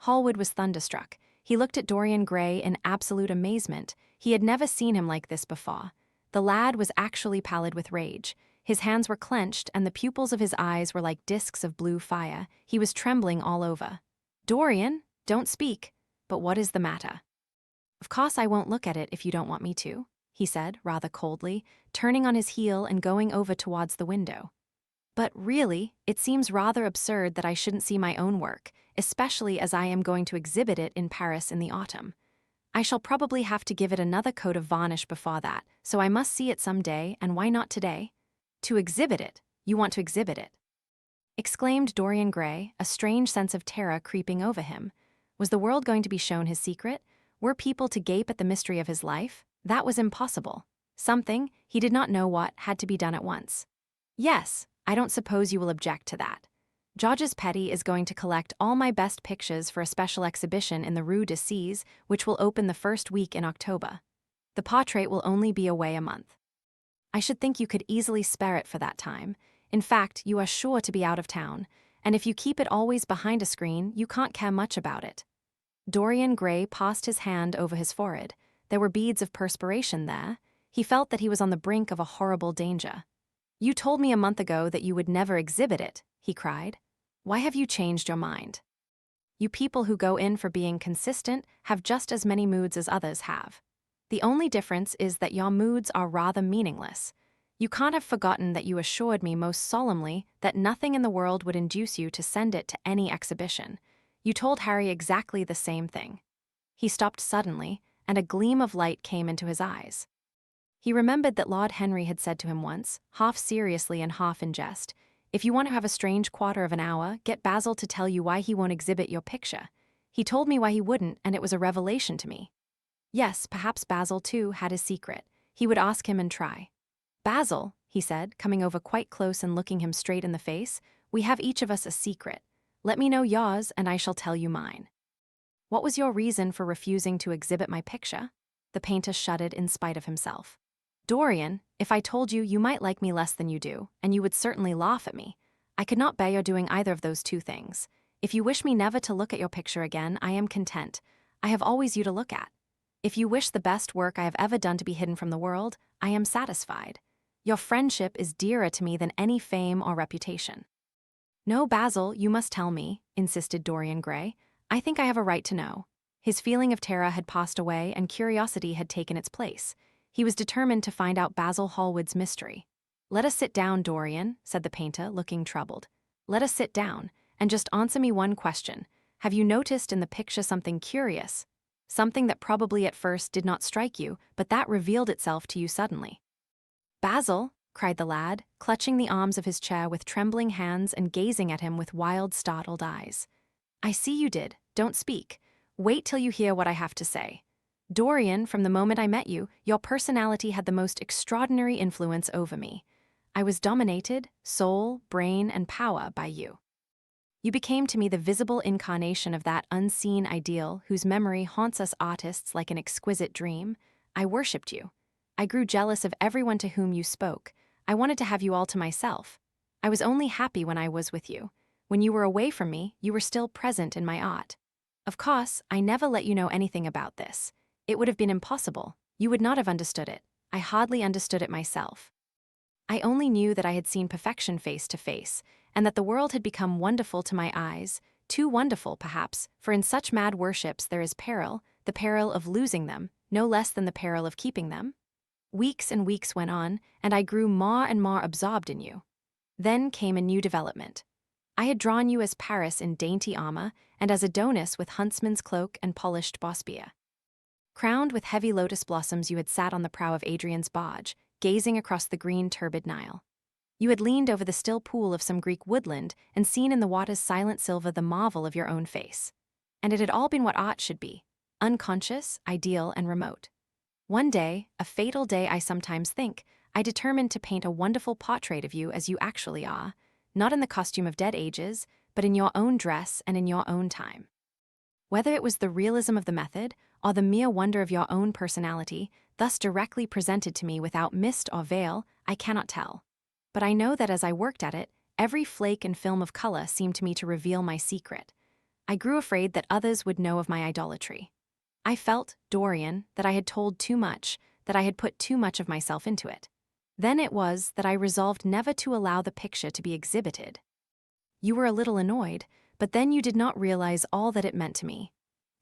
Speaker 1: Hallward was thunderstruck. He looked at Dorian Gray in absolute amazement. He had never seen him like this before. The lad was actually pallid with rage. His hands were clenched, and the pupils of his eyes were like discs of blue fire. He was trembling all over. Dorian, don't speak. But what is the matter? Of course I won't look at it if you don't want me to, he said, rather coldly, turning on his heel and going over towards the window. But really, it seems rather absurd that I shouldn't see my own work, especially as I am going to exhibit it in Paris in the autumn. I shall probably have to give it another coat of varnish before that, so I must see it some day, and why not today? To exhibit it? You want to exhibit it? Exclaimed Dorian Gray, a strange sense of terror creeping over him. Was the world going to be shown his secret? Were people to gape at the mystery of his life? That was impossible. Something, he did not know what, had to be done at once. Yes, I don't suppose you will object to that. Georges Petty is going to collect all my best pictures for a special exhibition in the Rue de Cise, which will open the first week in October. The portrait will only be away a month. I should think you could easily spare it for that time. In fact, you are sure to be out of town, and if you keep it always behind a screen, you can't care much about it. Dorian Gray passed his hand over his forehead. There were beads of perspiration there. He felt that he was on the brink of a horrible danger. You told me a month ago that you would never exhibit it, he cried. Why have you changed your mind? You people who go in for being consistent have just as many moods as others have. The only difference is that your moods are rather meaningless. You can't have forgotten that you assured me most solemnly that nothing in the world would induce you to send it to any exhibition. You told Harry exactly the same thing. He stopped suddenly, and a gleam of light came into his eyes. He remembered that Lord Henry had said to him once, half seriously and half in jest, "If you want to have a strange quarter of an hour, get Basil to tell you why he won't exhibit your picture." He told me why he wouldn't, and it was a revelation to me. Yes, perhaps Basil, too, had his secret. He would ask him and try. "Basil," he said, coming over quite close and looking him straight in the face, "we have each of us a secret. Let me know yours, and I shall tell you mine." "What was your reason for refusing to exhibit my picture?" The painter shuddered in spite of himself. "Dorian, if I told you, you might like me less than you do, and you would certainly laugh at me. I could not bear your doing either of those two things. If you wish me never to look at your picture again, I am content. I have always you to look at. If you wish the best work I have ever done to be hidden from the world, I am satisfied. Your friendship is dearer to me than any fame or reputation." "No, Basil, you must tell me," insisted Dorian Gray. "I think I have a right to know." His feeling of terror had passed away and curiosity had taken its place. He was determined to find out Basil Hallward's mystery. "Let us sit down, Dorian," said the painter, looking troubled. "Let us sit down, and just answer me one question. Have you noticed in the picture something curious? Something that probably at first did not strike you, but that revealed itself to you suddenly." "Basil," cried the lad, clutching the arms of his chair with trembling hands and gazing at him with wild, startled eyes. "I see you did. Don't speak. Wait till you hear what I have to say. Dorian, from the moment I met you, your personality had the most extraordinary influence over me. I was dominated, soul, brain, and power, by you. You became to me the visible incarnation of that unseen ideal whose memory haunts us artists like an exquisite dream. I worshipped you. I grew jealous of everyone to whom you spoke. I wanted to have you all to myself. I was only happy when I was with you. When you were away from me, you were still present in my art. Of course, I never let you know anything about this. It would have been impossible. You would not have understood it. I hardly understood it myself. I only knew that I had seen perfection face to face, and that the world had become wonderful to my eyes, too wonderful, perhaps, for in such mad worships there is peril, the peril of losing them, no less than the peril of keeping them. Weeks and weeks went on, and I grew more and more absorbed in you. Then came a new development. I had drawn you as Paris in dainty armor, and as Adonis with huntsman's cloak and polished bospia. Crowned with heavy lotus blossoms, you had sat on the prow of Adrian's barge, gazing across the green, turbid Nile. You had leaned over the still pool of some Greek woodland and seen in the water's silent silver the marvel of your own face. And it had all been what art should be, unconscious, ideal, and remote. One day, a fatal day I sometimes think, I determined to paint a wonderful portrait of you as you actually are, not in the costume of dead ages, but in your own dress and in your own time. Whether it was the realism of the method, or the mere wonder of your own personality, thus directly presented to me without mist or veil, I cannot tell. But I know that as I worked at it, every flake and film of color seemed to me to reveal my secret. I grew afraid that others would know of my idolatry. I felt, Dorian, that I had told too much, that I had put too much of myself into it. Then it was that I resolved never to allow the picture to be exhibited. You were a little annoyed, but then you did not realize all that it meant to me.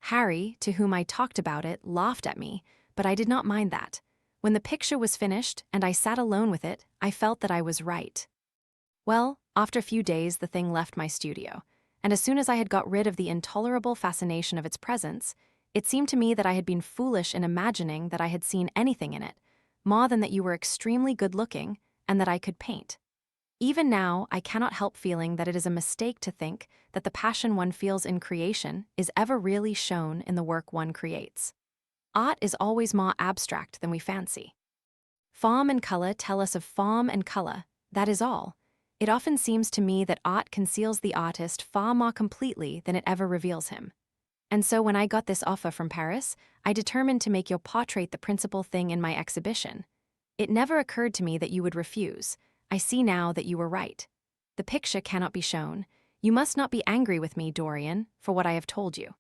Speaker 1: Harry, to whom I talked about it, laughed at me, but I did not mind that. When the picture was finished and I sat alone with it, I felt that I was right. Well, after a few days, the thing left my studio, and as soon as I had got rid of the intolerable fascination of its presence, it seemed to me that I had been foolish in imagining that I had seen anything in it, more than that you were extremely good-looking and that I could paint. Even now, I cannot help feeling that it is a mistake to think that the passion one feels in creation is ever really shown in the work one creates. Art is always more abstract than we fancy. Form and color tell us of form and color, that is all. It often seems to me that art conceals the artist far more completely than it ever reveals him. And so when I got this offer from Paris, I determined to make your portrait the principal thing in my exhibition. It never occurred to me that you would refuse. I see now that you were right. The picture cannot be shown. You must not be angry with me, Dorian, for what I have told you.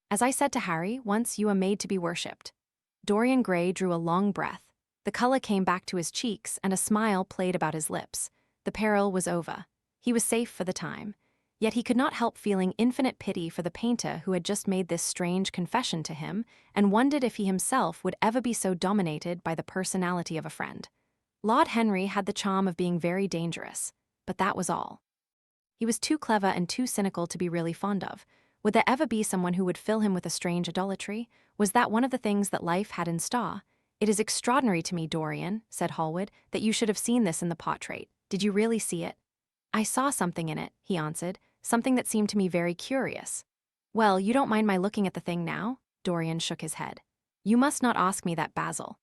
Speaker 1: As I said to Harry, once you are made to be worshipped. Dorian Gray drew a long breath. The color came back to his cheeks and a smile played about his lips. The peril was over. He was safe for the time. Yet he could not help feeling infinite pity for the painter who had just made this strange confession to him, and wondered if he himself would ever be so dominated by the personality of a friend. Lord Henry had the charm of being very dangerous, but that was all. He was too clever and too cynical to be really fond of. Would there ever be someone who would fill him with a strange idolatry? Was that one of the things that life had in store? "It is extraordinary to me, Dorian," said Hallward, "that you should have seen this in the portrait. Did you really see it?" "I saw something in it," he answered, "something that seemed to me very curious." "Well, you don't mind my looking at the thing now?" Dorian shook his head. "You must not ask me that, Basil.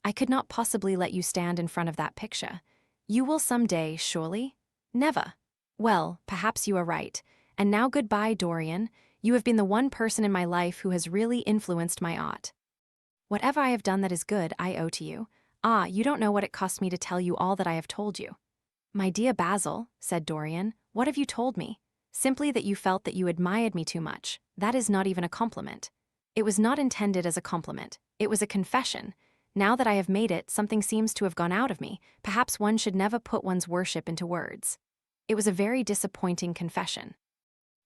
Speaker 1: I could not possibly let you stand in front of that picture. You will some day, surely?" "Never." "Well, perhaps you are right. And now goodbye, Dorian. You have been the one person in my life who has really influenced my art. Whatever I have done that is good, I owe to you. Ah, you don't know what it cost me to tell you all that I have told you." "My dear Basil," said Dorian, "what have you told me?" "Simply that you felt that you admired me too much. That is not even a compliment." "It was not intended as a compliment. It was a confession. Now that I have made it, something seems to have gone out of me. Perhaps one should never put one's worship into words. It was a very disappointing confession."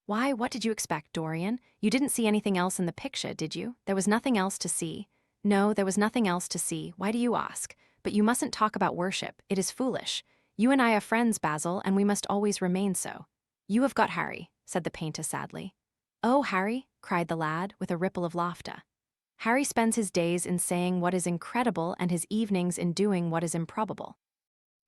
Speaker 1: "Why, what did you expect, Dorian? You didn't see anything else in the picture, did you? There was nothing else to see." "No, there was nothing else to see. Why do you ask? But you mustn't talk about worship. It is foolish. You and I are friends, Basil, and we must always remain so." "You have got Harry," said the painter sadly. "Oh, Harry," cried the lad, with a ripple of laughter. "Harry spends his days in saying what is incredible and his evenings in doing what is improbable.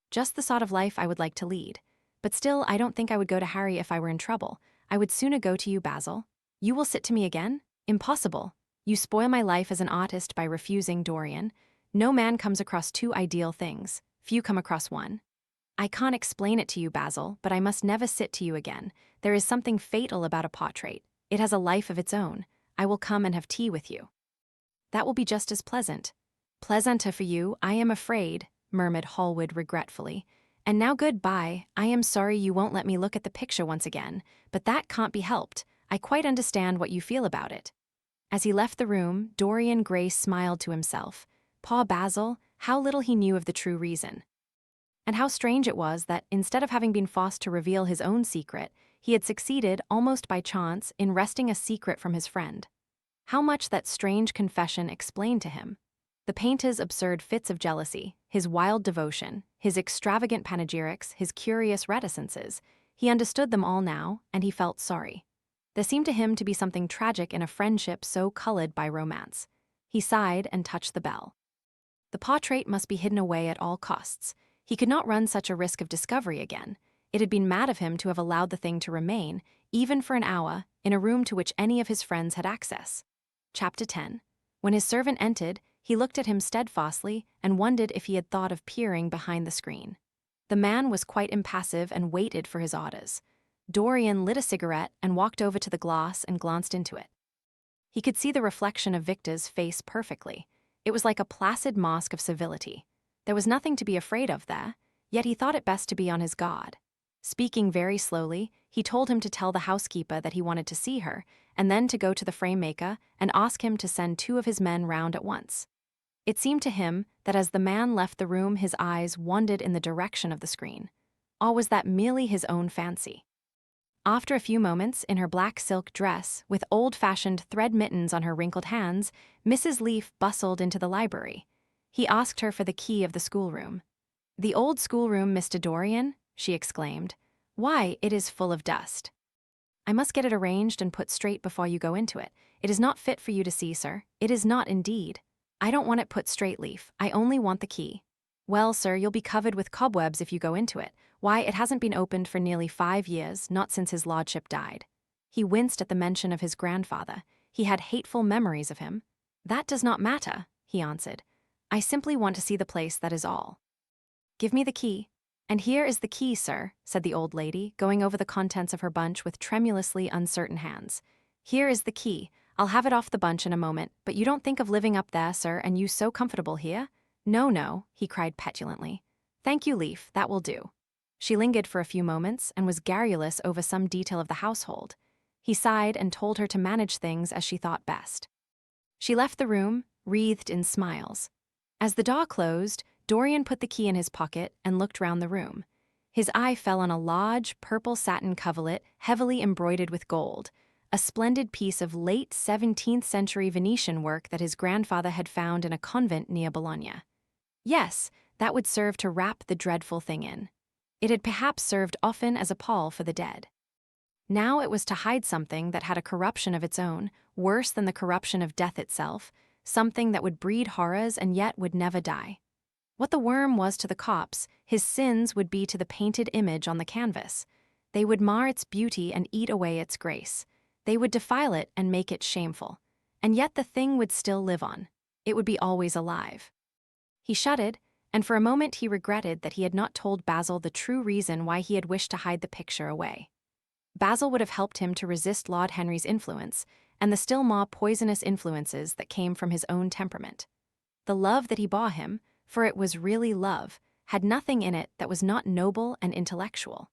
Speaker 1: Just the sort of life I would like to lead. But still, I don't think I would go to Harry if I were in trouble. I would sooner go to you, Basil." "You will sit to me again? Impossible. You spoil my life as an artist by refusing, Dorian. No man comes across two ideal things. Few come across one. I can't explain it to you, Basil, but I must never sit to you again. There is something fatal about a portrait. It has a life of its own. I will come and have tea with you." "That will be just as pleasant." "Pleasanter for you, I am afraid," murmured Hallward regretfully. "And now goodbye. I am sorry you won't let me look at the picture once again, but that can't be helped. I quite understand what you feel about it." As he left the room, Dorian Gray smiled to himself. Poor Basil, how little he knew of the true reason. And how strange it was that, instead of having been forced to reveal his own secret, he had succeeded, almost by chance, in wresting a secret from his friend. How much that strange confession explained to him. The painter's absurd fits of jealousy, his wild devotion, his extravagant panegyrics, his curious reticences. He understood them all now, and he felt sorry. There seemed to him to be something tragic in a friendship so colored by romance. He sighed and touched the bell. The portrait must be hidden away at all costs. He could not run such a risk of discovery again. It had been mad of him to have allowed the thing to remain, even for an hour, in a room to which any of his friends had access. Chapter 10. When his servant entered, he looked at him steadfastly and wondered if he had thought of peering behind the screen. The man was quite impassive and waited for his orders. Dorian lit a cigarette and walked over to the glass and glanced into it. He could see the reflection of Victor's face perfectly. It was like a placid mask of civility. There was nothing to be afraid of there, yet he thought it best to be on his guard. Speaking very slowly, he told him to tell the housekeeper that he wanted to see her, and then to go to the frame maker and ask him to send 2 of his men round at once. It seemed to him that as the man left the room, his eyes wandered in the direction of the screen. Or was that merely his own fancy? After a few moments, in her black silk dress, with old-fashioned thread mittens on her wrinkled hands, Mrs. Leaf bustled into the library. He asked her for the key of the schoolroom. "The old schoolroom, Mr. Dorian?" she exclaimed. "Why, it is full of dust." "I must get it arranged and put straight before you go into it. It is not fit for you to see, sir. It is not, indeed." "I don't want it put straight, Leaf. I only want the key." "Well, sir, you'll be covered with cobwebs if you go into it. Why, it hasn't been opened for nearly 5 years, not since his lordship died." He winced at the mention of his grandfather. He had hateful memories of him. "That does not matter," he answered. "I simply want to see the place, that is all." "Give me the key." "And here is the key, sir," said the old lady, going over the contents of her bunch with tremulously uncertain hands. "Here is the key. I'll have it off the bunch in a moment, but you don't think of living up there, sir, and you so comfortable here?" "No, no," he cried petulantly. "Thank you, Leaf, that will do." She lingered for a few moments and was garrulous over some detail of the household. He sighed and told her to manage things as she thought best. She left the room, wreathed in smiles. As the door closed, Dorian put the key in his pocket and looked round the room. His eye fell on a large, purple satin coverlet heavily embroidered with gold, a splendid piece of late 17th century Venetian work that his grandfather had found in a convent near Bologna. Yes, that would serve to wrap the dreadful thing in. It had perhaps served often as a pall for the dead. Now it was to hide something that had a corruption of its own, worse than the corruption of death itself, something that would breed horrors and yet would never die. What the worm was to the copse, his sins would be to the painted image on the canvas. They would mar its beauty and eat away its grace. They would defile it and make it shameful. And yet the thing would still live on. It would be always alive. He shuddered, and for a moment he regretted that he had not told Basil the true reason why he had wished to hide the picture away. Basil would have helped him to resist Lord Henry's influence and the still more poisonous influences that came from his own temperament. The love that he bore him, for it was really love, had nothing in it that was not noble and intellectual.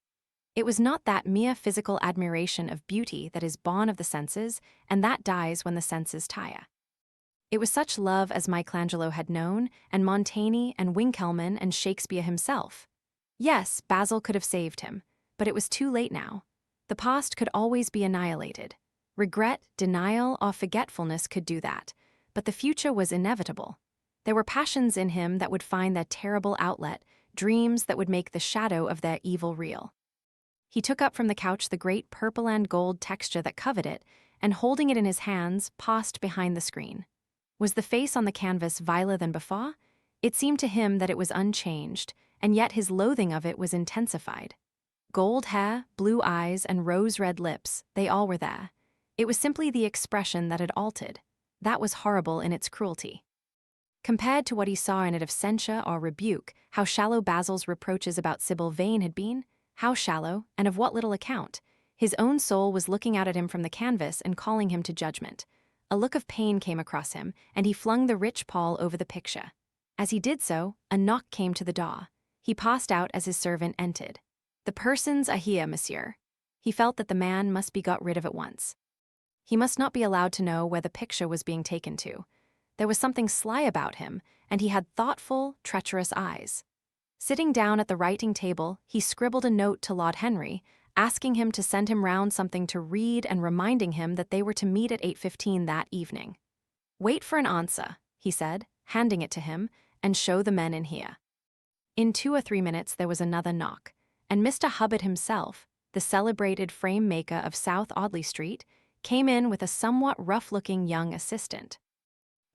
Speaker 1: It was not that mere physical admiration of beauty that is born of the senses and that dies when the senses tire. It was such love as Michelangelo had known, and Montaigne and Winckelmann and Shakespeare himself. Yes, Basil could have saved him, but it was too late now. The past could always be annihilated. Regret, denial, or forgetfulness could do that, but the future was inevitable. There were passions in him that would find their terrible outlet, dreams that would make the shadow of their evil real. He took up from the couch the great purple and gold texture that covered it, and holding it in his hands, paused behind the screen. Was the face on the canvas viler than before? It seemed to him that it was unchanged, and yet his loathing of it was intensified. Gold hair, blue eyes, and rose-red lips, they all were there. It was simply the expression that had altered. That was horrible in its cruelty. Compared to what he saw in it of censure or rebuke, how shallow Basil's reproaches about Sibyl Vane had been, how shallow, and of what little account. His own soul was looking out at him from the canvas and calling him to judgment. A look of pain came across him, and he flung the rich pall over the picture. As he did so, a knock came to the door. He passed out as his servant entered. "The persons are here, monsieur." He felt that the man must be got rid of at once. He must not be allowed to know where the picture was being taken to. There was something sly about him, and he had thoughtful, treacherous eyes. Sitting down at the writing table, he scribbled a note to Lord Henry, asking him to send him round something to read and reminding him that they were to meet at 8:15 that evening. "Wait for an answer," he said, handing it to him, "and show the men in here." In 2 or 3 minutes there was another knock, and Mr. Hubbard himself, the celebrated frame maker of South Audley Street, came in with a somewhat rough-looking young assistant.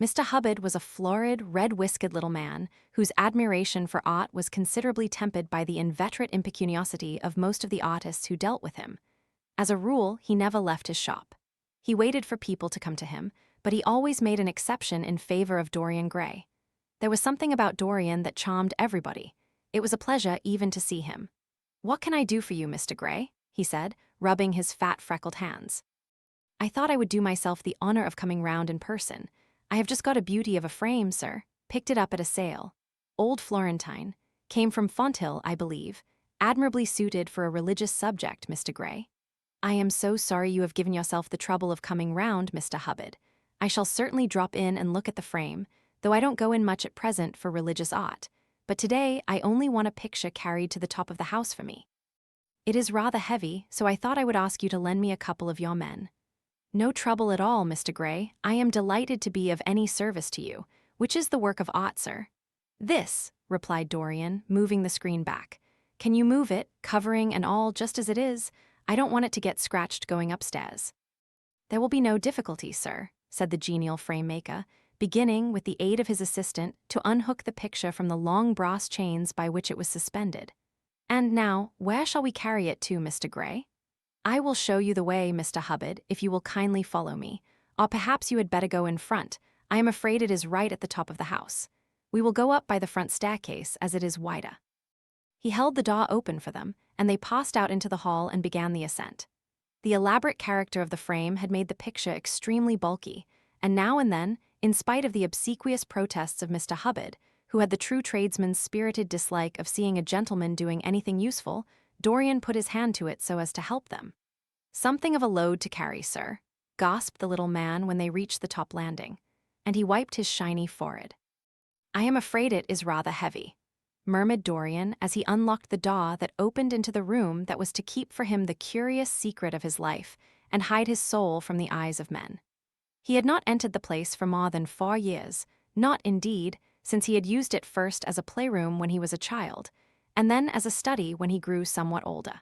Speaker 1: Mr. Hubbard was a florid, red-whiskered little man whose admiration for art was considerably tempered by the inveterate impecuniosity of most of the artists who dealt with him. As a rule, he never left his shop. He waited for people to come to him, but he always made an exception in favor of Dorian Gray. There was something about Dorian that charmed everybody. It was a pleasure even to see him. "What can I do for you, Mr. Gray?" he said, rubbing his fat, freckled hands. "I thought I would do myself the honor of coming round in person. I have just got a beauty of a frame, sir. Picked it up at a sale. Old Florentine. Came from Fonthill, I believe. Admirably suited for a religious subject, Mr. Gray. I am so sorry you have given yourself the trouble of coming round, Mr. Hubbard. I shall certainly drop in and look at the frame, though I don't go in much at present for religious art. But today I only want a picture carried to the top of the house for me. It is rather heavy, so I thought I would ask you to lend me a couple of your men." "No trouble at all, Mr. Gray. I am delighted to be of any service to you. Which is the work of art, sir?" "This," replied Dorian, moving the screen back. "Can you move it, covering and all, just as it is? I don't want it to get scratched going upstairs." "There will be no difficulty, sir," said the genial frame maker, beginning, with the aid of his assistant, to unhook the picture from the long brass chains by which it was suspended. "And now, where shall we carry it to, Mr. Gray?" "I will show you the way, Mr. Hubbard, if you will kindly follow me. Or perhaps you had better go in front. I am afraid it is right at the top of the house. We will go up by the front staircase, as it is wider." He held the door open for them, and they passed out into the hall and began the ascent. The elaborate character of the frame had made the picture extremely bulky, and now and then, in spite of the obsequious protests of Mr. Hubbard, who had the true tradesman's spirited dislike of seeing a gentleman doing anything useful, Dorian put his hand to it so as to help them. "Something of a load to carry, sir," gasped the little man when they reached the top landing, and he wiped his shiny forehead. "I am afraid it is rather heavy." murmured Dorian as he unlocked the door that opened into the room that was to keep for him the curious secret of his life and hide his soul from the eyes of men. He had not entered the place for more than 4 years, not indeed, since he had used it first as a playroom when he was a child, and then as a study when he grew somewhat older.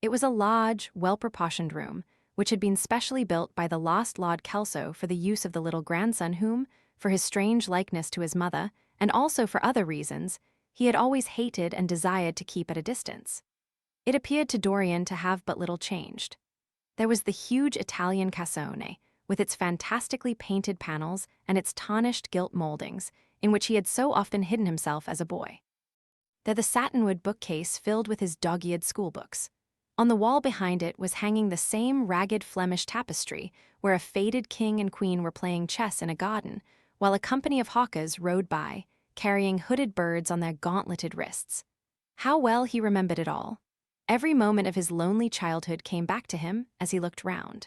Speaker 1: It was a large, well-proportioned room, which had been specially built by the lost Lord Kelso for the use of the little grandson whom, for his strange likeness to his mother, and also for other reasons, he had always hated and desired to keep at a distance. It appeared to Dorian to have but little changed. There was the huge Italian cassone, with its fantastically painted panels and its tarnished gilt moldings, in which he had so often hidden himself as a boy. There the satinwood bookcase filled with his dog-eared schoolbooks. On the wall behind it was hanging the same ragged Flemish tapestry where a faded king and queen were playing chess in a garden, while a company of hawkers rode by, carrying hooded birds on their gauntleted wrists. How well he remembered it all. Every moment of his lonely childhood came back to him as he looked round.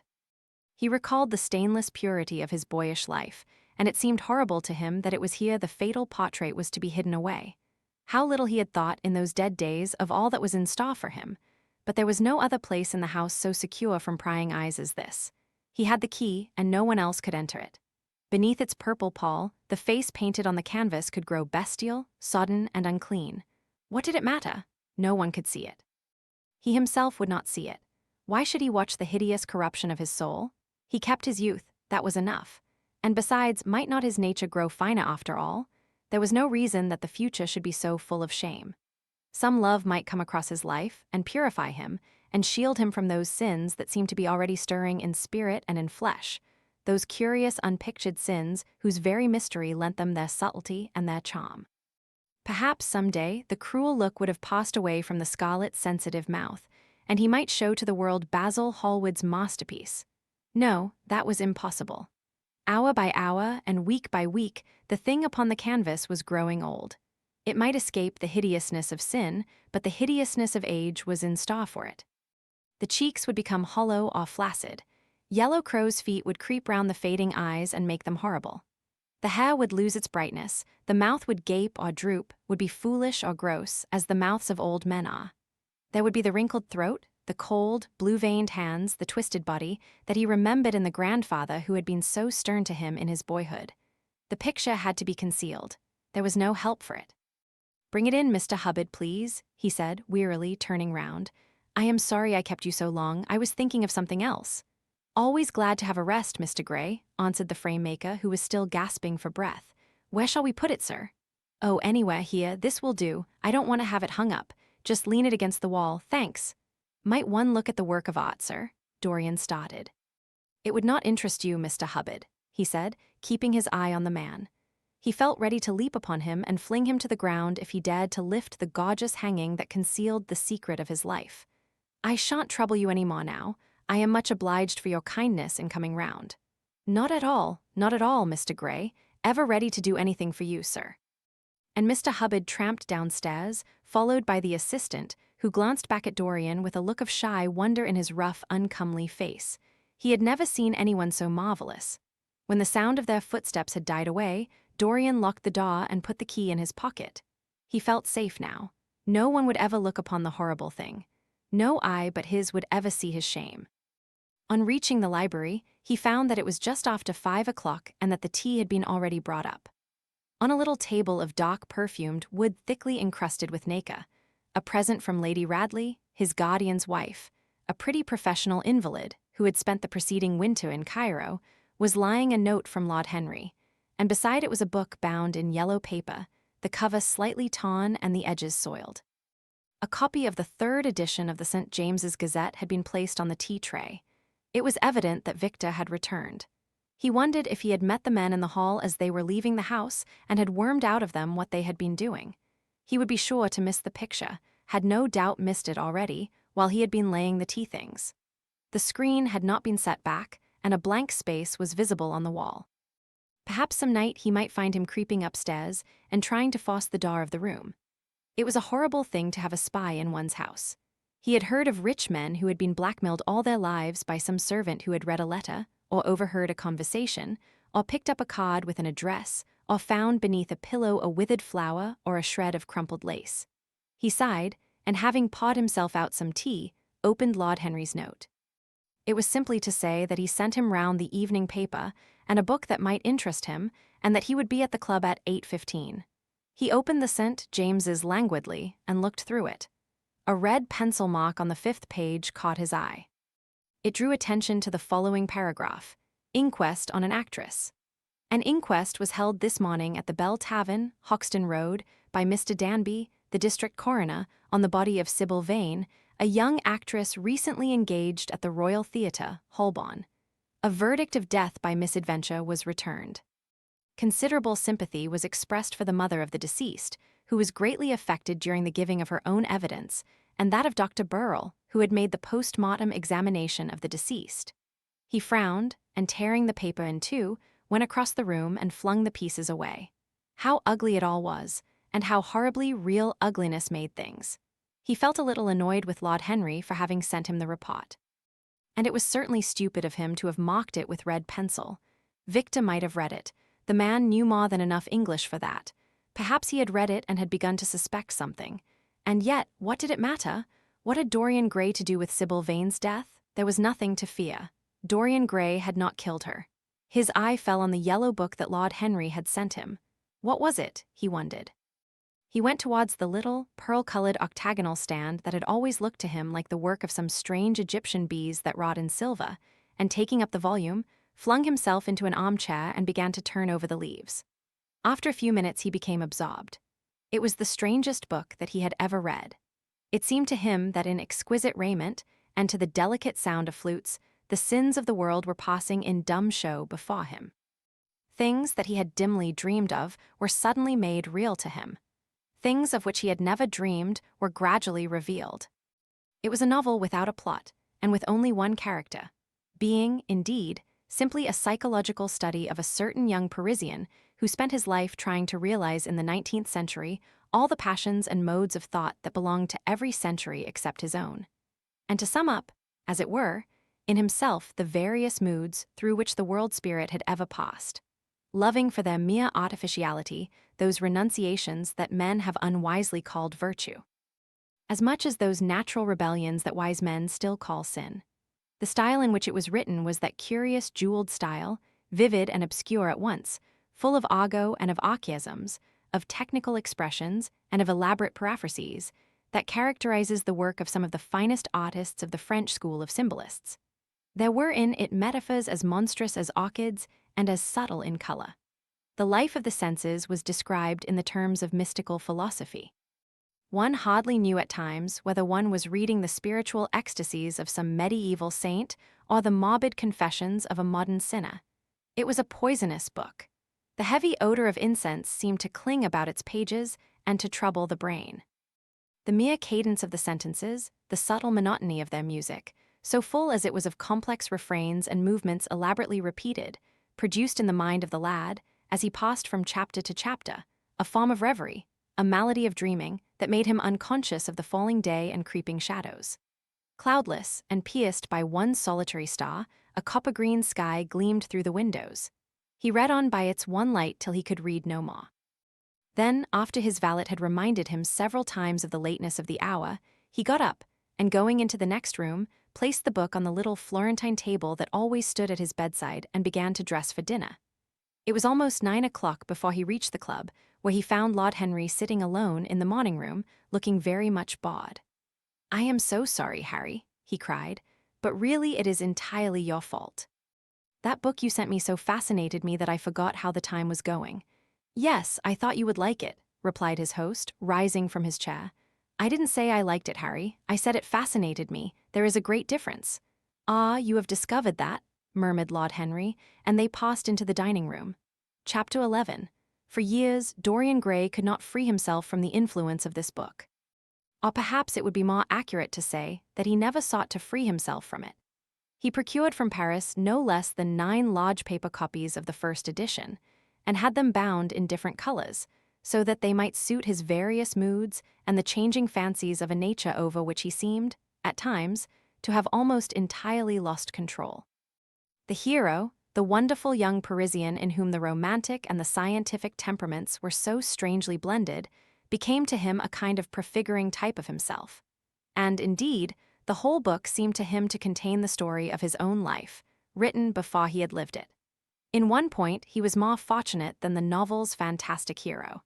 Speaker 1: He recalled the stainless purity of his boyish life, and it seemed horrible to him that it was here the fatal portrait was to be hidden away. How little he had thought in those dead days of all that was in store for him. But there was no other place in the house so secure from prying eyes as this. He had the key, and no one else could enter it. Beneath its purple pall, the face painted on the canvas could grow bestial, sodden, and unclean. What did it matter? No one could see it. He himself would not see it. Why should he watch the hideous corruption of his soul? He kept his youth, that was enough. And besides, might not his nature grow finer after all? There was no reason that the future should be so full of shame. Some love might come across his life and purify him and shield him from those sins that seemed to be already stirring in spirit and in flesh, those curious unpictured sins whose very mystery lent them their subtlety and their charm. Perhaps someday the cruel look would have passed away from the scarlet, sensitive mouth, and he might show to the world Basil Hallward's masterpiece. No, that was impossible. Hour by hour and week by week, the thing upon the canvas was growing old. It might escape the hideousness of sin, but the hideousness of age was in store for it. The cheeks would become hollow or flaccid. Yellow crow's feet would creep round the fading eyes and make them horrible. The hair would lose its brightness, the mouth would gape or droop, would be foolish or gross, as the mouths of old men are. There would be the wrinkled throat, the cold, blue-veined hands, the twisted body, that he remembered in the grandfather who had been so stern to him in his boyhood. The picture had to be concealed. There was no help for it. "Bring it in, Mr. Hubbard, please," he said, wearily, turning round. "I am sorry I kept you so long. I was thinking of something else." "Always glad to have a rest, Mr. Gray," answered the frame-maker, who was still gasping for breath. "Where shall we put it, sir?" "Oh, anywhere here. This will do. I don't want to have it hung up. Just lean it against the wall, thanks." "Might one look at the work of art, sir?" Dorian started. "It would not interest you, Mr. Hubbard," he said, keeping his eye on the man. He felt ready to leap upon him and fling him to the ground if he dared to lift the gorgeous hanging that concealed the secret of his life. "I shan't trouble you any more now. I am much obliged for your kindness in coming round." Not at all, Mr. Gray. Ever ready to do anything for you, sir." And Mr. Hubbard tramped downstairs, followed by the assistant, who glanced back at Dorian with a look of shy wonder in his rough, uncomely face. He had never seen anyone so marvelous. When the sound of their footsteps had died away, Dorian locked the door and put the key in his pocket. He felt safe now. No one would ever look upon the horrible thing. No eye but his would ever see his shame. On reaching the library, he found that it was just after 5 o'clock and that the tea had been already brought up. On a little table of dark perfumed wood thickly encrusted with nacre, a present from Lady Radley, his guardian's wife, a pretty professional invalid who had spent the preceding winter in Cairo, was lying a note from Lord Henry, and beside it was a book bound in yellow paper, the cover slightly torn and the edges soiled. A copy of the 3rd edition of the St. James's Gazette had been placed on the tea tray. It was evident that Victor had returned. He wondered if he had met the men in the hall as they were leaving the house and had wormed out of them what they had been doing. He would be sure to miss the picture, had no doubt missed it already, while he had been laying the tea things. The screen had not been set back, and a blank space was visible on the wall. Perhaps some night he might find him creeping upstairs and trying to force the door of the room. It was a horrible thing to have a spy in one's house. He had heard of rich men who had been blackmailed all their lives by some servant who had read a letter, or overheard a conversation, or picked up a card with an address, or found beneath a pillow a withered flower or a shred of crumpled lace. He sighed, and having pawed himself out some tea, opened Lord Henry's note. It was simply to say that he sent him round the evening paper and a book that might interest him, and that he would be at the club at 8:15. He opened the St. James's languidly and looked through it. A red pencil mark on the 5th page caught his eye. It drew attention to the following paragraph: Inquest on an actress. An inquest was held this morning at the Bell Tavern, Hoxton Road, by Mr. Danby, the district coroner, on the body of Sibyl Vane, a young actress recently engaged at the Royal Theatre, Holborn. A verdict of death by misadventure was returned. Considerable sympathy was expressed for the mother of the deceased, who was greatly affected during the giving of her own evidence, and that of Dr. Burrell, who had made the post-mortem examination of the deceased. He frowned, and tearing the paper in two, went across the room and flung the pieces away. How ugly it all was, and how horribly real ugliness made things. He felt a little annoyed with Lord Henry for having sent him the report. And it was certainly stupid of him to have marked it with red pencil. Victor might have read it. The man knew more than enough English for that. Perhaps he had read it and had begun to suspect something. And yet, what did it matter? What had Dorian Gray to do with Sibyl Vane's death? There was nothing to fear. Dorian Gray had not killed her. His eye fell on the yellow book that Lord Henry had sent him. What was it? He wondered. He went towards the little, pearl-colored octagonal stand that had always looked to him like the work of some strange Egyptian bees that wrought in silver, and taking up the volume, flung himself into an armchair and began to turn over the leaves. After a few minutes he became absorbed. It was the strangest book that he had ever read. It seemed to him that in exquisite raiment, and to the delicate sound of flutes, the sins of the world were passing in dumb show before him. Things that he had dimly dreamed of were suddenly made real to him. Things of which he had never dreamed were gradually revealed. It was a novel without a plot, and with only one character, being, indeed, simply a psychological study of a certain young Parisian who spent his life trying to realize in the 19th century all the passions and modes of thought that belonged to every century except his own, and to sum up, as it were, in himself the various moods through which the world spirit had ever passed, loving for their mere artificiality those renunciations that men have unwisely called virtue, as much as those natural rebellions that wise men still call sin. The style in which it was written was that curious jeweled style, vivid and obscure at once, full of argot and of archaisms, of technical expressions and of elaborate paraphrases, that characterizes the work of some of the finest artists of the French school of symbolists. There were in it metaphors as monstrous as orchids and as subtle in color. The life of the senses was described in the terms of mystical philosophy. One hardly knew at times whether one was reading the spiritual ecstasies of some medieval saint or the morbid confessions of a modern sinner. It was a poisonous book. The heavy odor of incense seemed to cling about its pages and to trouble the brain. The mere cadence of the sentences, the subtle monotony of their music, so full as it was of complex refrains and movements elaborately repeated, produced in the mind of the lad, as he passed from chapter to chapter, a form of reverie, a malady of dreaming that made him unconscious of the falling day and creeping shadows. Cloudless and pierced by one solitary star, a copper-green sky gleamed through the windows. He read on by its one light till he could read no more. Then, after his valet had reminded him several times of the lateness of the hour, he got up, and going into the next room, placed the book on the little Florentine table that always stood at his bedside and began to dress for dinner. It was almost 9 o'clock before he reached the club, where he found Lord Henry sitting alone in the morning room, looking very much bored. "I am so sorry, Harry," he cried, "but really it is entirely your fault. That book you sent me so fascinated me that I forgot how the time was going." "Yes, I thought you would like it," replied his host, rising from his chair. "I didn't say I liked it, Harry. I said it fascinated me. There is a great difference." "Ah, you have discovered that," murmured Lord Henry, and they passed into the dining room. Chapter 11. For years, Dorian Gray could not free himself from the influence of this book. Or perhaps it would be more accurate to say that he never sought to free himself from it. He procured from Paris no less than 9 large paper copies of the first edition, and had them bound in different colors, so that they might suit his various moods and the changing fancies of a nature over which he seemed, at times, to have almost entirely lost control. The hero, the wonderful young Parisian in whom the romantic and the scientific temperaments were so strangely blended, became to him a kind of prefiguring type of himself. And, indeed, the whole book seemed to him to contain the story of his own life, written before he had lived it. In one point, he was more fortunate than the novel's fantastic hero.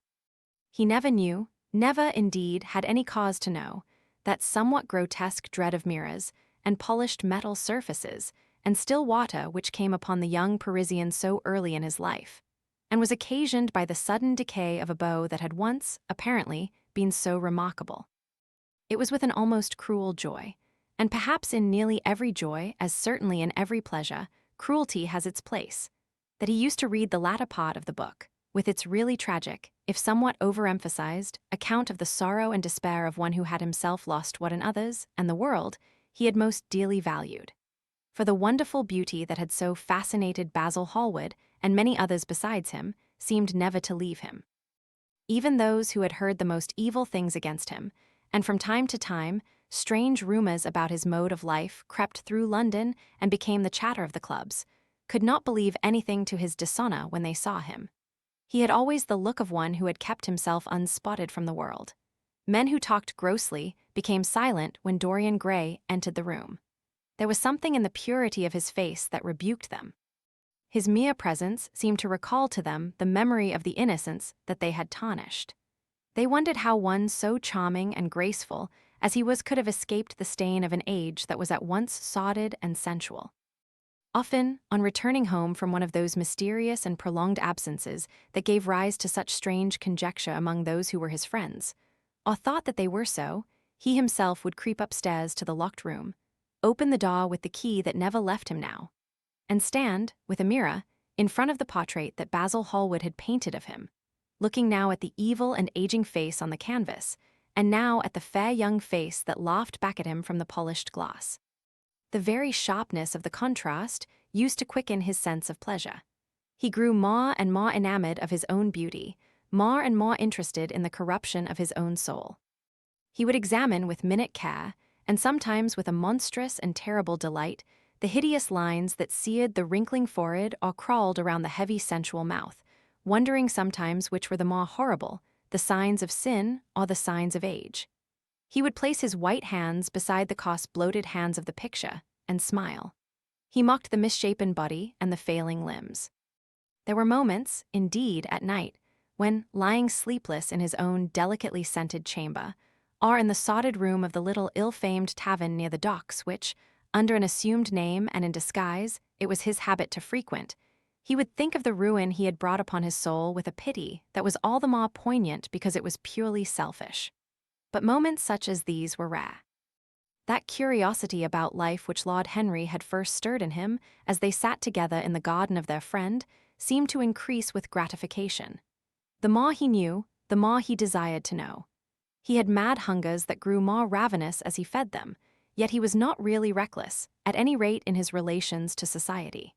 Speaker 1: He never knew, never indeed had any cause to know, that somewhat grotesque dread of mirrors and polished metal surfaces and still water which came upon the young Parisian so early in his life, and was occasioned by the sudden decay of a beau that had once, apparently, been so remarkable. It was with an almost cruel joy, and perhaps in nearly every joy, as certainly in every pleasure, cruelty has its place, that he used to read the latter part of the book, with its really tragic, if somewhat overemphasized, account of the sorrow and despair of one who had himself lost what in others, and the world, he had most dearly valued. For the wonderful beauty that had so fascinated Basil Hallward, and many others besides him, seemed never to leave him. Even those who had heard the most evil things against him, and from time to time, strange rumors about his mode of life crept through London and became the chatter of the clubs, could not believe anything to his dishonor when they saw him. He had always the look of one who had kept himself unspotted from the world. Men who talked grossly became silent when Dorian Gray entered the room. There was something in the purity of his face that rebuked them. His mere presence seemed to recall to them the memory of the innocence that they had tarnished. They wondered how one so charming and graceful as he was could have escaped the stain of an age that was at once sordid and sensual. Often, on returning home from one of those mysterious and prolonged absences that gave rise to such strange conjecture among those who were his friends, or thought that they were so, he himself would creep upstairs to the locked room, open the door with the key that never left him now, and stand, with a mirror, in front of the portrait that Basil Hallward had painted of him, looking now at the evil and aging face on the canvas, and now at the fair young face that laughed back at him from the polished glass. The very sharpness of the contrast used to quicken his sense of pleasure. He grew more and more enamored of his own beauty, more and more interested in the corruption of his own soul. He would examine with minute care, and sometimes with a monstrous and terrible delight, the hideous lines that seared the wrinkling forehead or crawled around the heavy sensual mouth, wondering sometimes which were the more horrible, the signs of sin or the signs of age. He would place his white hands beside the coarse bloated hands of the picture, and smile. He mocked the misshapen body and the failing limbs. There were moments, indeed, at night, when, lying sleepless in his own delicately scented chamber, or in the sodded room of the little ill-famed tavern near the docks which, under an assumed name and in disguise, it was his habit to frequent, he would think of the ruin he had brought upon his soul with a pity that was all the more poignant because it was purely selfish. But moments such as these were rare. That curiosity about life which Lord Henry had first stirred in him as they sat together in the garden of their friend seemed to increase with gratification. The more he knew, the more he desired to know. He had mad hungers that grew more ravenous as he fed them, yet he was not really reckless, at any rate in his relations to society.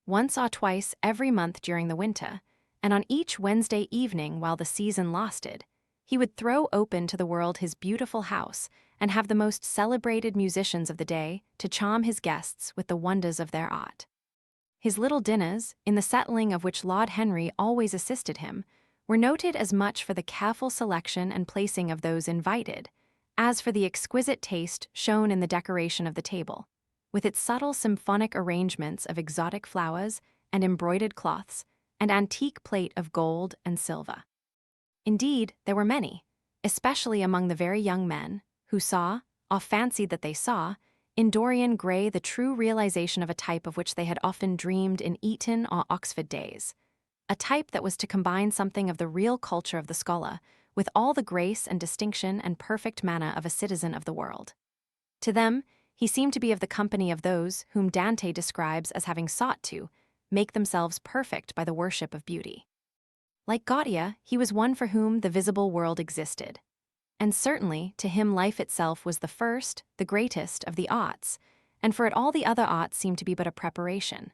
Speaker 1: Once or twice every month during the winter, and on each Wednesday evening while the season lasted, he would throw open to the world his beautiful house and have the most celebrated musicians of the day to charm his guests with the wonders of their art. His little dinners, in the settling of which Lord Henry always assisted him, were noted as much for the careful selection and placing of those invited, as for the exquisite taste shown in the decoration of the table, with its subtle symphonic arrangements of exotic flowers and embroidered cloths and antique plate of gold and silver. Indeed, there were many, especially among the very young men, who saw, or fancied that they saw, in Dorian Gray the true realization of a type of which they had often dreamed in Eton or Oxford days, a type that was to combine something of the real culture of the scholar with all the grace and distinction and perfect manner of a citizen of the world. To them, he seemed to be of the company of those whom Dante describes as having sought to make themselves perfect by the worship of beauty. Like Gaudia, he was one for whom the visible world existed. And certainly, to him life itself was the first, the greatest of the arts, and for it all the other arts seemed to be but a preparation.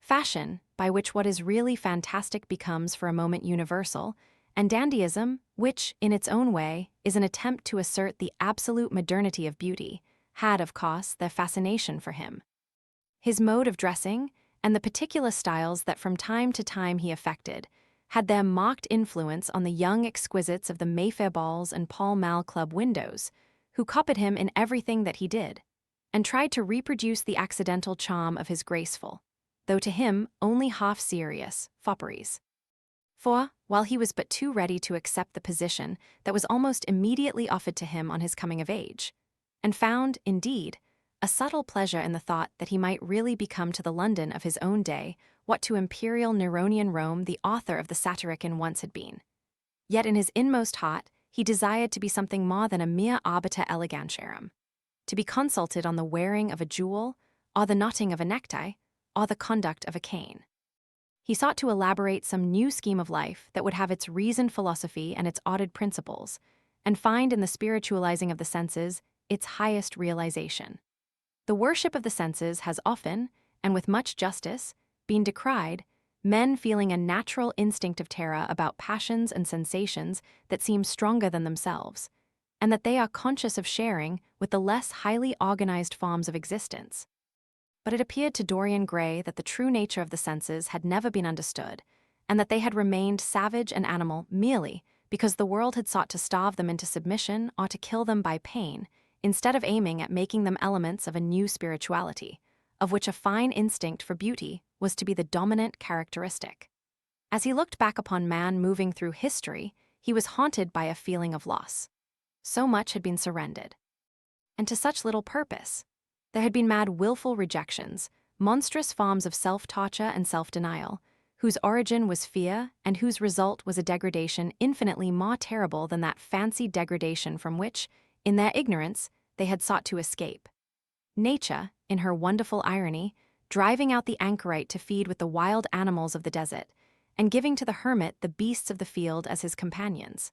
Speaker 1: Fashion, by which what is really fantastic becomes for a moment universal, and dandyism, which, in its own way, is an attempt to assert the absolute modernity of beauty, had, of course, their fascination for him. His mode of dressing, and the particular styles that from time to time he affected had their marked influence on the young exquisites of the Mayfair balls and Pall Mall Club windows, who copied him in everything that he did, and tried to reproduce the accidental charm of his graceful, though to him only half-serious, fopperies. For, while he was but too ready to accept the position that was almost immediately offered to him on his coming of age, and found, indeed, a subtle pleasure in the thought that he might really become to the London of his own day what to imperial Neronian Rome the author of the Satyricon once had been. Yet in his inmost heart he desired to be something more than a mere arbiter elegantiarum, to be consulted on the wearing of a jewel, or the knotting of a necktie, or the conduct of a cane. He sought to elaborate some new scheme of life that would have its reasoned philosophy and its ordered principles, and find in the spiritualizing of the senses its highest realization. The worship of the senses has often, and with much justice, been decried, men feeling a natural instinct of terror about passions and sensations that seem stronger than themselves, and that they are conscious of sharing with the less highly organized forms of existence. But it appeared to Dorian Gray that the true nature of the senses had never been understood, and that they had remained savage and animal merely because the world had sought to starve them into submission or to kill them by pain, instead of aiming at making them elements of a new spirituality, of which a fine instinct for beauty was to be the dominant characteristic. As he looked back upon man moving through history, he was haunted by a feeling of loss. So much had been surrendered, and to such little purpose. There had been mad willful rejections, monstrous forms of self-torture and self-denial, whose origin was fear and whose result was a degradation infinitely more terrible than that fancied degradation from which, in their ignorance, they had sought to escape. Nature, in her wonderful irony, driving out the anchorite to feed with the wild animals of the desert, and giving to the hermit the beasts of the field as his companions.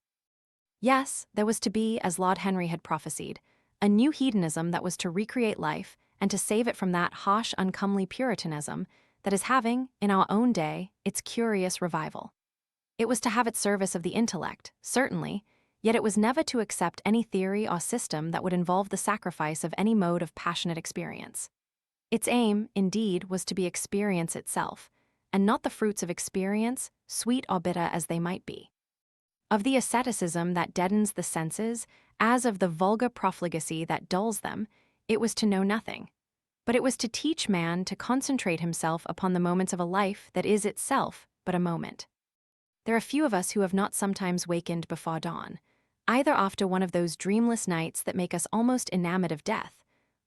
Speaker 1: Yes, there was to be, as Lord Henry had prophesied, a new hedonism that was to recreate life and to save it from that harsh, uncomely puritanism that is having, in our own day, its curious revival. It was to have its service of the intellect, certainly, yet it was never to accept any theory or system that would involve the sacrifice of any mode of passionate experience. Its aim, indeed, was to be experience itself, and not the fruits of experience, sweet or bitter as they might be. Of the asceticism that deadens the senses, as of the vulgar profligacy that dulls them, it was to know nothing. But it was to teach man to concentrate himself upon the moments of a life that is itself but a moment. There are few of us who have not sometimes wakened before dawn, either after one of those dreamless nights that make us almost enamored of death,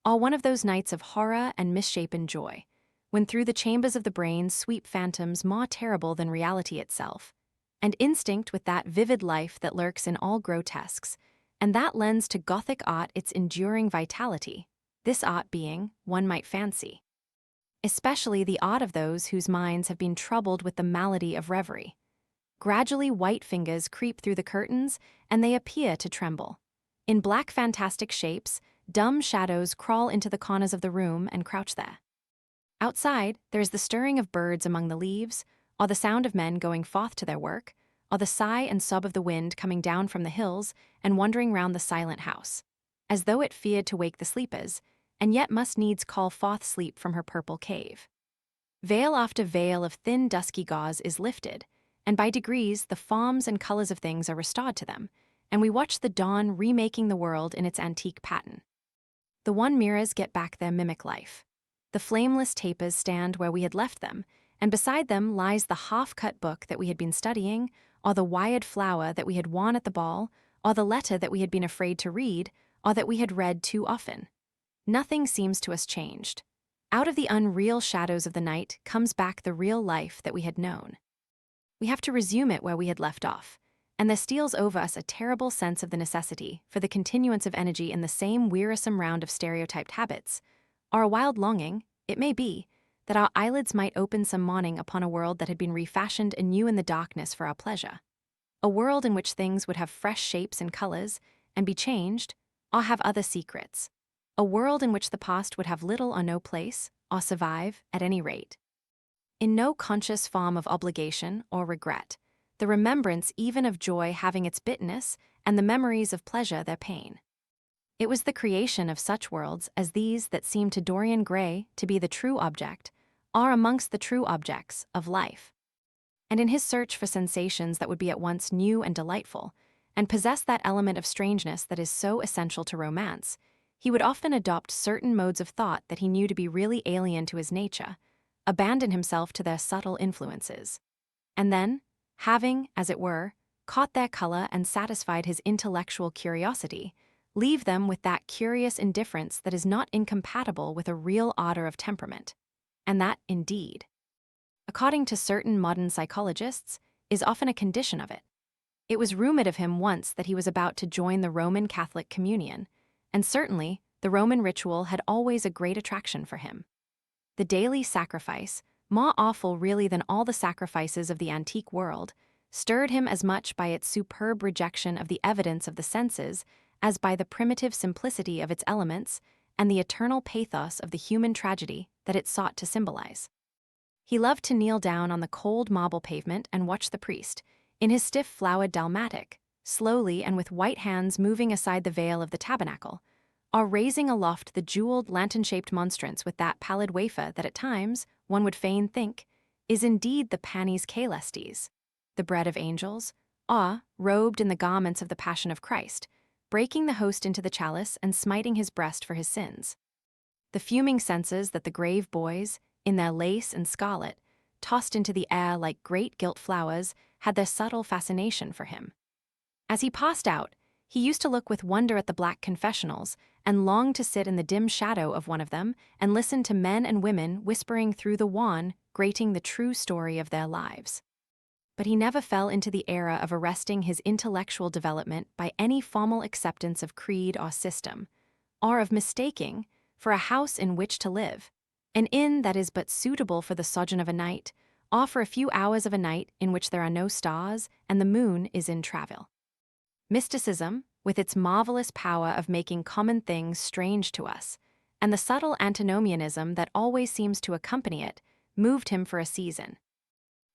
Speaker 1: or one of those nights of horror and misshapen joy, when through the chambers of the brain sweep phantoms more terrible than reality itself, and instinct with that vivid life that lurks in all grotesques, and that lends to Gothic art its enduring vitality, this art being, one might fancy, especially the art of those whose minds have been troubled with the malady of reverie. Gradually white fingers creep through the curtains, and they appear to tremble. In black fantastic shapes, dumb shadows crawl into the corners of the room and crouch there. Outside, there is the stirring of birds among the leaves, or the sound of men going forth to their work, or the sigh and sob of the wind coming down from the hills and wandering round the silent house, as though it feared to wake the sleepers, and yet must needs call forth sleep from her purple cave. Veil after veil of thin dusky gauze is lifted, and by degrees the forms and colors of things are restored to them, and we watch the dawn remaking the world in its antique pattern. The wan mirrors get back their mimic life. The flameless tapers stand where we had left them, and beside them lies the half-cut book that we had been studying, or the wired flower that we had worn at the ball, or the letter that we had been afraid to read, or that we had read too often. Nothing seems to us changed. Out of the unreal shadows of the night comes back the real life that we had known. We have to resume it where we had left off, and there steals over us a terrible sense of the necessity for the continuance of energy in the same wearisome round of stereotyped habits, or a wild longing, it may be, that our eyelids might open some morning upon a world that had been refashioned anew in the darkness for our pleasure. A world in which things would have fresh shapes and colors, and be changed, or have other secrets. A world in which the past would have little or no place, or survive, at any rate. In no conscious form of obligation or regret, the remembrance even of joy having its bitterness, and the memories of pleasure their pain. It was the creation of such worlds as these that seemed to Dorian Gray to be the true object, are amongst the true objects of life. And in his search for sensations that would be at once new and delightful, and possess that element of strangeness that is so essential to romance, he would often adopt certain modes of thought that he knew to be really alien to his nature, abandon himself to their subtle influences. And then, having, as it were, caught their color and satisfied his intellectual curiosity, leave them with that curious indifference that is not incompatible with a real ardor of temperament. And that, indeed, according to certain modern psychologists, is often a condition of it. It was rumored of him once that he was about to join the Roman Catholic communion, and certainly the Roman ritual had always a great attraction for him. The daily sacrifice, more awful really than all the sacrifices of the antique world, stirred him as much by its superb rejection of the evidence of the senses as by the primitive simplicity of its elements and the eternal pathos of the human tragedy that it sought to symbolize. He loved to kneel down on the cold marble pavement and watch the priest, in his stiff flowered dalmatic, slowly and with white hands moving aside the veil of the tabernacle, or raising aloft the jeweled lantern-shaped monstrance with that pallid wafer that at times, one would fain think, is indeed the panis caelestis, the bread of angels, or, robed in the garments of the Passion of Christ, breaking the host into the chalice and smiting his breast for his sins. The fuming censers that the grave boys, in their lace and scarlet, tossed into the air like great gilt flowers, had their subtle fascination for him. As he passed out, he used to look with wonder at the black confessionals and long to sit in the dim shadow of one of them and listen to men and women whispering through the wan, grating the true story of their lives. But he never fell into the era of arresting his intellectual development by any formal acceptance of creed or system, or of mistaking, for a house in which to live, an inn that is but suitable for the sojourn of a night, or for a few hours of a night in which there are no stars and the moon is in travel. Mysticism, with its marvelous power of making common things strange to us, and the subtle antinomianism that always seems to accompany it, moved him for a season.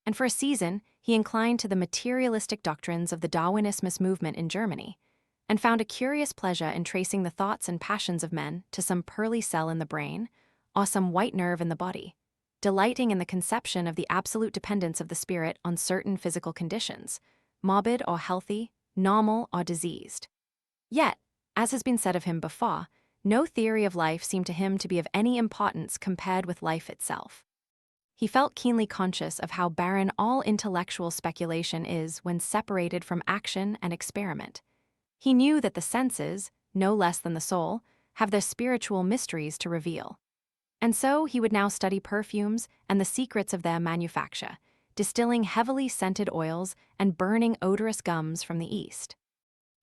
Speaker 1: And for a season, he inclined to the materialistic doctrines of the Darwinismus movement in Germany, and found a curious pleasure in tracing the thoughts and passions of men to some pearly cell in the brain, or some white nerve in the body, delighting in the conception of the absolute dependence of the spirit on certain physical conditions, morbid or healthy, normal or diseased. Yet, as has been said of him before, no theory of life seemed to him to be of any importance compared with life itself. He felt keenly conscious of how barren all intellectual speculation is when separated from action and experiment. He knew that the senses, no less than the soul, have their spiritual mysteries to reveal. And so he would now study perfumes and the secrets of their manufacture, distilling heavily scented oils and burning odorous gums from the East.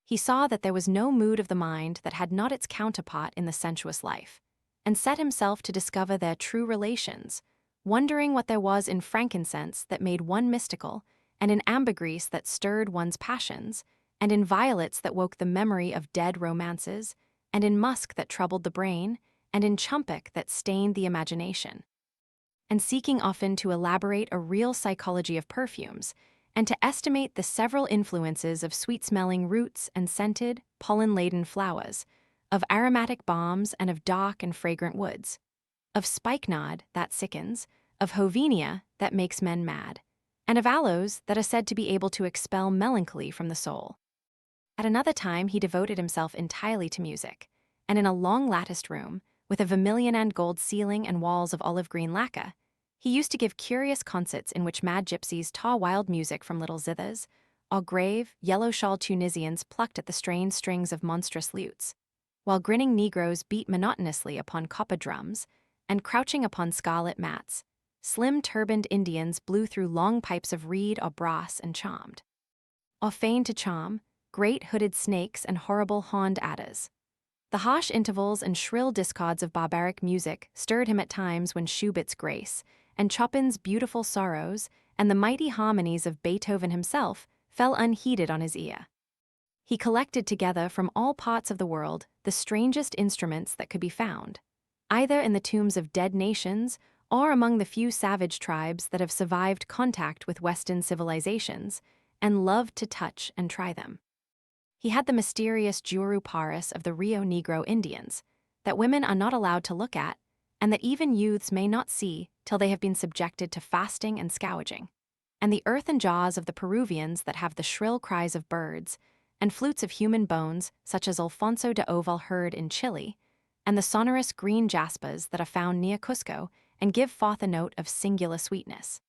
Speaker 1: He saw that there was no mood of the mind that had not its counterpart in the sensuous life, and set himself to discover their true relations, wondering what there was in frankincense that made one mystical, and in ambergris that stirred one's passions, and in violets that woke the memory of dead romances, and in musk that troubled the brain, and in champak that stained the imagination. And seeking often to elaborate a real psychology of perfumes, and to estimate the several influences of sweet-smelling roots and scented, pollen-laden flowers, of aromatic balms and of dark and fragrant woods, of spikenard that sickens, of hovenia that makes men mad, and of aloes that are said to be able to expel melancholy from the soul. At another time he devoted himself entirely to music, and in a long latticed room, with a vermilion and gold ceiling and walls of olive-green lacquer, he used to give curious concerts in which mad gypsies tore wild music from little zithers, or grave, yellow-shawled Tunisians plucked at the strained strings of monstrous lutes, while grinning Negroes beat monotonously upon copper drums, and crouching upon scarlet mats, slim turbaned Indians blew through long pipes of reed or brass and charmed. Or feigned to charm, great hooded snakes and horrible horned adders. The harsh intervals and shrill discords of barbaric music stirred him at times when Schubert's Grace, and Chopin's Beautiful Sorrows, and the mighty harmonies of Beethoven himself fell unheeded on his ear. He collected together from all parts of the world the strangest instruments that could be found, either in the tombs of dead nations or among the few savage tribes that have survived contact with Western civilizations, and loved to touch and try them. He had the mysterious Juru Paris of the Rio Negro Indians, that women are not allowed to look at, and that even youths may not see till they have been subjected to fasting and scourging. And the earthen jaws of the Peruvians that have the shrill cries of birds, and flutes of human bones such as Alfonso de Oval heard in Chile, and the sonorous green jaspas that are found near Cusco and give forth a note of singular sweetness.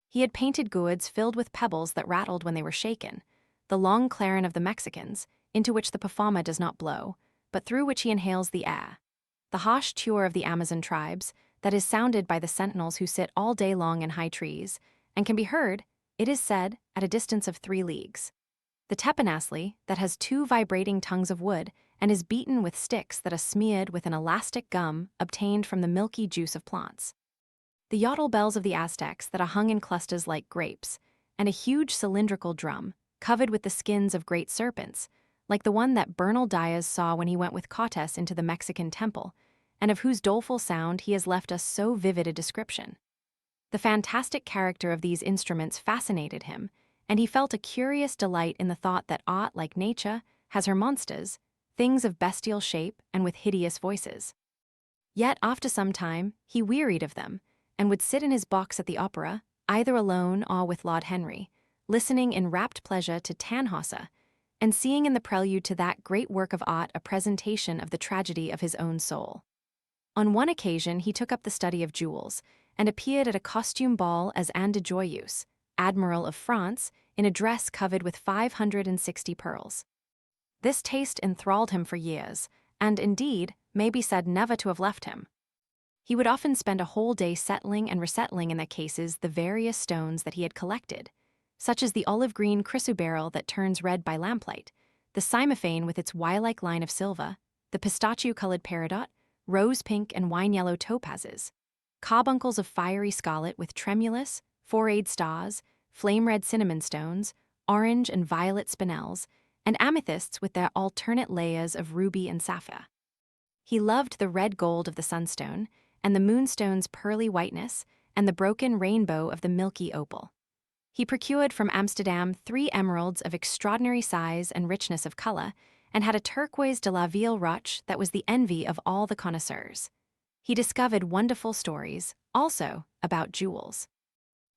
Speaker 1: He had painted gourds filled with pebbles that rattled when they were shaken, the long clarin of the Mexicans, into which the performer does not blow, but through which he inhales the air, the harsh tour of the Amazon tribes that is sounded by the sentinels who sit all day long in high trees, and can be heard, it is said, at a distance of 3 leagues. The teponazli, that has 2 vibrating tongues of wood and is beaten with sticks that are smeared with an elastic gum obtained from the milky juice of plants. The yotl bells of the Aztecs that are hung in clusters like grapes, and a huge cylindrical drum, covered with the skins of great serpents, like the one that Bernal Diaz saw when he went with Cortes into the Mexican temple, and of whose doleful sound he has left us so vivid a description. The fantastic character of these instruments fascinated him, and he felt a curious delight in the thought that art, like nature, has her monsters, things of bestial shape and with hideous voices. Yet after some time he wearied of them, and would sit in his box at the opera, either alone or with Lord Henry, listening in rapt pleasure to Tannhauser, and seeing in the prelude to that great work of art a presentation of the tragedy of his own soul. On one occasion he took up the study of jewels, and appeared at a costume ball as Anne de Joyeuse, Admiral of France, in a dress covered with 560 pearls. This taste enthralled him for years, and indeed may be said never to have left him. He would often spend a whole day settling and resettling in their cases the various stones that he had collected, such as the olive-green chrysoberyl that turns red by lamplight, the cymophane with its wire-like line of silver, the pistachio-colored peridot, rose-pink and wine-yellow topazes, carbuncles of fiery scarlet with tremulous, four-rayed stars, flame-red cinnamon stones, orange and violet spinels, and amethysts with their alternate layers of ruby and sapphire. He loved the red gold of the sunstone, and the moonstone's pearly whiteness, and the broken rainbow of the milky opal. He procured from Amsterdam 3 emeralds of extraordinary size and richness of color, and had a turquoise de la Ville Roche that was the envy of all the connoisseurs. He discovered wonderful stories, also, about jewels.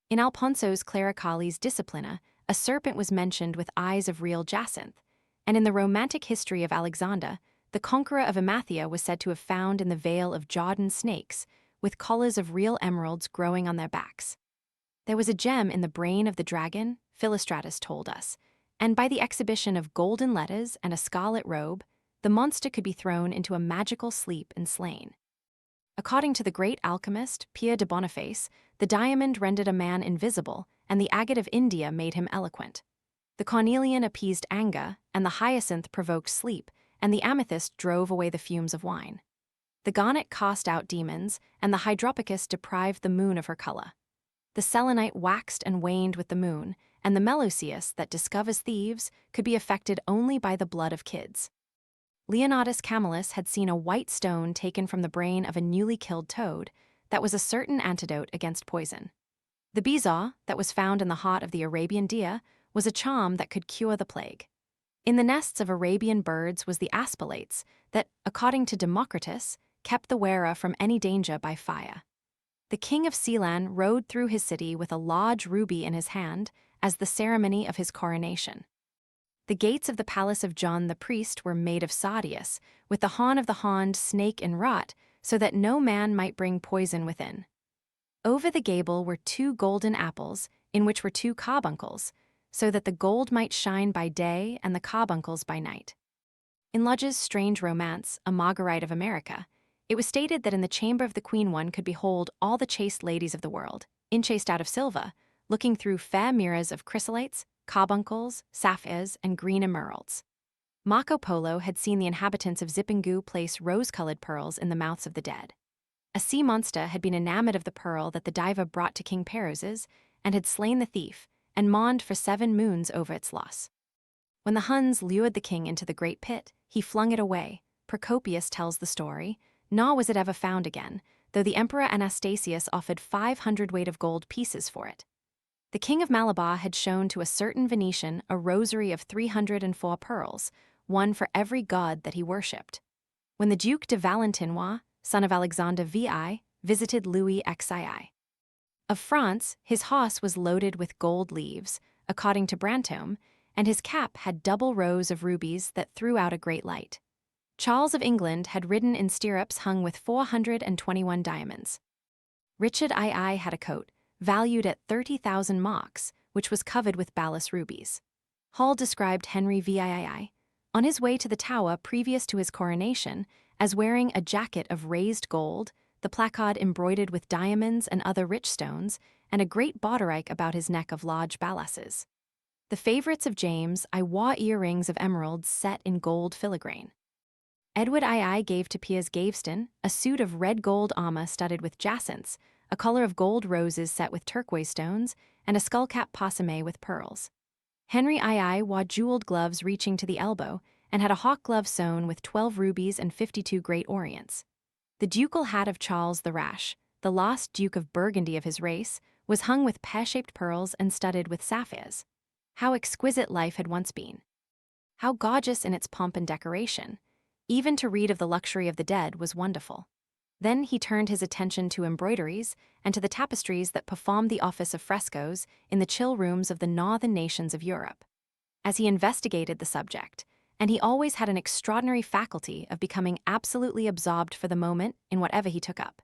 Speaker 1: In Alfonso's Clericales Disciplina, a serpent was mentioned with eyes of real jacinth, and in the romantic history of Alexander, the conqueror of Emathia was said to have found in the veil of Jordan snakes, with collars of real emeralds growing on their backs. There was a gem in the brain of the dragon, Philostratus told us, and by the exhibition of golden letters and a scarlet robe, the monster could be thrown into a magical sleep and slain. According to the great alchemist Pierre de Boniface, the diamond rendered a man invisible, and the agate of India made him eloquent. The cornelian appeased anger, and the hyacinth provoked sleep, and the amethyst drove away the fumes of wine. The garnet cast out demons, and the hydropicus deprived the moon of her color. The selenite waxed and waned with the moon, and the meloceus that discovers thieves could be affected only by the blood of kids. Leonardus Camillus had seen a white stone taken from the brain of a newly killed toad that was a certain antidote against poison. The bezoar that was found in the heart of the Arabian deer was a charm that could cure the plague. In the nests of Arabian birds was the aspilates that, according to Democritus, kept the wearer from any danger by fire. The king of Ceylon rode through his city with a large ruby in his hand as the ceremony of his coronation. The gates of the palace of John the priest were made of sardius, with the horn of the hound snake inwrought, so that no man might bring poison within. Over the gable were 2 golden apples, in which were 2 carbuncles, so that the gold might shine by day and the carbuncles by night. In Lodge's strange romance, A Marguerite of America, it was stated that in the chamber of the queen one could behold all the chaste ladies of the world, enchased out of silver, looking through fair mirrors of chrysolates, carbuncles, sapphires, and green emeralds. Marco Polo had seen the inhabitants of Zipangu place rose-colored pearls in the mouths of the dead. A sea monster had been enamored of the pearl that the diva brought to King Peruzes, and had slain the thief, and mourned for 7 moons over its loss. When the Huns lured the king into the great pit, he flung it away. Procopius tells the story, nor was it ever found again, though the Emperor Anastasius offered 500 weight of gold pieces for it. The king of Malabar had shown to a certain Venetian a rosary of 304 pearls, one for every god that he worshipped. When the Duke de Valentinois, son of Alexander VI, visited Louis XII. Of France, his house was loaded with gold leaves, according to Brantome, and his cap had double rows of rubies that threw out a great light. Charles of England had ridden in stirrups hung with 421 diamonds. Richard II had a coat, valued at 30,000 marks, which was covered with balas rubies. Hall described Henry VII, on his way to the Tower previous to his coronation, as wearing a jacket of raised gold, the placard embroidered with diamonds and other rich stones, and a great baldric about his neck of large balasses. The favorites of James I wore earrings of emeralds set in gold filigrane. Edward II gave to Piers Gaveston a suit of red gold armor studded with jacinths, a collar of gold roses set with turquoise stones, and a skullcap parsemé with pearls. Henry II wore jeweled gloves reaching to the elbow and had a hawk glove sewn with 12 rubies and 52 great orients. The ducal hat of Charles the Rash, the last Duke of Burgundy of his race, was hung with pear-shaped pearls and studded with sapphires. How exquisite life had once been! How gorgeous in its pomp and decoration! Even to read of the luxury of the dead was wonderful. Then he turned his attention to embroideries and to the tapestries that performed the office of frescoes in the chill rooms of the northern nations of Europe. As he investigated the subject, and he always had an extraordinary faculty of becoming absolutely absorbed for the moment in whatever he took up,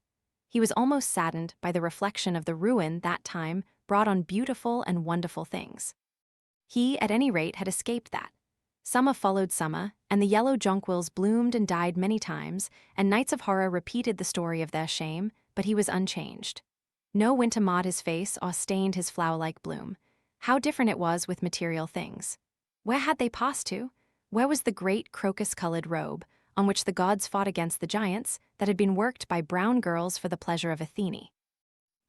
Speaker 1: he was almost saddened by the reflection of the ruin that time brought on beautiful and wonderful things. He, at any rate, had escaped that. Summer followed summer, and the yellow jonquils bloomed and died many times, and nights of horror repeated the story of their shame, but he was unchanged. No winter marred his face or stained his flower-like bloom. How different it was with material things. Where had they passed to? Where was the great crocus-colored robe, on which the gods fought against the giants, that had been worked by brown girls for the pleasure of Athene?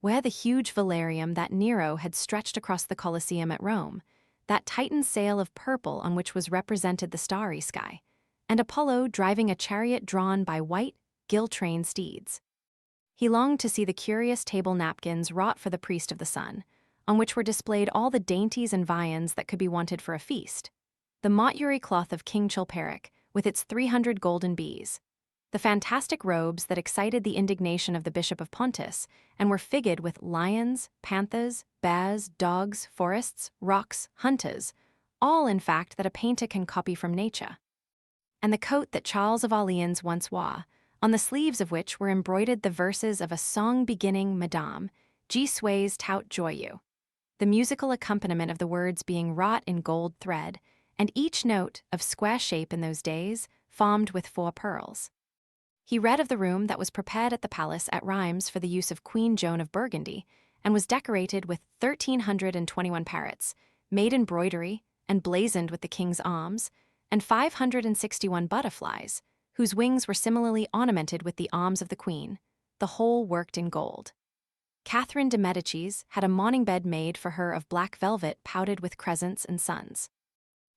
Speaker 1: Where the huge velarium that Nero had stretched across the Colosseum at Rome, that Titan sail of purple on which was represented the starry sky, and Apollo driving a chariot drawn by white, gill-trained steeds? He longed to see the curious table napkins wrought for the priest of the sun, on which were displayed all the dainties and viands that could be wanted for a feast, the mortuary cloth of King Chilperic, with its 300 golden bees, the fantastic robes that excited the indignation of the Bishop of Pontus and were figured with lions, panthers, bears, dogs, forests, rocks, hunters, all in fact that a painter can copy from nature. And the coat that Charles of Orleans once wore, on the sleeves of which were embroidered the verses of a song beginning Madame, G sways tout joyeux, the musical accompaniment of the words being wrought in gold thread, and each note, of square shape in those days, formed with 4 pearls. He read of the room that was prepared at the palace at Rheims for the use of Queen Joan of Burgundy, and was decorated with 1,321 parrots, made in broidery and blazoned with the king's arms, and 561 butterflies, whose wings were similarly ornamented with the arms of the queen, the whole worked in gold. Catherine de Medicis had a mourning bed made for her of black velvet powdered with crescents and suns.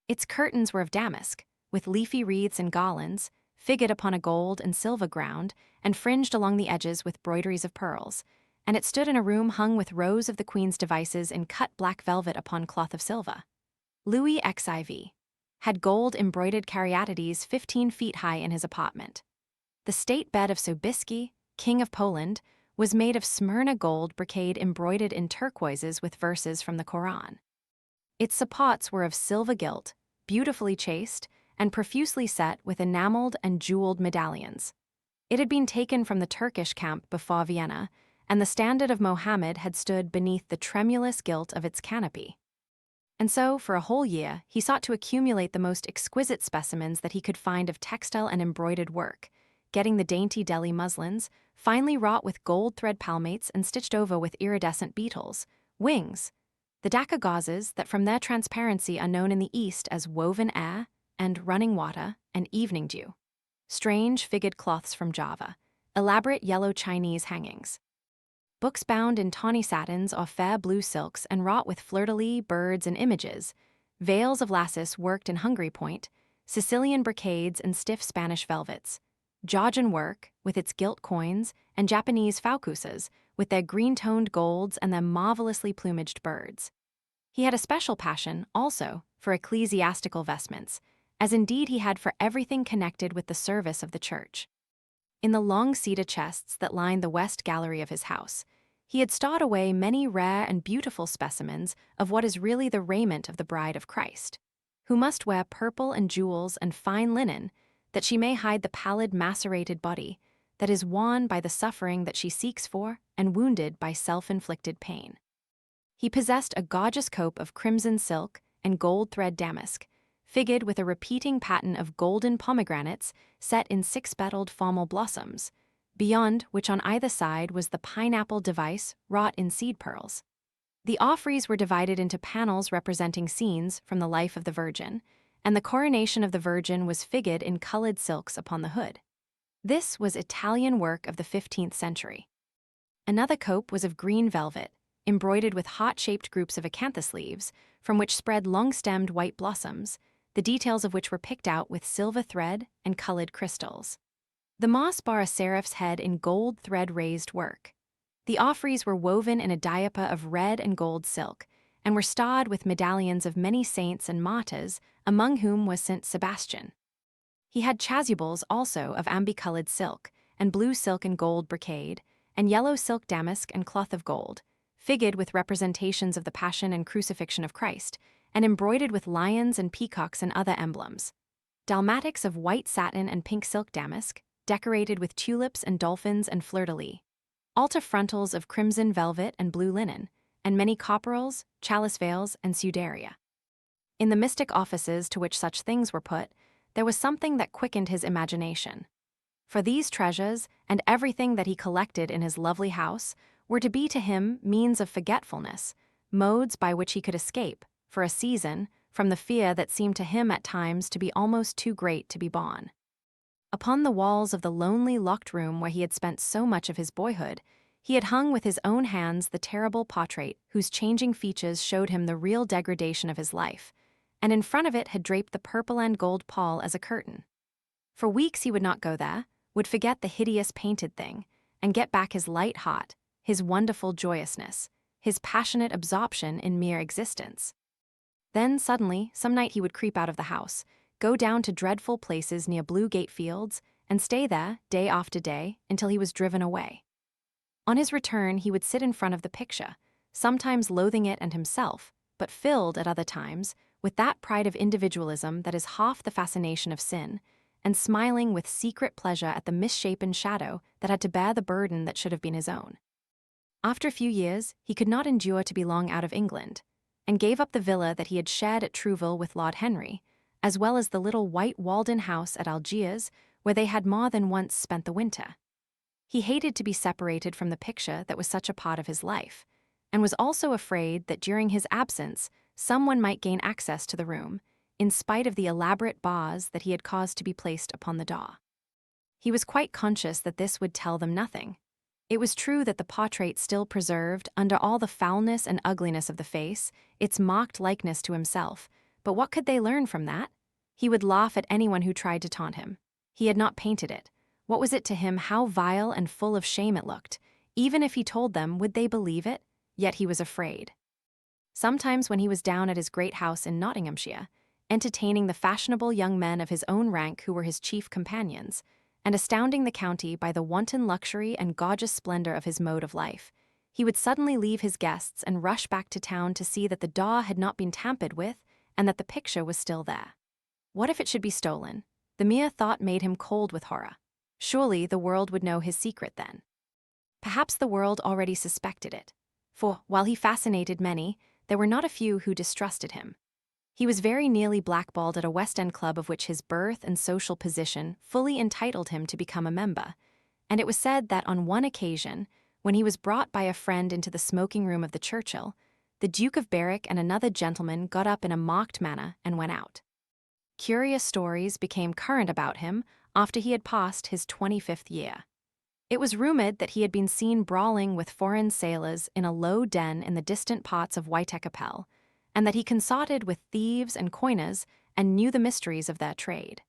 Speaker 1: Its curtains were of damask, with leafy wreaths and garlands, figured upon a gold and silver ground, and fringed along the edges with broideries of pearls, and it stood in a room hung with rows of the queen's devices in cut black velvet upon cloth of silver. Louis XIV had gold-embroidered caryatides 15 feet high in his apartment. The state bed of Sobieski, King of Poland, was made of Smyrna gold brocade embroidered in turquoises with verses from the Koran. Its supports were of silver gilt, beautifully chased, and profusely set with enameled and jeweled medallions. It had been taken from the Turkish camp before Vienna, and the standard of Mohammed had stood beneath the tremulous gilt of its canopy. And so, for a whole year, he sought to accumulate the most exquisite specimens that he could find of textile and embroidered work, getting the dainty Delhi muslins, finely wrought with gold thread palmates and stitched over with iridescent beetles, wings, the Dhaka gauzes that from their transparency are known in the East as woven air and running water and evening dew, strange figured cloths from Java, elaborate yellow Chinese hangings, books bound in tawny satins or fair blue silks and wrought with fleur-de-lis, birds, and images, veils of lasses worked in Hungary point, Sicilian brocades and stiff Spanish velvets, Georgian work, with its gilt coins, and Japanese faucusas, with their green-toned golds and their marvelously plumaged birds. He had a special passion, also, for ecclesiastical vestments, as indeed he had for everything connected with the service of the church. In the long cedar chests that lined the west gallery of his house, he had stowed away many rare and beautiful specimens of what is really the raiment of the bride of Christ, who must wear purple and jewels and fine linen, that she may hide the pallid, macerated body that is wan by the suffering that she seeks for and wounded by self-inflicted pain. He possessed a gorgeous cope of crimson silk and gold thread damask, figured with a repeating pattern of golden pomegranates set in six-petaled formal blossoms, beyond which on either side was the pineapple device wrought in seed pearls. The offries were divided into panels representing scenes from the life of the Virgin, and the coronation of the Virgin was figured in colored silks upon the hood. This was Italian work of the 15th century. Another cope was of green velvet, embroidered with heart-shaped groups of acanthus leaves, from which spread long-stemmed white blossoms, the details of which were picked out with silver thread and colored crystals. The moss bore a seraph's head in gold thread-raised work. The offries were woven in a diaper of red and gold silk, and were starred with medallions of many saints and martyrs, among whom was St. Sebastian. He had chasubles also of amber-colored silk, and blue silk and gold brocade, and yellow silk damask and cloth of gold, figured with representations of the Passion and Crucifixion of Christ, and embroidered with lions and peacocks and other emblems. Dalmatics of white satin and pink silk damask, decorated with tulips and dolphins and fleur-de-lis. Altar frontals of crimson velvet and blue linen, and many copperels, chalice veils, and sudaria. In the mystic offices to which such things were put, there was something that quickened his imagination. For these treasures, and everything that he collected in his lovely house, were to be to him means of forgetfulness, modes by which he could escape, for a season, from the fear that seemed to him at times to be almost too great to be borne. Upon the walls of the lonely locked room where he had spent so much of his boyhood, he had hung with his own hands the terrible portrait whose changing features showed him the real degradation of his life, and in front of it had draped the purple and gold pall as a curtain. For weeks he would not go there, would forget the hideous painted thing, and get back his light heart, his wonderful joyousness, his passionate absorption in mere existence. Then suddenly, some night he would creep out of the house, go down to dreadful places near Blue Gate Fields, and stay there, day after day, until he was driven away. On his return he would sit in front of the picture, sometimes loathing it and himself, but filled, at other times, with that pride of individualism that is half the fascination of sin, and smiling with secret pleasure at the misshapen shadow that had to bear the burden that should have been his own. After a few years, he could not endure to be long out of England, and gave up the villa that he had shared at Trouville with Lord Henry, as well as the little white walled-in house at Algiers, where they had more than once spent the winter. He hated to be separated from the picture that was such a part of his life, and was also afraid that during his absence someone might gain access to the room, in spite of the elaborate bars that he had caused to be placed upon the door. He was quite conscious that this would tell them nothing. It was true that the portrait still preserved, under all the foulness and ugliness of the face, its marked likeness to himself, but what could they learn from that? He would laugh at anyone who tried to taunt him. He had not painted it. What was it to him how vile and full of shame it looked? Even if he told them, would they believe it? Yet he was afraid. Sometimes when he was down at his great house in Nottinghamshire, entertaining the fashionable young men of his own rank who were his chief companions, and astounding the county by the wanton luxury and gorgeous splendor of his mode of life, he would suddenly leave his guests and rush back to town to see that the door had not been tampered with and that the picture was still there. What if it should be stolen? The mere thought made him cold with horror. Surely the world would know his secret then. Perhaps the world already suspected it, for, while he fascinated many, there were not a few who distrusted him. He was very nearly blackballed at a West End club of which his birth and social position fully entitled him to become a member, and it was said that on one occasion, when he was brought by a friend into the smoking room of the Churchill, the Duke of Berwick and another gentleman got up in a mocked manner and went out. Curious stories became current about him after he had passed his 25th year. It was rumored that he had been seen brawling with foreign sailors in a low den in the distant parts of White-Capel, and that he consorted with thieves and coiners and knew the mysteries of their trade.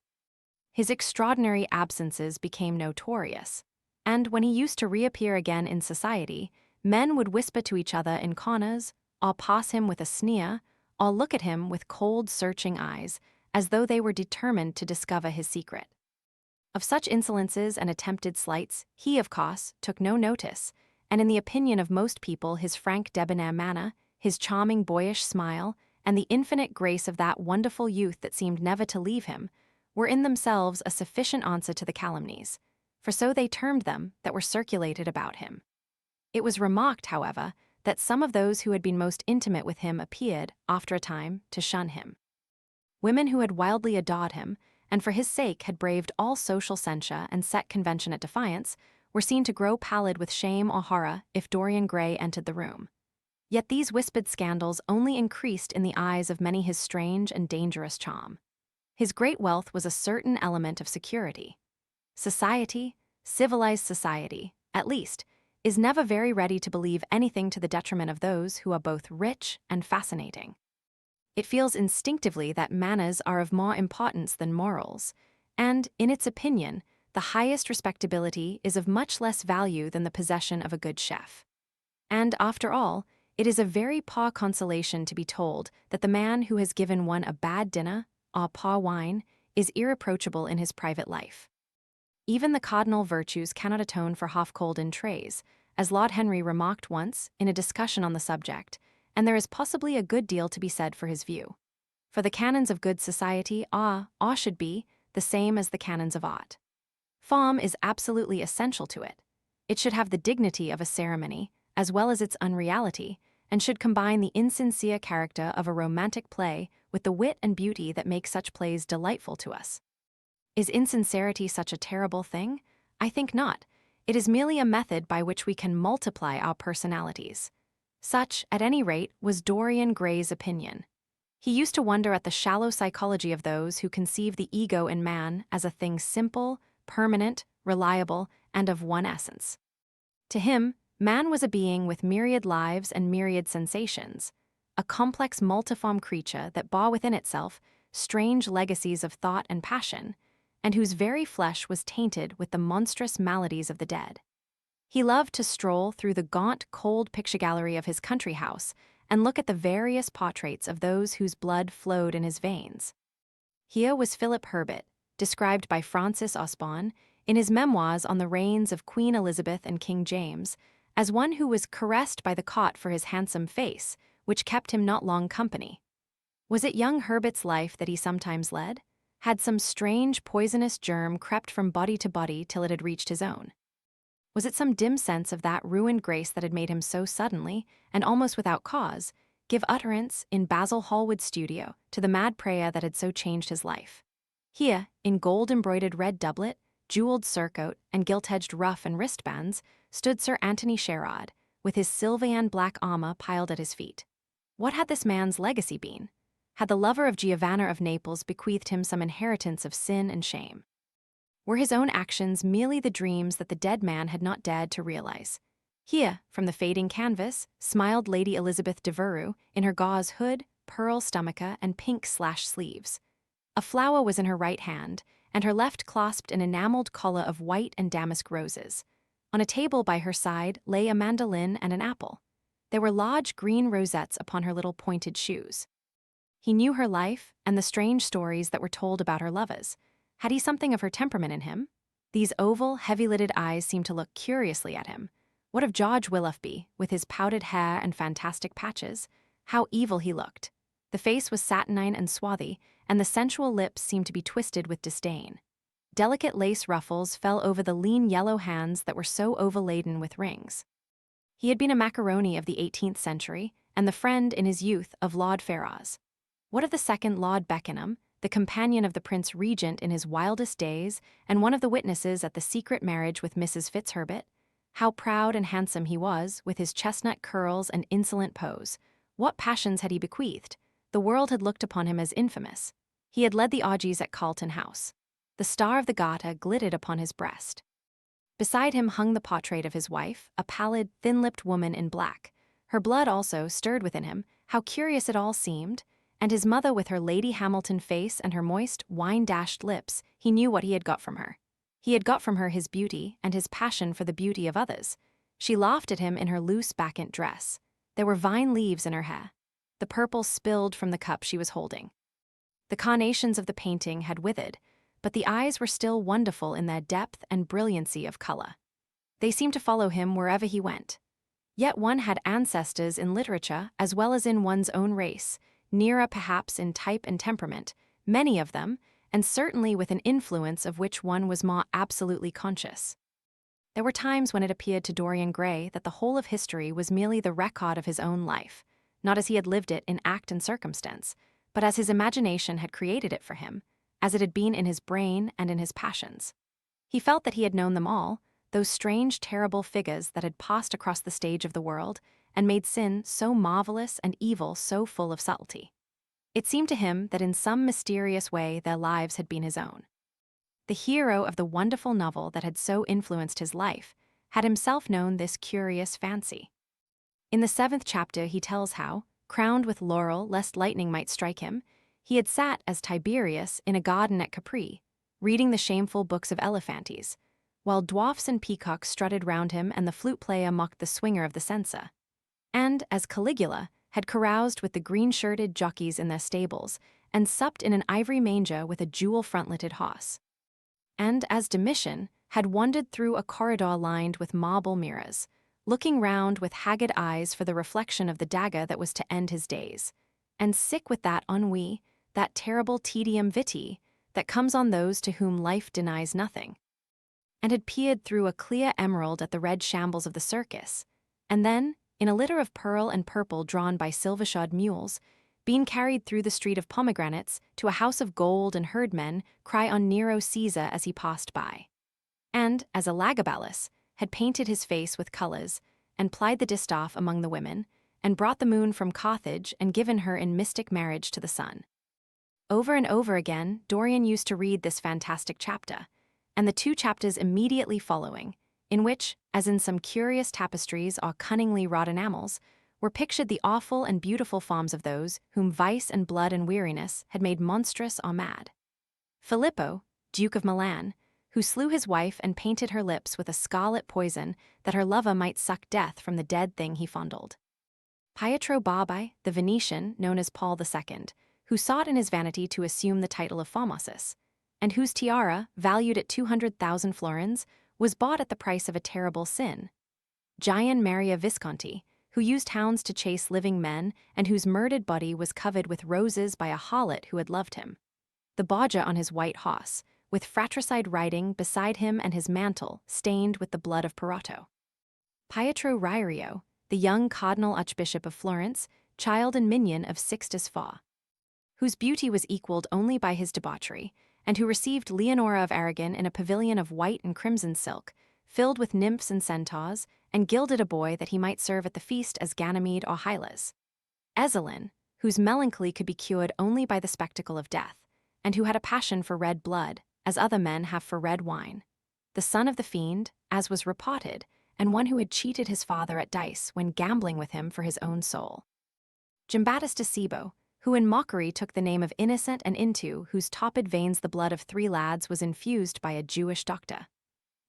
Speaker 1: His extraordinary absences became notorious, and when he used to reappear again in society, men would whisper to each other in corners, or pass him with a sneer, or look at him with cold, searching eyes, as though they were determined to discover his secret. Of such insolences and attempted slights, he, of course, took no notice, and in the opinion of most people his frank debonair manner, his charming boyish smile, and the infinite grace of that wonderful youth that seemed never to leave him, were in themselves a sufficient answer to the calumnies, for so they termed them, that were circulated about him. It was remarked, however, that some of those who had been most intimate with him appeared, after a time, to shun him. Women who had wildly adored him, and for his sake had braved all social censure and set convention at defiance, were seen to grow pallid with shame or horror if Dorian Gray entered the room. Yet these whispered scandals only increased in the eyes of many his strange and dangerous charm. His great wealth was a certain element of security. Society, civilized society, at least, is never very ready to believe anything to the detriment of those who are both rich and fascinating. It feels instinctively that manners are of more importance than morals, and, in its opinion, the highest respectability is of much less value than the possession of a good chef. And, after all, it is a very poor consolation to be told that the man who has given one a bad dinner, or poor wine, is irreproachable in his private life. Even the cardinal virtues cannot atone for half-cold in trays, as Lord Henry remarked once in a discussion on the subject, and there is possibly a good deal to be said for his view. For the canons of good society are, or should be, the same as the canons of art. Form is absolutely essential to it. It should have the dignity of a ceremony, as well as its unreality, and should combine the insincere character of a romantic play with the wit and beauty that make such plays delightful to us. Is insincerity such a terrible thing? I think not. It is merely a method by which we can multiply our personalities. Such, at any rate, was Dorian Gray's opinion. He used to wonder at the shallow psychology of those who conceive the ego in man as a thing simple, permanent, reliable, and of one essence. To him, man was a being with myriad lives and myriad sensations, a complex multiform creature that bore within itself strange legacies of thought and passion, and whose very flesh was tainted with the monstrous maladies of the dead. He loved to stroll through the gaunt, cold picture gallery of his country house and look at the various portraits of those whose blood flowed in his veins. Here was Philip Herbert, described by Francis Osborne in his memoirs on the reigns of Queen Elizabeth and King James, as one who was caressed by the court for his handsome face, which kept him not long company. Was it young Herbert's life that he sometimes led? Had some strange poisonous germ crept from body to body till it had reached his own? Was it some dim sense of that ruined grace that had made him so suddenly, and almost without cause, give utterance in Basil Hallward's studio to the mad prayer that had so changed his life? Here, in gold-embroidered red doublet, jeweled surcoat, and gilt-edged ruff and wristbands, stood Sir Anthony Sherard, with his Sylvan black armor piled at his feet. What had this man's legacy been? Had the lover of Giovanna of Naples bequeathed him some inheritance of sin and shame? Were his own actions merely the dreams that the dead man had not dared to realize? Here, from the fading canvas, smiled Lady Elizabeth de Veru in her gauze hood, pearl stomacher, and pink slash sleeves. A flower was in her right hand, and her left clasped an enameled collar of white and damask roses. On a table by her side lay a mandolin and an apple. There were large green rosettes upon her little pointed shoes. He knew her life and the strange stories that were told about her lovers. Had he something of her temperament in him? These oval, heavy-lidded eyes seemed to look curiously at him. What of George Willoughby, with his powdered hair and fantastic patches? How evil he looked. The face was saturnine and swarthy, and the sensual lips seemed to be twisted with disdain. Delicate lace ruffles fell over the lean yellow hands that were so overladen with rings. He had been a macaroni of the 18th century, and the friend in his youth of Lord Ferrars. What of the second Lord Beckenham, the companion of the Prince Regent in his wildest days, and one of the witnesses at the secret marriage with Mrs. Fitzherbert? How proud and handsome he was, with his chestnut curls and insolent pose. What passions had he bequeathed? The world had looked upon him as infamous. He had led the orgies at Carlton House. The star of the Garter glittered upon his breast. Beside him hung the portrait of his wife, a pallid, thin-lipped woman in black. Her blood also stirred within him. How curious it all seemed. And his mother with her Lady Hamilton face and her moist, wine-dashed lips, he knew what he had got from her. He had got from her his beauty and his passion for the beauty of others. She laughed at him in her loose bacchant dress. There were vine leaves in her hair. The purple spilled from the cup she was holding. The carnations of the painting had withered, but the eyes were still wonderful in their depth and brilliancy of color. They seemed to follow him wherever he went. Yet one had ancestors in literature as well as in one's own race, nearer perhaps in type and temperament, many of them, and certainly with an influence of which one was more absolutely conscious. There were times when it appeared to Dorian Gray that the whole of history was merely the record of his own life, not as he had lived it in act and circumstance, but as his imagination had created it for him, as it had been in his brain and in his passions. He felt that he had known them all, those strange, terrible figures that had passed across the stage of the world and made sin so marvelous and evil so full of subtlety. It seemed to him that in some mysterious way their lives had been his own. The hero of the wonderful novel that had so influenced his life had himself known this curious fancy. In the 7th chapter he tells how, crowned with laurel lest lightning might strike him, he had sat as Tiberius in a garden at Capri, reading the shameful books of Elephantes, while dwarfs and peacocks strutted round him and the flute player mocked the swinger of the censer. And, as Caligula, had caroused with the green-shirted jockeys in their stables, and supped in an ivory manger with a jewel-frontleted horse. And, as Domitian, had wandered through a corridor lined with marble mirrors, looking round with haggard eyes for the reflection of the dagger that was to end his days, and sick with that ennui, that terrible tedium vitae, that comes on those to whom life denies nothing, and had peered through a clear emerald at the red shambles of the circus, and then, in a litter of pearl and purple drawn by silver-shod mules, being carried through the street of pomegranates to a house of gold and heard men cry on Nero Caesar as he passed by. And, as Elagabalus, had painted his face with colors, and plied the distaff among the women, and brought the moon from Carthage and given her in mystic marriage to the sun. Over and over again, Dorian used to read this fantastic chapter, and the 2 chapters immediately following, in which, as in some curious tapestries or cunningly wrought enamels, were pictured the awful and beautiful forms of those whom vice and blood and weariness had made monstrous or mad. Filippo, Duke of Milan, who slew his wife and painted her lips with a scarlet poison that her lover might suck death from the dead thing he fondled. Pietro Barbi, the Venetian, known as Paul II, who sought in his vanity to assume the title of Formosus, and whose tiara, valued at 200,000 florins, was bought at the price of a terrible sin. Gian Maria Visconti, who used hounds to chase living men and whose murdered body was covered with roses by a harlot who had loved him. The Borgia on his white horse, with fratricide riding beside him and his mantle stained with the blood of Perotto. Pietro Riario, the young Cardinal Archbishop of Florence, child and minion of Sixtus IV, whose beauty was equaled only by his debauchery, and who received Leonora of Aragon in a pavilion of white and crimson silk, filled with nymphs and centaurs, and gilded a boy that he might serve at the feast as Ganymede or Hylas. Ezelin, whose melancholy could be cured only by the spectacle of death, and who had a passion for red blood, as other men have for red wine. The son of the fiend, as was reported, and one who had cheated his father at dice when gambling with him for his own soul. Giambattista Cibo, who in mockery took the name of Innocent and into whose topped veins the blood of 3 lads was infused by a Jewish doctor.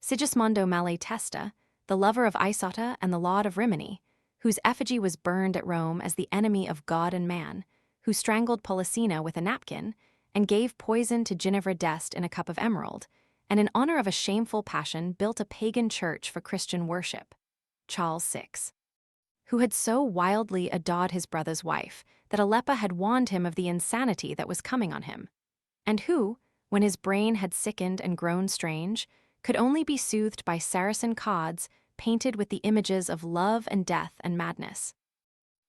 Speaker 1: Sigismondo Malatesta, the lover of Isotta and the Lord of Rimini, whose effigy was burned at Rome as the enemy of God and man, who strangled Polissena with a napkin, and gave poison to Ginevra d'Este in a cup of emerald, and in honor of a shameful passion built a pagan church for Christian worship. Charles VI, who had so wildly adored his brother's wife that Aleppa had warned him of the insanity that was coming on him, and who, when his brain had sickened and grown strange, could only be soothed by Saracen cards painted with the images of love and death and madness.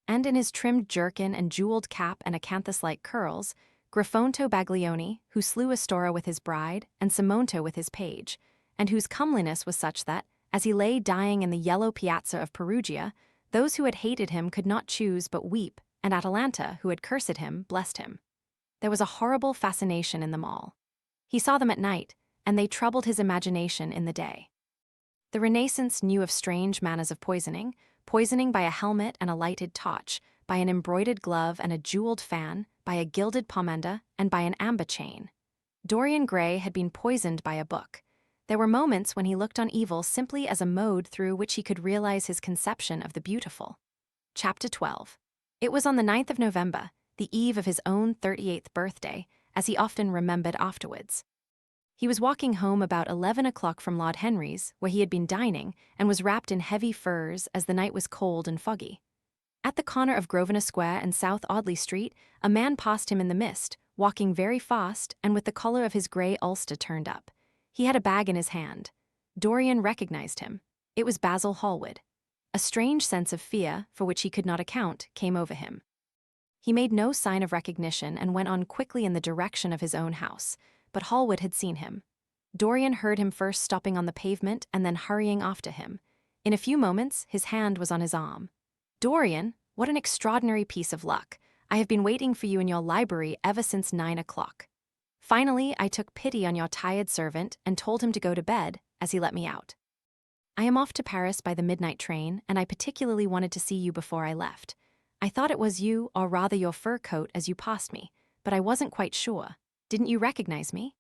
Speaker 1: And in his trimmed jerkin and jeweled cap and acanthus-like curls, Griffonto Baglioni, who slew Astora with his bride and Simonto with his page, and whose comeliness was such that, as he lay dying in the yellow piazza of Perugia, those who had hated him could not choose but weep, and Atalanta, who had cursed him, blessed him. There was a horrible fascination in them all. He saw them at night, and they troubled his imagination in the day. The Renaissance knew of strange manners of poisoning by a helmet and a lighted torch, by an embroidered glove and a jeweled fan, by a gilded pomander, and by an amber chain. Dorian Gray had been poisoned by a book. There were moments when he looked on evil simply as a mode through which he could realize his conception of the beautiful. Chapter 12. It was on the 9th of November, the eve of his own 38th birthday, as he often remembered afterwards. He was walking home about 11 o'clock from Lord Henry's, where he had been dining, and was wrapped in heavy furs as the night was cold and foggy. At the corner of Grosvenor Square and South Audley Street, a man passed him in the mist, walking very fast and with the collar of his grey ulster turned up. He had a bag in his hand. Dorian recognized him. It was Basil Hallward. A strange sense of fear, for which he could not account, came over him. He made no sign of recognition and went on quickly in the direction of his own house, but Hallward had seen him. Dorian heard him first stopping on the pavement and then hurrying after him. In a few moments, his hand was on his arm. "Dorian, what an extraordinary piece of luck. I have been waiting for you in your library ever since 9 o'clock. Finally, I took pity on your tired servant and told him to go to bed, as he let me out. I am off to Paris by the midnight train, and I particularly wanted to see you before I left. I thought it was you, or rather your fur coat, as you passed me, but I wasn't quite sure. Didn't you recognize me?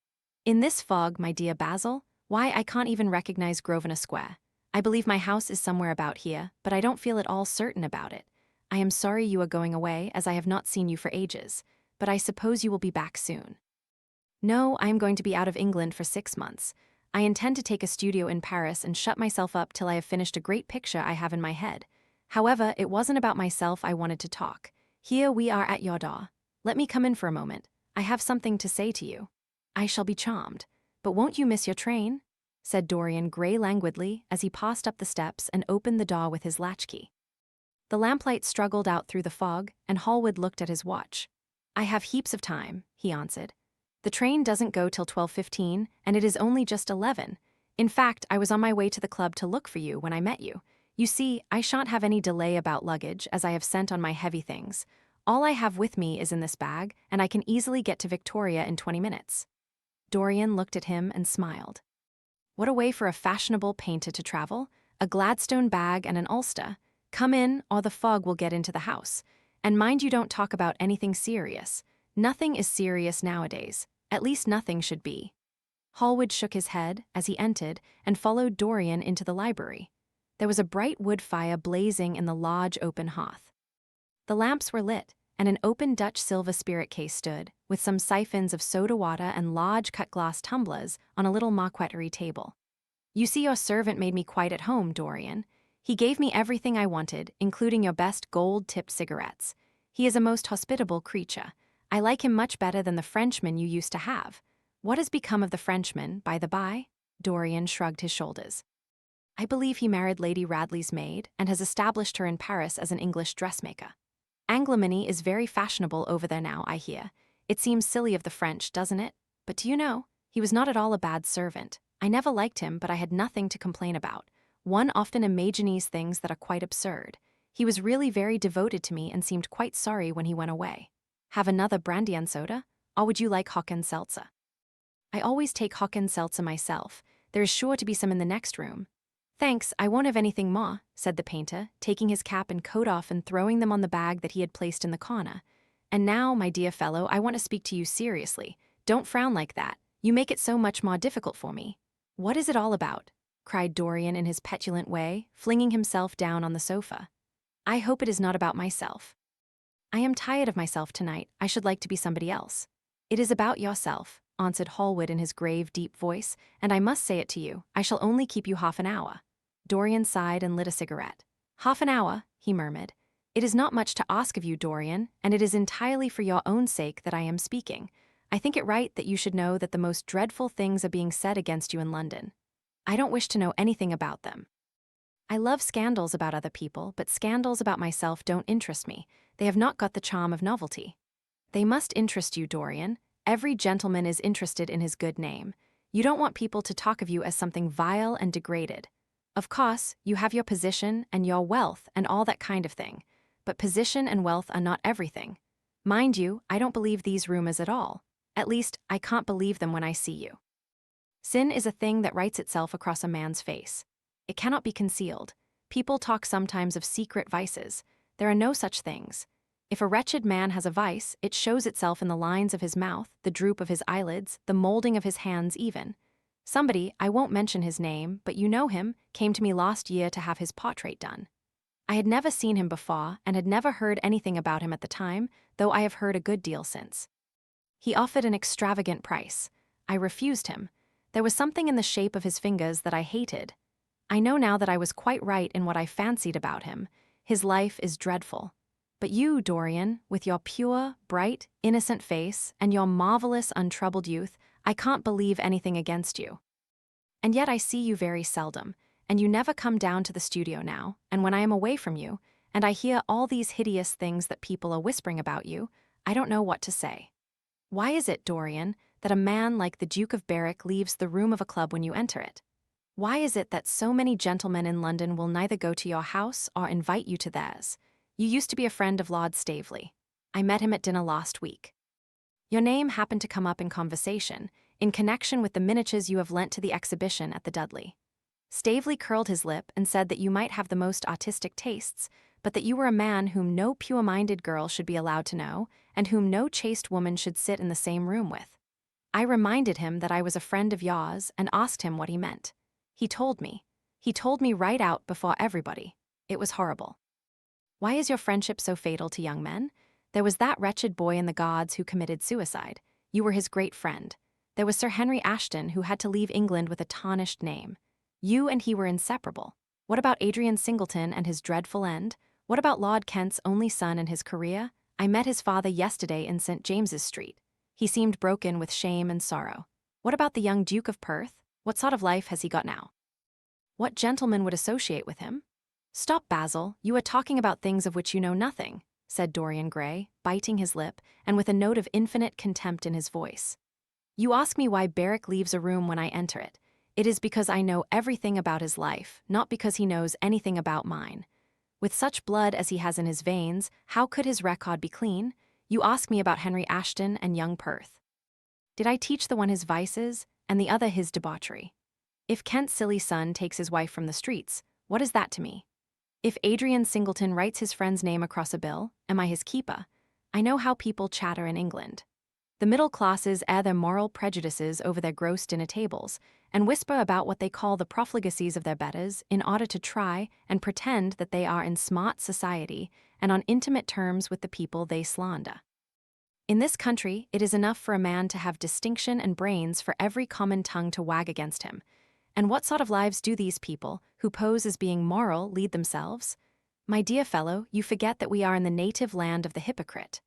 Speaker 1: In this fog, my dear Basil, why, I can't even recognize Grosvenor Square. I believe my house is somewhere about here, but I don't feel at all certain about it. I am sorry you are going away, as I have not seen you for ages, but I suppose you will be back soon." "No, I am going to be out of England for 6 months. I intend to take a studio in Paris and shut myself up till I have finished a great picture I have in my head. However, it wasn't about myself I wanted to talk. Here we are at your door. Let me come in for a moment. I have something to say to you." "I shall be charmed. But won't you miss your train?" said Dorian Gray languidly as he passed up the steps and opened the door with his latchkey. The lamplight struggled out through the fog, and Hallward looked at his watch. "I have heaps of time," he answered. "The train doesn't go till 12:15, and it is only just 11. In fact, I was on my way to the club to look for you when I met you. You see, I shan't have any delay about luggage, as I have sent on my heavy things. All I have with me is in this bag, and I can easily get to Victoria in 20 minutes. Dorian looked at him and smiled. What a way for a fashionable painter to travel! A Gladstone bag and an ulster. Come in, or the fog will get into the house. And mind you don't talk about anything serious. Nothing is serious nowadays. At least nothing should be." Hallward shook his head as he entered and followed Dorian into the library. There was a bright wood fire blazing in the large open hearth. The lamps were lit, and an open Dutch silver spirit case stood, with some siphons of soda water and large cut-glass tumblers on a little marqueterie table. "You see, your servant made me quite at home, Dorian. He gave me everything I wanted, including your best gold-tipped cigarettes. He is a most hospitable creature. I like him much better than the Frenchman you used to have. What has become of the Frenchman, by the by?" Dorian shrugged his shoulders. "I believe he married Lady Radley's maid and has established her in Paris as an English dressmaker. Anglomany is very fashionable over there now, I hear. It seems silly of the French, doesn't it? But do you know, he was not at all a bad servant. I never liked him, but I had nothing to complain about. One often imagines things that are quite absurd. He was really very devoted to me and seemed quite sorry when he went away. Have another brandy and soda? Or would you like hock and seltzer?" "I always take hock and seltzer myself. There is sure to be some in the next room." "Thanks, I won't have anything more," said the painter, taking his cap and coat off and throwing them on the bag that he had placed in the corner. "And now, my dear fellow, I want to speak to you seriously. Don't frown like that. You make it so much more difficult for me." "What is it all about?" cried Dorian in his petulant way, flinging himself down on the sofa. "I hope it is not about myself." "I am tired of myself tonight. I should like to be somebody else." "It is about yourself," answered Hallward in his grave, deep voice, "and I must say it to you, I shall only keep you half an hour." Dorian sighed and lit a cigarette. "Half an hour," he murmured. "It is not much to ask of you, Dorian, and it is entirely for your own sake that I am speaking. I think it right that you should know that the most dreadful things are being said against you in London. I don't wish to know anything about them. I love scandals about other people, but scandals about myself don't interest me. They have not got the charm of novelty. They must interest you, Dorian. Every gentleman is interested in his good name. You don't want people to talk of you as something vile and degraded. Of course, you have your position and your wealth and all that kind of thing, but position and wealth are not everything. Mind you, I don't believe these rumors at all. At least, I can't believe them when I see you. Sin is a thing that writes itself across a man's face. It cannot be concealed. People talk sometimes of secret vices. There are no such things. If a wretched man has a vice, it shows itself in the lines of his mouth, the droop of his eyelids, the molding of his hands even. Somebody, I won't mention his name, but you know him, came to me last year to have his portrait done. I had never seen him before and had never heard anything about him at the time, though I have heard a good deal since. He offered an extravagant price. I refused him. There was something in the shape of his fingers that I hated. I know now that I was quite right in what I fancied about him. His life is dreadful. But you, Dorian, with your pure, bright, innocent face and your marvelous, untroubled youth, I can't believe anything against you. And yet I see you very seldom, and you never come down to the studio now, and when I am away from you, and I hear all these hideous things that people are whispering about you, I don't know what to say. Why is it, Dorian, that a man like the Duke of Berwick leaves the room of a club when you enter it? Why is it that so many gentlemen in London will neither go to your house or invite you to theirs? You used to be a friend of Lord Staveley. I met him at dinner last week. Your name happened to come up in conversation, in connection with the miniatures you have lent to the exhibition at the Dudley. Staveley curled his lip and said that you might have the most artistic tastes, but that you were a man whom no pure-minded girl should be allowed to know, and whom no chaste woman should sit in the same room with. I reminded him that I was a friend of yours and asked him what he meant. He told me. He told me right out before everybody. It was horrible. Why is your friendship so fatal to young men? There was that wretched boy in the Guards who committed suicide. You were his great friend. There was Sir Henry Ashton who had to leave England with a tarnished name. You and he were inseparable. What about Adrian Singleton and his dreadful end? What about Lord Kent's only son and his career? I met his father yesterday in St. James's Street. He seemed broken with shame and sorrow. What about the young Duke of Perth? What sort of life has he got now? What gentleman would associate with him? Stop, Basil, you are talking about things of which you know nothing, said Dorian Gray, biting his lip and with a note of infinite contempt in his voice. You ask me why Berwick leaves a room when I enter it. It is because I know everything about his life, not because he knows anything about mine. With such blood as he has in his veins, how could his record be clean? You ask me about Henry Ashton and young Perth. Did I teach the one his vices, and the other his debauchery? If Kent's silly son takes his wife from the streets, what is that to me? If Adrian Singleton writes his friend's name across a bill, am I his keeper? I know how people chatter in England. The middle classes air their moral prejudices over their gross dinner tables, and whisper about what they call the profligacies of their betters in order to try and pretend that they are in smart society and on intimate terms with the people they slander. In this country, it is enough for a man to have distinction and brains for every common tongue to wag against him. And what sort of lives do these people, who pose as being moral, lead themselves? My dear fellow, you forget that we are in the native land of the hypocrite.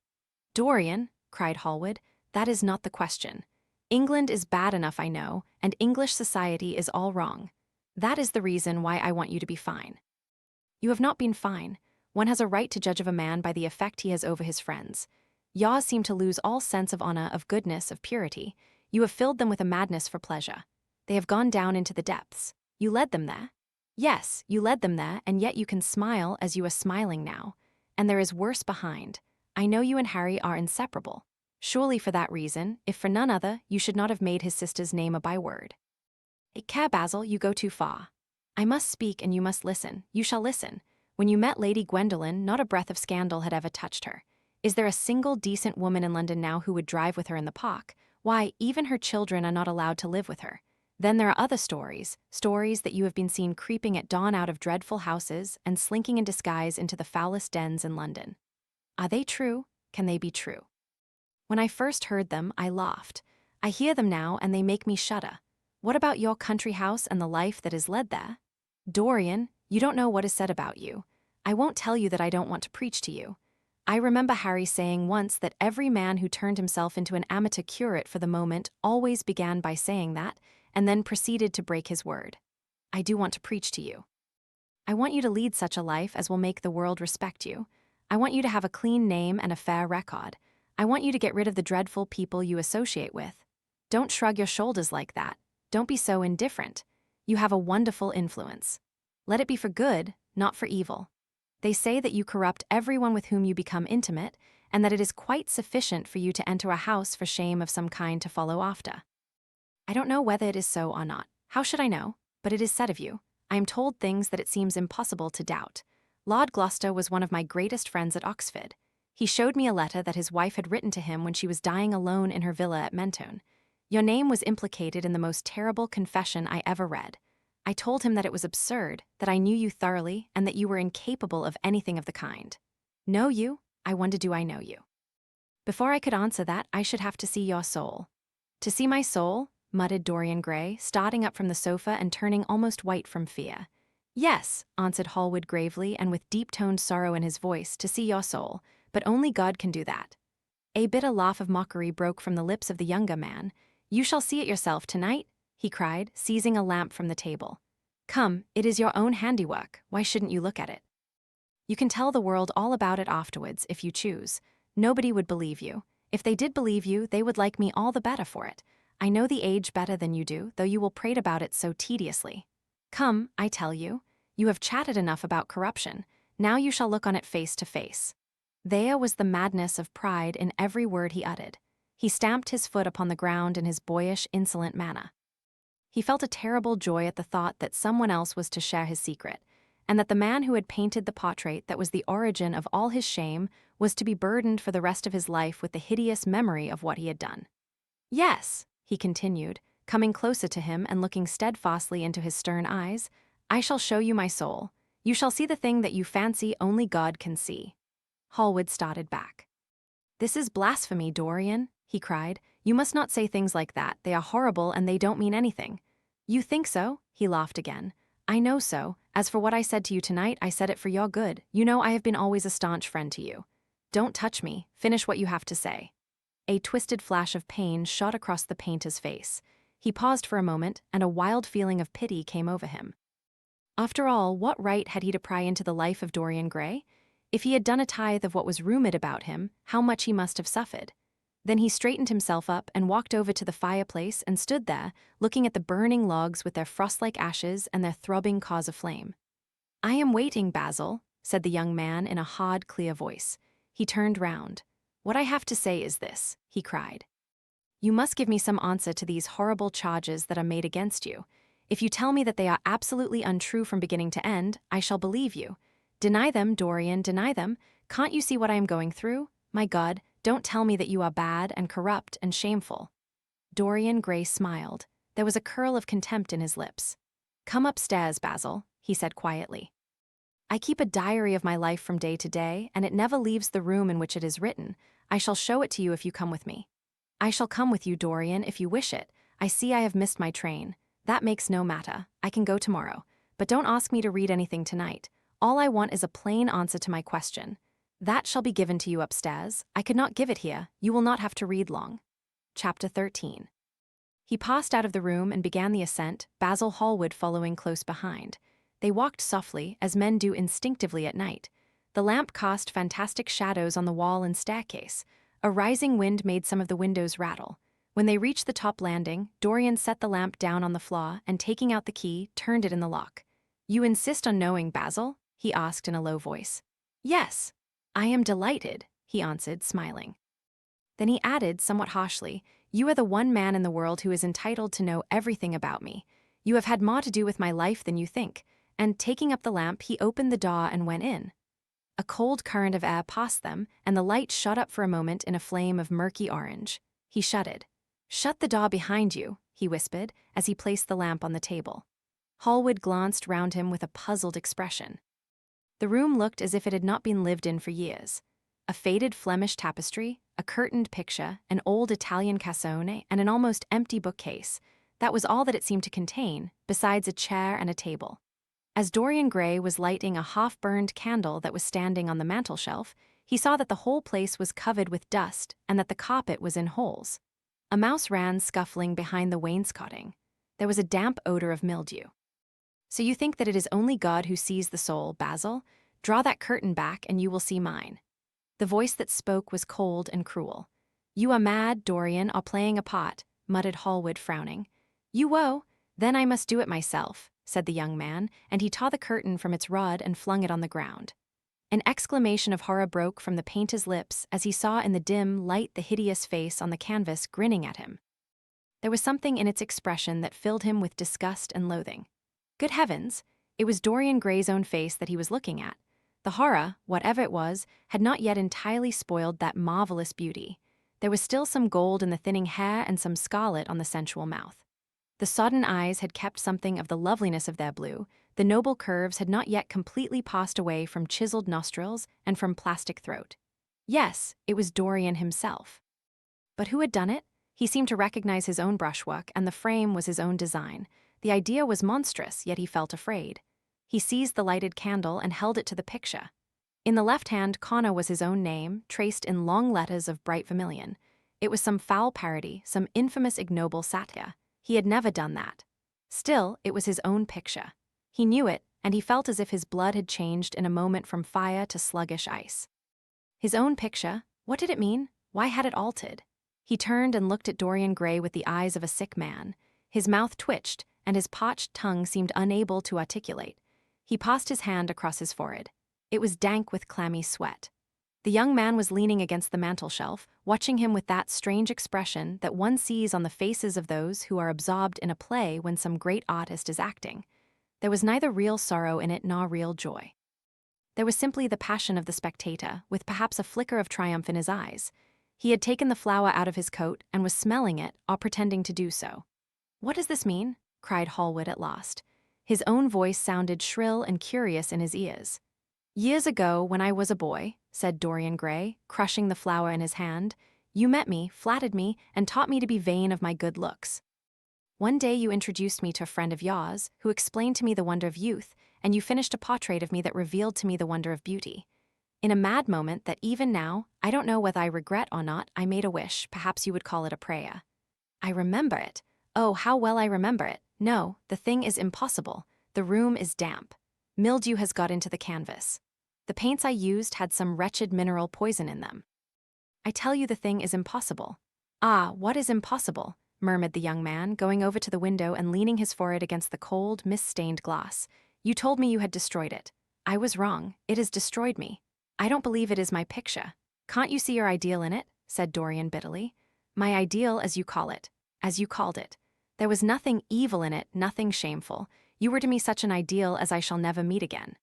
Speaker 1: Dorian, cried Hallward, that is not the question. England is bad enough, I know, and English society is all wrong. That is the reason why I want you to be fine. You have not been fine. One has a right to judge of a man by the effect he has over his friends. Yours seem to lose all sense of honor, of goodness, of purity. You have filled them with a madness for pleasure. They have gone down into the depths. You led them there. Yes, you led them there, and yet you can smile as you are smiling now. And there is worse behind. I know you and Harry are inseparable. Surely for that reason, if for none other, you should not have made his sister's name a byword. Care, Basil, you go too far. I must speak and you must listen. You shall listen. When you met Lady Gwendolen, not a breath of scandal had ever touched her. Is there a single decent woman in London now who would drive with her in the park? Why, even her children are not allowed to live with her. Then there are other stories that you have been seen creeping at dawn out of dreadful houses and slinking in disguise into the foulest dens in London. Are they true? Can they be true? When I first heard them, I laughed. I hear them now, and they make me shudder. What about your country house and the life that is led there? Dorian, you don't know what is said about you. I won't tell you that I don't want to preach to you. I remember Harry saying once that every man who turned himself into an amateur curate for the moment always began by saying that, and then proceeded to break his word. I do want to preach to you. I want you to lead such a life as will make the world respect you. I want you to have a clean name and a fair record. I want you to get rid of the dreadful people you associate with. Don't shrug your shoulders like that. Don't be so indifferent. You have a wonderful influence. Let it be for good, not for evil. They say that you corrupt everyone with whom you become intimate, and that it is quite sufficient for you to enter a house for shame of some kind to follow after. I don't know whether it is so or not. How should I know? But it is said of you. I am told things that it seems impossible to doubt. Lord Gloucester was one of my greatest friends at Oxford. He showed me a letter that his wife had written to him when she was dying alone in her villa at Mentone. Your name was implicated in the most terrible confession I ever read. I told him that it was absurd, that I knew you thoroughly, and that you were incapable of anything of the kind. Know you? I wonder do I know you? Before I could answer that, I should have to see your soul. To see my soul? muttered Dorian Gray, starting up from the sofa and turning almost white from fear. Yes, answered Hallward gravely and with deep-toned sorrow in his voice, to see your soul, but only God can do that. A bitter laugh of mockery broke from the lips of the younger man. You shall see it yourself tonight, he cried, seizing a lamp from the table. Come, it is your own handiwork, why shouldn't you look at it? You can tell the world all about it afterwards, if you choose. Nobody would believe you. If they did believe you, they would like me all the better for it. I know the age better than you do, though you will prate about it so tediously. Come, I tell you. You have chatted enough about corruption. Now you shall look on it face to face. There was the madness of pride in every word he uttered. He stamped his foot upon the ground in his boyish, insolent manner. He felt a terrible joy at the thought that someone else was to share his secret, and that the man who had painted the portrait that was the origin of all his shame was to be burdened for the rest of his life with the hideous memory of what he had done. Yes, he continued, coming closer to him and looking steadfastly into his stern eyes, I shall show you my soul. You shall see the thing that you fancy only God can see. Hallward started back. This is blasphemy, Dorian, he cried. You must not say things like that. They are horrible and they don't mean anything. You think so? He laughed again. I know so. As for what I said to you tonight, I said it for your good. You know I have been always a staunch friend to you. Don't touch me. Finish what you have to say. A twisted flash of pain shot across the painter's face. He paused for a moment, and a wild feeling of pity came over him. After all, what right had he to pry into the life of Dorian Gray? If he had done a tithe of what was rumored about him, how much he must have suffered. Then he straightened himself up and walked over to the fireplace and stood there, looking at the burning logs with their frost-like ashes and their throbbing cause of flame. I am waiting, Basil, said the young man in a hard, clear voice. He turned round. What I have to say is this, he cried. You must give me some answer to these horrible charges that are made against you. If you tell me that they are absolutely untrue from beginning to end, I shall believe you. Deny them, Dorian, deny them. Can't you see what I am going through? My God, don't tell me that you are bad and corrupt and shameful. Dorian Gray smiled. There was a curl of contempt in his lips. Come upstairs, Basil, he said quietly. I keep a diary of my life from day to day, and it never leaves the room in which it is written. I shall show it to you if you come with me. I shall come with you, Dorian, if you wish it. I see I have missed my train. That makes no matter. I can go tomorrow. But don't ask me to read anything tonight. All I want is a plain answer to my question. That shall be given to you upstairs. I could not give it here. You will not have to read long. Chapter 13. He passed out of the room and began the ascent, Basil Hallward following close behind. They walked softly, as men do instinctively at night. The lamp cast fantastic shadows on the wall and staircase. A rising wind made some of the windows rattle. When they reached the top landing, Dorian set the lamp down on the floor and, taking out the key, turned it in the lock. You insist on knowing, Basil? He asked in a low voice. Yes. I am delighted, he answered, smiling. Then he added, somewhat harshly, You are the one man in the world who is entitled to know everything about me. You have had more to do with my life than you think. And, taking up the lamp, he opened the door and went in. A cold current of air passed them, and the light shot up for a moment in a flame of murky orange. He shuddered. Shut the door behind you, he whispered, as he placed the lamp on the table. Hallward glanced round him with a puzzled expression. The room looked as if it had not been lived in for years. A faded Flemish tapestry, a curtained picture, an old Italian cassone, and an almost empty bookcase. That was all that it seemed to contain, besides a chair and a table. As Dorian Gray was lighting a half-burned candle that was standing on the mantelshelf, he saw that the whole place was covered with dust and that the carpet was in holes. A mouse ran scuffling behind the wainscoting. There was a damp odor of mildew. So you think that it is only God who sees the soul, Basil? Draw that curtain back and you will see mine. The voice that spoke was cold and cruel. You are mad, Dorian, or playing a part, muttered Hallward, frowning. You woe? Then I must do it myself, said the young man, and he tore the curtain from its rod and flung it on the ground. An exclamation of horror broke from the painter's lips as he saw in the dim light the hideous face on the canvas grinning at him. There was something in its expression that filled him with disgust and loathing. Good heavens! It was Dorian Gray's own face that he was looking at. The horror, whatever it was, had not yet entirely spoiled that marvelous beauty. There was still some gold in the thinning hair and some scarlet on the sensual mouth. The sodden eyes had kept something of the loveliness of their blue. The noble curves had not yet completely passed away from chiseled nostrils and from plastic throat. Yes, it was Dorian himself. But who had done it? He seemed to recognize his own brushwork, and the frame was his own design. The idea was monstrous, yet he felt afraid. He seized the lighted candle and held it to the picture. In the left hand, Connor was his own name, traced in long letters of bright vermilion. It was some foul parody, some infamous ignoble satire. He had never done that. Still, it was his own picture. He knew it, and he felt as if his blood had changed in a moment from fire to sluggish ice. His own picture? What did it mean? Why had it altered? He turned and looked at Dorian Gray with the eyes of a sick man. His mouth twitched, and his parched tongue seemed unable to articulate. He passed his hand across his forehead. It was dank with clammy sweat. The young man was leaning against the mantelshelf, watching him with that strange expression that one sees on the faces of those who are absorbed in a play when some great artist is acting. There was neither real sorrow in it nor real joy. There was simply the passion of the spectator, with perhaps a flicker of triumph in his eyes. He had taken the flower out of his coat and was smelling it, or pretending to do so. "What does this mean?" cried Hallward at last. His own voice sounded shrill and curious in his ears. "Years ago, when I was a boy," said Dorian Gray, crushing the flower in his hand, "you met me, flattered me, and taught me to be vain of my good looks. One day you introduced me to a friend of yours, who explained to me the wonder of youth, and you finished a portrait of me that revealed to me the wonder of beauty. In a mad moment that even now, I don't know whether I regret or not, I made a wish, perhaps you would call it a prayer. I remember it. Oh, how well I remember it. No, the thing is impossible. The room is damp. Mildew has got into the canvas. The paints I used had some wretched mineral poison in them. I tell you the thing is impossible." "Ah, what is impossible?" murmured the young man, going over to the window and leaning his forehead against the cold, mist-stained glass. "You told me you had destroyed it. I was wrong. It has destroyed me. I don't believe it is my picture." "Can't you see your ideal in it?" said Dorian bitterly. "My ideal, as you call it. As you called it. There was nothing evil in it, nothing shameful. You were to me such an ideal as I shall never meet again.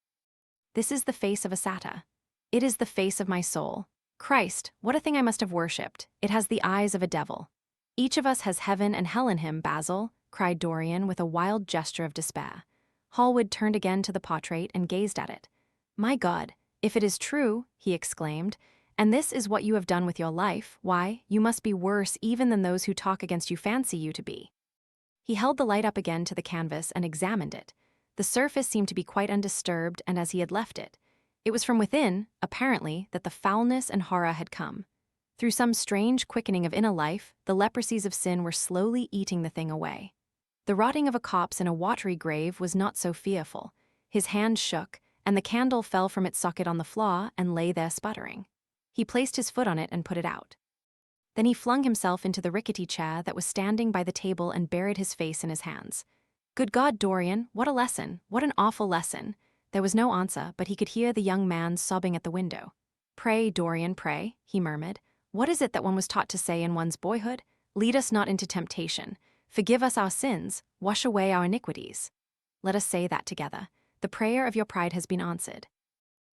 Speaker 1: This is the face of a satyr. It is the face of my soul. Christ, what a thing I must have worshipped. It has the eyes of a devil." "Each of us has heaven and hell in him, Basil," cried Dorian with a wild gesture of despair. Hallward turned again to the portrait and gazed at it. "My God, if it is true," he exclaimed, "and this is what you have done with your life, why, you must be worse even than those who talk against you fancy you to be." He held the light up again to the canvas and examined it. The surface seemed to be quite undisturbed and as he had left it. It was from within, apparently, that the foulness and horror had come. Through some strange quickening of inner life, the leprosies of sin were slowly eating the thing away. The rotting of a corpse in a watery grave was not so fearful. His hand shook, and the candle fell from its socket on the floor and lay there sputtering. He placed his foot on it and put it out. Then he flung himself into the rickety chair that was standing by the table and buried his face in his hands. "Good God, Dorian, what a lesson, what an awful lesson." There was no answer, but he could hear the young man sobbing at the window. "Pray, Dorian, pray," he murmured. "What is it that one was taught to say in one's boyhood? Lead us not into temptation. Forgive us our sins. Wash away our iniquities." Let us say that together. The prayer of your pride has been answered.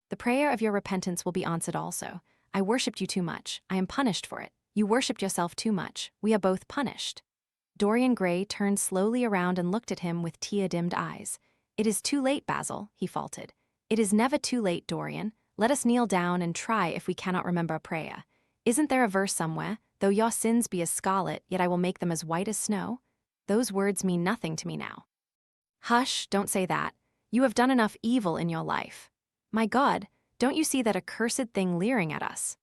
Speaker 1: The prayer of your repentance will be answered also. I worshipped you too much. I am punished for it. You worshipped yourself too much. We are both punished. Dorian Gray turned slowly around and looked at him with tear-dimmed eyes. "It is too late, Basil," he faltered. "It is never too late, Dorian. Let us kneel down and try if we cannot remember a prayer. Isn't there a verse somewhere? Though your sins be as scarlet, yet I will make them as white as snow. Those words mean nothing to me now." "Hush, don't say that. You have done enough evil in your life. My God, don't you see that accursed thing leering at us?"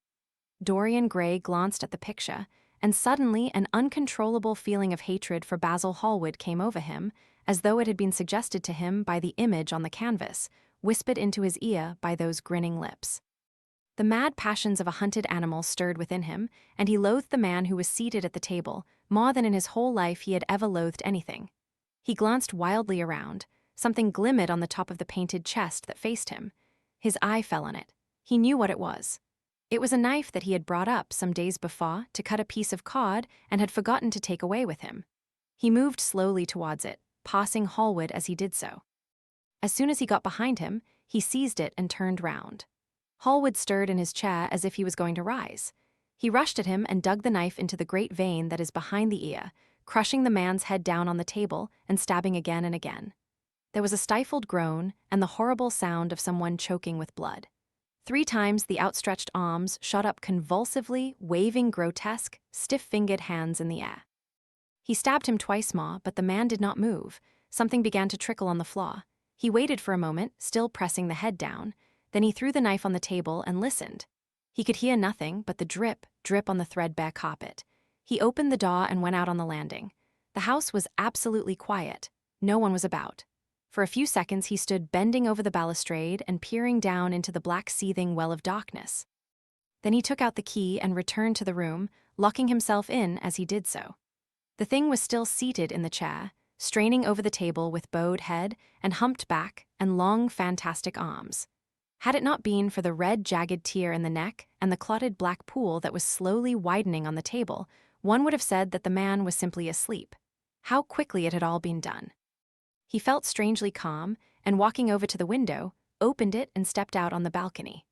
Speaker 1: Dorian Gray glanced at the picture, and suddenly an uncontrollable feeling of hatred for Basil Hallward came over him, as though it had been suggested to him by the image on the canvas, whispered into his ear by those grinning lips. The mad passions of a hunted animal stirred within him, and he loathed the man who was seated at the table, more than in his whole life he had ever loathed anything. He glanced wildly around. Something glimmered on the top of the painted chest that faced him. His eye fell on it. He knew what it was. It was a knife that he had brought up some days before to cut a piece of cod and had forgotten to take away with him. He moved slowly towards it, passing Hallward as he did so. As soon as he got behind him, he seized it and turned round. Hallward stirred in his chair as if he was going to rise. He rushed at him and dug the knife into the great vein that is behind the ear, crushing the man's head down on the table and stabbing again and again. There was a stifled groan and the horrible sound of someone choking with blood. 3 times the outstretched arms shot up convulsively, waving grotesque, stiff-fingered hands in the air. He stabbed him twice more, but the man did not move. Something began to trickle on the floor. He waited for a moment, still pressing the head down. Then he threw the knife on the table and listened. He could hear nothing but the drip, drip on the threadbare carpet. He opened the door and went out on the landing. The house was absolutely quiet. No one was about. For a few seconds he stood bending over the balustrade and peering down into the black seething well of darkness. Then he took out the key and returned to the room, locking himself in as he did so. The thing was still seated in the chair, straining over the table with bowed head and humped back and long, fantastic arms. Had it not been for the red, jagged tear in the neck and the clotted black pool that was slowly widening on the table, one would have said that the man was simply asleep. How quickly it had all been done. He felt strangely calm, and walking over to the window, opened it and stepped out on the balcony.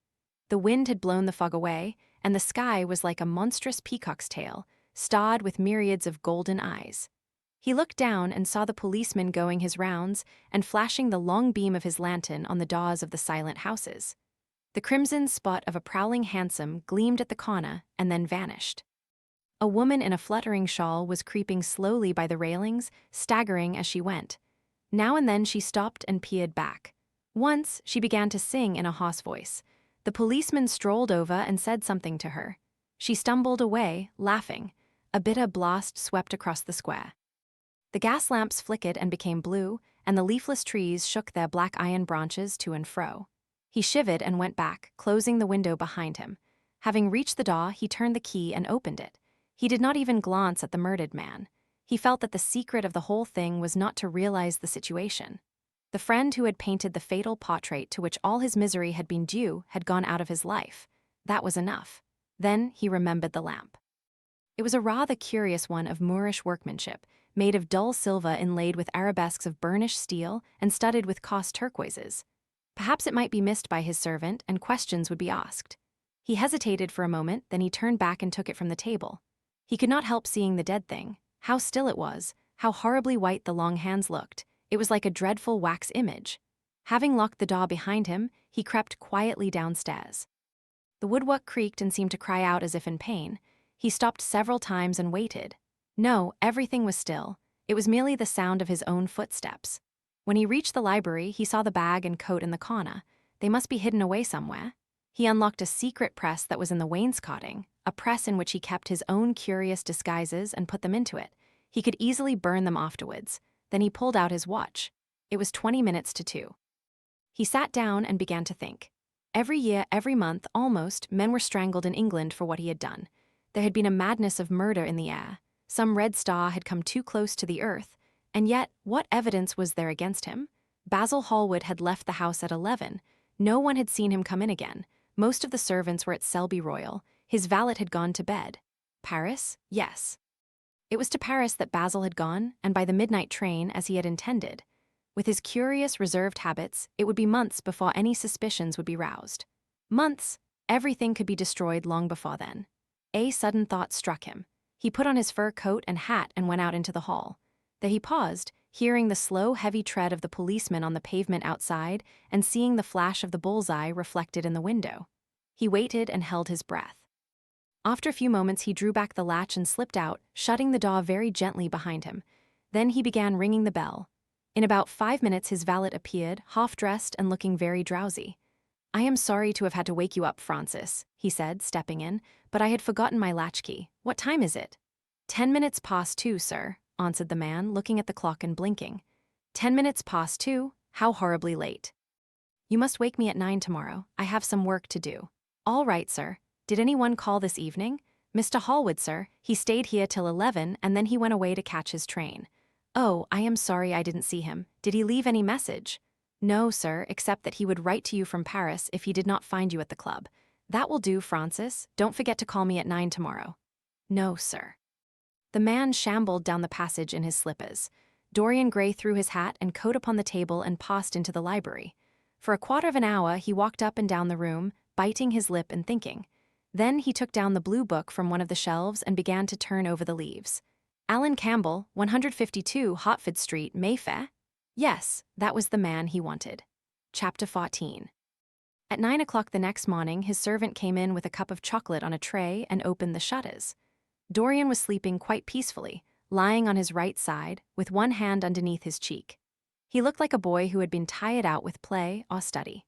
Speaker 1: The wind had blown the fog away, and the sky was like a monstrous peacock's tail, starred with myriads of golden eyes. He looked down and saw the policeman going his rounds and flashing the long beam of his lantern on the doors of the silent houses. The crimson spot of a prowling hansom gleamed at the corner and then vanished. A woman in a fluttering shawl was creeping slowly by the railings, staggering as she went. Now and then she stopped and peered back. Once she began to sing in a hoarse voice. The policeman strolled over and said something to her. She stumbled away, laughing. A bitter blast swept across the square. The gas lamps flickered and became blue, and the leafless trees shook their black iron branches to and fro. He shivered and went back, closing the window behind him. Having reached the door, he turned the key and opened it. He did not even glance at the murdered man. He felt that the secret of the whole thing was not to realize the situation. The friend who had painted the fatal portrait to which all his misery had been due had gone out of his life. That was enough. Then he remembered the lamp. It was a rather curious one of Moorish workmanship, made of dull silver inlaid with arabesques of burnished steel and studded with cost turquoises. Perhaps it might be missed by his servant, and questions would be asked. He hesitated for a moment, then he turned back and took it from the table. He could not help seeing the dead thing. How still it was, how horribly white the long hands looked. It was like a dreadful wax image. Having locked the door behind him, he crept quietly downstairs. The woodwork creaked and seemed to cry out as if in pain. He stopped several times and waited. No, everything was still. It was merely the sound of his own footsteps. When he reached the library, he saw the bag and coat in the corner. They must be hidden away somewhere. He unlocked a secret press that was in the wainscoting, a press in which he kept his own curious disguises and put them into it. He could easily burn them afterwards. Then he pulled out his watch. It was 20 minutes to 2. He sat down and began to think. Every year, every month, almost, men were strangled in England for what he had done. There had been a madness of murder in the air. Some red star had come too close to the earth, and yet, what evidence was there against him? Basil Hallward had left the house at 11. No one had seen him come in again. Most of the servants were at Selby Royal. His valet had gone to bed. Paris? Yes. It was to Paris that Basil had gone, and by the midnight train, as he had intended. With his curious, reserved habits, it would be months before any suspicions would be roused. Months? Everything could be destroyed long before then. A sudden thought struck him. He put on his fur coat and hat and went out into the hall. There he paused, hearing the slow, heavy tread of the policeman on the pavement outside and seeing the flash of the bullseye reflected in the window. He waited and held his breath. After a few moments, he drew back the latch and slipped out, shutting the door very gently behind him. Then he began ringing the bell. In about 5 minutes, his valet appeared, half-dressed and looking very drowsy. "I am sorry to have had to wake you up, Francis," he said, stepping in, "but I had forgotten my latchkey. What time is it?" 10 minutes past 2, sir," answered the man, looking at the clock and blinking. 10 minutes past 2? How horribly late. "You must wake me at 9 tomorrow. I have some work to do." "All right, sir. Did anyone call this evening?" "Mr. Hallward, sir. He stayed here till 11, and then he went away to catch his train." "Oh, I am sorry I didn't see him. Did he leave any message?" "No, sir, except that he would write to you from Paris if he did not find you at the club." "That will do, Francis. Don't forget to call me at 9 tomorrow." "No, sir." The man shambled down the passage in his slippers. Dorian Gray threw his hat and coat upon the table and passed into the library. For a quarter of an hour, he walked up and down the room, biting his lip and thinking. Then he took down the blue book from one of the shelves and began to turn over the leaves. Alan Campbell, 152 Hertford Street, Mayfair? Yes, that was the man he wanted. Chapter 14. At 9 o'clock the next morning, his servant came in with a cup of chocolate on a tray and opened the shutters. Dorian was sleeping quite peacefully, lying on his right side, with one hand underneath his cheek. He looked like a boy who had been tired out with play or study.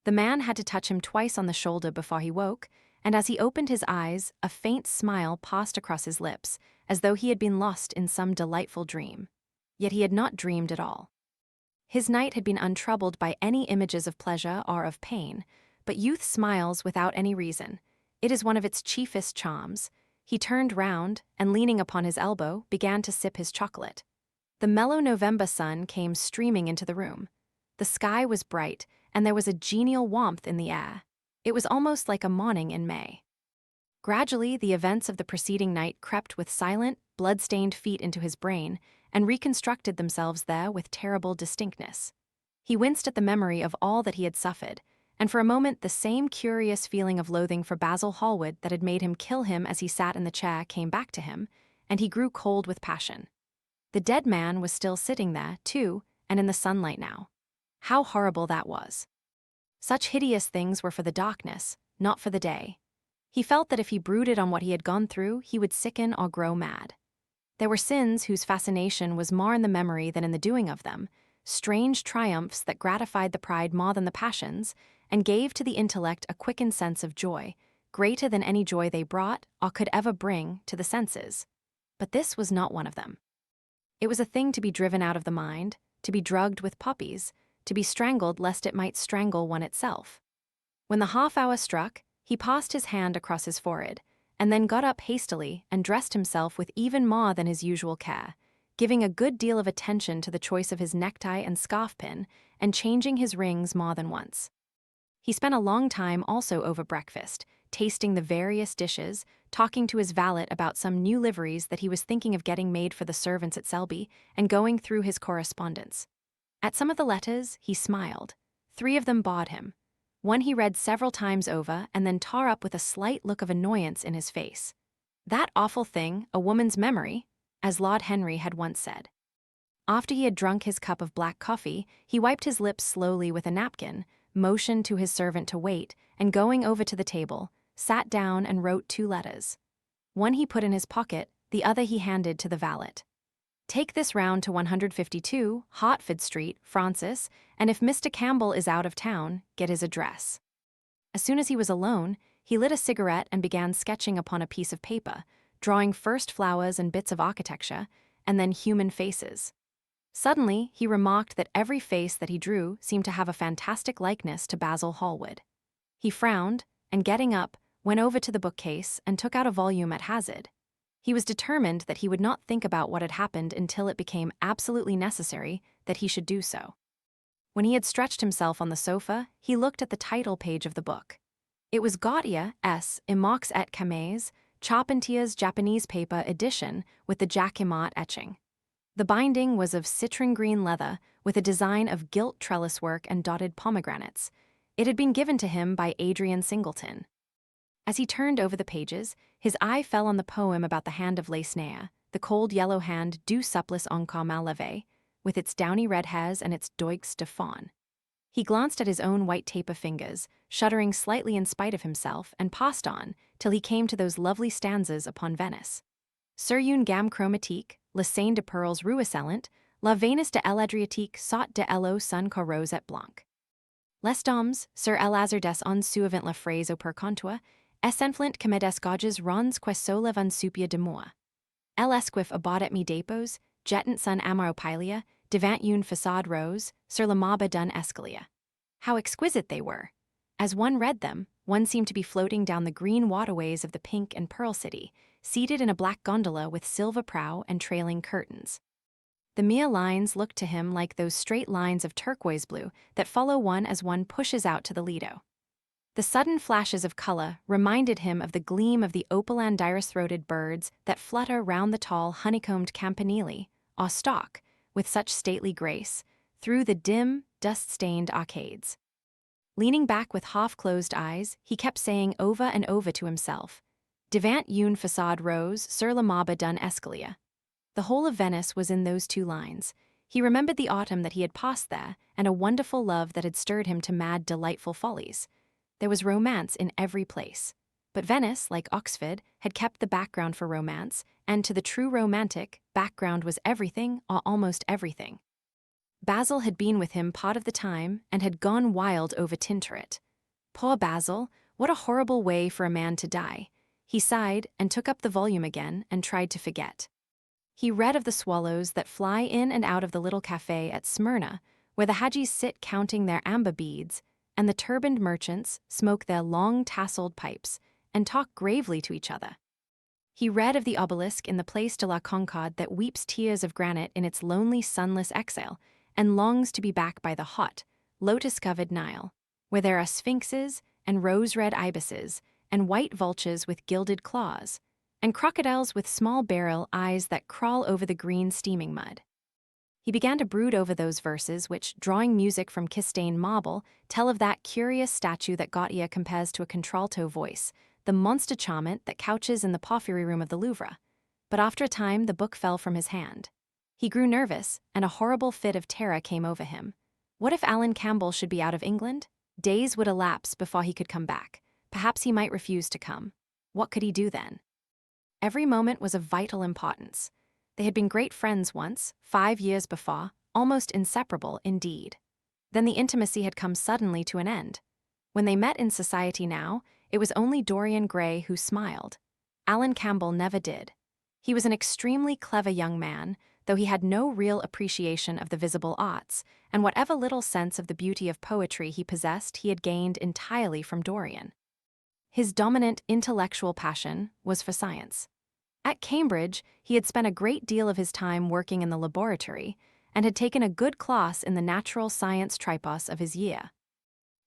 Speaker 1: The man had to touch him twice on the shoulder before he woke, and as he opened his eyes, a faint smile passed across his lips, as though he had been lost in some delightful dream. Yet he had not dreamed at all. His night had been untroubled by any images of pleasure or of pain, but youth smiles without any reason. It is one of its chiefest charms. He turned round, and leaning upon his elbow, began to sip his chocolate. The mellow November sun came streaming into the room. The sky was bright, and there was a genial warmth in the air. It was almost like a morning in May. Gradually, the events of the preceding night crept with silent, blood-stained feet into his brain and reconstructed themselves there with terrible distinctness. He winced at the memory of all that he had suffered, and for a moment the same curious feeling of loathing for Basil Hallward that had made him kill him as he sat in the chair came back to him, and he grew cold with passion. The dead man was still sitting there, too, and in the sunlight now. How horrible that was. Such hideous things were for the darkness, not for the day. He felt that if he brooded on what he had gone through, he would sicken or grow mad. There were sins whose fascination was more in the memory than in the doing of them, strange triumphs that gratified the pride more than the passions, and gave to the intellect a quickened sense of joy, greater than any joy they brought or could ever bring to the senses. But this was not one of them. It was a thing to be driven out of the mind, to be drugged with poppies, to be strangled lest it might strangle one itself. When the half-hour struck, he passed his hand across his forehead, and then got up hastily and dressed himself with even more than his usual care, giving a good deal of attention to the choice of his necktie and scarf pin, and changing his rings more than once. He spent a long time also over breakfast, tasting the various dishes, talking to his valet about some new liveries that he was thinking of getting made for the servants at Selby, and going through his correspondence. At some of the letters, he smiled. 3 of them bored him. One he read several times over and then tore up with a slight look of annoyance in his face. That awful thing, a woman's memory, as Lord Henry had once said. After he had drunk his cup of black coffee, he wiped his lips slowly with a napkin, motioned to his servant to wait, and going over to the table, sat down and wrote 2 letters. One he put in his pocket, the other he handed to the valet. Take this round to 152, Hertford Street, Francis, and if Mr. Campbell is out of town, get his address. As soon as he was alone, he lit a cigarette and began sketching upon a piece of paper, drawing first flowers and bits of architecture, and then human faces. Suddenly, he remarked that every face that he drew seemed to have a fantastic likeness to Basil Hallward. He frowned, and getting up, went over to the bookcase and took out a volume at hazard. He was determined that he would not think about what had happened until it became absolutely necessary that he should do so. When he had stretched himself on the sofa, he looked at the title page of the book. It was Gautier S. Embarks et Camés, Charpentier's Japanese paper edition with the Jacquemart etching. The binding was of citron green leather with a design of gilt trellis work and dotted pomegranates. It had been given to him by Adrian Singleton. As he turned over the pages, his eye fell on the poem about the hand of Lacenea, the cold yellow hand du supplice encore mal lavé, with its downy red hairs and its doigts de faune. He glanced at his own white taper fingers, shuddering slightly in spite of himself, and passed on, till he came to those lovely stanzas upon Venice. Sur une gamme chromatique, le sein de pearls ruisselant, la Venus de l'Adriatique saute de l'eau sun corrose et blanc. Les dames, sur l'azur en suivant la phrase au percontour, essenflint comme des gauges ronds que solev un soupir de moi. L'esquif abadet mi dépose, jetant son amaropilia, devant une façade rose, sur la marbre d'un escalier. How exquisite they were! As one read them, one seemed to be floating down the green waterways of the pink and pearl city, seated in a black gondola with silver prow and trailing curtains. The mere lines looked to him like those straight lines of turquoise blue that follow one as one pushes out to the Lido. The sudden flashes of color reminded him of the gleam of the opaline dirus-throated birds that flutter round the tall honeycombed campanile, or stalk, with such stately grace, through the dim, dust-stained arcades. Leaning back with half-closed eyes, he kept saying over and over to himself, Devant une façade rose sur la marbre d'un escalier. The whole of Venice was in those 2 lines. He remembered the autumn that he had passed there, and a wonderful love that had stirred him to mad, delightful follies. There was romance in every place. But Venice, like Oxford, had kept the background for romance, and to the true romantic, background was everything or almost everything. Basil had been with him part of the time and had gone wild over Tintoret. Poor Basil, what a horrible way for a man to die. He sighed and took up the volume again and tried to forget. He read of the swallows that fly in and out of the little cafe at Smyrna, where the Hajis sit counting their amber beads, and the turbaned merchants smoke their long tasseled pipes and talk gravely to each other. He read of the obelisk in the Place de la Concorde that weeps tears of granite in its lonely sunless exile and longs to be back by the hot, lotus-covered Nile, where there are sphinxes and rose-red ibises and white vultures with gilded claws, and crocodiles with small beryl eyes that crawl over the green steaming mud. He began to brood over those verses which, drawing music from Castaigne marble, tell of that curious statue that Gautier compares to a contralto voice, the monster charmant that couches in the porphyry room of the Louvre. But after a time the book fell from his hand. He grew nervous, and a horrible fit of terror came over him. What if Alan Campbell should be out of England? Days would elapse before he could come back. Perhaps he might refuse to come. What could he do then? Every moment was of vital importance. They had been great friends once, 5 years before, almost inseparable indeed. Then the intimacy had come suddenly to an end. When they met in society now, it was only Dorian Gray who smiled. Alan Campbell never did. He was an extremely clever young man, though he had no real appreciation of the visible arts, and whatever little sense of the beauty of poetry he possessed he had gained entirely from Dorian. His dominant intellectual passion was for science. At Cambridge, he had spent a great deal of his time working in the laboratory and had taken a good class in the natural science tripos of his year.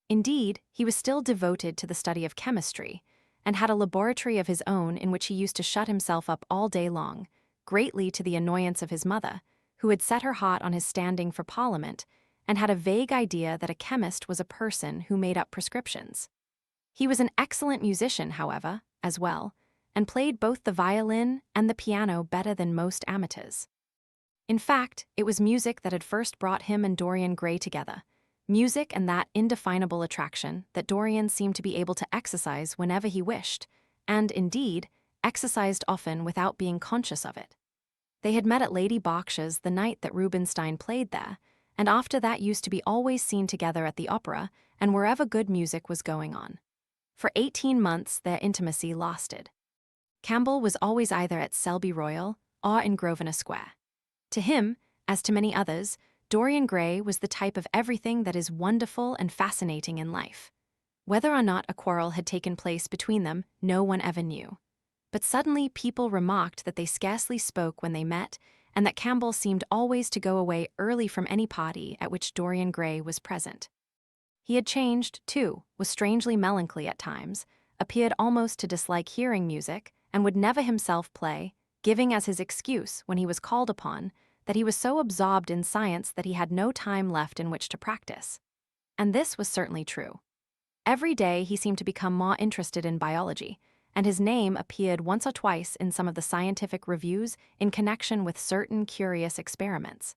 Speaker 1: Indeed, he was still devoted to the study of chemistry and had a laboratory of his own in which he used to shut himself up all day long, greatly to the annoyance of his mother, who had set her heart on his standing for Parliament and had a vague idea that a chemist was a person who made up prescriptions. He was an excellent musician, however, as well, and played both the violin and the piano better than most amateurs. In fact, it was music that had first brought him and Dorian Gray together, music and that indefinable attraction that Dorian seemed to be able to exercise whenever he wished, and, indeed, exercised often without being conscious of it. They had met at Lady Berkshire's the night that Rubinstein played there, and after that used to be always seen together at the opera and wherever good music was going on. For 18 months their intimacy lasted. Campbell was always either at Selby Royal or in Grosvenor Square. To him, as to many others, Dorian Gray was the type of everything that is wonderful and fascinating in life. Whether or not a quarrel had taken place between them, no one ever knew. But suddenly people remarked that they scarcely spoke when they met, and that Campbell seemed always to go away early from any party at which Dorian Gray was present. He had changed, too, was strangely melancholy at times, appeared almost to dislike hearing music, and would never himself play, giving as his excuse, when he was called upon, that he was so absorbed in science that he had no time left in which to practice. And this was certainly true. Every day he seemed to become more interested in biology, and his name appeared once or twice in some of the scientific reviews in connection with certain curious experiments.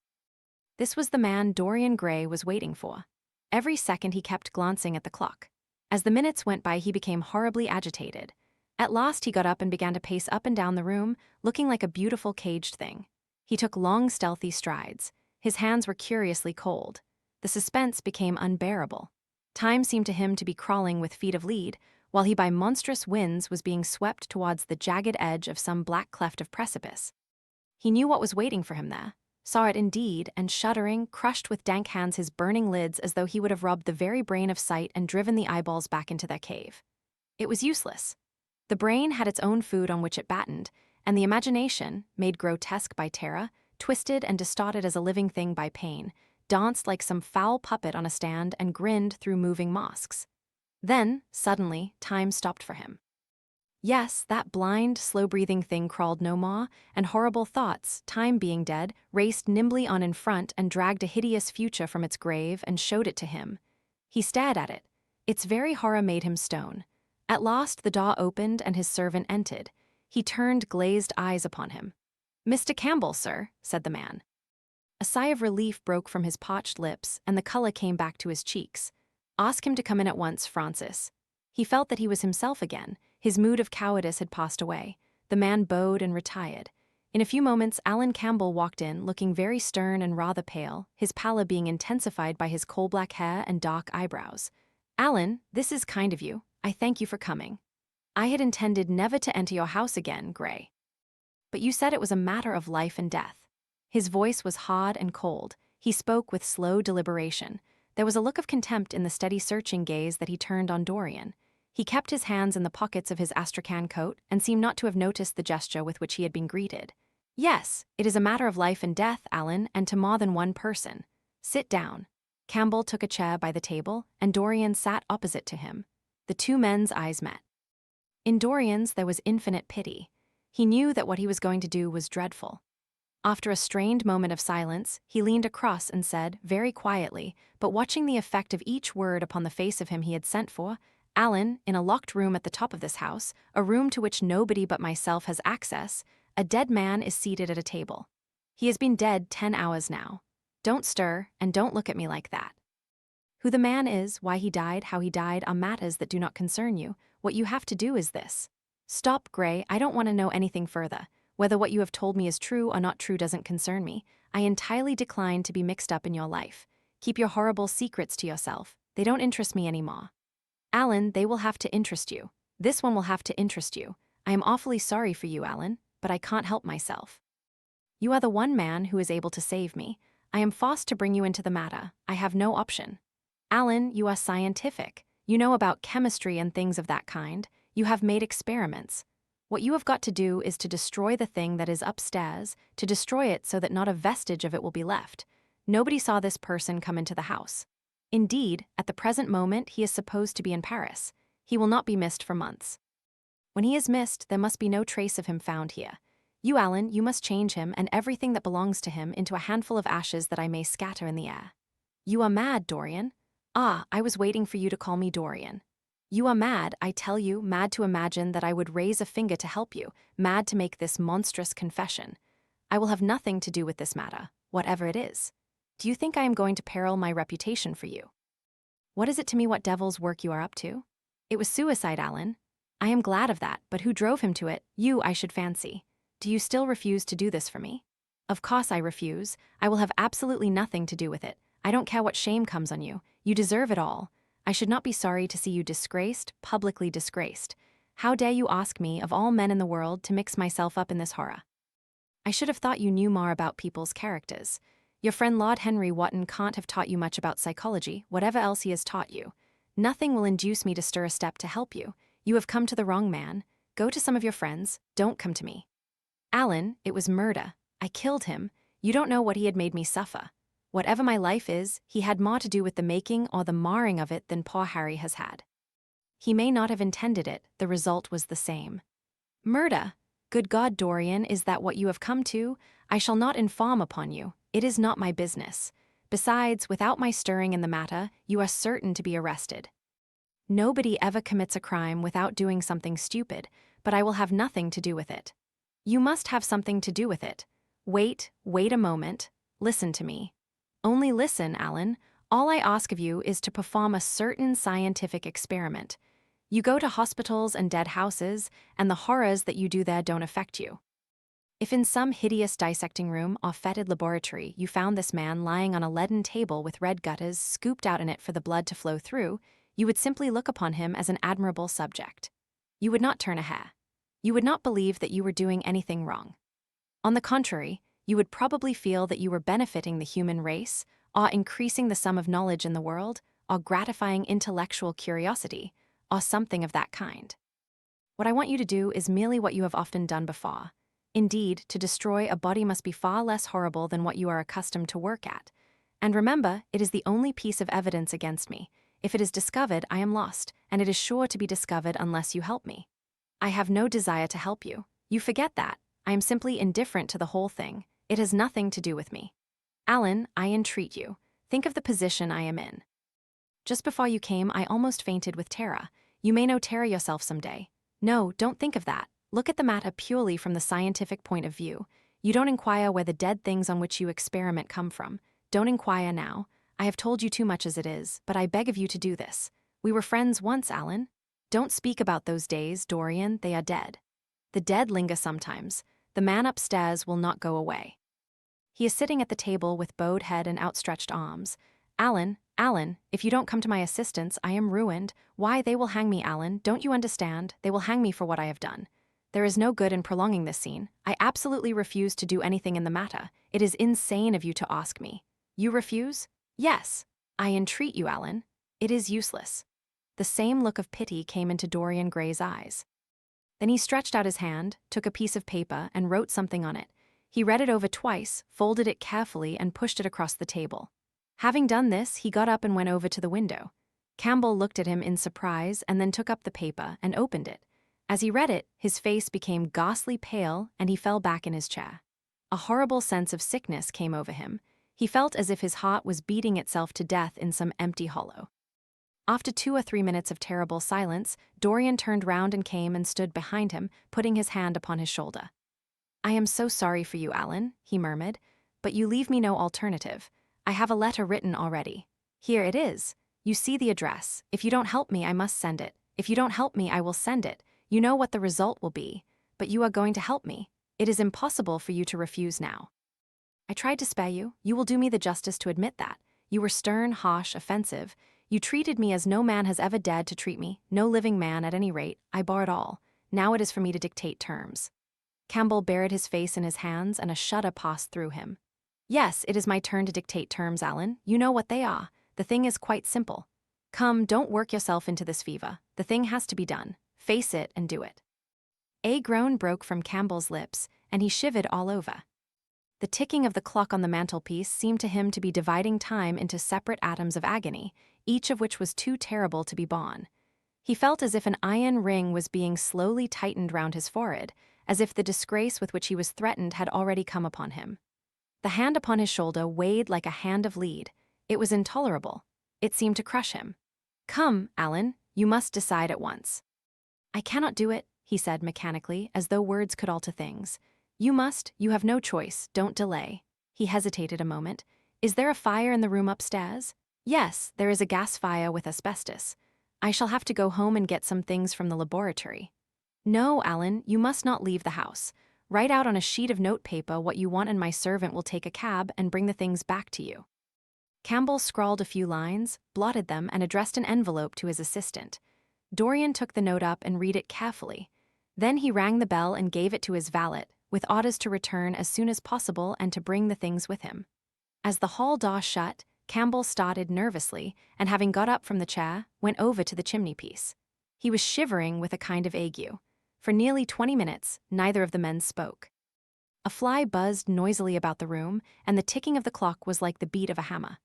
Speaker 1: This was the man Dorian Gray was waiting for. Every second he kept glancing at the clock. As the minutes went by he became horribly agitated. At last he got up and began to pace up and down the room, looking like a beautiful caged thing. He took long stealthy strides. His hands were curiously cold. The suspense became unbearable. Time seemed to him to be crawling with feet of lead, while he by monstrous winds was being swept towards the jagged edge of some black cleft of precipice. He knew what was waiting for him there, saw it indeed, and shuddering, crushed with dank hands his burning lids as though he would have rubbed the very brain of sight and driven the eyeballs back into their cave. It was useless. The brain had its own food on which it battened, and the imagination, made grotesque by terror, twisted and distorted as a living thing by pain, danced like some foul puppet on a stand and grinned through moving mosques. Then, suddenly, time stopped for him. Yes, that blind, slow-breathing thing crawled no more, and horrible thoughts, time being dead, raced nimbly on in front and dragged a hideous future from its grave and showed it to him. He stared at it. Its very horror made him stone. At last the door opened and his servant entered. He turned glazed eyes upon him. "Mr. Campbell, sir," said the man. A sigh of relief broke from his parched lips, and the color came back to his cheeks. "Ask him to come in at once, Francis," He felt that he was himself again. His mood of cowardice had passed away. The man bowed and retired. In a few moments, Alan Campbell walked in, looking very stern and rather pale, his pallor being intensified by his coal-black hair and dark eyebrows. "Alan, this is kind of you. I thank you for coming. I had intended never to enter your house again, Gray. But you said it was a matter of life and death." His voice was hard and cold. He spoke with slow deliberation. There was a look of contempt in the steady searching gaze that he turned on Dorian. He kept his hands in the pockets of his astrakhan coat and seemed not to have noticed the gesture with which he had been greeted. "Yes, it is a matter of life and death, Alan, and to more than one person. Sit down." Campbell took a chair by the table, and Dorian sat opposite to him. The two men's eyes met. In Dorian's there was infinite pity. He knew that what he was going to do was dreadful. After a strained moment of silence, he leaned across and said, very quietly, but watching the effect of each word upon the face of him he had sent for, "Alan, in a locked room at the top of this house, a room to which nobody but myself has access, a dead man is seated at a table. He has been dead 10 hours now. Don't stir, and don't look at me like that. Who the man is, why he died, how he died, are matters that do not concern you. What you have to do is this. Stop, Gray, I don't want to know anything further. Whether what you have told me is true or not true doesn't concern me. I entirely decline to be mixed up in your life. Keep your horrible secrets to yourself. They don't interest me anymore. Alan, they will have to interest you. This one will have to interest you. I am awfully sorry for you, Alan, but I can't help myself. You are the one man who is able to save me. I am forced to bring you into the matter. I have no option. Alan, you are scientific. You know about chemistry and things of that kind. You have made experiments. What you have got to do is to destroy the thing that is upstairs, to destroy it so that not a vestige of it will be left. Nobody saw this person come into the house. Indeed, at the present moment, he is supposed to be in Paris. He will not be missed for months. When he is missed, there must be no trace of him found here. You, Alan, you must change him and everything that belongs to him into a handful of ashes that I may scatter in the air. You are mad, Dorian. Ah, I was waiting for you to call me Dorian. You are mad, I tell you, mad to imagine that I would raise a finger to help you, mad to make this monstrous confession. I will have nothing to do with this matter, whatever it is. Do you think I am going to peril my reputation for you? What is it to me what devil's work you are up to? It was suicide, Alan. I am glad of that, but who drove him to it? You, I should fancy. Do you still refuse to do this for me? Of course I refuse. I will have absolutely nothing to do with it. I don't care what shame comes on you. You deserve it all. I should not be sorry to see you disgraced, publicly disgraced. How dare you ask me, of all men in the world, to mix myself up in this horror? I should have thought you knew more about people's characters. Your friend Lord Henry Wotton can't have taught you much about psychology, whatever else he has taught you. Nothing will induce me to stir a step to help you. You have come to the wrong man. Go to some of your friends. Don't come to me. Alan, it was murder. I killed him. You don't know what he had made me suffer. Whatever my life is, he had more to do with the making or the marring of it than poor Harry has had. He may not have intended it, the result was the same. Murder! Good God, Dorian, is that what you have come to? I shall not inform upon you. It is not my business. Besides, without my stirring in the matter, you are certain to be arrested. Nobody ever commits a crime without doing something stupid, but I will have nothing to do with it. You must have something to do with it. Wait a moment. Listen to me. Only listen, Alan. All I ask of you is to perform a certain scientific experiment. You go to hospitals and dead houses, and the horrors that you do there don't affect you. If in some hideous dissecting room or fetid laboratory you found this man lying on a leaden table with red gutters scooped out in it for the blood to flow through, you would simply look upon him as an admirable subject. You would not turn a hair. You would not believe that you were doing anything wrong. On the contrary, you would probably feel that you were benefiting the human race, or increasing the sum of knowledge in the world, or gratifying intellectual curiosity, or something of that kind. What I want you to do is merely what you have often done before. Indeed, to destroy a body must be far less horrible than what you are accustomed to work at. And remember, it is the only piece of evidence against me. If it is discovered, I am lost, and it is sure to be discovered unless you help me. I have no desire to help you. You forget that. I am simply indifferent to the whole thing. It has nothing to do with me. Alan, I entreat you. Think of the position I am in. Just before you came, I almost fainted with terror. You may know terror yourself someday. No, don't think of that. Look at the matter purely from the scientific point of view. You don't inquire where the dead things on which you experiment come from. Don't inquire now. I have told you too much as it is, but I beg of you to do this. We were friends once, Alan. Don't speak about those days, Dorian, they are dead. The dead linger sometimes. The man upstairs will not go away. He is sitting at the table with bowed head and outstretched arms. Alan, if you don't come to my assistance, I am ruined. Why, they will hang me, Alan, don't you understand? They will hang me for what I have done. There is no good in prolonging this scene. I absolutely refuse to do anything in the matter. It is insane of you to ask me. You refuse? Yes. I entreat you, Alan. It is useless. The same look of pity came into Dorian Gray's eyes. Then he stretched out his hand, took a piece of paper, and wrote something on it. He read it over twice, folded it carefully, and pushed it across the table. Having done this, he got up and went over to the window. Campbell looked at him in surprise and then took up the paper and opened it. As he read it, his face became ghastly pale and he fell back in his chair. A horrible sense of sickness came over him. He felt as if his heart was beating itself to death in some empty hollow. After 2 or 3 minutes of terrible silence, Dorian turned round and came and stood behind him, putting his hand upon his shoulder. I am so sorry for you, Alan, he murmured, but you leave me no alternative. I have a letter written already. Here it is. You see the address. If you don't help me, I must send it. If you don't help me, I will send it. You know what the result will be. But you are going to help me. It is impossible for you to refuse now. I tried to spare you. You will do me the justice to admit that. You were stern, harsh, offensive. You treated me as no man has ever dared to treat me, no living man at any rate. I bore it all. Now it is for me to dictate terms. Campbell buried his face in his hands and a shudder passed through him. Yes, it is my turn to dictate terms, Alan. You know what they are. The thing is quite simple. Come, don't work yourself into this fever. The thing has to be done. Face it and do it. A groan broke from Campbell's lips, and he shivered all over. The ticking of the clock on the mantelpiece seemed to him to be dividing time into separate atoms of agony, each of which was too terrible to be borne. He felt as if an iron ring was being slowly tightened round his forehead, as if the disgrace with which he was threatened had already come upon him. The hand upon his shoulder weighed like a hand of lead. It was intolerable. It seemed to crush him. Come, Alan, you must decide at once. I cannot do it, he said mechanically, as though words could alter things. You must, you have no choice, don't delay. He hesitated a moment. Is there a fire in the room upstairs? Yes, there is a gas fire with asbestos. I shall have to go home and get some things from the laboratory. No, Alan, you must not leave the house. Write out on a sheet of notepaper what you want and my servant will take a cab and bring the things back to you. Campbell scrawled a few lines, blotted them, and addressed an envelope to his assistant. Dorian took the note up and read it carefully. Then he rang the bell and gave it to his valet, with orders to return as soon as possible and to bring the things with him. As the hall door shut, Campbell started nervously, and having got up from the chair, went over to the chimney-piece. He was shivering with a kind of ague. For nearly 20 minutes, neither of the men spoke. A fly buzzed noisily about the room, and the ticking of the clock was like the beat of a hammer.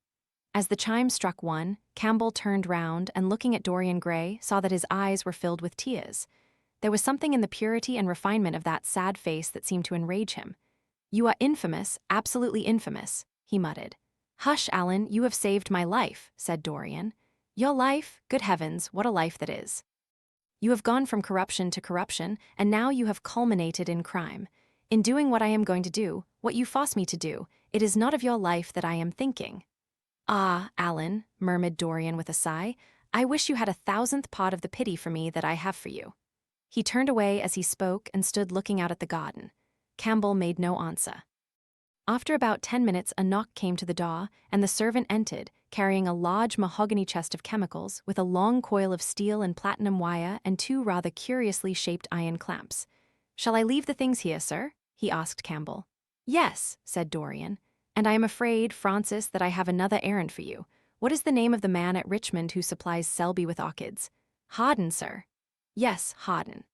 Speaker 1: As the chime struck 1, Campbell turned round and, looking at Dorian Gray, saw that his eyes were filled with tears. There was something in the purity and refinement of that sad face that seemed to enrage him. You are infamous, absolutely infamous, he muttered. Hush, Alan, you have saved my life, said Dorian. Your life? Good heavens, what a life that is. You have gone from corruption to corruption, and now you have culminated in crime. In doing what I am going to do, what you force me to do, it is not of your life that I am thinking. Ah, Alan, murmured Dorian with a sigh, I wish you had 1,000th part of the pity for me that I have for you. He turned away as he spoke and stood looking out at the garden. Campbell made no answer. After about 10 minutes, a knock came to the door, and the servant entered, carrying a large mahogany chest of chemicals with a long coil of steel and platinum wire and 2 rather curiously shaped iron clamps. Shall I leave the things here, sir? He asked Campbell. Yes, said Dorian. And I am afraid, Francis, that I have another errand for you. What is the name of the man at Richmond who supplies Selby with orchids? Hawdon, sir. Yes, Hawdon.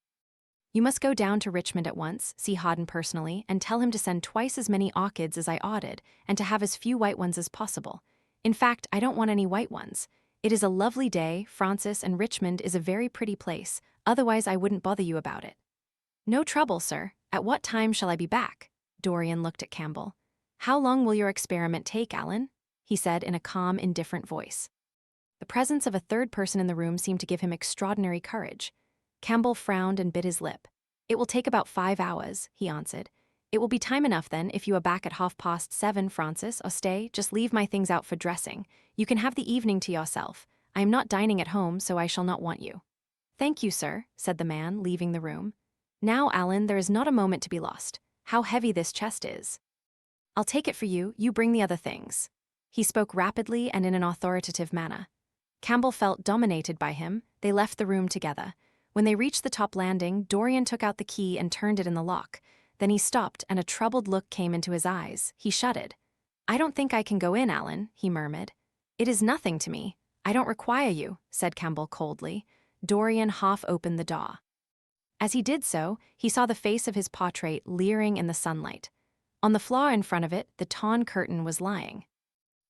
Speaker 1: You must go down to Richmond at once, see Hawdon personally, and tell him to send twice as many orchids as I ordered, and to have as few white ones as possible. In fact, I don't want any white ones. It is a lovely day, Francis, and Richmond is a very pretty place, otherwise I wouldn't bother you about it. No trouble, sir. At what time shall I be back? Dorian looked at Campbell. How long will your experiment take, Alan? He said in a calm, indifferent voice. The presence of a third person in the room seemed to give him extraordinary courage. Campbell frowned and bit his lip. It will take about 5 hours, he answered. It will be time enough then if you are back at 7:30, Francis, or stay, just leave my things out for dressing. You can have the evening to yourself. I am not dining at home, so I shall not want you. "Thank you, sir," said the man, leaving the room. "Now, Alan, there is not a moment to be lost. How heavy this chest is." "I'll take it for you, you bring the other things." He spoke rapidly and in an authoritative manner. Campbell felt dominated by him. They left the room together. When they reached the top landing, Dorian took out the key and turned it in the lock. Then he stopped, and a troubled look came into his eyes. He shuddered. "I don't think I can go in, Alan," he murmured. "It is nothing to me. I don't require you," said Campbell coldly. Dorian half opened the door. As he did so, he saw the face of his portrait leering in the sunlight. On the floor in front of it, the torn curtain was lying.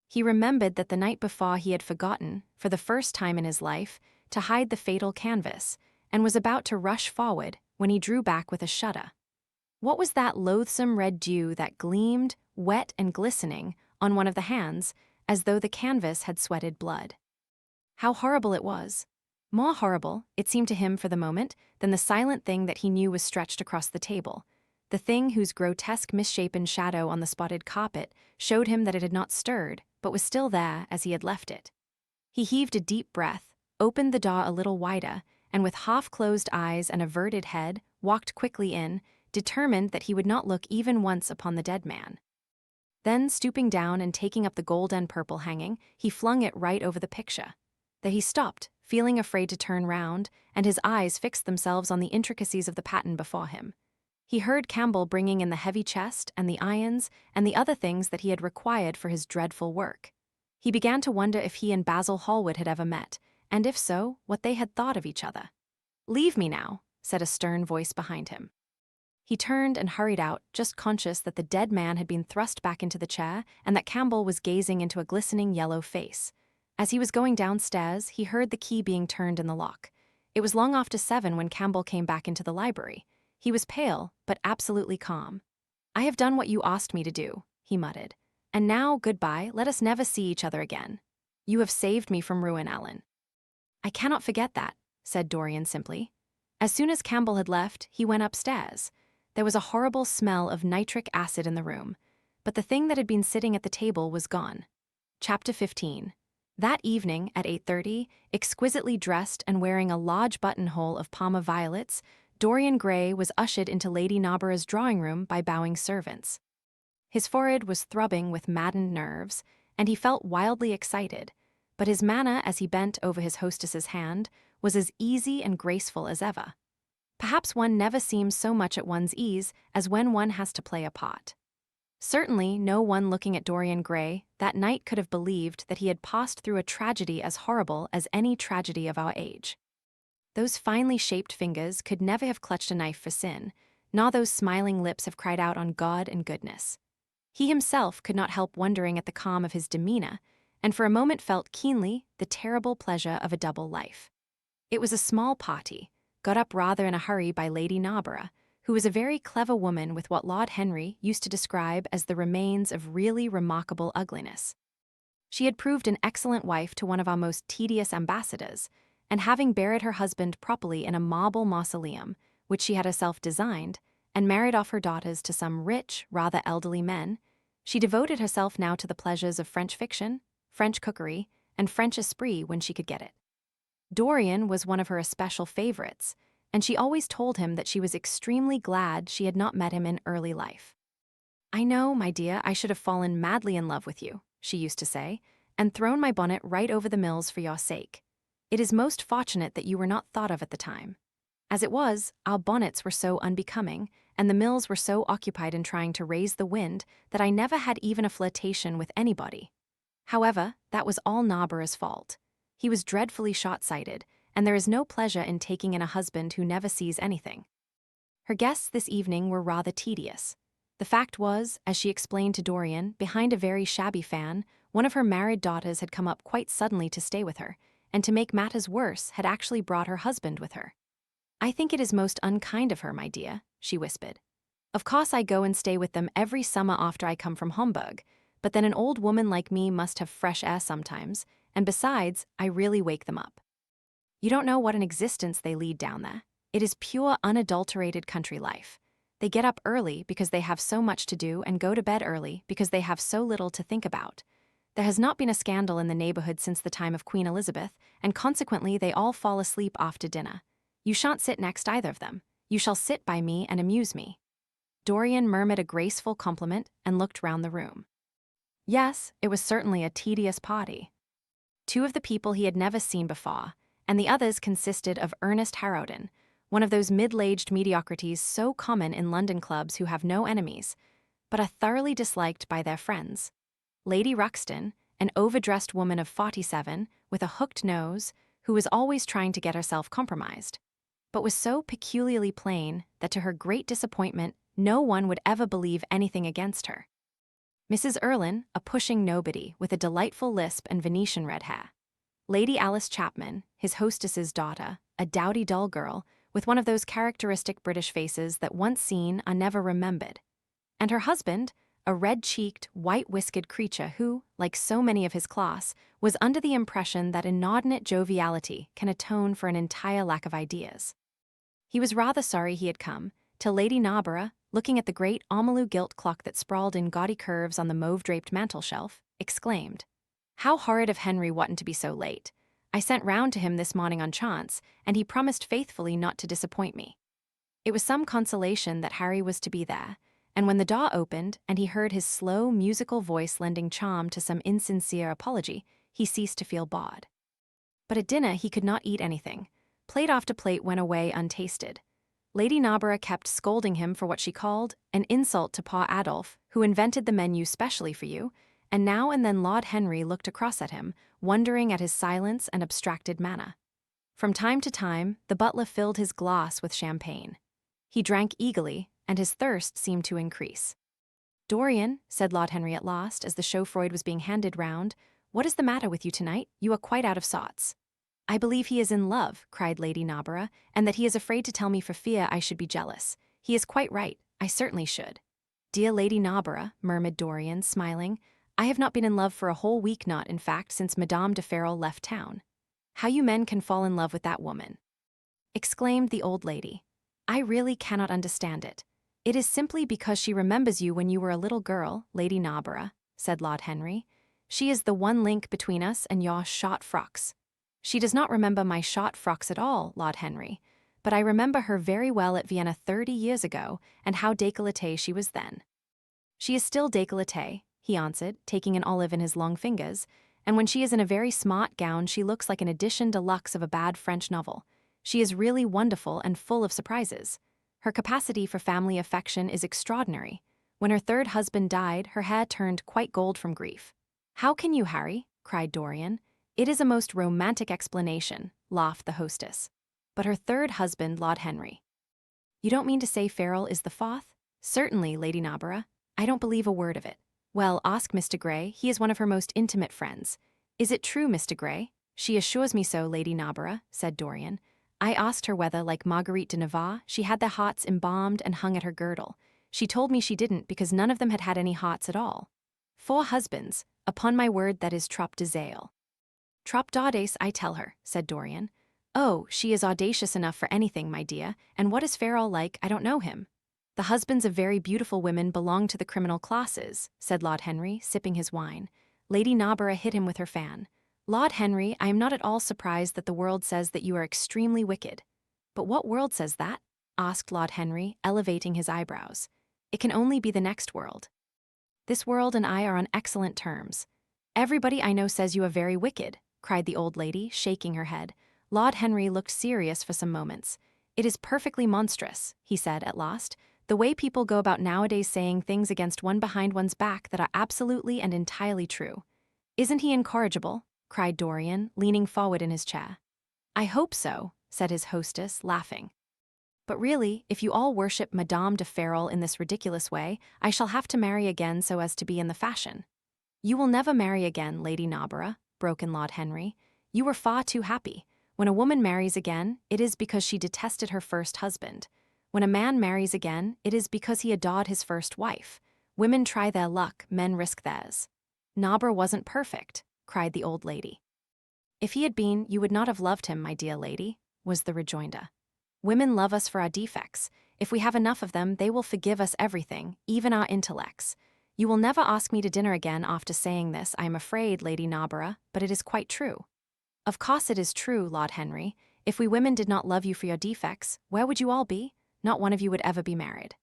Speaker 1: He remembered that the night before he had forgotten, for the first time in his life, to hide the fatal canvas, and was about to rush forward when he drew back with a shudder. What was that loathsome red dew that gleamed, wet and glistening, on one of the hands, as though the canvas had sweated blood? How horrible it was! More horrible, it seemed to him for the moment, than the silent thing that he knew was stretched across the table. The thing whose grotesque misshapen shadow on the spotted carpet showed him that it had not stirred, but was still there as he had left it. He heaved a deep breath, opened the door a little wider, and with half-closed eyes and averted head, walked quickly in, determined that he would not look even once upon the dead man. Then, stooping down and taking up the gold and purple hanging, he flung it right over the picture. There he stopped, feeling afraid to turn round, and his eyes fixed themselves on the intricacies of the pattern before him. He heard Campbell bringing in the heavy chest and the irons and the other things that he had required for his dreadful work. He began to wonder if he and Basil Hallward had ever met, and if so, what they had thought of each other. "Leave me now," said a stern voice behind him. He turned and hurried out, just conscious that the dead man had been thrust back into the chair and that Campbell was gazing into a glistening yellow face. As he was going downstairs, he heard the key being turned in the lock. It was long after 7 when Campbell came back into the library. He was pale, but absolutely calm. "I have done what you asked me to do," he muttered. "And now, goodbye, let us never see each other again. You have saved me from ruin, Alan." "I cannot forget that," said Dorian simply. As soon as Campbell had left, he went upstairs. There was a horrible smell of nitric acid in the room, but the thing that had been sitting at the table was gone. Chapter 15. That evening, at 8:30, exquisitely dressed and wearing a large buttonhole of Parma violets, Dorian Gray was ushered into Lady Narborough's drawing room by bowing servants. His forehead was throbbing with maddened nerves, and he felt wildly excited, but his manner as he bent over his hostess's hand was as easy and graceful as ever. Perhaps one never seems so much at one's ease as when one has to play a part. Certainly, no one looking at Dorian Gray that night could have believed that he had passed through a tragedy as horrible as any tragedy of our age. Those finely shaped fingers could never have clutched a knife for sin, nor those smiling lips have cried out on God and goodness. He himself could not help wondering at the calm of his demeanor, and for a moment felt keenly the terrible pleasure of a double life. It was a small party, got up rather in a hurry by Lady Narborough, who was a very clever woman with what Lord Henry used to describe as the remains of really remarkable ugliness. She had proved an excellent wife to one of our most tedious ambassadors, and having buried her husband properly in a marble mausoleum, which she had herself designed, and married off her daughters to some rich, rather elderly men, she devoted herself now to the pleasures of French fiction, French cookery, and French esprit when she could get it. Dorian was one of her especial favorites, and she always told him that she was extremely glad she had not met him in early life. "I know, my dear, I should have fallen madly in love with you," she used to say, "and thrown my bonnet right over the mills for your sake. It is most fortunate that you were not thought of at the time. As it was, our bonnets were so unbecoming, and the mills were so occupied in trying to raise the wind that I never had even a flirtation with anybody. However, that was all Narborough's fault. He was dreadfully short-sighted, and there is no pleasure in taking in a husband who never sees anything." Her guests this evening were rather tedious. The fact was, as she explained to Dorian, behind a very shabby fan, one of her married daughters had come up quite suddenly to stay with her, and to make matters worse had actually brought her husband with her. "I think it is most unkind of her, my dear," she whispered. "Of course I go and stay with them every summer after I come from Homburg, but then an old woman like me must have fresh air sometimes, and besides, I really wake them up. You don't know what an existence they lead down there. It is pure, unadulterated country life. They get up early because they have so much to do and go to bed early because they have so little to think about. There has not been a scandal in the neighborhood since the time of Queen Elizabeth, and consequently they all fall asleep after dinner. You shan't sit next either of them. You shall sit by me and amuse me." Dorian murmured a graceful compliment and looked round the room. Yes, it was certainly a tedious party. Two of the people he had never seen before, and the others consisted of Ernest Harrowden, one of those middle-aged mediocrities so common in London clubs who have no enemies, but are thoroughly disliked by their friends; Lady Ruxton, an overdressed woman of 47, with a hooked nose, who was always trying to get herself compromised, but was so peculiarly plain that to her great disappointment no one would ever believe anything against her; Mrs. Erlyn, a pushing nobody with a delightful lisp and Venetian red hair; Lady Alice Chapman, his hostess's daughter, a dowdy dull girl, with one of those characteristic British faces that once seen are never remembered; and her husband, a red-cheeked, white-whiskered creature who, like so many of his class, was under the impression that inordinate joviality can atone for an entire lack of ideas. He was rather sorry he had come, till Lady Narborough, looking at the great ormolu gilt clock that sprawled in gaudy curves on the mauve-draped mantel-shelf, exclaimed, "How horrid of Henry Wotton to be so late. I sent round to him this morning on chance, and he promised faithfully not to disappoint me." It was some consolation that Harry was to be there, and when the door opened and he heard his slow, musical voice lending charm to some insincere apology, he ceased to feel bored. But at dinner he could not eat anything. Plate after plate went away untasted. Lady Narborough kept scolding him for what she called an insult to Pa Adolf, who invented the menu specially for you, and now and then Lord Henry looked across at him, wondering at his silence and abstracted manner. From time to time, the butler filled his glass with champagne. He drank eagerly, and his thirst seemed to increase. "Dorian," said Lord Henry at last, as the chaufroid was being handed round, "what is the matter with you tonight? You are quite out of sorts." "I believe he is in love," cried Lady Narborough, "and that he is afraid to tell me for fear I should be jealous. He is quite right. I certainly should." "Dear Lady Narborough," murmured Dorian, smiling, "I have not been in love for a whole week, not, in fact, since Madame de Ferrol left town." "How you men can fall in love with that woman!" exclaimed the old lady. "I really cannot understand it." "It is simply because she remembers you when you were a little girl, Lady Narborough," said Lord Henry. "She is the one link between us and your shot frocks." "She does not remember my shot frocks at all, Lord Henry, but I remember her very well at Vienna 30 years ago, and how décolletée she was then." "She is still décolletée," he answered, taking an olive in his long fingers, "and when she is in a very smart gown she looks like an edition de luxe of a bad French novel. She is really wonderful and full of surprises. Her capacity for family affection is extraordinary. When her third husband died, her hair turned quite gold from grief." "How can you, Harry?" cried Dorian. "It is a most romantic explanation," laughed the hostess. "But her third husband, Lord Henry." "You don't mean to say Farrell is the fourth?" "Certainly, Lady Narborough. I don't believe a word of it." "Well, ask Mr. Gray. He is one of her most intimate friends." "Is it true, Mr. Gray?" "She assures me so, Lady Narborough," said Dorian. "I asked her whether, like Marguerite de Navarre, she had their hearts embalmed and hung at her girdle. She told me she didn't because none of them had had any hearts at all." "4 husbands. Upon my word, that is trop de zèle." "Trop d'audace, I tell her," said Dorian. "Oh, she is audacious enough for anything, my dear, and what is Farrell like? I don't know him." "The husbands of very beautiful women belong to the criminal classes," said Lord Henry, sipping his wine. Lady Narborough hit him with her fan. "Lord Henry, I am not at all surprised that the world says that you are extremely wicked." "But what world says that?" asked Lord Henry, elevating his eyebrows. "It can only be the next world. This world and I are on excellent terms." "Everybody I know says you are very wicked," cried the old lady, shaking her head. Lord Henry looked serious for some moments. "It is perfectly monstrous," he said at last, "the way people go about nowadays saying things against one behind one's back that are absolutely and entirely true." "Isn't he incorrigible?" cried Dorian, leaning forward in his chair. "I hope so," said his hostess, laughing. "But really, if you all worship Madame de Ferrol in this ridiculous way, I shall have to marry again so as to be in the fashion." "You will never marry again, Lady Narborough," broke in Lord Henry. "You were far too happy. When a woman marries again, it is because she detested her first husband. When a man marries again, it is because he adored his first wife. Women try their luck, men risk theirs." "Narborough wasn't perfect," cried the old lady. "If he had been, you would not have loved him, my dear lady," was the rejoinder. "Women love us for our defects. If we have enough of them, they will forgive us everything, even our intellects. You will never ask me to dinner again after saying this, I am afraid, Lady Narborough, but it is quite true." "Of course it is true, Lord Henry. If we women did not love you for your defects, where would you all be? Not one of you would ever be married.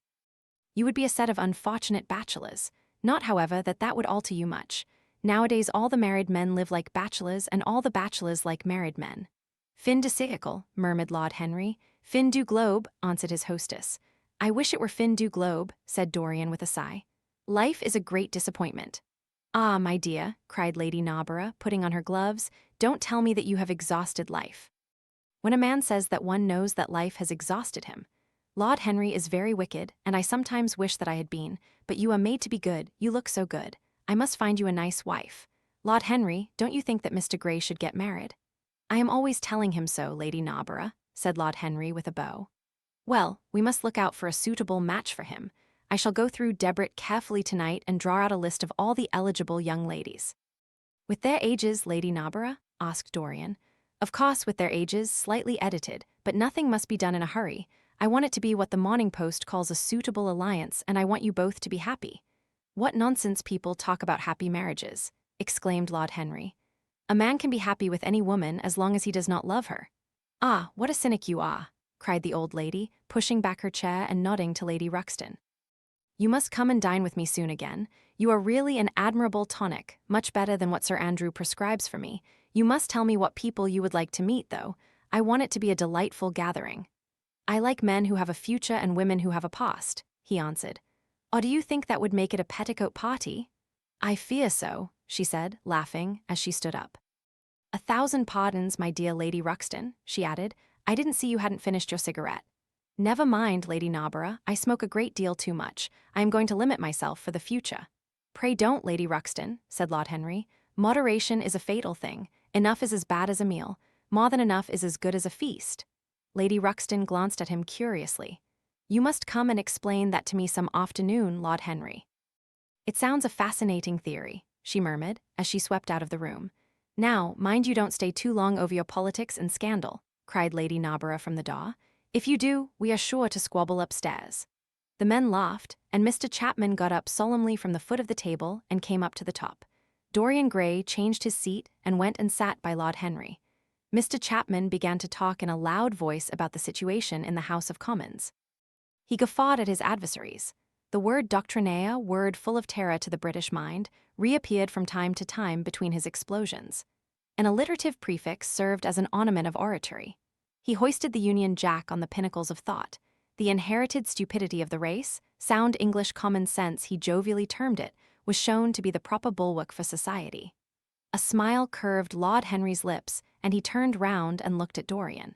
Speaker 1: You would be a set of unfortunate bachelors. Not, however, that would alter you much. Nowadays all the married men live like bachelors, and all the bachelors like married men. Fin de cycle, murmured Lord Henry. Fin du globe, answered his hostess. I wish it were fin du globe, said Dorian with a sigh. Life is a great disappointment. Ah, my dear, cried Lady Narborough, putting on her gloves, don't tell me that you have exhausted life. When a man says that, one knows that life has exhausted him. Lord Henry is very wicked, and I sometimes wish that I had been, but you are made to be good, you look so good. I must find you a nice wife. Lord Henry, don't you think that Mr. Gray should get married? I am always telling him so, Lady Narborough, said Lord Henry with a bow. Well, we must look out for a suitable match for him. I shall go through Debrett carefully tonight and draw out a list of all the eligible young ladies. With their ages, Lady Narborough? Asked Dorian. Of course, with their ages, slightly edited, but nothing must be done in a hurry. I want it to be what the Morning Post calls a suitable alliance, and I want you both to be happy. What nonsense people talk about happy marriages, exclaimed Lord Henry. A man can be happy with any woman as long as he does not love her. Ah, what a cynic you are, cried the old lady, pushing back her chair and nodding to Lady Ruxton. You must come and dine with me soon again. You are really an admirable tonic, much better than what Sir Andrew prescribes for me. You must tell me what people you would like to meet, though. I want it to be a delightful gathering. I like men who have a future and women who have a past, he answered. Or do you think that would make it a petticoat party? I fear so, she said, laughing, as she stood up. 1,000 pardons, my dear Lady Ruxton, she added. I didn't see you hadn't finished your cigarette. Never mind, Lady Narborough, I smoke a great deal too much. I am going to limit myself for the future. Pray don't, Lady Ruxton, said Lord Henry. Moderation is a fatal thing. Enough is as bad as a meal. More than enough is as good as a feast. Lady Ruxton glanced at him curiously. You must come and explain that to me some afternoon, Lord Henry. It sounds a fascinating theory, she murmured, as she swept out of the room. Now, mind you don't stay too long over your politics and scandal, cried Lady Narborough from the door. If you do, we are sure to squabble upstairs. The men laughed, and Mr. Chapman got up solemnly from the foot of the table and came up to the top. Dorian Gray changed his seat and went and sat by Lord Henry. Mr. Chapman began to talk in a loud voice about the situation in the House of Commons. He guffawed at his adversaries. The word doctrinaire, word full of terror to the British mind, reappeared from time to time between his explosions. An alliterative prefix served as an ornament of oratory. He hoisted the Union Jack on the pinnacles of thought. The inherited stupidity of the race, sound English common sense he jovially termed it, was shown to be the proper bulwark for society. A smile curved Lord Henry's lips, and he turned round and looked at Dorian.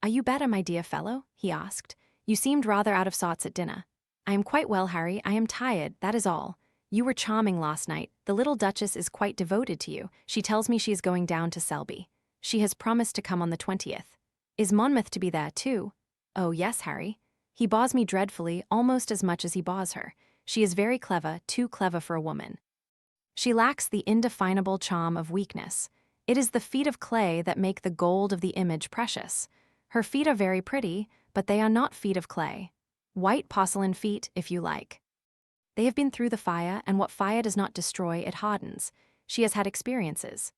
Speaker 1: Are you better, my dear fellow? He asked. You seemed rather out of sorts at dinner. I am quite well, Harry. I am tired, that is all. You were charming last night. The little Duchess is quite devoted to you. She tells me she is going down to Selby. She has promised to come on the 20th. Is Monmouth to be there, too? Oh, yes, Harry. He bores me dreadfully, almost as much as he bores her. She is very clever, too clever for a woman. She lacks the indefinable charm of weakness. It is the feet of clay that make the gold of the image precious. Her feet are very pretty, but they are not feet of clay. White porcelain feet, if you like. They have been through the fire, and what fire does not destroy, it hardens. She has had experiences.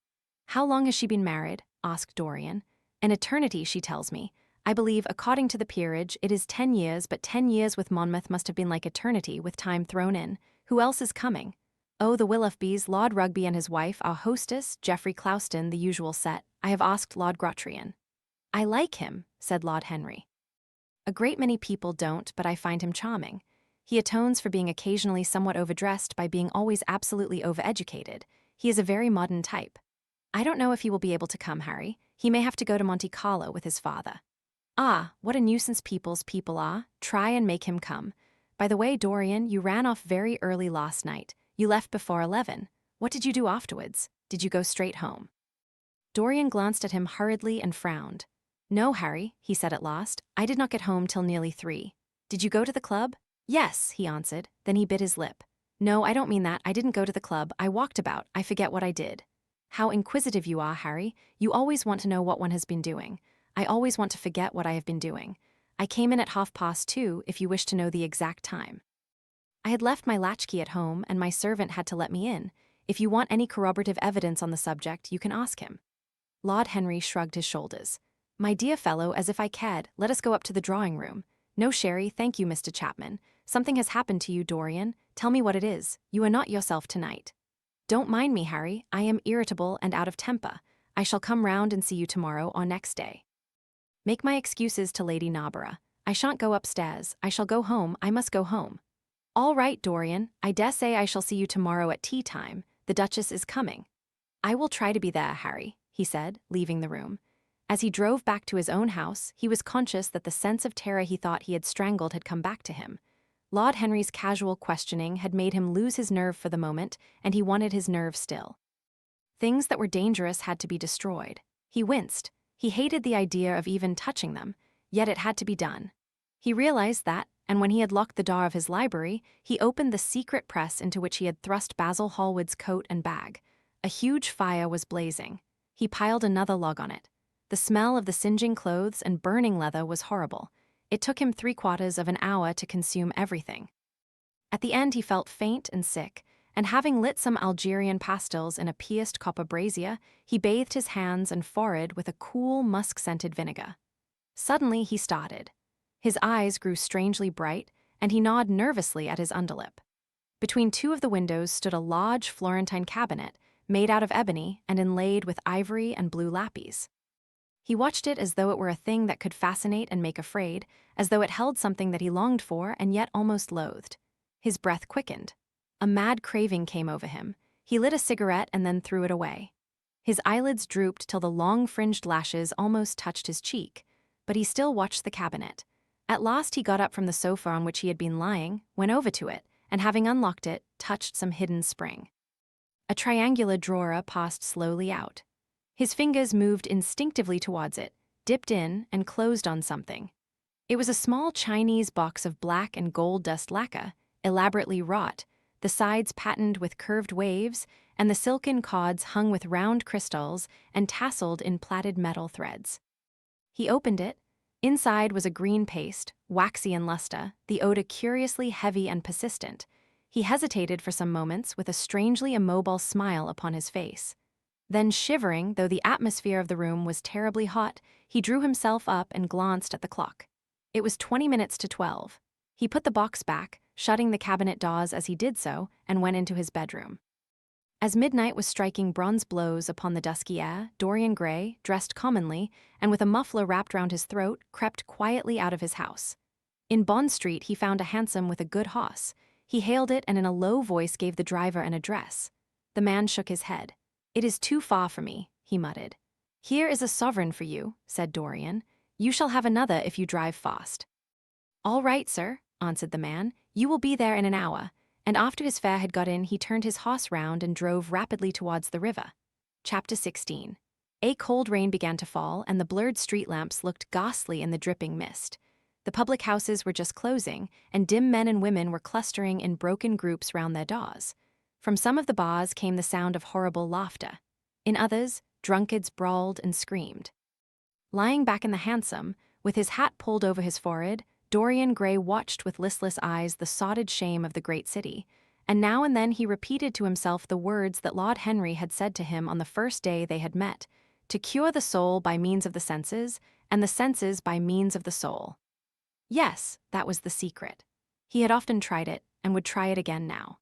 Speaker 1: How long has she been married? Asked Dorian. An eternity, she tells me. I believe, according to the peerage, it is 10 years, but 10 years with Monmouth must have been like eternity, with time thrown in. Who else is coming? Oh, the Willoughbys, Lord Rugby and his wife, our hostess, Geoffrey Clouston, the usual set. I have asked Lord Grotrian. I like him, said Lord Henry. A great many people don't, but I find him charming. He atones for being occasionally somewhat overdressed by being always absolutely overeducated. He is a very modern type. I don't know if he will be able to come, Harry. He may have to go to Monte Carlo with his father. Ah, what a nuisance people's people are. Try and make him come. By the way, Dorian, you ran off very early last night. You left before 11. What did you do afterwards? Did you go straight home? Dorian glanced at him hurriedly and frowned. No, Harry, he said at last. I did not get home till nearly 3. Did you go to the club? Yes, he answered. Then he bit his lip. No, I don't mean that. I didn't go to the club. I walked about. I forget what I did. How inquisitive you are, Harry. You always want to know what one has been doing. I always want to forget what I have been doing. I came in at 2:30, if you wish to know the exact time. I had left my latchkey at home, and my servant had to let me in. If you want any corroborative evidence on the subject, you can ask him. Lord Henry shrugged his shoulders. "My dear fellow, as if I cared, let us go up to the drawing room." "No sherry, thank you, Mr. Chapman. Something has happened to you, Dorian. Tell me what it is. You are not yourself tonight." "Don't mind me, Harry. I am irritable and out of temper. I shall come round and see you tomorrow or next day. Make my excuses to Lady Narborough. I shan't go upstairs. I shall go home. I must go home." "All right, Dorian. I dare say I shall see you tomorrow at tea time. The Duchess is coming." "I will try to be there, Harry," he said, leaving the room. As he drove back to his own house, he was conscious that the sense of terror he thought he had strangled had come back to him. Lord Henry's casual questioning had made him lose his nerve for the moment, and he wanted his nerve still. Things that were dangerous had to be destroyed. He winced. He hated the idea of even touching them, yet it had to be done. He realized that, and when he had locked the door of his library, he opened the secret press into which he had thrust Basil Hallward's coat and bag. A huge fire was blazing. He piled another log on it. The smell of the singeing clothes and burning leather was horrible. It took him 3/4 of an hour to consume everything. At the end he felt faint and sick, and having lit some Algerian pastils in a pierced copper brazier, he bathed his hands and forehead with a cool, musk-scented vinegar. Suddenly he started. His eyes grew strangely bright, and he gnawed nervously at his underlip. Between two of the windows stood a large Florentine cabinet, made out of ebony and inlaid with ivory and blue lapis. He watched it as though it were a thing that could fascinate and make afraid, as though it held something that he longed for and yet almost loathed. His breath quickened. A mad craving came over him. He lit a cigarette and then threw it away. His eyelids drooped till the long fringed lashes almost touched his cheek, but he still watched the cabinet. At last he got up from the sofa on which he had been lying, went over to it, and having unlocked it, touched some hidden spring. A triangular drawer passed slowly out. His fingers moved instinctively towards it, dipped in, and closed on something. It was a small Chinese box of black and gold dust lacquer, elaborately wrought, the sides patterned with curved waves, and the silken cords hung with round crystals and tasseled in plaited metal threads. He opened it. Inside was a green paste, waxy in luster, the odor curiously heavy and persistent. He hesitated for some moments with a strangely immobile smile upon his face. Then, shivering, though the atmosphere of the room was terribly hot, he drew himself up and glanced at the clock. It was 20 minutes to 12. He put the box back, shutting the cabinet doors as he did so, and went into his bedroom. As midnight was striking bronze blows upon the dusky air, Dorian Gray, dressed commonly, and with a muffler wrapped round his throat, crept quietly out of his house. In Bond Street he found a hansom with a good horse. He hailed it and in a low voice gave the driver an address. The man shook his head. "It is too far for me," he muttered. "Here is a sovereign for you," said Dorian. "You shall have another if you drive fast." "All right, sir," answered the man. "You will be there in an hour." And after his fare had got in, he turned his horse round and drove rapidly towards the river. Chapter 16. A cold rain began to fall, and the blurred street lamps looked ghastly in the dripping mist. The public houses were just closing, and dim men and women were clustering in broken groups round their doors. From some of the bars came the sound of horrible laughter. In others, drunkards brawled and screamed. Lying back in the hansom, with his hat pulled over his forehead, Dorian Gray watched with listless eyes the sordid shame of the great city, and now and then he repeated to himself the words that Lord Henry had said to him on the first day they had met, to cure the soul by means of the senses, and the senses by means of the soul. Yes, that was the secret. He had often tried it, and would try it again now.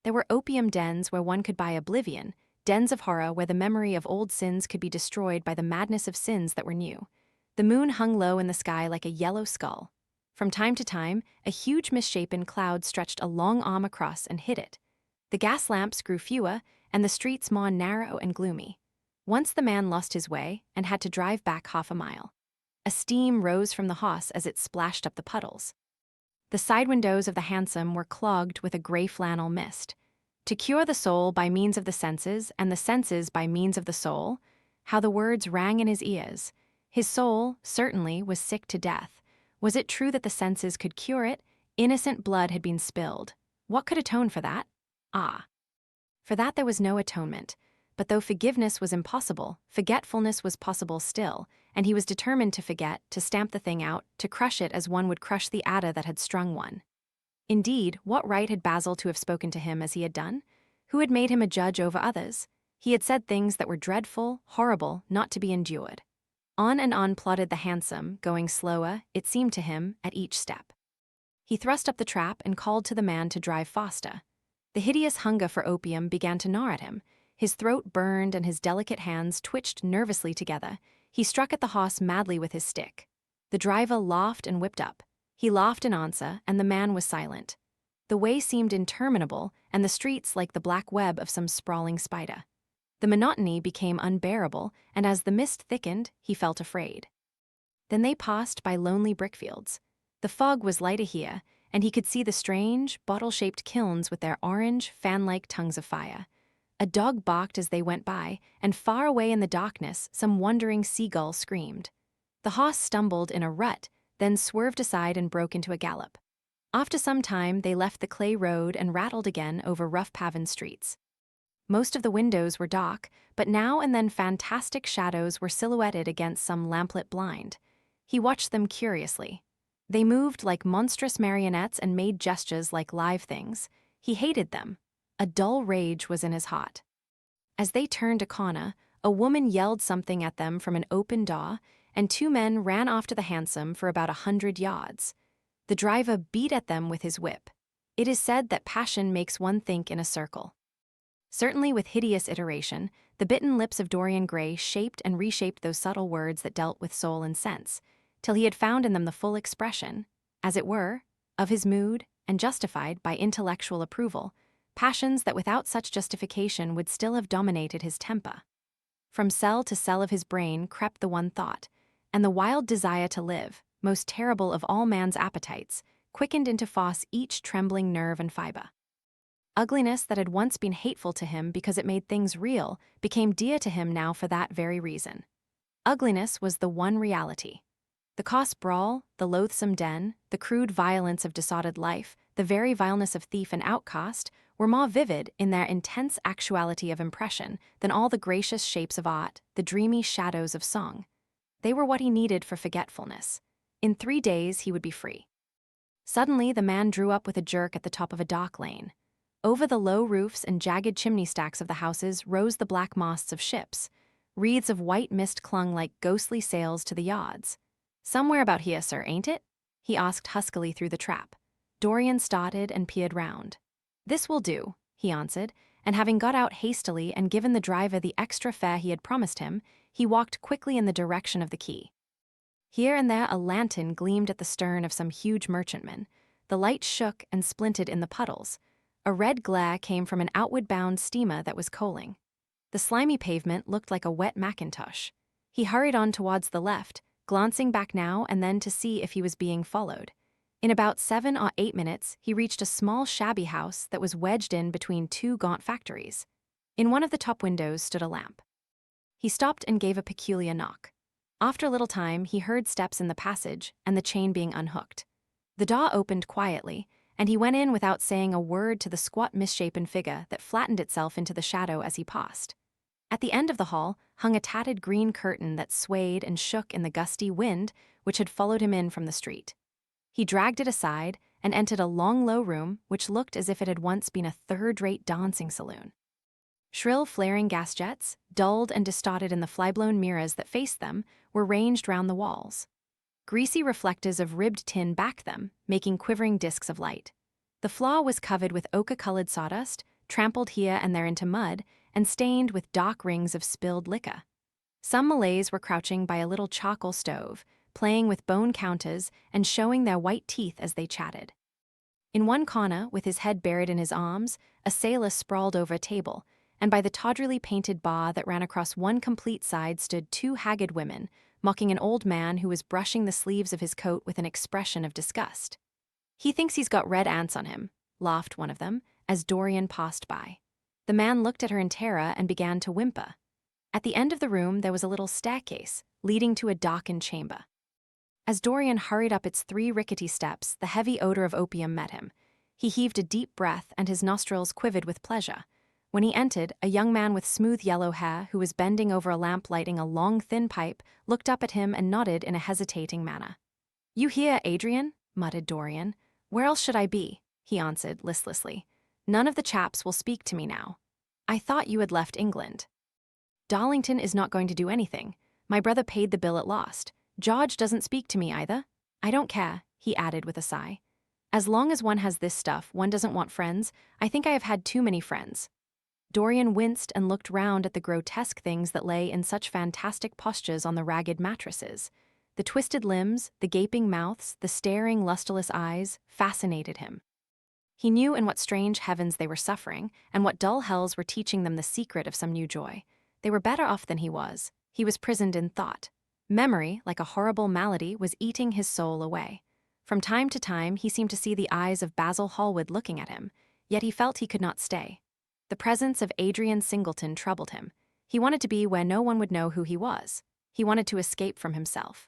Speaker 1: There were opium dens where one could buy oblivion, dens of horror where the memory of old sins could be destroyed by the madness of sins that were new. The moon hung low in the sky like a yellow skull. From time to time, a huge misshapen cloud stretched a long arm across and hid it. The gas lamps grew fewer, and the streets more narrow and gloomy. Once the man lost his way and had to drive back 1/2 mile. A steam rose from the horse as it splashed up the puddles. The side windows of the hansom were clogged with a gray flannel mist. To cure the soul by means of the senses, and the senses by means of the soul, how the words rang in his ears. His soul, certainly, was sick to death. Was it true that the senses could cure it? Innocent blood had been spilled. What could atone for that? Ah. For that there was no atonement. But though forgiveness was impossible, forgetfulness was possible still, and he was determined to forget, to stamp the thing out, to crush it as one would crush the adder that had strung one. Indeed, what right had Basil to have spoken to him as he had done? Who had made him a judge over others? He had said things that were dreadful, horrible, not to be endured. On and on plodded the hansom, going slower, it seemed to him, at each step. He thrust up the trap and called to the man to drive faster. The hideous hunger for opium began to gnaw at him. His throat burned and his delicate hands twitched nervously together. He struck at the horse madly with his stick. The driver laughed and whipped up. He laughed in answer, and the man was silent. The way seemed interminable, and the streets like the black web of some sprawling spider. The monotony became unbearable, and as the mist thickened, he felt afraid. Then they passed by lonely brickfields. The fog was lighter here, and he could see the strange, bottle-shaped kilns with their orange, fan-like tongues of fire. A dog barked as they went by, and far away in the darkness, some wandering seagull screamed. The horse stumbled in a rut, then swerved aside and broke into a gallop. After some time, they left the clay road and rattled again over rough-paven streets. Most of the windows were dark, but now and then fantastic shadows were silhouetted against some lamplit blind. He watched them curiously. They moved like monstrous marionettes and made gestures like live things. He hated them. A dull rage was in his heart. As they turned a corner, a woman yelled something at them from an open door, and two men ran after the hansom for about 100 yards. The driver beat at them with his whip. It is said that passion makes one think in a circle. Certainly with hideous iteration, the bitten lips of Dorian Gray shaped and reshaped those subtle words that dealt with soul and sense, till he had found in them the full expression, as it were, of his mood, and justified by intellectual approval, passions that without such justification would still have dominated his temper. From cell to cell of his brain crept the one thought, and the wild desire to live, most terrible of all man's appetites, quickened into force each trembling nerve and fiber. Ugliness that had once been hateful to him because it made things real became dear to him now for that very reason. Ugliness was the one reality. The coarse brawl, the loathsome den, the crude violence of disordered life, the very vileness of thief and outcast were more vivid in their intense actuality of impression than all the gracious shapes of art, the dreamy shadows of song. They were what he needed for forgetfulness. In 3 days he would be free. Suddenly the man drew up with a jerk at the top of a dock lane. Over the low roofs and jagged chimney stacks of the houses rose the black masts of ships. Wreaths of white mist clung like ghostly sails to the yards. "Somewhere about here, sir, ain't it?" he asked huskily through the trap. Dorian started and peered round. "This will do," he answered, and having got out hastily and given the driver the extra fare he had promised him, he walked quickly in the direction of the quay. Here and there a lantern gleamed at the stern of some huge merchantman. The light shook and splinted in the puddles. A red glare came from an outward-bound steamer that was coaling. The slimy pavement looked like a wet mackintosh. He hurried on towards the left, glancing back now and then to see if he was being followed. In about 7 or 8 minutes, he reached a small shabby house that was wedged in between two gaunt factories. In one of the top windows stood a lamp. He stopped and gave a peculiar knock. After a little time, he heard steps in the passage and the chain being unhooked. The door opened quietly, and he went in without saying a word to the squat misshapen figure that flattened itself into the shadow as he passed. At the end of the hall hung a tattered green curtain that swayed and shook in the gusty wind which had followed him in from the street. He dragged it aside and entered a long, low room which looked as if it had once been a third-rate dancing saloon. Shrill, flaring gas jets, dulled and distorted in the fly-blown mirrors that faced them, were ranged round the walls. Greasy reflectors of ribbed tin backed them, making quivering discs of light. The floor was covered with ochre-colored sawdust, trampled here and there into mud, and stained with dark rings of spilled liquor. Some Malays were crouching by a little charcoal stove, playing with bone counters and showing their white teeth as they chatted. In one corner, with his head buried in his arms, a sailor sprawled over a table, and by the tawdrily painted bar that ran across one complete side stood 2 haggard women, mocking an old man who was brushing the sleeves of his coat with an expression of disgust. "He thinks he's got red ants on him," laughed one of them, as Dorian passed by. The man looked at her in terror and began to whimper. At the end of the room there was a little staircase, leading to a darkened chamber. As Dorian hurried up its 3 rickety steps, the heavy odor of opium met him. He heaved a deep breath and his nostrils quivered with pleasure. When he entered, a young man with smooth yellow hair, who was bending over a lamp lighting a long, thin pipe, looked up at him and nodded in a hesitating manner. "You here, Adrian?" muttered Dorian. "Where else should I be?" he answered listlessly. "None of the chaps will speak to me now. I thought you had left England." "Darlington is not going to do anything. My brother paid the bill at last. George doesn't speak to me either. I don't care, he added with a sigh. As long as one has this stuff, one doesn't want friends. I think I have had too many friends. Dorian winced and looked round at the grotesque things that lay in such fantastic postures on the ragged mattresses. The twisted limbs, the gaping mouths, the staring, lusterless eyes fascinated him. He knew in what strange heavens they were suffering, and what dull hells were teaching them the secret of some new joy. They were better off than he was. He was prisoned in thought. Memory, like a horrible malady, was eating his soul away. From time to time, he seemed to see the eyes of Basil Hallward looking at him, yet he felt he could not stay. The presence of Adrian Singleton troubled him. He wanted to be where no one would know who he was. He wanted to escape from himself.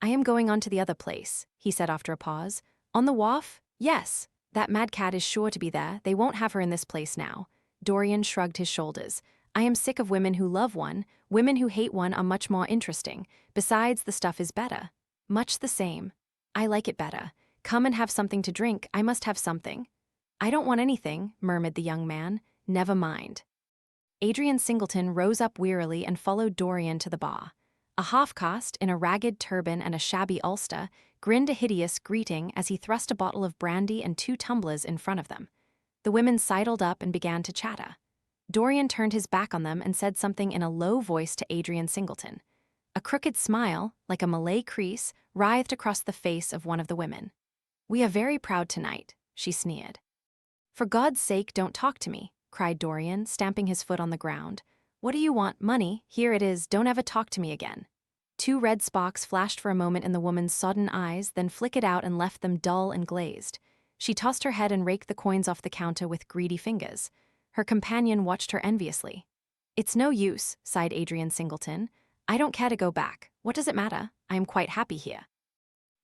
Speaker 1: I am going on to the other place, he said after a pause. On the wharf? Yes. That mad cat is sure to be there. They won't have her in this place now. Dorian shrugged his shoulders. I am sick of women who love one. Women who hate one are much more interesting. Besides, the stuff is better. Much the same. I like it better. Come and have something to drink. I must have something. I don't want anything, murmured the young man. Never mind. Adrian Singleton rose up wearily and followed Dorian to the bar. A half-caste, in a ragged turban and a shabby ulster, grinned a hideous greeting as he thrust a bottle of brandy and 2 tumblers in front of them. The women sidled up and began to chatter. Dorian turned his back on them and said something in a low voice to Adrian Singleton. A crooked smile, like a Malay crease, writhed across the face of one of the women. We are very proud tonight, she sneered. For God's sake, don't talk to me, cried Dorian, stamping his foot on the ground. What do you want? Money? Here it is. Don't ever talk to me again. 2 red sparks flashed for a moment in the woman's sodden eyes, then flickered out and left them dull and glazed. She tossed her head and raked the coins off the counter with greedy fingers. Her companion watched her enviously. It's no use, sighed Adrian Singleton. I don't care to go back. What does it matter? I am quite happy here.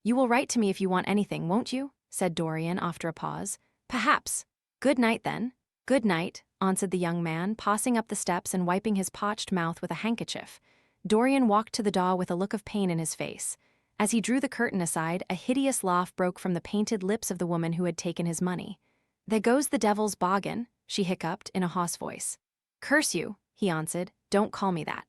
Speaker 1: You will write to me if you want anything, won't you? Said Dorian after a pause. Perhaps. Good night, then. Good night, answered the young man, passing up the steps and wiping his parched mouth with a handkerchief. Dorian walked to the door with a look of pain in his face. As he drew the curtain aside, a hideous laugh broke from the painted lips of the woman who had taken his money. There goes the devil's bargain, she hiccuped in a hoarse voice. Curse you, he answered. Don't call me that.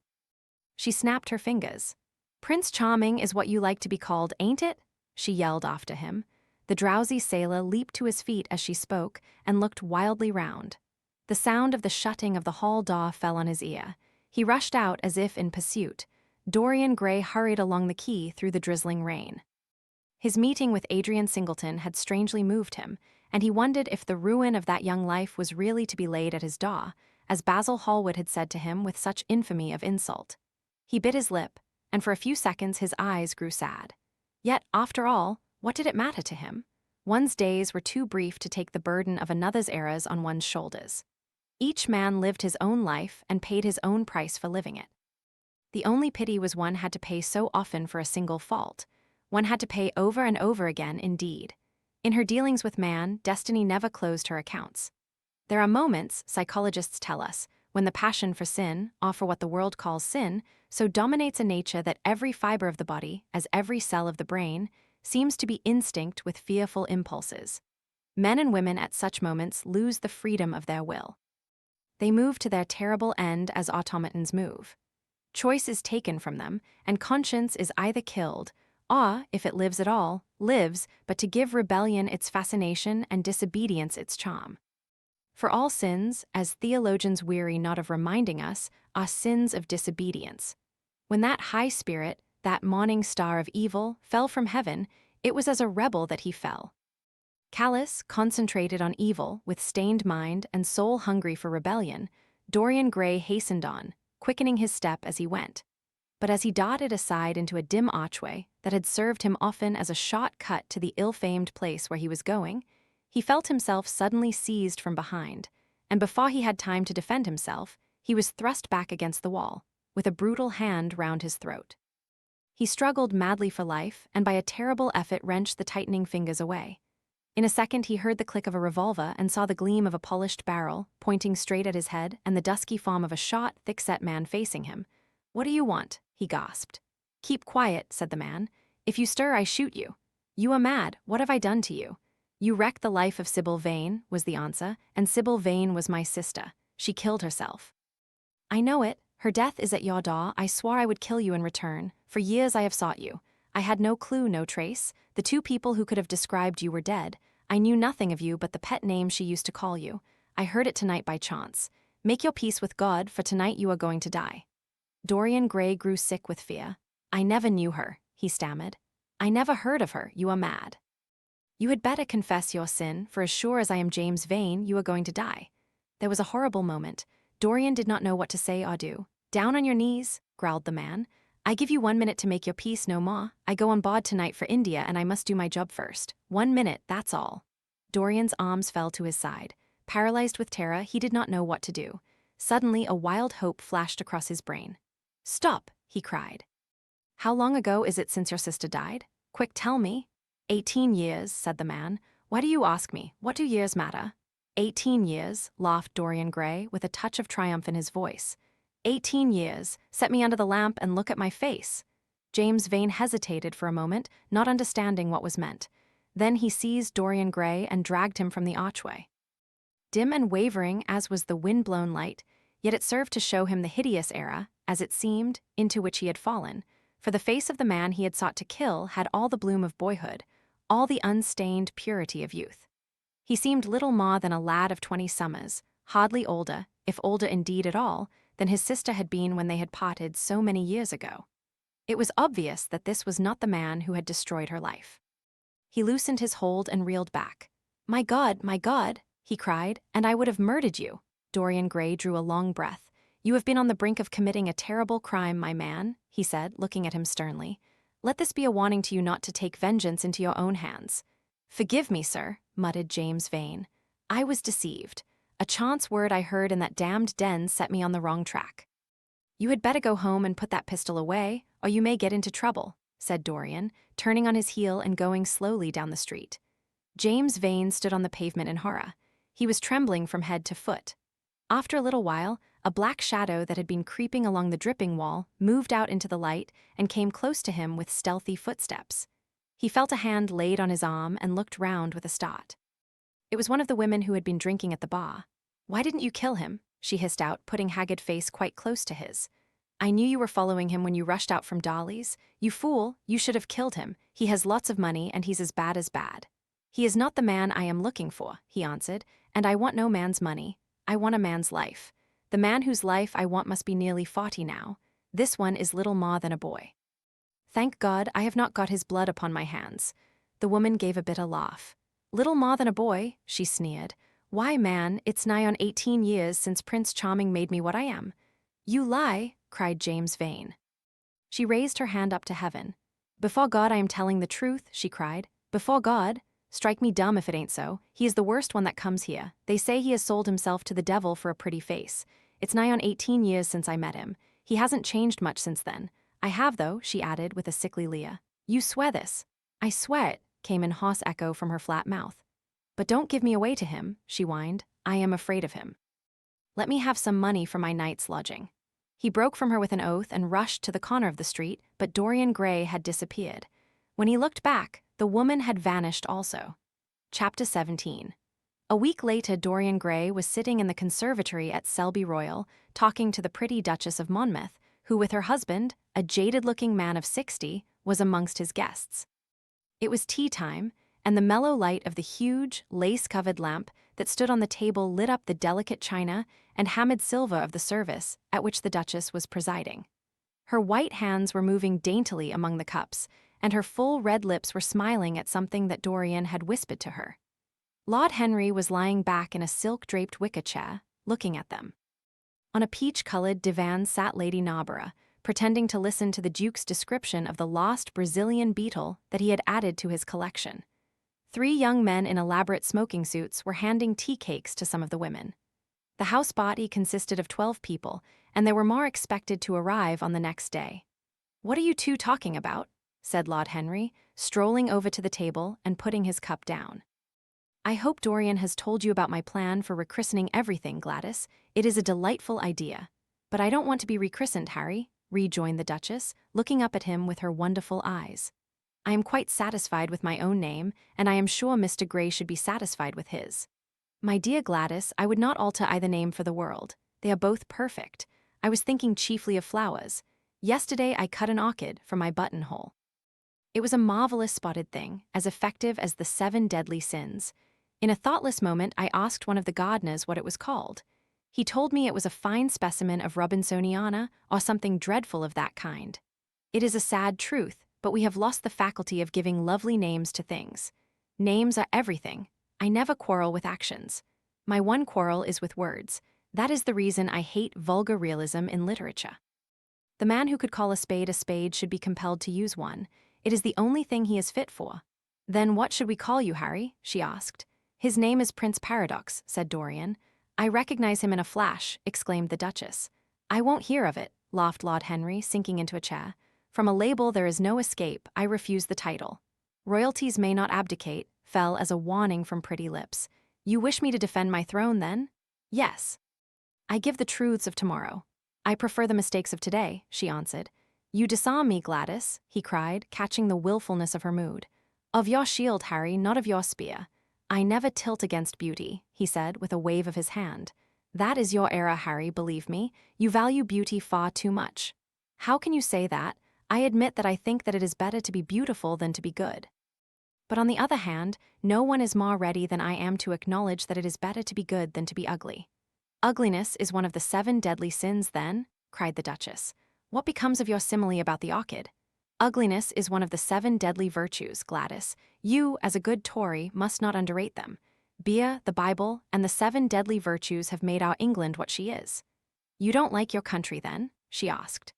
Speaker 1: She snapped her fingers. Prince Charming is what you like to be called, ain't it? She yelled after him. The drowsy sailor leaped to his feet as she spoke and looked wildly round. The sound of the shutting of the hall door fell on his ear. He rushed out as if in pursuit. Dorian Gray hurried along the quay through the drizzling rain. His meeting with Adrian Singleton had strangely moved him, and he wondered if the ruin of that young life was really to be laid at his door, as Basil Hallward had said to him with such infamy of insult. He bit his lip, and for a few seconds his eyes grew sad. Yet, after all, what did it matter to him? One's days were too brief to take the burden of another's errors on one's shoulders. Each man lived his own life and paid his own price for living it. The only pity was one had to pay so often for a single fault. One had to pay over and over again, indeed. In her dealings with man, destiny never closed her accounts. There are moments, psychologists tell us, when the passion for sin, or for what the world calls sin, so dominates a nature that every fiber of the body, as every cell of the brain, seems to be instinct with fearful impulses. Men and women at such moments lose the freedom of their will. They move to their terrible end as automatons move. Choice is taken from them, and conscience is either killed, or, if it lives at all, lives but to give rebellion its fascination and disobedience its charm. For all sins, as theologians weary not of reminding us, are sins of disobedience. When that high spirit, that morning star of evil, fell from heaven, it was as a rebel that he fell. Callous, concentrated on evil, with stained mind and soul hungry for rebellion, Dorian Gray hastened on, quickening his step as he went. But as he darted aside into a dim archway that had served him often as a short cut to the ill-famed place where he was going, he felt himself suddenly seized from behind, and before he had time to defend himself, he was thrust back against the wall, with a brutal hand round his throat. He struggled madly for life, and by a terrible effort wrenched the tightening fingers away. In a second he heard the click of a revolver and saw the gleam of a polished barrel, pointing straight at his head, and the dusky form of a short, thick-set man facing him. What do you want? He gasped. Keep quiet, said the man. If you stir, I shoot you. You are mad. What have I done to you? You wrecked the life of Sibyl Vane, was the answer, and Sibyl Vane was my sister. She killed herself. I know it, Her death is at your door. I swore I would kill you in return. For years I have sought you. I had no clue, no trace. The two people who could have described you were dead. I knew nothing of you but the pet name she used to call you. I heard it tonight by chance. Make your peace with God, for tonight you are going to die." Dorian Gray grew sick with fear. "I never knew her," he stammered. "I never heard of her. You are mad." "You had better confess your sin, for as sure as I am James Vane, you are going to die." There was a horrible moment. Dorian did not know what to say or do. "Down on your knees," growled the man. "I give you 1 minute to make your peace, no more. I go on board tonight for India and I must do my job first. 1 minute, that's all." Dorian's arms fell to his side. Paralyzed with terror, he did not know what to do. Suddenly, a wild hope flashed across his brain. "Stop," he cried. "How long ago is it since your sister died? Quick, tell me." 18 years, said the man. "Why do you ask me? What do years matter?" 18 years, laughed Dorian Gray, with a touch of triumph in his voice. 18 years, set me under the lamp and look at my face. James Vane hesitated for a moment, not understanding what was meant. Then he seized Dorian Gray and dragged him from the archway. Dim and wavering as was the wind-blown light, yet it served to show him the hideous era, as it seemed, into which he had fallen, for the face of the man he had sought to kill had all the bloom of boyhood, all the unstained purity of youth. He seemed little more than a lad of 20 summers, hardly older, if older indeed at all, than his sister had been when they had parted so many years ago. It was obvious that this was not the man who had destroyed her life. He loosened his hold and reeled back. My God, he cried, and I would have murdered you." Dorian Gray drew a long breath. "You have been on the brink of committing a terrible crime, my man," he said, looking at him sternly. "Let this be a warning to you not to take vengeance into your own hands." "Forgive me, sir," muttered James Vane. "I was deceived. A chance word I heard in that damned den set me on the wrong track." "You had better go home and put that pistol away, or you may get into trouble," said Dorian, turning on his heel and going slowly down the street. James Vane stood on the pavement in horror. He was trembling from head to foot. After a little while, a black shadow that had been creeping along the dripping wall moved out into the light and came close to him with stealthy footsteps. He felt a hand laid on his arm and looked round with a start. It was one of the women who had been drinking at the bar. "Why didn't you kill him?" she hissed out, putting haggard face quite close to his. "I knew you were following him when you rushed out from Dolly's. You fool, you should have killed him. He has lots of money and he's as bad as bad." "He is not the man I am looking for," he answered, "and I want no man's money. I want a man's life. The man whose life I want must be nearly 40 now. This one is little more than a boy. Thank God I have not got his blood upon my hands." The woman gave a bitter laugh. "Little more than a boy," she sneered. "Why, man, it's nigh on 18 years since Prince Charming made me what I am." "You lie," cried James Vane. She raised her hand up to heaven. "Before God I am telling the truth," she cried. "Before God. Strike me dumb if it ain't so. He is the worst one that comes here. They say he has sold himself to the devil for a pretty face. It's nigh on 18 years since I met him. He hasn't changed much since then. I have, though," she added with a sickly leer. "You swear this?" "I swear it," came in hoarse echo from her flat mouth. "But don't give me away to him," she whined. "I am afraid of him. Let me have some money for my night's lodging." He broke from her with an oath and rushed to the corner of the street, but Dorian Gray had disappeared. When he looked back, the woman had vanished also. Chapter 17. A week later, Dorian Gray was sitting in the conservatory at Selby Royal, talking to the pretty Duchess of Monmouth, who with her husband, a jaded-looking man of 60, was amongst his guests. It was tea time, and the mellow light of the huge, lace-covered lamp that stood on the table lit up the delicate china and hammered silver of the service at which the Duchess was presiding. Her white hands were moving daintily among the cups, and her full red lips were smiling at something that Dorian had whispered to her. Lord Henry was lying back in a silk-draped wicker chair, looking at them. On a peach-colored divan sat Lady Narborough, pretending to listen to the Duke's description of the lost Brazilian beetle that he had added to his collection. 3 young men in elaborate smoking suits were handing tea cakes to some of the women. The house party consisted of 12 people, and there were more expected to arrive on the next day. "What are you two talking about?" said Lord Henry, strolling over to the table and putting his cup down. "I hope Dorian has told you about my plan for rechristening everything, Gladys. It is a delightful idea." "But I don't want to be rechristened, Harry," rejoined the Duchess, looking up at him with her wonderful eyes. "I am quite satisfied with my own name, and I am sure Mr. Gray should be satisfied with his." "My dear Gladys, I would not alter either name for the world. They are both perfect. I was thinking chiefly of flowers. Yesterday I cut an orchid from my buttonhole. It was a marvelous spotted thing, as effective as the 7 deadly sins. In a thoughtless moment, I asked one of the gardeners what it was called. He told me it was a fine specimen of Robinsoniana or something dreadful of that kind. It is a sad truth, but we have lost the faculty of giving lovely names to things. Names are everything. I never quarrel with actions. My one quarrel is with words. That is the reason I hate vulgar realism in literature. The man who could call a spade should be compelled to use one. It is the only thing he is fit for. Then what should we call you, Harry? She asked. His name is Prince Paradox, said Dorian. I recognize him in a flash, exclaimed the Duchess. I won't hear of it, laughed Lord Henry, sinking into a chair. From a label there is no escape. I refuse the title. Royalties may not abdicate, fell as a warning from pretty lips. You wish me to defend my throne, then? Yes. I give the truths of tomorrow. I prefer the mistakes of today, she answered. You disarm me, Gladys, he cried, catching the willfulness of her mood. Of your shield, Harry, not of your spear. I never tilt against beauty, he said with a wave of his hand. That is your error, Harry, believe me. You value beauty far too much. How can you say that? I admit that I think that it is better to be beautiful than to be good. But on the other hand, no one is more ready than I am to acknowledge that it is better to be good than to be ugly. Ugliness is one of the 7 deadly sins, then, cried the Duchess. What becomes of your simile about the orchid? Ugliness is one of the 7 deadly virtues, Gladys. You, as a good Tory, must not underrate them. Beer, the Bible, and the 7 deadly virtues have made our England what she is. You don't like your country, then? She asked.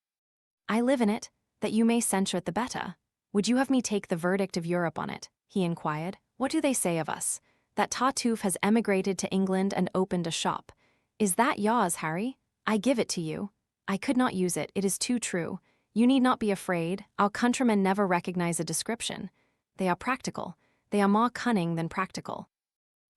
Speaker 1: I live in it, that you may censure it the better. Would you have me take the verdict of Europe on it? He inquired. What do they say of us? That Tartuffe has emigrated to England and opened a shop. Is that yours, Harry? I give it to you. I could not use it, it is too true. You need not be afraid, our countrymen never recognize a description. They are practical. They are more cunning than practical.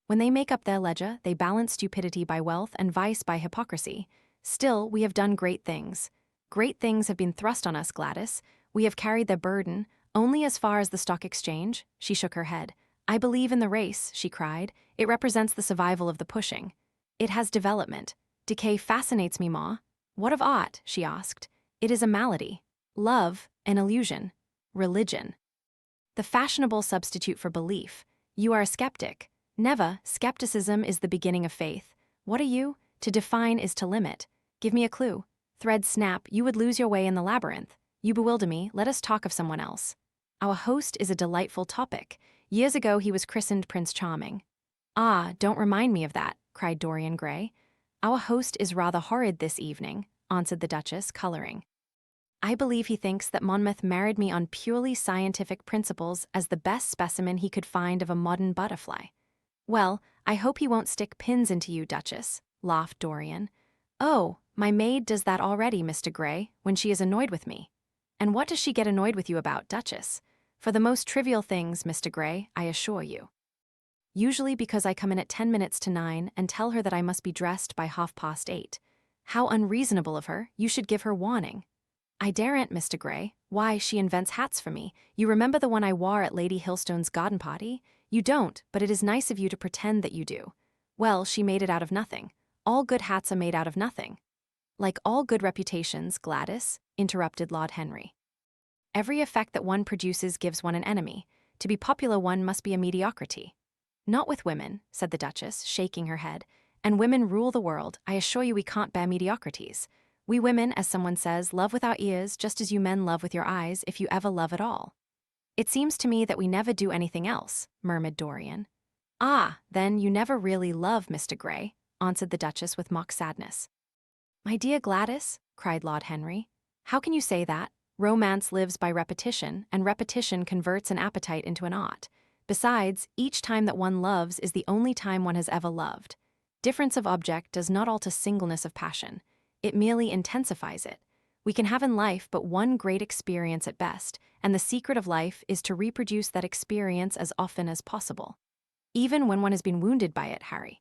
Speaker 1: When they make up their ledger, they balance stupidity by wealth and vice by hypocrisy. Still, we have done great things. Great things have been thrust on us, Gladys. We have carried their burden, only as far as the stock exchange. She shook her head. I believe in the race, she cried. It represents the survival of the pushing. It has development. Decay fascinates me, Ma. What of art? She asked. It is a malady. Love, an illusion. Religion. The fashionable substitute for belief. You are a skeptic. Never. Skepticism is the beginning of faith. What are you? To define is to limit. Give me a clue. Thread snap, you would lose your way in the labyrinth. You bewilder me, let us talk of someone else. Our host is a delightful topic. Years ago he was christened Prince Charming. Ah, don't remind me of that, cried Dorian Gray. Our host is rather horrid this evening, answered the Duchess, coloring. I believe he thinks that Monmouth married me on purely scientific principles as the best specimen he could find of a modern butterfly. Well, I hope he won't stick pins into you, Duchess, laughed Dorian. Oh, my maid does that already, Mr. Gray, when she is annoyed with me. And what does she get annoyed with you about, Duchess? For the most trivial things, Mr. Gray, I assure you. Usually because I come in at 10 minutes to 9 and tell her that I must be dressed by 8:30. How unreasonable of her, you should give her warning. I daren't, Mr. Gray. Why, she invents hats for me. You remember the one I wore at Lady Hilstone's garden party? You don't, but it is nice of you to pretend that you do. Well, she made it out of nothing. All good hats are made out of nothing. Like all good reputations, Gladys, interrupted Lord Henry. Every effect that one produces gives one an enemy. To be popular one must be a mediocrity. Not with women, said the Duchess, shaking her head. And women rule the world. I assure you we can't bear mediocrities. We women, as someone says, love with our ears just as you men love with your eyes, if you ever love at all. It seems to me that we never do anything else, murmured Dorian. Ah, then you never really love, Mr. Gray, answered the Duchess with mock sadness. My dear Gladys, cried Lord Henry, how can you say that? Romance lives by repetition, and repetition converts an appetite into an art. Besides, each time that one loves is the only time one has ever loved. Difference of object does not alter singleness of passion. It merely intensifies it. We can have in life but one great experience at best, and the secret of life is to reproduce that experience as often as possible. Even when one has been wounded by it, Harry.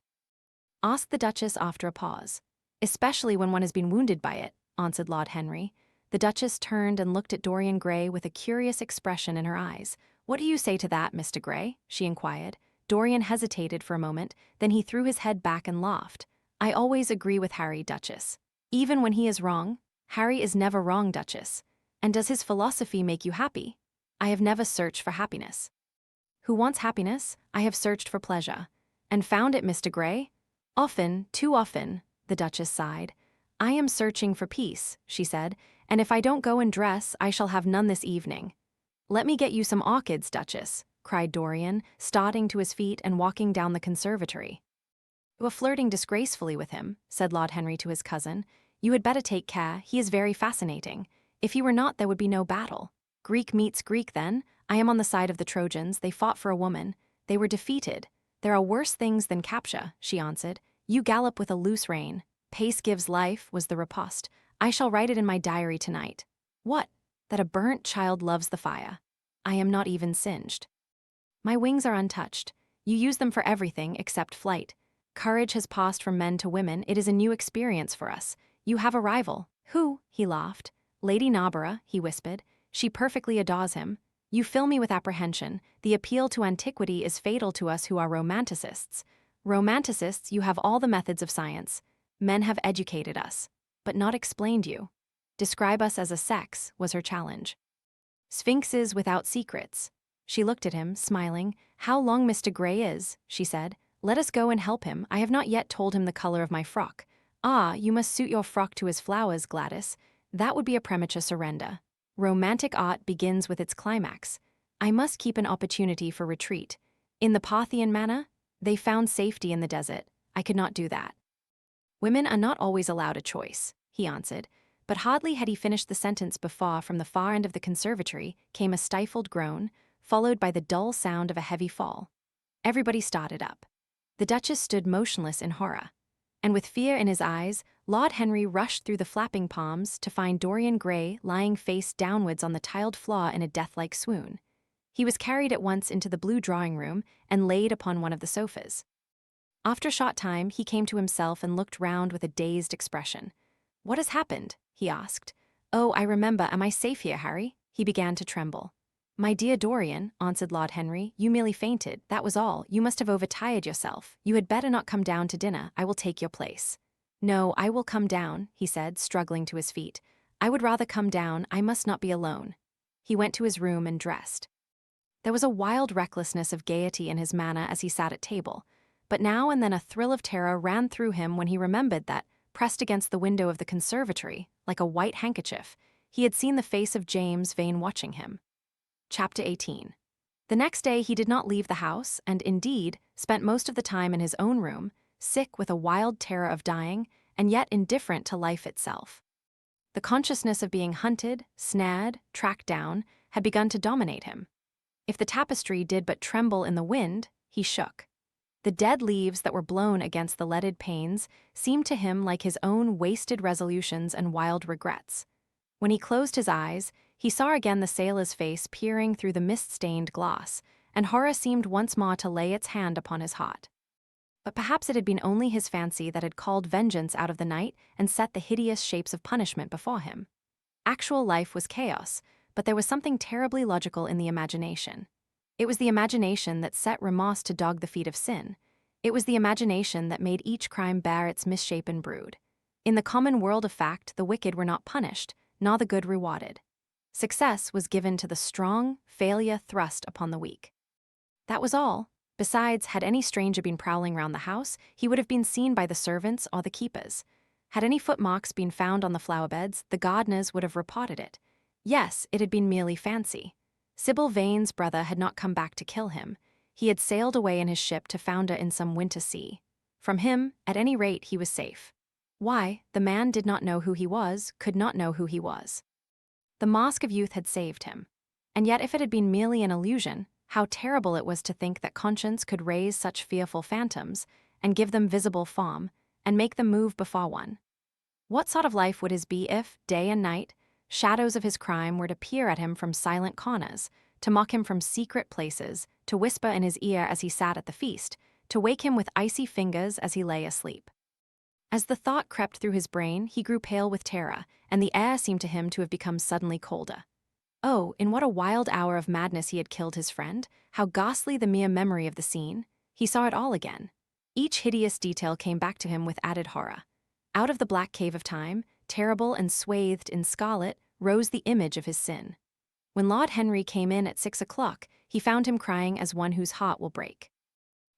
Speaker 1: Asked the Duchess after a pause. Especially when one has been wounded by it, answered Lord Henry. The Duchess turned and looked at Dorian Gray with a curious expression in her eyes. What do you say to that, Mr. Gray? She inquired. Dorian hesitated for a moment, then he threw his head back and laughed. I always agree with Harry, Duchess. Even when he is wrong? Harry is never wrong, Duchess. And does his philosophy make you happy? I have never searched for happiness. Who wants happiness? I have searched for pleasure. And found it, Mr. Gray? Often, too often, the Duchess sighed. I am searching for peace, she said, and if I don't go and dress, I shall have none this evening. Let me get you some orchids, Duchess, cried Dorian, starting to his feet and walking down the conservatory. You are flirting disgracefully with him, said Lord Henry to his cousin. You had better take care, he is very fascinating. If he were not, there would be no battle. Greek meets Greek, then. I am on the side of the Trojans, they fought for a woman. They were defeated. There are worse things than capture, she answered. You gallop with a loose rein. Pace gives life, was the riposte. I shall write it in my diary tonight. What? That a burnt child loves the fire. I am not even singed. My wings are untouched. You use them for everything except flight. Courage has passed from men to women. It is a new experience for us. You have a rival. Who? He laughed. Lady Narborough, he whispered. She perfectly adores him. You fill me with apprehension. The appeal to antiquity is fatal to us who are romanticists. Romanticists, you have all the methods of science. Men have educated us, but not explained you. Describe us as a sex, was her challenge. Sphinxes without secrets. She looked at him, smiling. How long Mr. Gray is, she said. Let us go and help him. I have not yet told him the color of my frock. Ah, you must suit your frock to his flowers, Gladys. That would be a premature surrender. Romantic art begins with its climax. I must keep an opportunity for retreat. In the Parthian manner, they found safety in the desert. I could not do that. Women are not always allowed a choice, he answered, but hardly had he finished the sentence before from the far end of the conservatory came a stifled groan, followed by the dull sound of a heavy fall. Everybody started up. The Duchess stood motionless in horror. And with fear in his eyes, Lord Henry rushed through the flapping palms to find Dorian Gray lying face downwards on the tiled floor in a death-like swoon. He was carried at once into the blue drawing-room and laid upon one of the sofas. After a short time, he came to himself and looked round with a dazed expression. What has happened? He asked. Oh, I remember. Am I safe here, Harry? He began to tremble. My dear Dorian, answered Lord Henry, you merely fainted, that was all. You must have overtired yourself. You had better not come down to dinner. I will take your place. No, I will come down, he said, struggling to his feet. I would rather come down. I must not be alone. He went to his room and dressed. There was a wild recklessness of gaiety in his manner as he sat at table, but now and then a thrill of terror ran through him when he remembered that, pressed against the window of the conservatory, like a white handkerchief, he had seen the face of James Vane watching him. Chapter 18. The next day he did not leave the house, and indeed spent most of the time in his own room, sick with a wild terror of dying, and yet indifferent to life itself. The consciousness of being hunted, snared, tracked down, had begun to dominate him. If the tapestry did but tremble in the wind, he shook. The dead leaves that were blown against the leaded panes seemed to him like his own wasted resolutions and wild regrets. When he closed his eyes, he saw again the sailor's face peering through the mist-stained glass, and horror seemed once more to lay its hand upon his heart. But perhaps it had been only his fancy that had called vengeance out of the night and set the hideous shapes of punishment before him. Actual life was chaos, but there was something terribly logical in the imagination. It was the imagination that set remorse to dog the feet of sin. It was the imagination that made each crime bear its misshapen brood. In the common world of fact, the wicked were not punished, nor the good rewarded. Success was given to the strong, failure thrust upon the weak. That was all. Besides, had any stranger been prowling round the house, he would have been seen by the servants or the keepers. Had any footmarks been found on the flower-beds, the gardeners would have reported it. Yes, it had been merely fancy. Sibyl Vane's brother had not come back to kill him. He had sailed away in his ship to founder in some winter sea. From him, at any rate, he was safe. Why, the man did not know who he was, could not know who he was. The mask of youth had saved him. And yet if it had been merely an illusion, how terrible it was to think that conscience could raise such fearful phantoms, and give them visible form, and make them move before one. What sort of life would his be if, day and night, shadows of his crime were to peer at him from silent corners, to mock him from secret places, to whisper in his ear as he sat at the feast, to wake him with icy fingers as he lay asleep? As the thought crept through his brain, he grew pale with terror, and the air seemed to him to have become suddenly colder. Oh, in what a wild hour of madness he had killed his friend, how ghastly the mere memory of the scene. He saw it all again. Each hideous detail came back to him with added horror. Out of the black cave of time, terrible and swathed in scarlet, rose the image of his sin. When Lord Henry came in at 6 o'clock, he found him crying as one whose heart will break.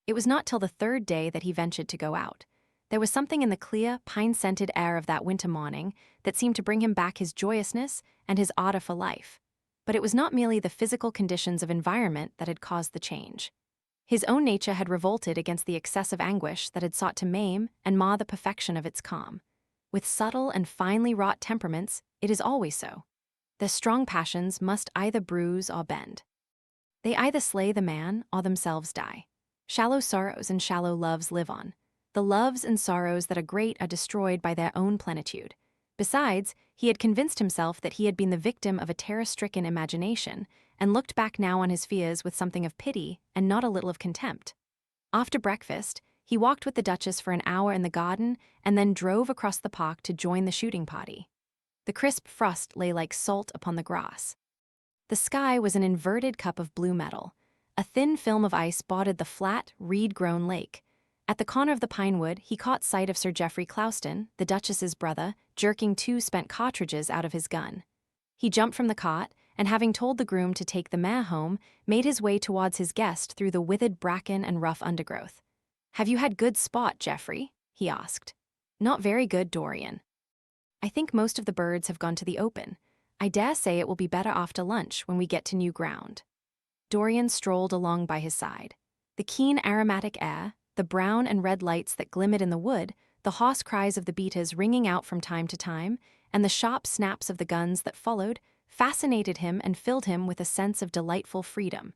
Speaker 1: It was not till the third day that he ventured to go out. There was something in the clear, pine-scented air of that winter morning that seemed to bring him back his joyousness and his ardor for life. But it was not merely the physical conditions of environment that had caused the change. His own nature had revolted against the excessive anguish that had sought to maim and mar the perfection of its calm. With subtle and finely wrought temperaments, it is always so. The strong passions must either bruise or bend. They either slay the man or themselves die. Shallow sorrows and shallow loves live on. The loves and sorrows that are great are destroyed by their own plenitude. Besides, he had convinced himself that he had been the victim of a terror-stricken imagination, and looked back now on his fears with something of pity and not a little of contempt. After breakfast, he walked with the Duchess for an hour in the garden and then drove across the park to join the shooting party. The crisp frost lay like salt upon the grass. The sky was an inverted cup of blue metal. A thin film of ice bordered the flat, reed-grown lake. At the corner of the pine wood, he caught sight of Sir Geoffrey Clouston, the Duchess's brother, jerking 2 spent cartridges out of his gun. He jumped from the cot, and having told the groom to take the mare home, made his way towards his guest through the withered bracken and rough undergrowth. "Have you had good sport, Geoffrey?" he asked. "Not very good, Dorian. I think most of the birds have gone to the open. I dare say it will be better after lunch when we get to new ground." Dorian strolled along by his side. The keen aromatic air, the brown and red lights that glimmered in the wood, the hoarse cries of the beaters ringing out from time to time, and the sharp snaps of the guns that followed, fascinated him and filled him with a sense of delightful freedom.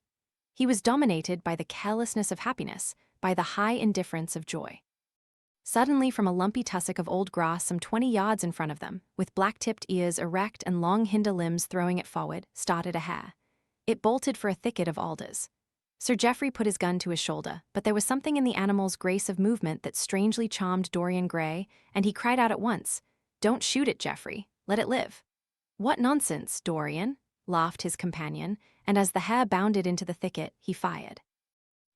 Speaker 1: He was dominated by the carelessness of happiness, by the high indifference of joy. Suddenly, from a lumpy tussock of old grass some 20 yards in front of them, with black-tipped ears erect and long hinder limbs throwing it forward, started a hare. It bolted for a thicket of alders. Sir Geoffrey put his gun to his shoulder, but there was something in the animal's grace of movement that strangely charmed Dorian Gray, and he cried out at once, "Don't shoot it, Geoffrey. Let it live." "What nonsense, Dorian," laughed his companion, and as the hare bounded into the thicket, he fired.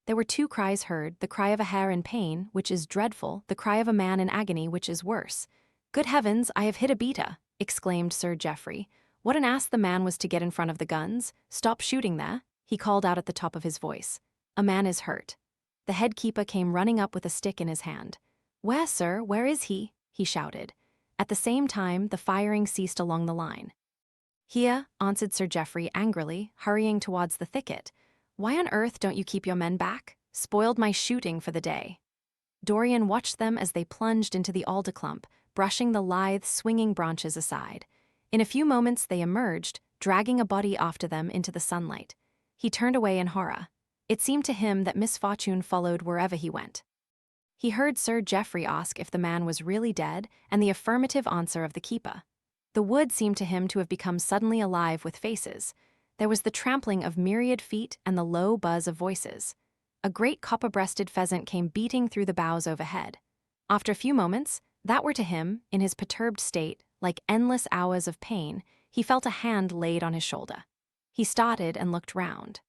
Speaker 1: There were 2 cries heard, the cry of a hare in pain, which is dreadful, the cry of a man in agony, which is worse. "Good heavens, I have hit a beater," exclaimed Sir Geoffrey. What an ass the man was to get in front of the guns. "Stop shooting there," he called out at the top of his voice. "A man is hurt." The headkeeper came running up with a stick in his hand. "Where, sir, where is he?" he shouted. At the same time, the firing ceased along the line. "Here," answered Sir Geoffrey angrily, hurrying towards the thicket. "Why on earth don't you keep your men back? Spoiled my shooting for the day." Dorian watched them as they plunged into the alder clump, brushing the lithe, swinging branches aside. In a few moments they emerged, dragging a body after them into the sunlight. He turned away in horror. It seemed to him that misfortune followed wherever he went. He heard Sir Geoffrey ask if the man was really dead, and the affirmative answer of the keeper. The wood seemed to him to have become suddenly alive with faces. There was the trampling of myriad feet and the low buzz of voices. A great copper-breasted pheasant came beating through the boughs overhead. After a few moments, that were to him, in his perturbed state, like endless hours of pain, he felt a hand laid on his shoulder. He started and looked round.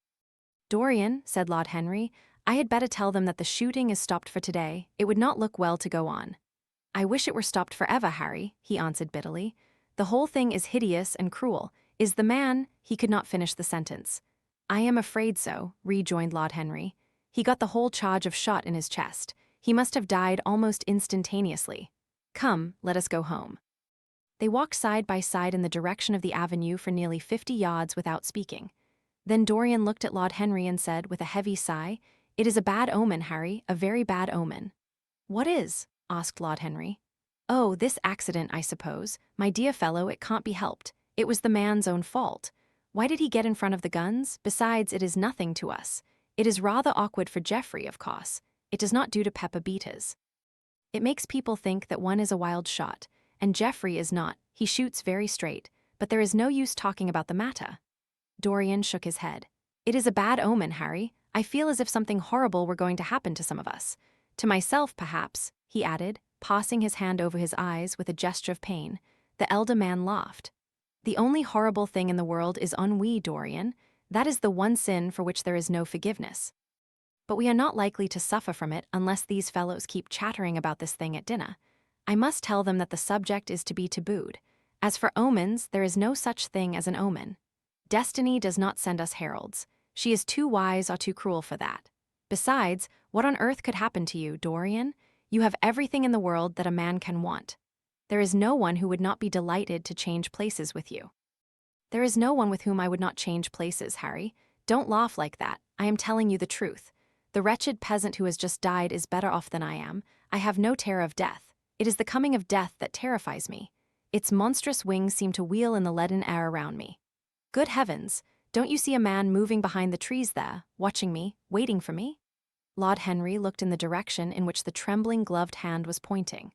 Speaker 1: "Dorian," said Lord Henry, "I had better tell them that the shooting is stopped for today. It would not look well to go on." "I wish it were stopped forever, Harry," he answered bitterly. "The whole thing is hideous and cruel. Is the man—" He could not finish the sentence. "I am afraid so," rejoined Lord Henry. "He got the whole charge of shot in his chest. He must have died almost instantaneously. Come, let us go home." They walked side by side in the direction of the avenue for nearly 50 yards without speaking. Then Dorian looked at Lord Henry and said, with a heavy sigh, "It is a bad omen, Harry, a very bad omen." "What is?" asked Lord Henry. "Oh, this accident, I suppose. My dear fellow, it can't be helped. It was the man's own fault. Why did he get in front of the guns? Besides, it is nothing to us. It is rather awkward for Geoffrey, of course. It does not do to pepper beaters. It makes people think that one is a wild shot, and Geoffrey is not. He shoots very straight, but there is no use talking about the matter." Dorian shook his head. "It is a bad omen, Harry. I feel as if something horrible were going to happen to some of us. To myself, perhaps," he added, passing his hand over his eyes with a gesture of pain. The elder man laughed. "The only horrible thing in the world is ennui, Dorian. That is the one sin for which there is no forgiveness. But we are not likely to suffer from it unless these fellows keep chattering about this thing at dinner. I must tell them that the subject is to be tabooed. As for omens, there is no such thing as an omen. Destiny does not send us heralds. She is too wise or too cruel for that. Besides, what on earth could happen to you, Dorian? You have everything in the world that a man can want. There is no one who would not be delighted to change places with you. There is no one with whom I would not change places, Harry. Don't laugh like that. I am telling you the truth. The wretched peasant who has just died is better off than I am. I have no terror of death. It is the coming of death that terrifies me. Its monstrous wings seem to wheel in the leaden air around me. Good heavens, don't you see a man moving behind the trees there, watching me, waiting for me? Lord Henry looked in the direction in which the trembling gloved hand was pointing.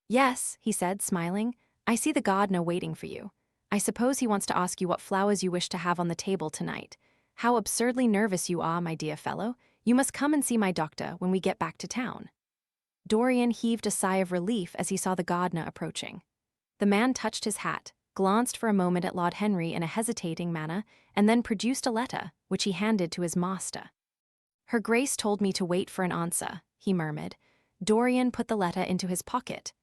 Speaker 1: Yes, he said, smiling, I see the gardener waiting for you. I suppose he wants to ask you what flowers you wish to have on the table tonight. How absurdly nervous you are, my dear fellow. You must come and see my doctor when we get back to town. Dorian heaved a sigh of relief as he saw the gardener approaching. The man touched his hat, glanced for a moment at Lord Henry in a hesitating manner, and then produced a letter, which he handed to his master. Her Grace told me to wait for an answer, he murmured. Dorian put the letter into his pocket.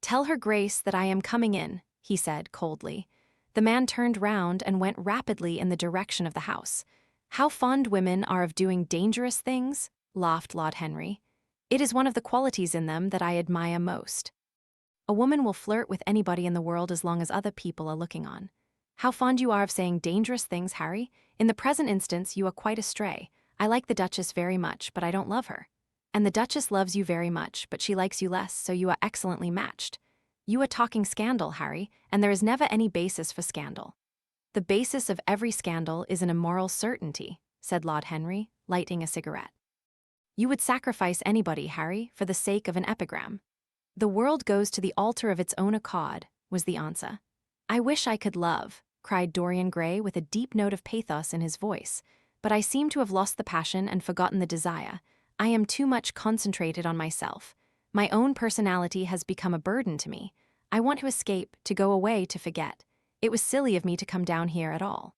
Speaker 1: Tell Her Grace that I am coming in, he said coldly. The man turned round and went rapidly in the direction of the house. How fond women are of doing dangerous things, laughed Lord Henry. It is one of the qualities in them that I admire most. A woman will flirt with anybody in the world as long as other people are looking on. How fond you are of saying dangerous things, Harry. In the present instance, you are quite astray. I like the Duchess very much, but I don't love her. And the Duchess loves you very much, but she likes you less, so you are excellently matched. You are talking scandal, Harry, and there is never any basis for scandal. The basis of every scandal is an immoral certainty, said Lord Henry, lighting a cigarette. You would sacrifice anybody, Harry, for the sake of an epigram. The world goes to the altar of its own accord, was the answer. I wish I could love, cried Dorian Gray with a deep note of pathos in his voice, but I seem to have lost the passion and forgotten the desire. I am too much concentrated on myself. My own personality has become a burden to me. I want to escape, to go away, to forget. It was silly of me to come down here at all.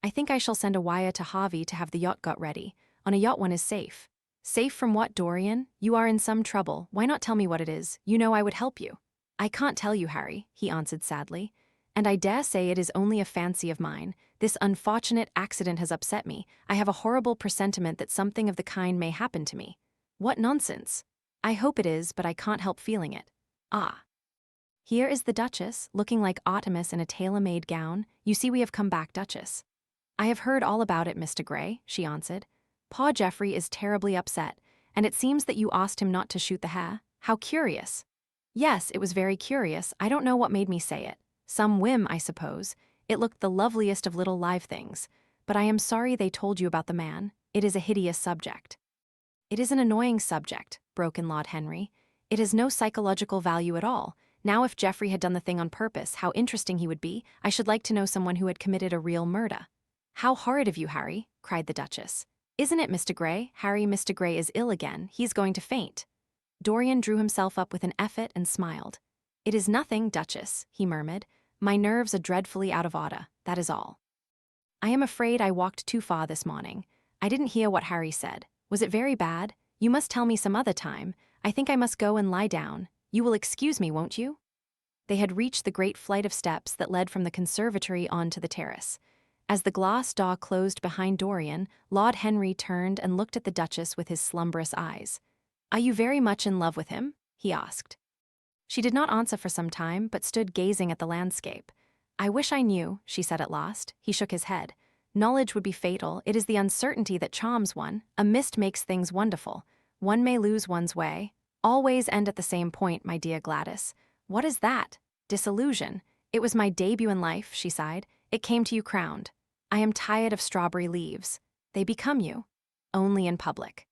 Speaker 1: I think I shall send a wire to Harvey to have the yacht got ready. On a yacht one is safe. Safe from what, Dorian? You are in some trouble. Why not tell me what it is? You know I would help you. I can't tell you, Harry, he answered sadly. And I dare say it is only a fancy of mine. This unfortunate accident has upset me. I have a horrible presentiment that something of the kind may happen to me. What nonsense! I hope it is, but I can't help feeling it. Ah. Here is the Duchess, looking like Artemis in a tailor-made gown. You see we have come back, Duchess. I have heard all about it, Mr. Gray, she answered. Poor Geoffrey is terribly upset, and it seems that you asked him not to shoot the hare. How curious. Yes, it was very curious. I don't know what made me say it. Some whim, I suppose. It looked the loveliest of little live things. But I am sorry they told you about the man. It is a hideous subject. It is an annoying subject, broke in Lord Henry. It has no psychological value at all. Now if Geoffrey had done the thing on purpose, how interesting he would be. I should like to know someone who had committed a real murder. How horrid of you, Harry, cried the Duchess. Isn't it, Mr. Gray? Harry, Mr. Gray is ill again. He's going to faint. Dorian drew himself up with an effort and smiled. It is nothing, Duchess, he murmured. My nerves are dreadfully out of order, that is all. I am afraid I walked too far this morning. I didn't hear what Harry said. Was it very bad? You must tell me some other time. I think I must go and lie down. You will excuse me, won't you? They had reached the great flight of steps that led from the conservatory on to the terrace. As the glass door closed behind Dorian, Lord Henry turned and looked at the Duchess with his slumberous eyes. Are you very much in love with him? He asked. She did not answer for some time, but stood gazing at the landscape. I wish I knew, she said at last. He shook his head. Knowledge would be fatal. It is the uncertainty that charms one. A mist makes things wonderful. One may lose one's way. Always end at the same point, my dear Gladys. What is that? Disillusion. It was my debut in life, she sighed. It came to you crowned. I am tired of strawberry leaves. They become you. Only in public.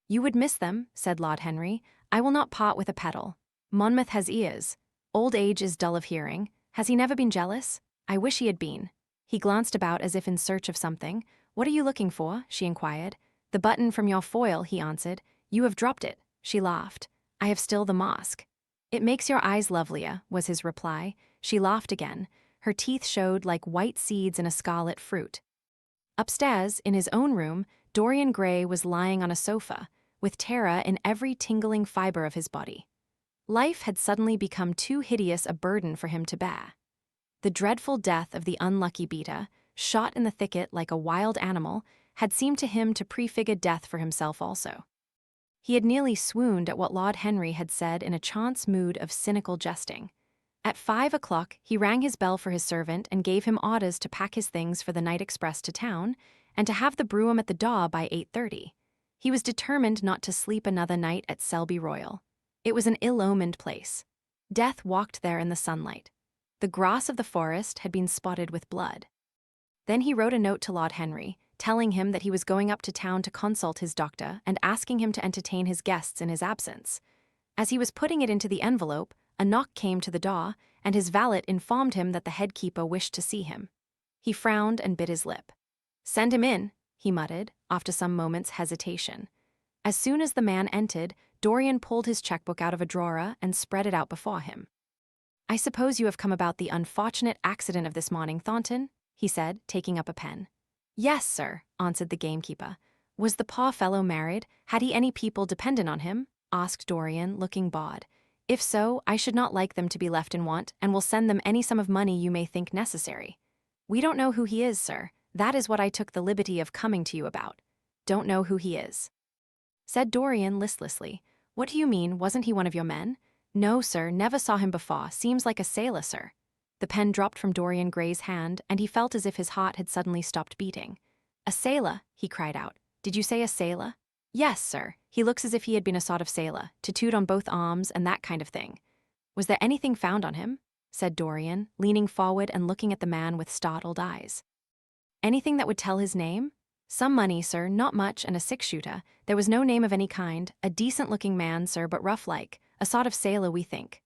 Speaker 1: You would miss them, said Lord Henry. I will not part with a petal. Monmouth has ears. Old age is dull of hearing. Has he never been jealous? I wish he had been. He glanced about as if in search of something. What are you looking for? She inquired. The button from your foil, he answered. You have dropped it. She laughed. I have still the mask. It makes your eyes lovelier, was his reply. She laughed again. Her teeth showed like white seeds in a scarlet fruit. Upstairs, in his own room, Dorian Gray was lying on a sofa, with terror in every tingling fiber of his body. Life had suddenly become too hideous a burden for him to bear. The dreadful death of the unlucky beta, shot in the thicket like a wild animal, had seemed to him to prefigure death for himself also. He had nearly swooned at what Lord Henry had said in a chance mood of cynical jesting. At 5 o'clock, he rang his bell for his servant and gave him orders to pack his things for the night express to town, and to have the brougham at the door by 8:30. He was determined not to sleep another night at Selby Royal. It was an ill-omened place. Death walked there in the sunlight. The grass of the forest had been spotted with blood. Then he wrote a note to Lord Henry, telling him that he was going up to town to consult his doctor and asking him to entertain his guests in his absence. As he was putting it into the envelope, a knock came to the door, and his valet informed him that the headkeeper wished to see him. He frowned and bit his lip. "Send him in," he muttered, after some moments' hesitation. As soon as the man entered, Dorian pulled his checkbook out of a drawer and spread it out before him. "I suppose you have come about the unfortunate accident of this morning, Thornton?" he said, taking up a pen. "Yes, sir," answered the gamekeeper. "Was the poor fellow married? Had he any people dependent on him?" asked Dorian, looking bored. "If so, I should not like them to be left in want, and will send them any sum of money you may think necessary." "We don't know who he is, sir. That is what I took the liberty of coming to you about." "Don't know who he is," said Dorian listlessly. "What do you mean, wasn't he one of your men?" "No, sir, never saw him before. Seems like a sailor, sir." The pen dropped from Dorian Gray's hand, and he felt as if his heart had suddenly stopped beating. "A sailor?" he cried out. "Did you say a sailor?" "Yes, sir. He looks as if he had been a sort of sailor, tattooed on both arms and that kind of thing." "Was there anything found on him?" said Dorian, leaning forward and looking at the man with startled eyes. "Anything that would tell his name?" "Some money, sir, not much, and a six-shooter. There was no name of any kind. A decent-looking man, sir, but rough-like. A sort of sailor, we think."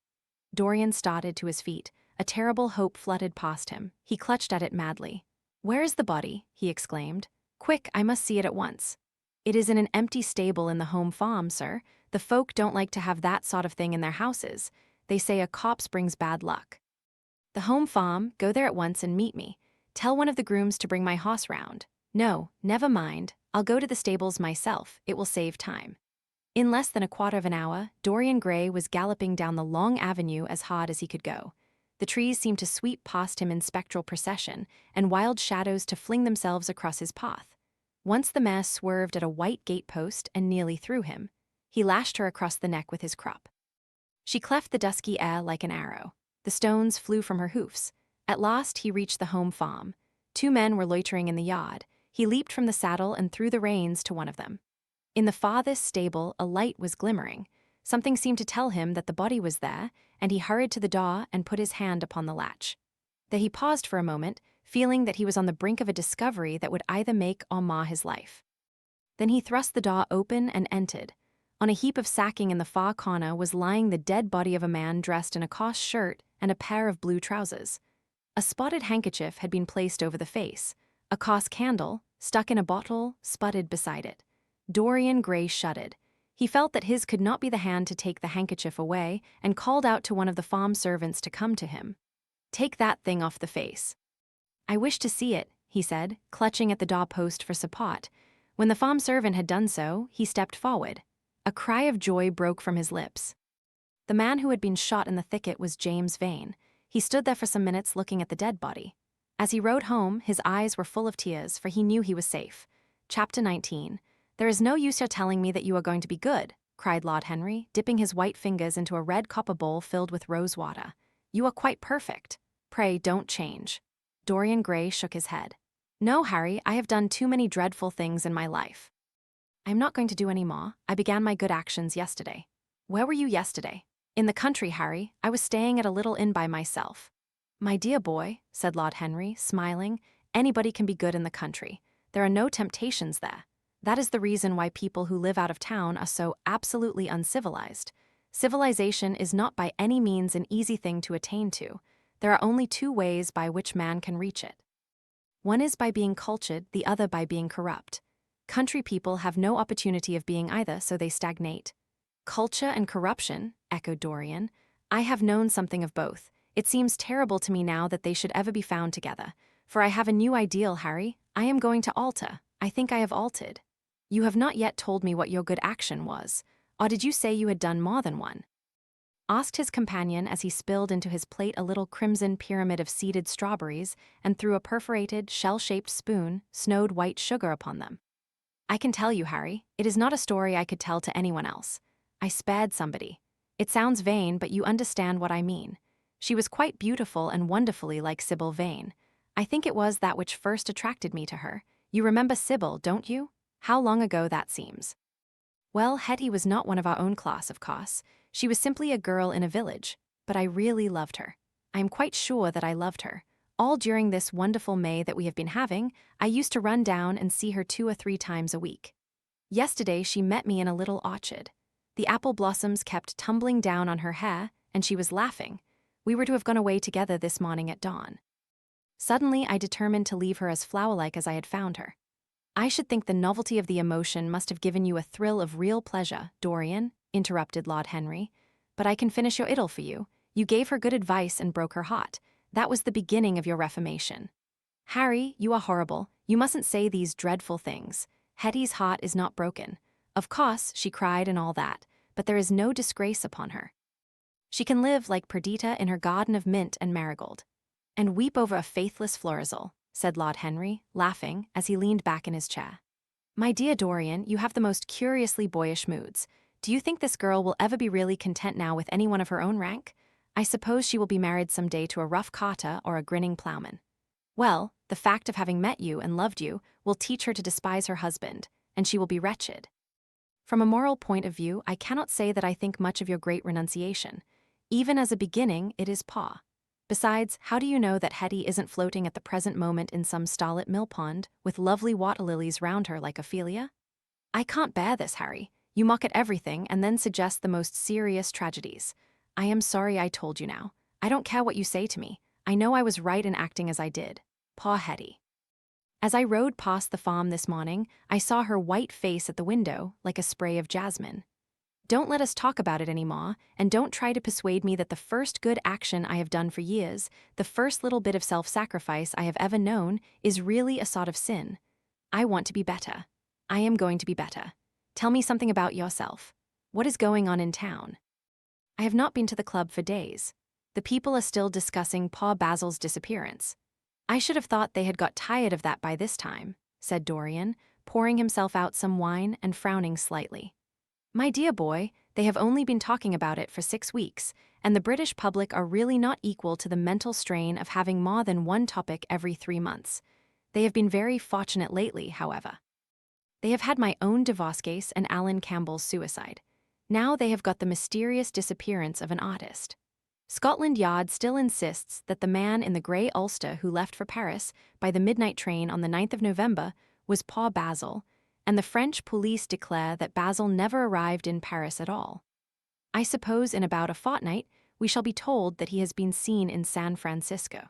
Speaker 1: Dorian started to his feet. A terrible hope fluttered past him. He clutched at it madly. "Where is the body?" he exclaimed. "Quick, I must see it at once." "It is in an empty stable in the home farm, sir. The folk don't like to have that sort of thing in their houses. They say a corpse brings bad luck." "The home farm? Go there at once and meet me. Tell one of the grooms to bring my horse round." "No, never mind. I'll go to the stables myself. It will save time." In less than a quarter of an hour, Dorian Gray was galloping down the long avenue as hard as he could go. The trees seemed to sweep past him in spectral procession, and wild shadows to fling themselves across his path. Once the mare swerved at a white gate-post and nearly threw him. He lashed her across the neck with his crop. She cleft the dusky air like an arrow. The stones flew from her hoofs. At last he reached the home farm. 2 men were loitering in the yard. He leaped from the saddle and threw the reins to one of them. In the farthest stable, a light was glimmering. Something seemed to tell him that the body was there, and he hurried to the door and put his hand upon the latch. There he paused for a moment, feeling that he was on the brink of a discovery that would either make or mar his life. Then he thrust the door open and entered. On a heap of sacking in the far corner was lying the dead body of a man dressed in a coarse shirt and a pair of blue trousers. A spotted handkerchief had been placed over the face. A coarse candle, stuck in a bottle, sputtered beside it. Dorian Gray shuddered. He felt that his could not be the hand to take the handkerchief away, and called out to one of the farm servants to come to him. "Take that thing off the face." "I wish to see it," he said, clutching at the door-post for support. When the farm servant had done so, he stepped forward. A cry of joy broke from his lips. The man who had been shot in the thicket was James Vane. He stood there for some minutes looking at the dead body. As he rode home, his eyes were full of tears, for he knew he was safe. Chapter 19. "There is no use your telling me that you are going to be good," cried Lord Henry, dipping his white fingers into a red copper bowl filled with rose water. "You are quite perfect. Pray, don't change." Dorian Gray shook his head. "No, Harry, I have done too many dreadful things in my life. I am not going to do any more. I began my good actions yesterday." "Where were you yesterday?" "In the country, Harry. I was staying at a little inn by myself." "My dear boy," said Lord Henry, smiling, "anybody can be good in the country. There are no temptations there. That is the reason why people who live out of town are so absolutely uncivilized. Civilization is not by any means an easy thing to attain to. There are only 2 ways by which man can reach it. One is by being cultured, the other by being corrupt. Country people have no opportunity of being either, so they stagnate." "Culture and corruption," echoed Dorian. "I have known something of both. It seems terrible to me now that they should ever be found together. For I have a new ideal, Harry. I am going to alter. I think I have altered." "You have not yet told me what your good action was. Or did you say you had done more than one?" asked his companion as he spilled into his plate a little crimson pyramid of seeded strawberries and threw a perforated, shell-shaped spoon, snowed white sugar upon them. I can tell you, Harry, it is not a story I could tell to anyone else. I spared somebody. It sounds vain, but you understand what I mean. She was quite beautiful and wonderfully like Sibyl Vane. I think it was that which first attracted me to her. You remember Sibyl, don't you? How long ago that seems. Well, Hetty was not one of our own class, of course. She was simply a girl in a village, but I really loved her. I am quite sure that I loved her. All during this wonderful May that we have been having, I used to run down and see her 2 or 3 times a week. Yesterday she met me in a little orchard. The apple blossoms kept tumbling down on her hair, and she was laughing. We were to have gone away together this morning at dawn. Suddenly I determined to leave her as flower-like as I had found her. I should think the novelty of the emotion must have given you a thrill of real pleasure, Dorian, interrupted Lord Henry. But I can finish your idyll for you. You gave her good advice and broke her heart. That was the beginning of your reformation. Harry, you are horrible. You mustn't say these dreadful things. Hetty's heart is not broken. Of course, she cried and all that, but there is no disgrace upon her. She can live like Perdita in her garden of mint and marigold. And weep over a faithless Florizel, said Lord Henry, laughing, as he leaned back in his chair. My dear Dorian, you have the most curiously boyish moods. Do you think this girl will ever be really content now with anyone of her own rank? I suppose she will be married some day to a rough carter or a grinning ploughman. Well, the fact of having met you and loved you will teach her to despise her husband, and she will be wretched. From a moral point of view, I cannot say that I think much of your great renunciation. Even as a beginning, it is paw. Besides, how do you know that Hetty isn't floating at the present moment in some starlit mill pond, with lovely water lilies round her like Ophelia? I can't bear this, Harry. You mock at everything and then suggest the most serious tragedies. I am sorry I told you now. I don't care what you say to me. I know I was right in acting as I did. Paw Hetty. As I rode past the farm this morning, I saw her white face at the window, like a spray of jasmine. Don't let us talk about it any more, and don't try to persuade me that the first good action I have done for years, the first little bit of self-sacrifice I have ever known, is really a sort of sin. I want to be better. I am going to be better. Tell me something about yourself. What is going on in town? I have not been to the club for days. The people are still discussing Paw Basil's disappearance. I should have thought they had got tired of that by this time, said Dorian, pouring himself out some wine and frowning slightly. My dear boy, they have only been talking about it for 6 weeks, and the British public are really not equal to the mental strain of having more than one topic every 3 months. They have been very fortunate lately, however. They have had my own divorce case and Alan Campbell's suicide. Now they have got the mysterious disappearance of an artist. Scotland Yard still insists that the man in the grey ulster who left for Paris by the midnight train on the 9th of November was Paw Basil, and the French police declare that Basil never arrived in Paris at all. I suppose in about a fortnight we shall be told that he has been seen in San Francisco.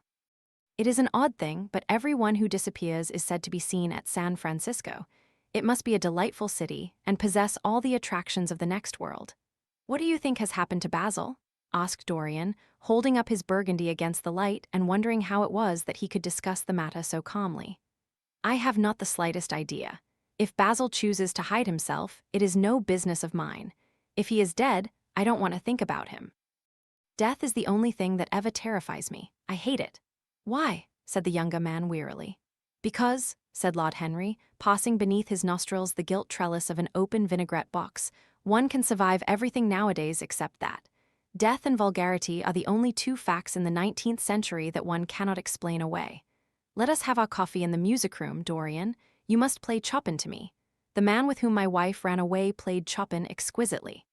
Speaker 1: It is an odd thing, but everyone who disappears is said to be seen at San Francisco. It must be a delightful city and possess all the attractions of the next world. What do you think has happened to Basil? Asked Dorian, holding up his burgundy against the light and wondering how it was that he could discuss the matter so calmly. I have not the slightest idea. If Basil chooses to hide himself, it is no business of mine. If he is dead, I don't want to think about him. Death is the only thing that ever terrifies me. I hate it. Why? Said the younger man wearily. Because, said Lord Henry, passing beneath his nostrils the gilt trellis of an open vinaigrette box, one can survive everything nowadays except that. Death and vulgarity are the only 2 facts in the 19th century that one cannot explain away. Let us have our coffee in the music room, Dorian. You must play Chopin to me. The man with whom my wife ran away played Chopin exquisitely.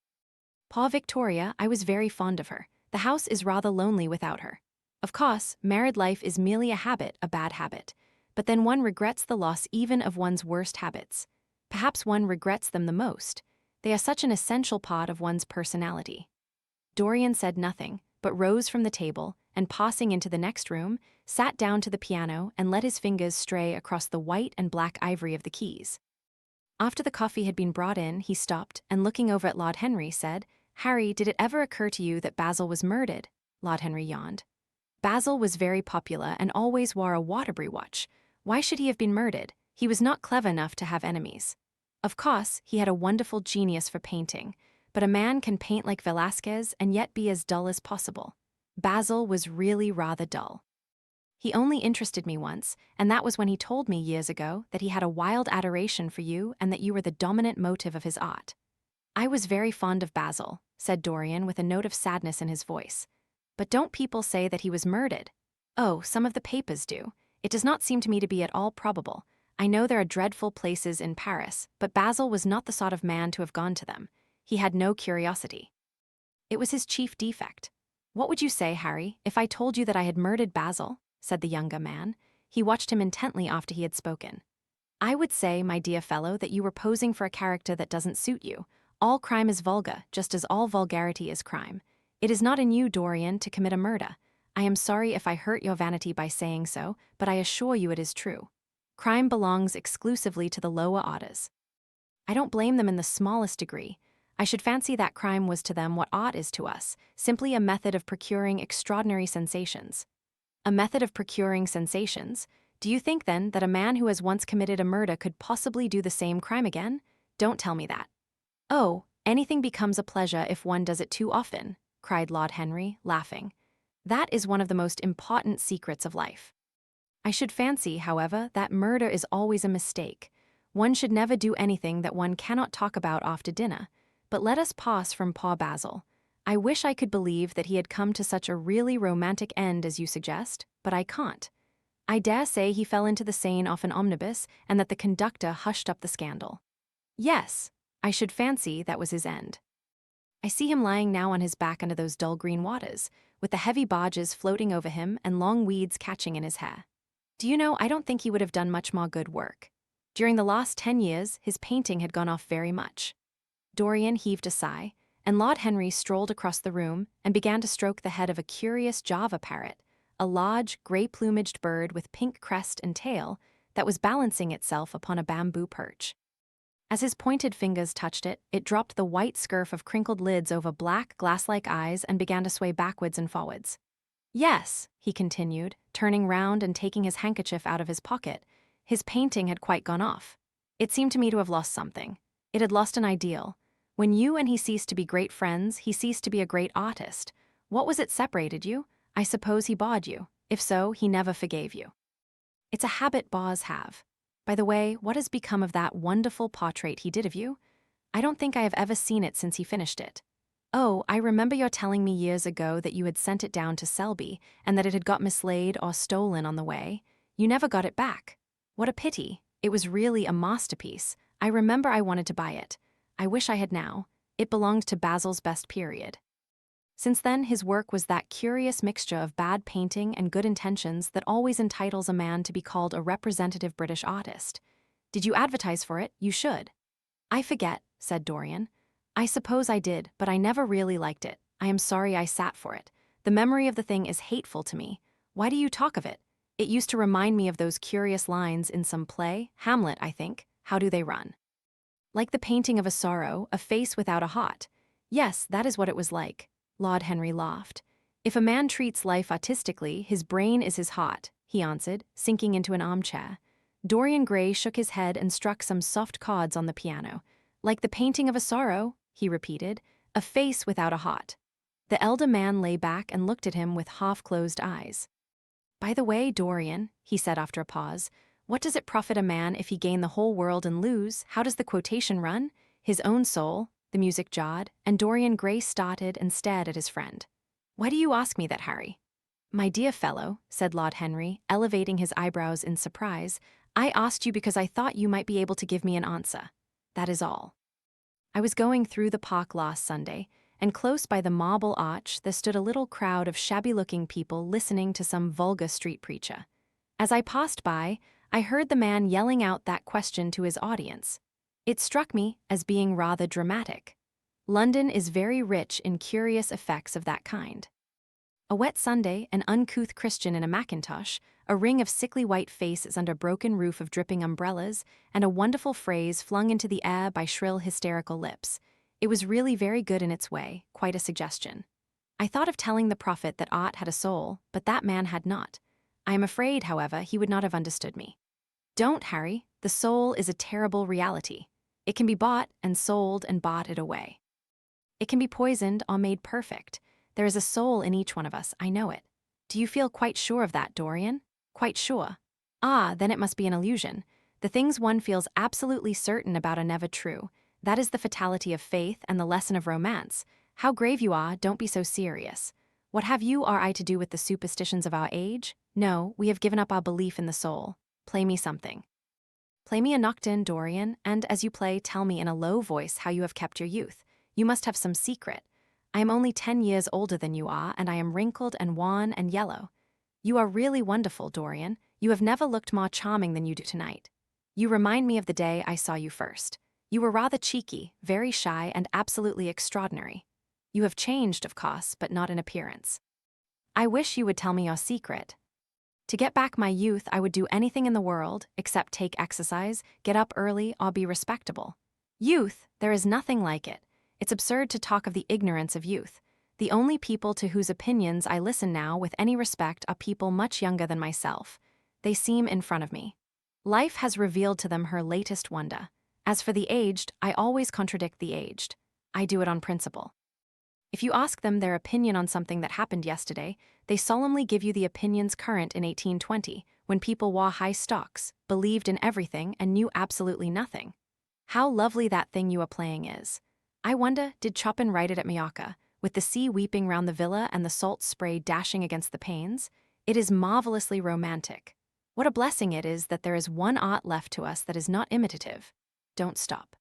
Speaker 1: Paw Victoria, I was very fond of her. The house is rather lonely without her. Of course, married life is merely a bad habit. But then one regrets the loss even of one's worst habits. Perhaps one regrets them the most. They are such an essential part of one's personality. Dorian said nothing, but rose from the table and, passing into the next room, sat down to the piano and let his fingers stray across the white and black ivory of the keys. After the coffee had been brought in, he stopped and, looking over at Lord Henry, said, Harry, did it ever occur to you that Basil was murdered? Lord Henry yawned. Basil was very popular and always wore a Waterbury watch. Why should he have been murdered? He was not clever enough to have enemies. Of course, he had a wonderful genius for painting, but a man can paint like Velázquez and yet be as dull as possible. Basil was really rather dull. He only interested me once, and that was when he told me years ago that he had a wild adoration for you and that you were the dominant motive of his art. I was very fond of Basil, said Dorian with a note of sadness in his voice. But don't people say that he was murdered? Oh, some of the papers do. It does not seem to me to be at all probable. I know there are dreadful places in Paris, but Basil was not the sort of man to have gone to them. He had no curiosity. It was his chief defect. What would you say, Harry, if I told you that I had murdered Basil? Said the younger man. He watched him intently after he had spoken. I would say, my dear fellow, that you were posing for a character that doesn't suit you. All crime is vulgar, just as all vulgarity is crime. It is not in you, Dorian, to commit a murder. I am sorry if I hurt your vanity by saying so, but I assure you it is true. Crime belongs exclusively to the lower orders. I don't blame them in the smallest degree. I should fancy that crime was to them what art is to us, simply a method of procuring extraordinary sensations. A method of procuring sensations? Do you think, then, that a man who has once committed a murder could possibly do the same crime again? Don't tell me that. Oh, anything becomes a pleasure if one does it too often, cried Lord Henry, laughing. That is one of the most important secrets of life. I should fancy, however, that murder is always a mistake. One should never do anything that one cannot talk about after dinner. But let us pass from poor Basil. I wish I could believe that he had come to such a really romantic end as you suggest, but I can't. I dare say he fell into the Seine off an omnibus and that the conductor hushed up the scandal. Yes, I should fancy that was his end. I see him lying now on his back under those dull green waters, with the heavy barges floating over him and long weeds catching in his hair. Do you know, I don't think he would have done much more good work. During the last 10 years, his painting had gone off very much. Dorian heaved a sigh, and Lord Henry strolled across the room and began to stroke the head of a curious Java parrot, a large, gray-plumaged bird with pink crest and tail that was balancing itself upon a bamboo perch. As his pointed fingers touched it, it dropped the white scurf of crinkled lids over black, glass-like eyes and began to sway backwards and forwards. Yes, he continued, turning round and taking his handkerchief out of his pocket, his painting had quite gone off. It seemed to me to have lost something. It had lost an ideal. When you and he ceased to be great friends, he ceased to be a great artist. What was it separated you? I suppose he bawed you. If so, he never forgave you. It's a habit boors have. By the way, what has become of that wonderful portrait he did of you? I don't think I have ever seen it since he finished it. Oh, I remember your telling me years ago that you had sent it down to Selby and that it had got mislaid or stolen on the way. You never got it back. What a pity. It was really a masterpiece. I remember I wanted to buy it. I wish I had now. It belonged to Basil's best period. Since then, his work was that curious mixture of bad painting and good intentions that always entitles a man to be called a representative British artist. Did you advertise for it? You should. I forget, said Dorian. I suppose I did, but I never really liked it. I am sorry I sat for it. The memory of the thing is hateful to me. Why do you talk of it? It used to remind me of those curious lines in some play, Hamlet, I think. How do they run? Like the painting of a sorrow, a face without a heart. Yes, that is what it was like. Lord Henry laughed. If a man treats life artistically, his brain is his heart, he answered, sinking into an armchair. Dorian Gray shook his head and struck some soft chords on the piano. Like the painting of a sorrow, he repeated, a face without a heart. The elder man lay back and looked at him with half-closed eyes. By the way, Dorian, he said after a pause, what does it profit a man if he gain the whole world and lose? How does the quotation run? His own soul, the music jawed, and Dorian Gray started and stared at his friend. Why do you ask me that, Harry? My dear fellow, said Lord Henry, elevating his eyebrows in surprise, I asked you because I thought you might be able to give me an answer. That is all. I was going through the park last Sunday, and close by the marble arch there stood a little crowd of shabby-looking people listening to some vulgar street preacher. As I passed by, I heard the man yelling out that question to his audience. It struck me as being rather dramatic. London is very rich in curious effects of that kind. A wet Sunday, an uncouth Christian in a mackintosh, a ring of sickly white faces under a broken roof of dripping umbrellas, and a wonderful phrase flung into the air by shrill hysterical lips. It was really very good in its way, quite a suggestion. I thought of telling the prophet that art had a soul, but that man had not. I am afraid, however, he would not have understood me. Don't, Harry. The soul is a terrible reality. It can be bought and sold and bought it away. It can be poisoned or made perfect. There is a soul in each one of us, I know it. Do you feel quite sure of that, Dorian? Quite sure? Ah, then it must be an illusion. The things one feels absolutely certain about are never true. That is the fatality of faith and the lesson of romance. How grave you are, don't be so serious. What have you or I to do with the superstitions of our age? No, we have given up our belief in the soul. Play me something. Play me a nocturne, Dorian, and as you play, tell me in a low voice how you have kept your youth. You must have some secret. I am only 10 years older than you are, and I am wrinkled and wan and yellow. You are really wonderful, Dorian. You have never looked more charming than you do tonight. You remind me of the day I saw you first. You were rather cheeky, very shy, and absolutely extraordinary. You have changed, of course, but not in appearance. I wish you would tell me your secret. To get back my youth, I would do anything in the world, except take exercise, get up early, or be respectable. Youth, there is nothing like it. It's absurd to talk of the ignorance of youth. The only people to whose opinions I listen now with any respect are people much younger than myself. They seem in front of me. Life has revealed to them her latest wonder. As for the aged, I always contradict the aged. I do it on principle. If you ask them their opinion on something that happened yesterday, they solemnly give you the opinions current in 1820, when people wore high stocks, believed in everything, and knew absolutely nothing. How lovely that thing you are playing is. I wonder, did Chopin write it at Majorca, with the sea weeping round the villa and the salt spray dashing against the panes? It is marvelously romantic. What a blessing it is that there is one art left to us that is not imitative. Don't stop.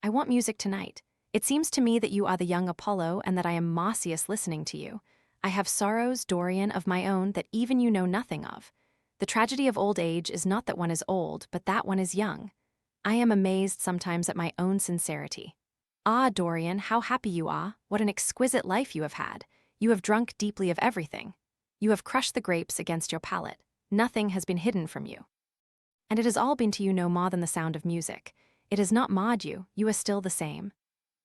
Speaker 1: I want music tonight. It seems to me that you are the young Apollo and that I am Marsyas listening to you. I have sorrows, Dorian, of my own that even you know nothing of. The tragedy of old age is not that one is old, but that one is young. I am amazed sometimes at my own sincerity. Ah, Dorian, how happy you are. What an exquisite life you have had. You have drunk deeply of everything. You have crushed the grapes against your palate. Nothing has been hidden from you. And it has all been to you no more than the sound of music. It has not marred you. You are still the same.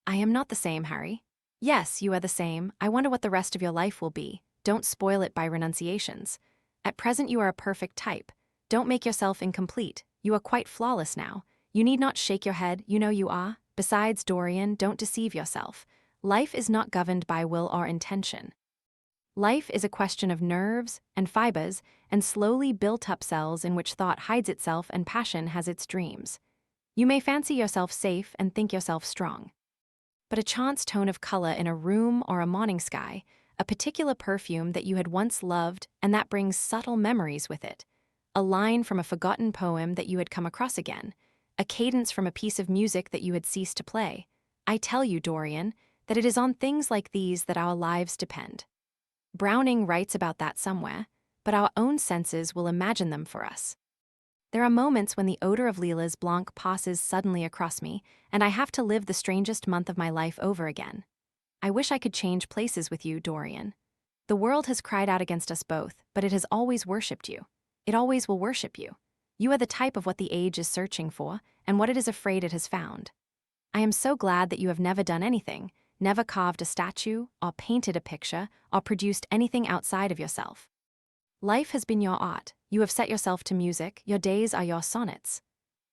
Speaker 1: I am not the same, Harry. Yes, you are the same. I wonder what the rest of your life will be. Don't spoil it by renunciations. At present you are a perfect type. Don't make yourself incomplete. You are quite flawless now. You need not shake your head, you know you are. Besides, Dorian, don't deceive yourself. Life is not governed by will or intention. Life is a question of nerves and fibers and slowly built-up cells in which thought hides itself and passion has its dreams. You may fancy yourself safe and think yourself strong. But a chance tone of color in a room or a morning sky, a particular perfume that you had once loved and that brings subtle memories with it, a line from a forgotten poem that you had come across again, a cadence from a piece of music that you had ceased to play. I tell you, Dorian, that it is on things like these that our lives depend. Browning writes about that somewhere, but our own senses will imagine them for us. There are moments when the odor of lilas blanc passes suddenly across me, and I have to live the strangest month of my life over again. I wish I could change places with you, Dorian. The world has cried out against us both, but it has always worshipped you. It always will worship you. You are the type of what the age is searching for, and what it is afraid it has found. I am so glad that you have never done anything, never carved a statue, or painted a picture, or produced anything outside of yourself. Life has been your art. You have set yourself to music. Your days are your sonnets.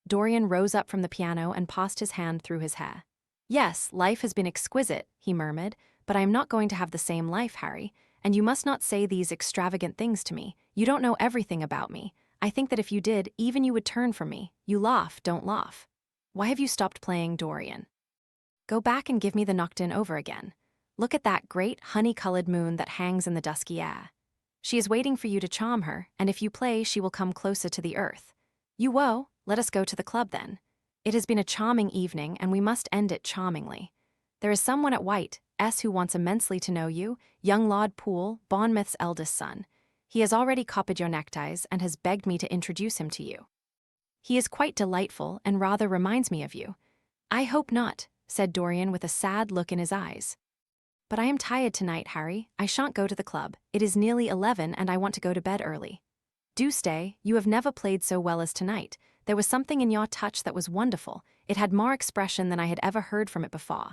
Speaker 1: Dorian rose up from the piano and passed his hand through his hair. Yes, life has been exquisite, he murmured, but I am not going to have the same life, Harry, and you must not say these extravagant things to me. You don't know everything about me. I think that if you did, even you would turn from me. You laugh, don't laugh. Why have you stopped playing, Dorian? Go back and give me the nocturne over again. Look at that great honey-colored moon that hangs in the dusky air. She is waiting for you to charm her, and if you play, she will come closer to the earth. You woe, let us go to the club then. It has been a charming evening, and we must end it charmingly. There is someone at White, who wants immensely to know you, young Lord Poole, Bournemouth's eldest son. He has already copied your neckties and has begged me to introduce him to you. He is quite delightful and rather reminds me of you. I hope not, said Dorian with a sad look in his eyes. But I am tired tonight, Harry. I shan't go to the club. It is nearly 11 and I want to go to bed early. Do stay. You have never played so well as tonight. There was something in your touch that was wonderful. It had more expression than I had ever heard from it before.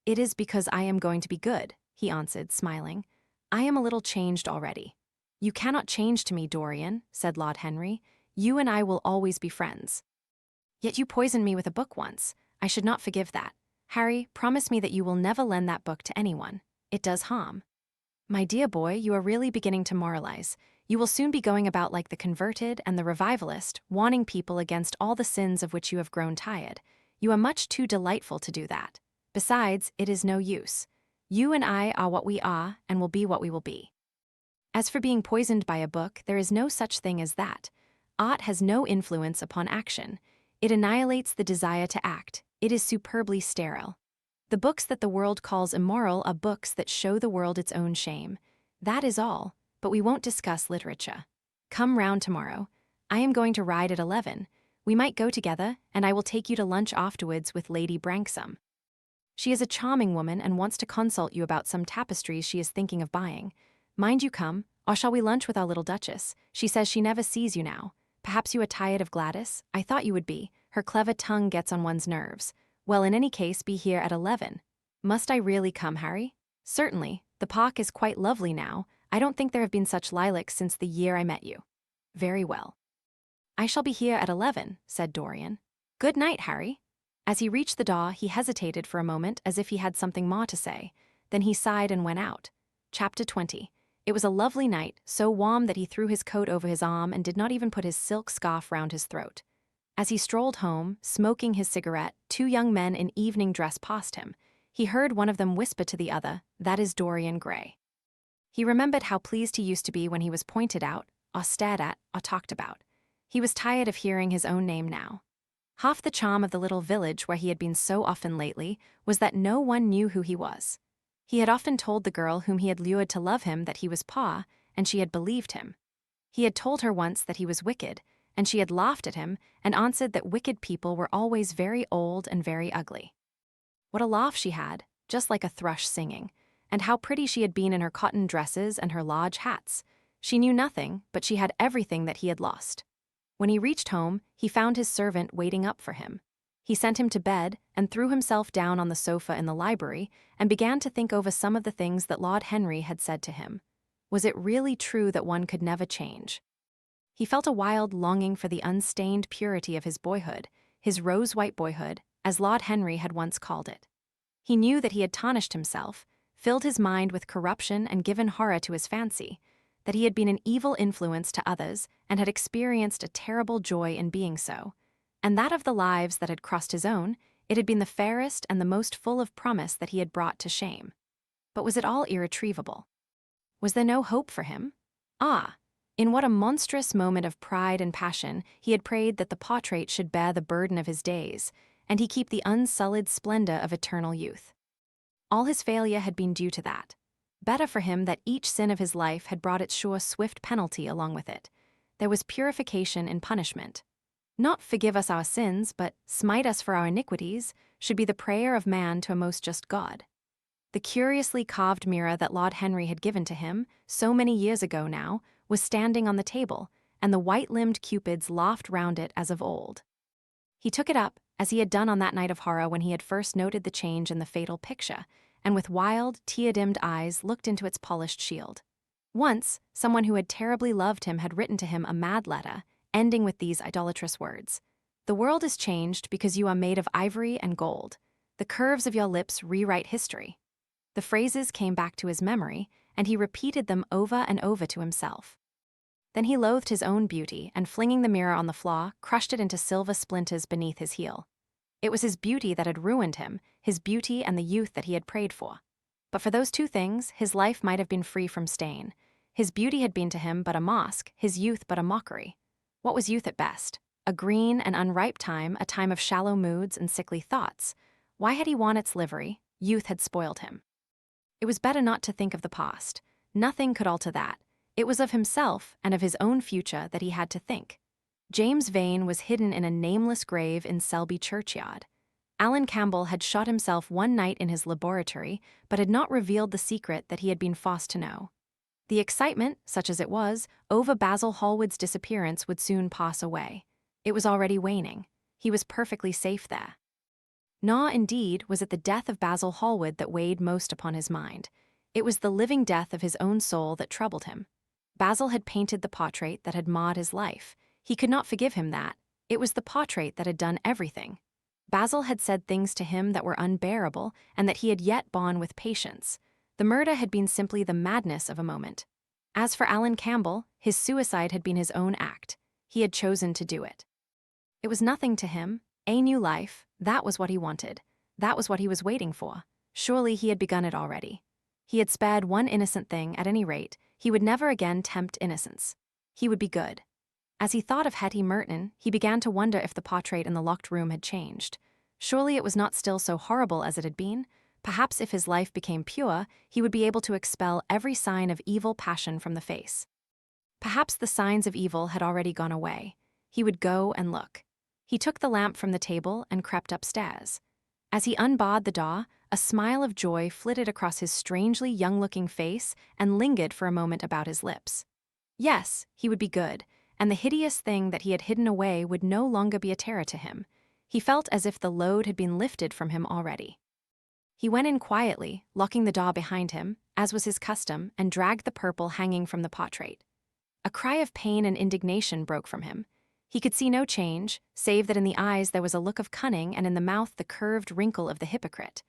Speaker 1: It is because I am going to be good, he answered, smiling. I am a little changed already. You cannot change to me, Dorian, said Lord Henry. You and I will always be friends. Yet you poisoned me with a book once. I should not forgive that. Harry, promise me that you will never lend that book to anyone. It does harm. My dear boy, you are really beginning to moralize. You will soon be going about like the converted and the revivalist, warning people against all the sins of which you have grown tired. You are much too delightful to do that. Besides, it is no use. You and I are what we are and will be what we will be. As for being poisoned by a book, there is no such thing as that. Art has no influence upon action. It annihilates the desire to act. It is superbly sterile. The books that the world calls immoral are books that show the world its own shame. That is all, but we won't discuss literature. Come round tomorrow. I am going to ride at 11. We might go together, and I will take you to lunch afterwards with Lady Branksome. She is a charming woman and wants to consult you about some tapestries she is thinking of buying. Mind you come, or shall we lunch with our little Duchess? She says she never sees you now. Perhaps you are tired of Gladys? I thought you would be. Her clever tongue gets on one's nerves. Well, in any case, be here at 11. Must I really come, Harry? Certainly. The park is quite lovely now. I don't think there have been such lilacs since the year I met you. Very well. I shall be here at 11, said Dorian. Good night, Harry. As he reached the door, he hesitated for a moment as if he had something more to say. Then he sighed and went out. Chapter 20. It was a lovely night, so warm that he threw his coat over his arm and did not even put his silk scarf round his throat. As he strolled home, smoking his cigarette, two young men in evening dress passed him. He heard one of them whisper to the other, "That is Dorian Gray." He remembered how pleased he used to be when he was pointed out, or stared at, or talked about. He was tired of hearing his own name now. Half the charm of the little village where he had been so often lately was that no one knew who he was. He had often told the girl whom he had lured to love him that he was Pa, and she had believed him. He had told her once that he was wicked, and she had laughed at him and answered that wicked people were always very old and very ugly. What a laugh she had, just like a thrush singing, and how pretty she had been in her cotton dresses and her large hats. She knew nothing, but she had everything that he had lost. When he reached home, he found his servant waiting up for him. He sent him to bed and threw himself down on the sofa in the library and began to think over some of the things that Lord Henry had said to him. Was it really true that one could never change? He felt a wild longing for the unstained purity of his boyhood, his rose-white boyhood, as Lord Henry had once called it. He knew that he had tarnished himself, filled his mind with corruption and given horror to his fancy, that he had been an evil influence to others and had experienced a terrible joy in being so, and that of the lives that had crossed his own, it had been the fairest and the most full of promise that he had brought to shame. But was it all irretrievable? Was there no hope for him? Ah! In what a monstrous moment of pride and passion he had prayed that the portrait should bear the burden of his days, and he keep the unsullied splendor of eternal youth. All his failure had been due to that. Better for him that each sin of his life had brought its sure swift penalty along with it. There was purification in punishment. Not forgive us our sins, but smite us for our iniquities, should be the prayer of man to a most just God. The curiously carved mirror that Lord Henry had given to him, so many years ago now, was standing on the table, and the white-limbed cupids laughed round it as of old. He took it up, as he had done on that night of horror when he had first noted the change in the fatal picture, and with wild, tear-dimmed eyes looked into its polished shield. Once, someone who had terribly loved him had written to him a mad letter, ending with these idolatrous words: "The world is changed because you are made of ivory and gold. The curves of your lips rewrite history." The phrases came back to his memory, and he repeated them over and over to himself. Then he loathed his own beauty, and flinging the mirror on the floor, crushed it into silver splinters beneath his heel. It was his beauty that had ruined him, his beauty and the youth that he had prayed for. But for those two things, his life might have been free from stain. His beauty had been to him but a mask, his youth but a mockery. What was youth at best? A green and unripe time, a time of shallow moods and sickly thoughts. Why had he worn its livery? Youth had spoiled him. It was better not to think of the past. Nothing could alter that. It was of himself and of his own future that he had to think. James Vane was hidden in a nameless grave in Selby churchyard. Alan Campbell had shot himself one night in his laboratory, but had not revealed the secret that he had been forced to know. The excitement, such as it was, over Basil Hallward's disappearance would soon pass away. It was already waning. He was perfectly safe there. Nor, indeed, was it the death of Basil Hallward that weighed most upon his mind. It was the living death of his own soul that troubled him. Basil had painted the portrait that had marred his life. He could not forgive him that. It was the portrait that had done everything. Basil had said things to him that were unbearable and that he had yet borne with patience. The murder had been simply the madness of a moment. As for Alan Campbell, his suicide had been his own act. He had chosen to do it. It was nothing to him. A new life, that was what he wanted. That was what he was waiting for. Surely he had begun it already. He had spared one innocent thing, at any rate. He would never again tempt innocence. He would be good. As he thought of Hetty Merton, he began to wonder if the portrait in the locked room had changed. Surely it was not still so horrible as it had been. Perhaps if his life became pure, he would be able to expel every sign of evil passion from the face. Perhaps the signs of evil had already gone away. He would go and look. He took the lamp from the table and crept upstairs. As he unbarred the door, a smile of joy flitted across his strangely young-looking face and lingered for a moment about his lips. Yes, he would be good, and the hideous thing that he had hidden away would no longer be a terror to him. He felt as if the load had been lifted from him already. He went in quietly, locking the door behind him, as was his custom, and dragged the purple hanging from the portrait. A cry of pain and indignation broke from him. He could see no change, save that in the eyes there was a look of cunning and in the mouth the curved wrinkle of the hypocrite.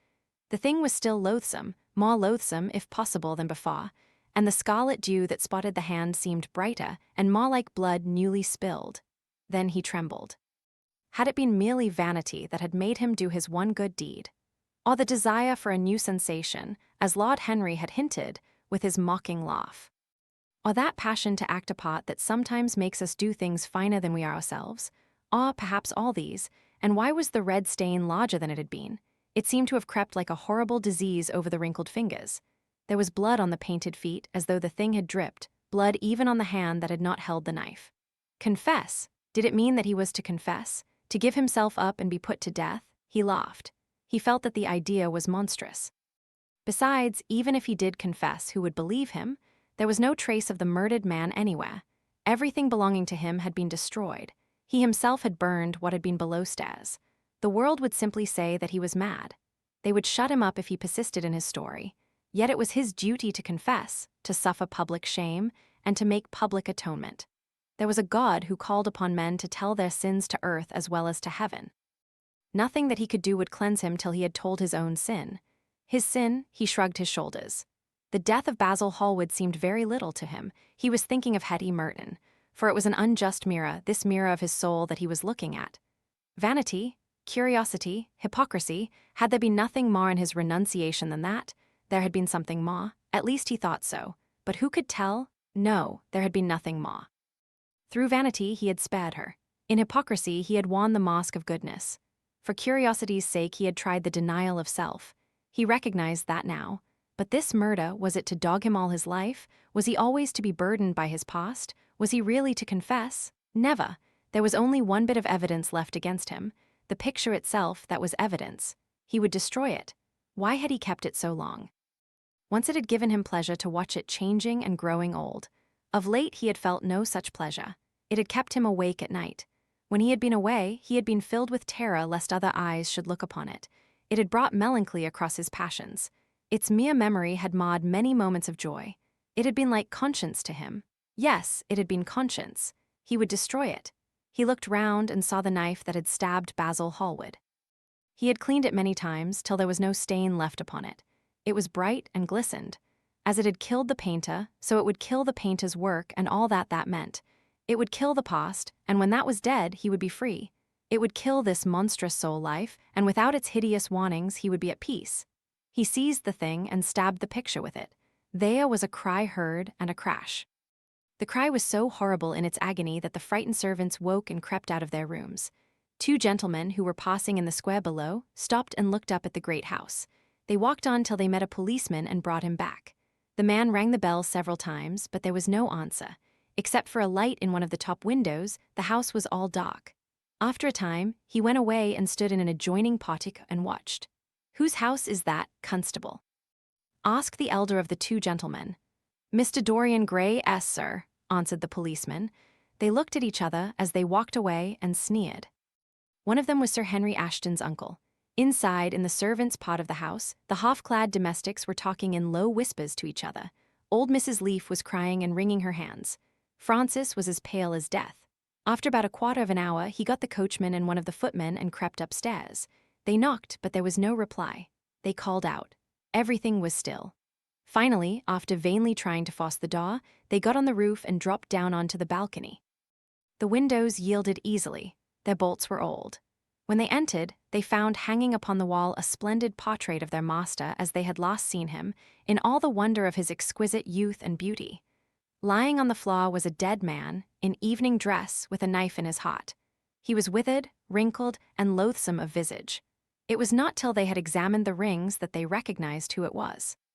Speaker 1: The thing was still loathsome, more loathsome, if possible, than before, and the scarlet dew that spotted the hand seemed brighter and more like blood newly spilled. Then he trembled. Had it been merely vanity that had made him do his one good deed? Or the desire for a new sensation, as Lord Henry had hinted, with his mocking laugh? Or that passion to act a part that sometimes makes us do things finer than we are ourselves? Or perhaps all these, and why was the red stain larger than it had been? It seemed to have crept like a horrible disease over the wrinkled fingers. There was blood on the painted feet, as though the thing had dripped, blood even on the hand that had not held the knife. Confess? Did it mean that he was to confess? To give himself up and be put to death? He laughed. He felt that the idea was monstrous. Besides, even if he did confess, who would believe him? There was no trace of the murdered man anywhere. Everything belonging to him had been destroyed. He himself had burned what had been below stairs. The world would simply say that he was mad. They would shut him up if he persisted in his story. Yet it was his duty to confess, to suffer public shame, and to make public atonement. There was a God who called upon men to tell their sins to earth as well as to heaven. Nothing that he could do would cleanse him till he had told his own sin. His sin, he shrugged his shoulders. The death of Basil Hallward seemed very little to him. He was thinking of Hetty Merton, for it was an unjust mirror, this mirror of his soul that he was looking at. Vanity, curiosity, hypocrisy, had there been nothing more in his renunciation than that? There had been something more, at least he thought so. But who could tell? No, there had been nothing more. Through vanity he had spared her. In hypocrisy he had worn the mask of goodness. For curiosity's sake he had tried the denial of self. He recognized that now. But this murder, was it to dog him all his life? Was he always to be burdened by his past? Was he really to confess? Never. There was only one bit of evidence left against him. The picture itself, that was evidence. He would destroy it. Why had he kept it so long? Once it had given him pleasure to watch it changing and growing old. Of late he had felt no such pleasure. It had kept him awake at night. When he had been away, he had been filled with terror lest other eyes should look upon it. It had brought melancholy across his passions. Its mere memory had marred many moments of joy. It had been like conscience to him. Yes, it had been conscience. He would destroy it. He looked round and saw the knife that had stabbed Basil Hallward. He had cleaned it many times till there was no stain left upon it. It was bright and glistened. As it had killed the painter, so it would kill the painter's work and all that meant. It would kill the past, and when that was dead, he would be free. It would kill this monstrous soul life, and without its hideous warnings, he would be at peace. He seized the thing and stabbed the picture with it. There was a cry heard and a crash. The cry was so horrible in its agony that the frightened servants woke and crept out of their rooms. Two gentlemen who were passing in the square below stopped and looked up at the great house. They walked on till they met a policeman and brought him back. The man rang the bell several times, but there was no answer. Except for a light in one of the top windows, the house was all dark. After a time, he went away and stood in an adjoining portico and watched. "Whose house is that, constable?" asked the elder of the two gentlemen. "Mr. Dorian Gray, sir," answered the policeman. They looked at each other as they walked away and sneered. One of them was Sir Henry Ashton's uncle. Inside, in the servants' part of the house, the half-clad domestics were talking in low whispers to each other. Old Mrs. Leaf was crying and wringing her hands. Frances was as pale as death. After about a quarter of an hour, he got the coachman and one of the footmen and crept upstairs. They knocked, but there was no reply. They called out. Everything was still. Finally, after vainly trying to force the door, they got on the roof and dropped down onto the balcony. The windows yielded easily. Their bolts were old. When they entered, they found hanging upon the wall a splendid portrait of their master as they had last seen him, in all the wonder of his exquisite youth and beauty. Lying on the floor was a dead man, in evening dress with a knife in his heart. He was withered, wrinkled, and loathsome of visage. It was not till they had examined the rings that they recognized who it was.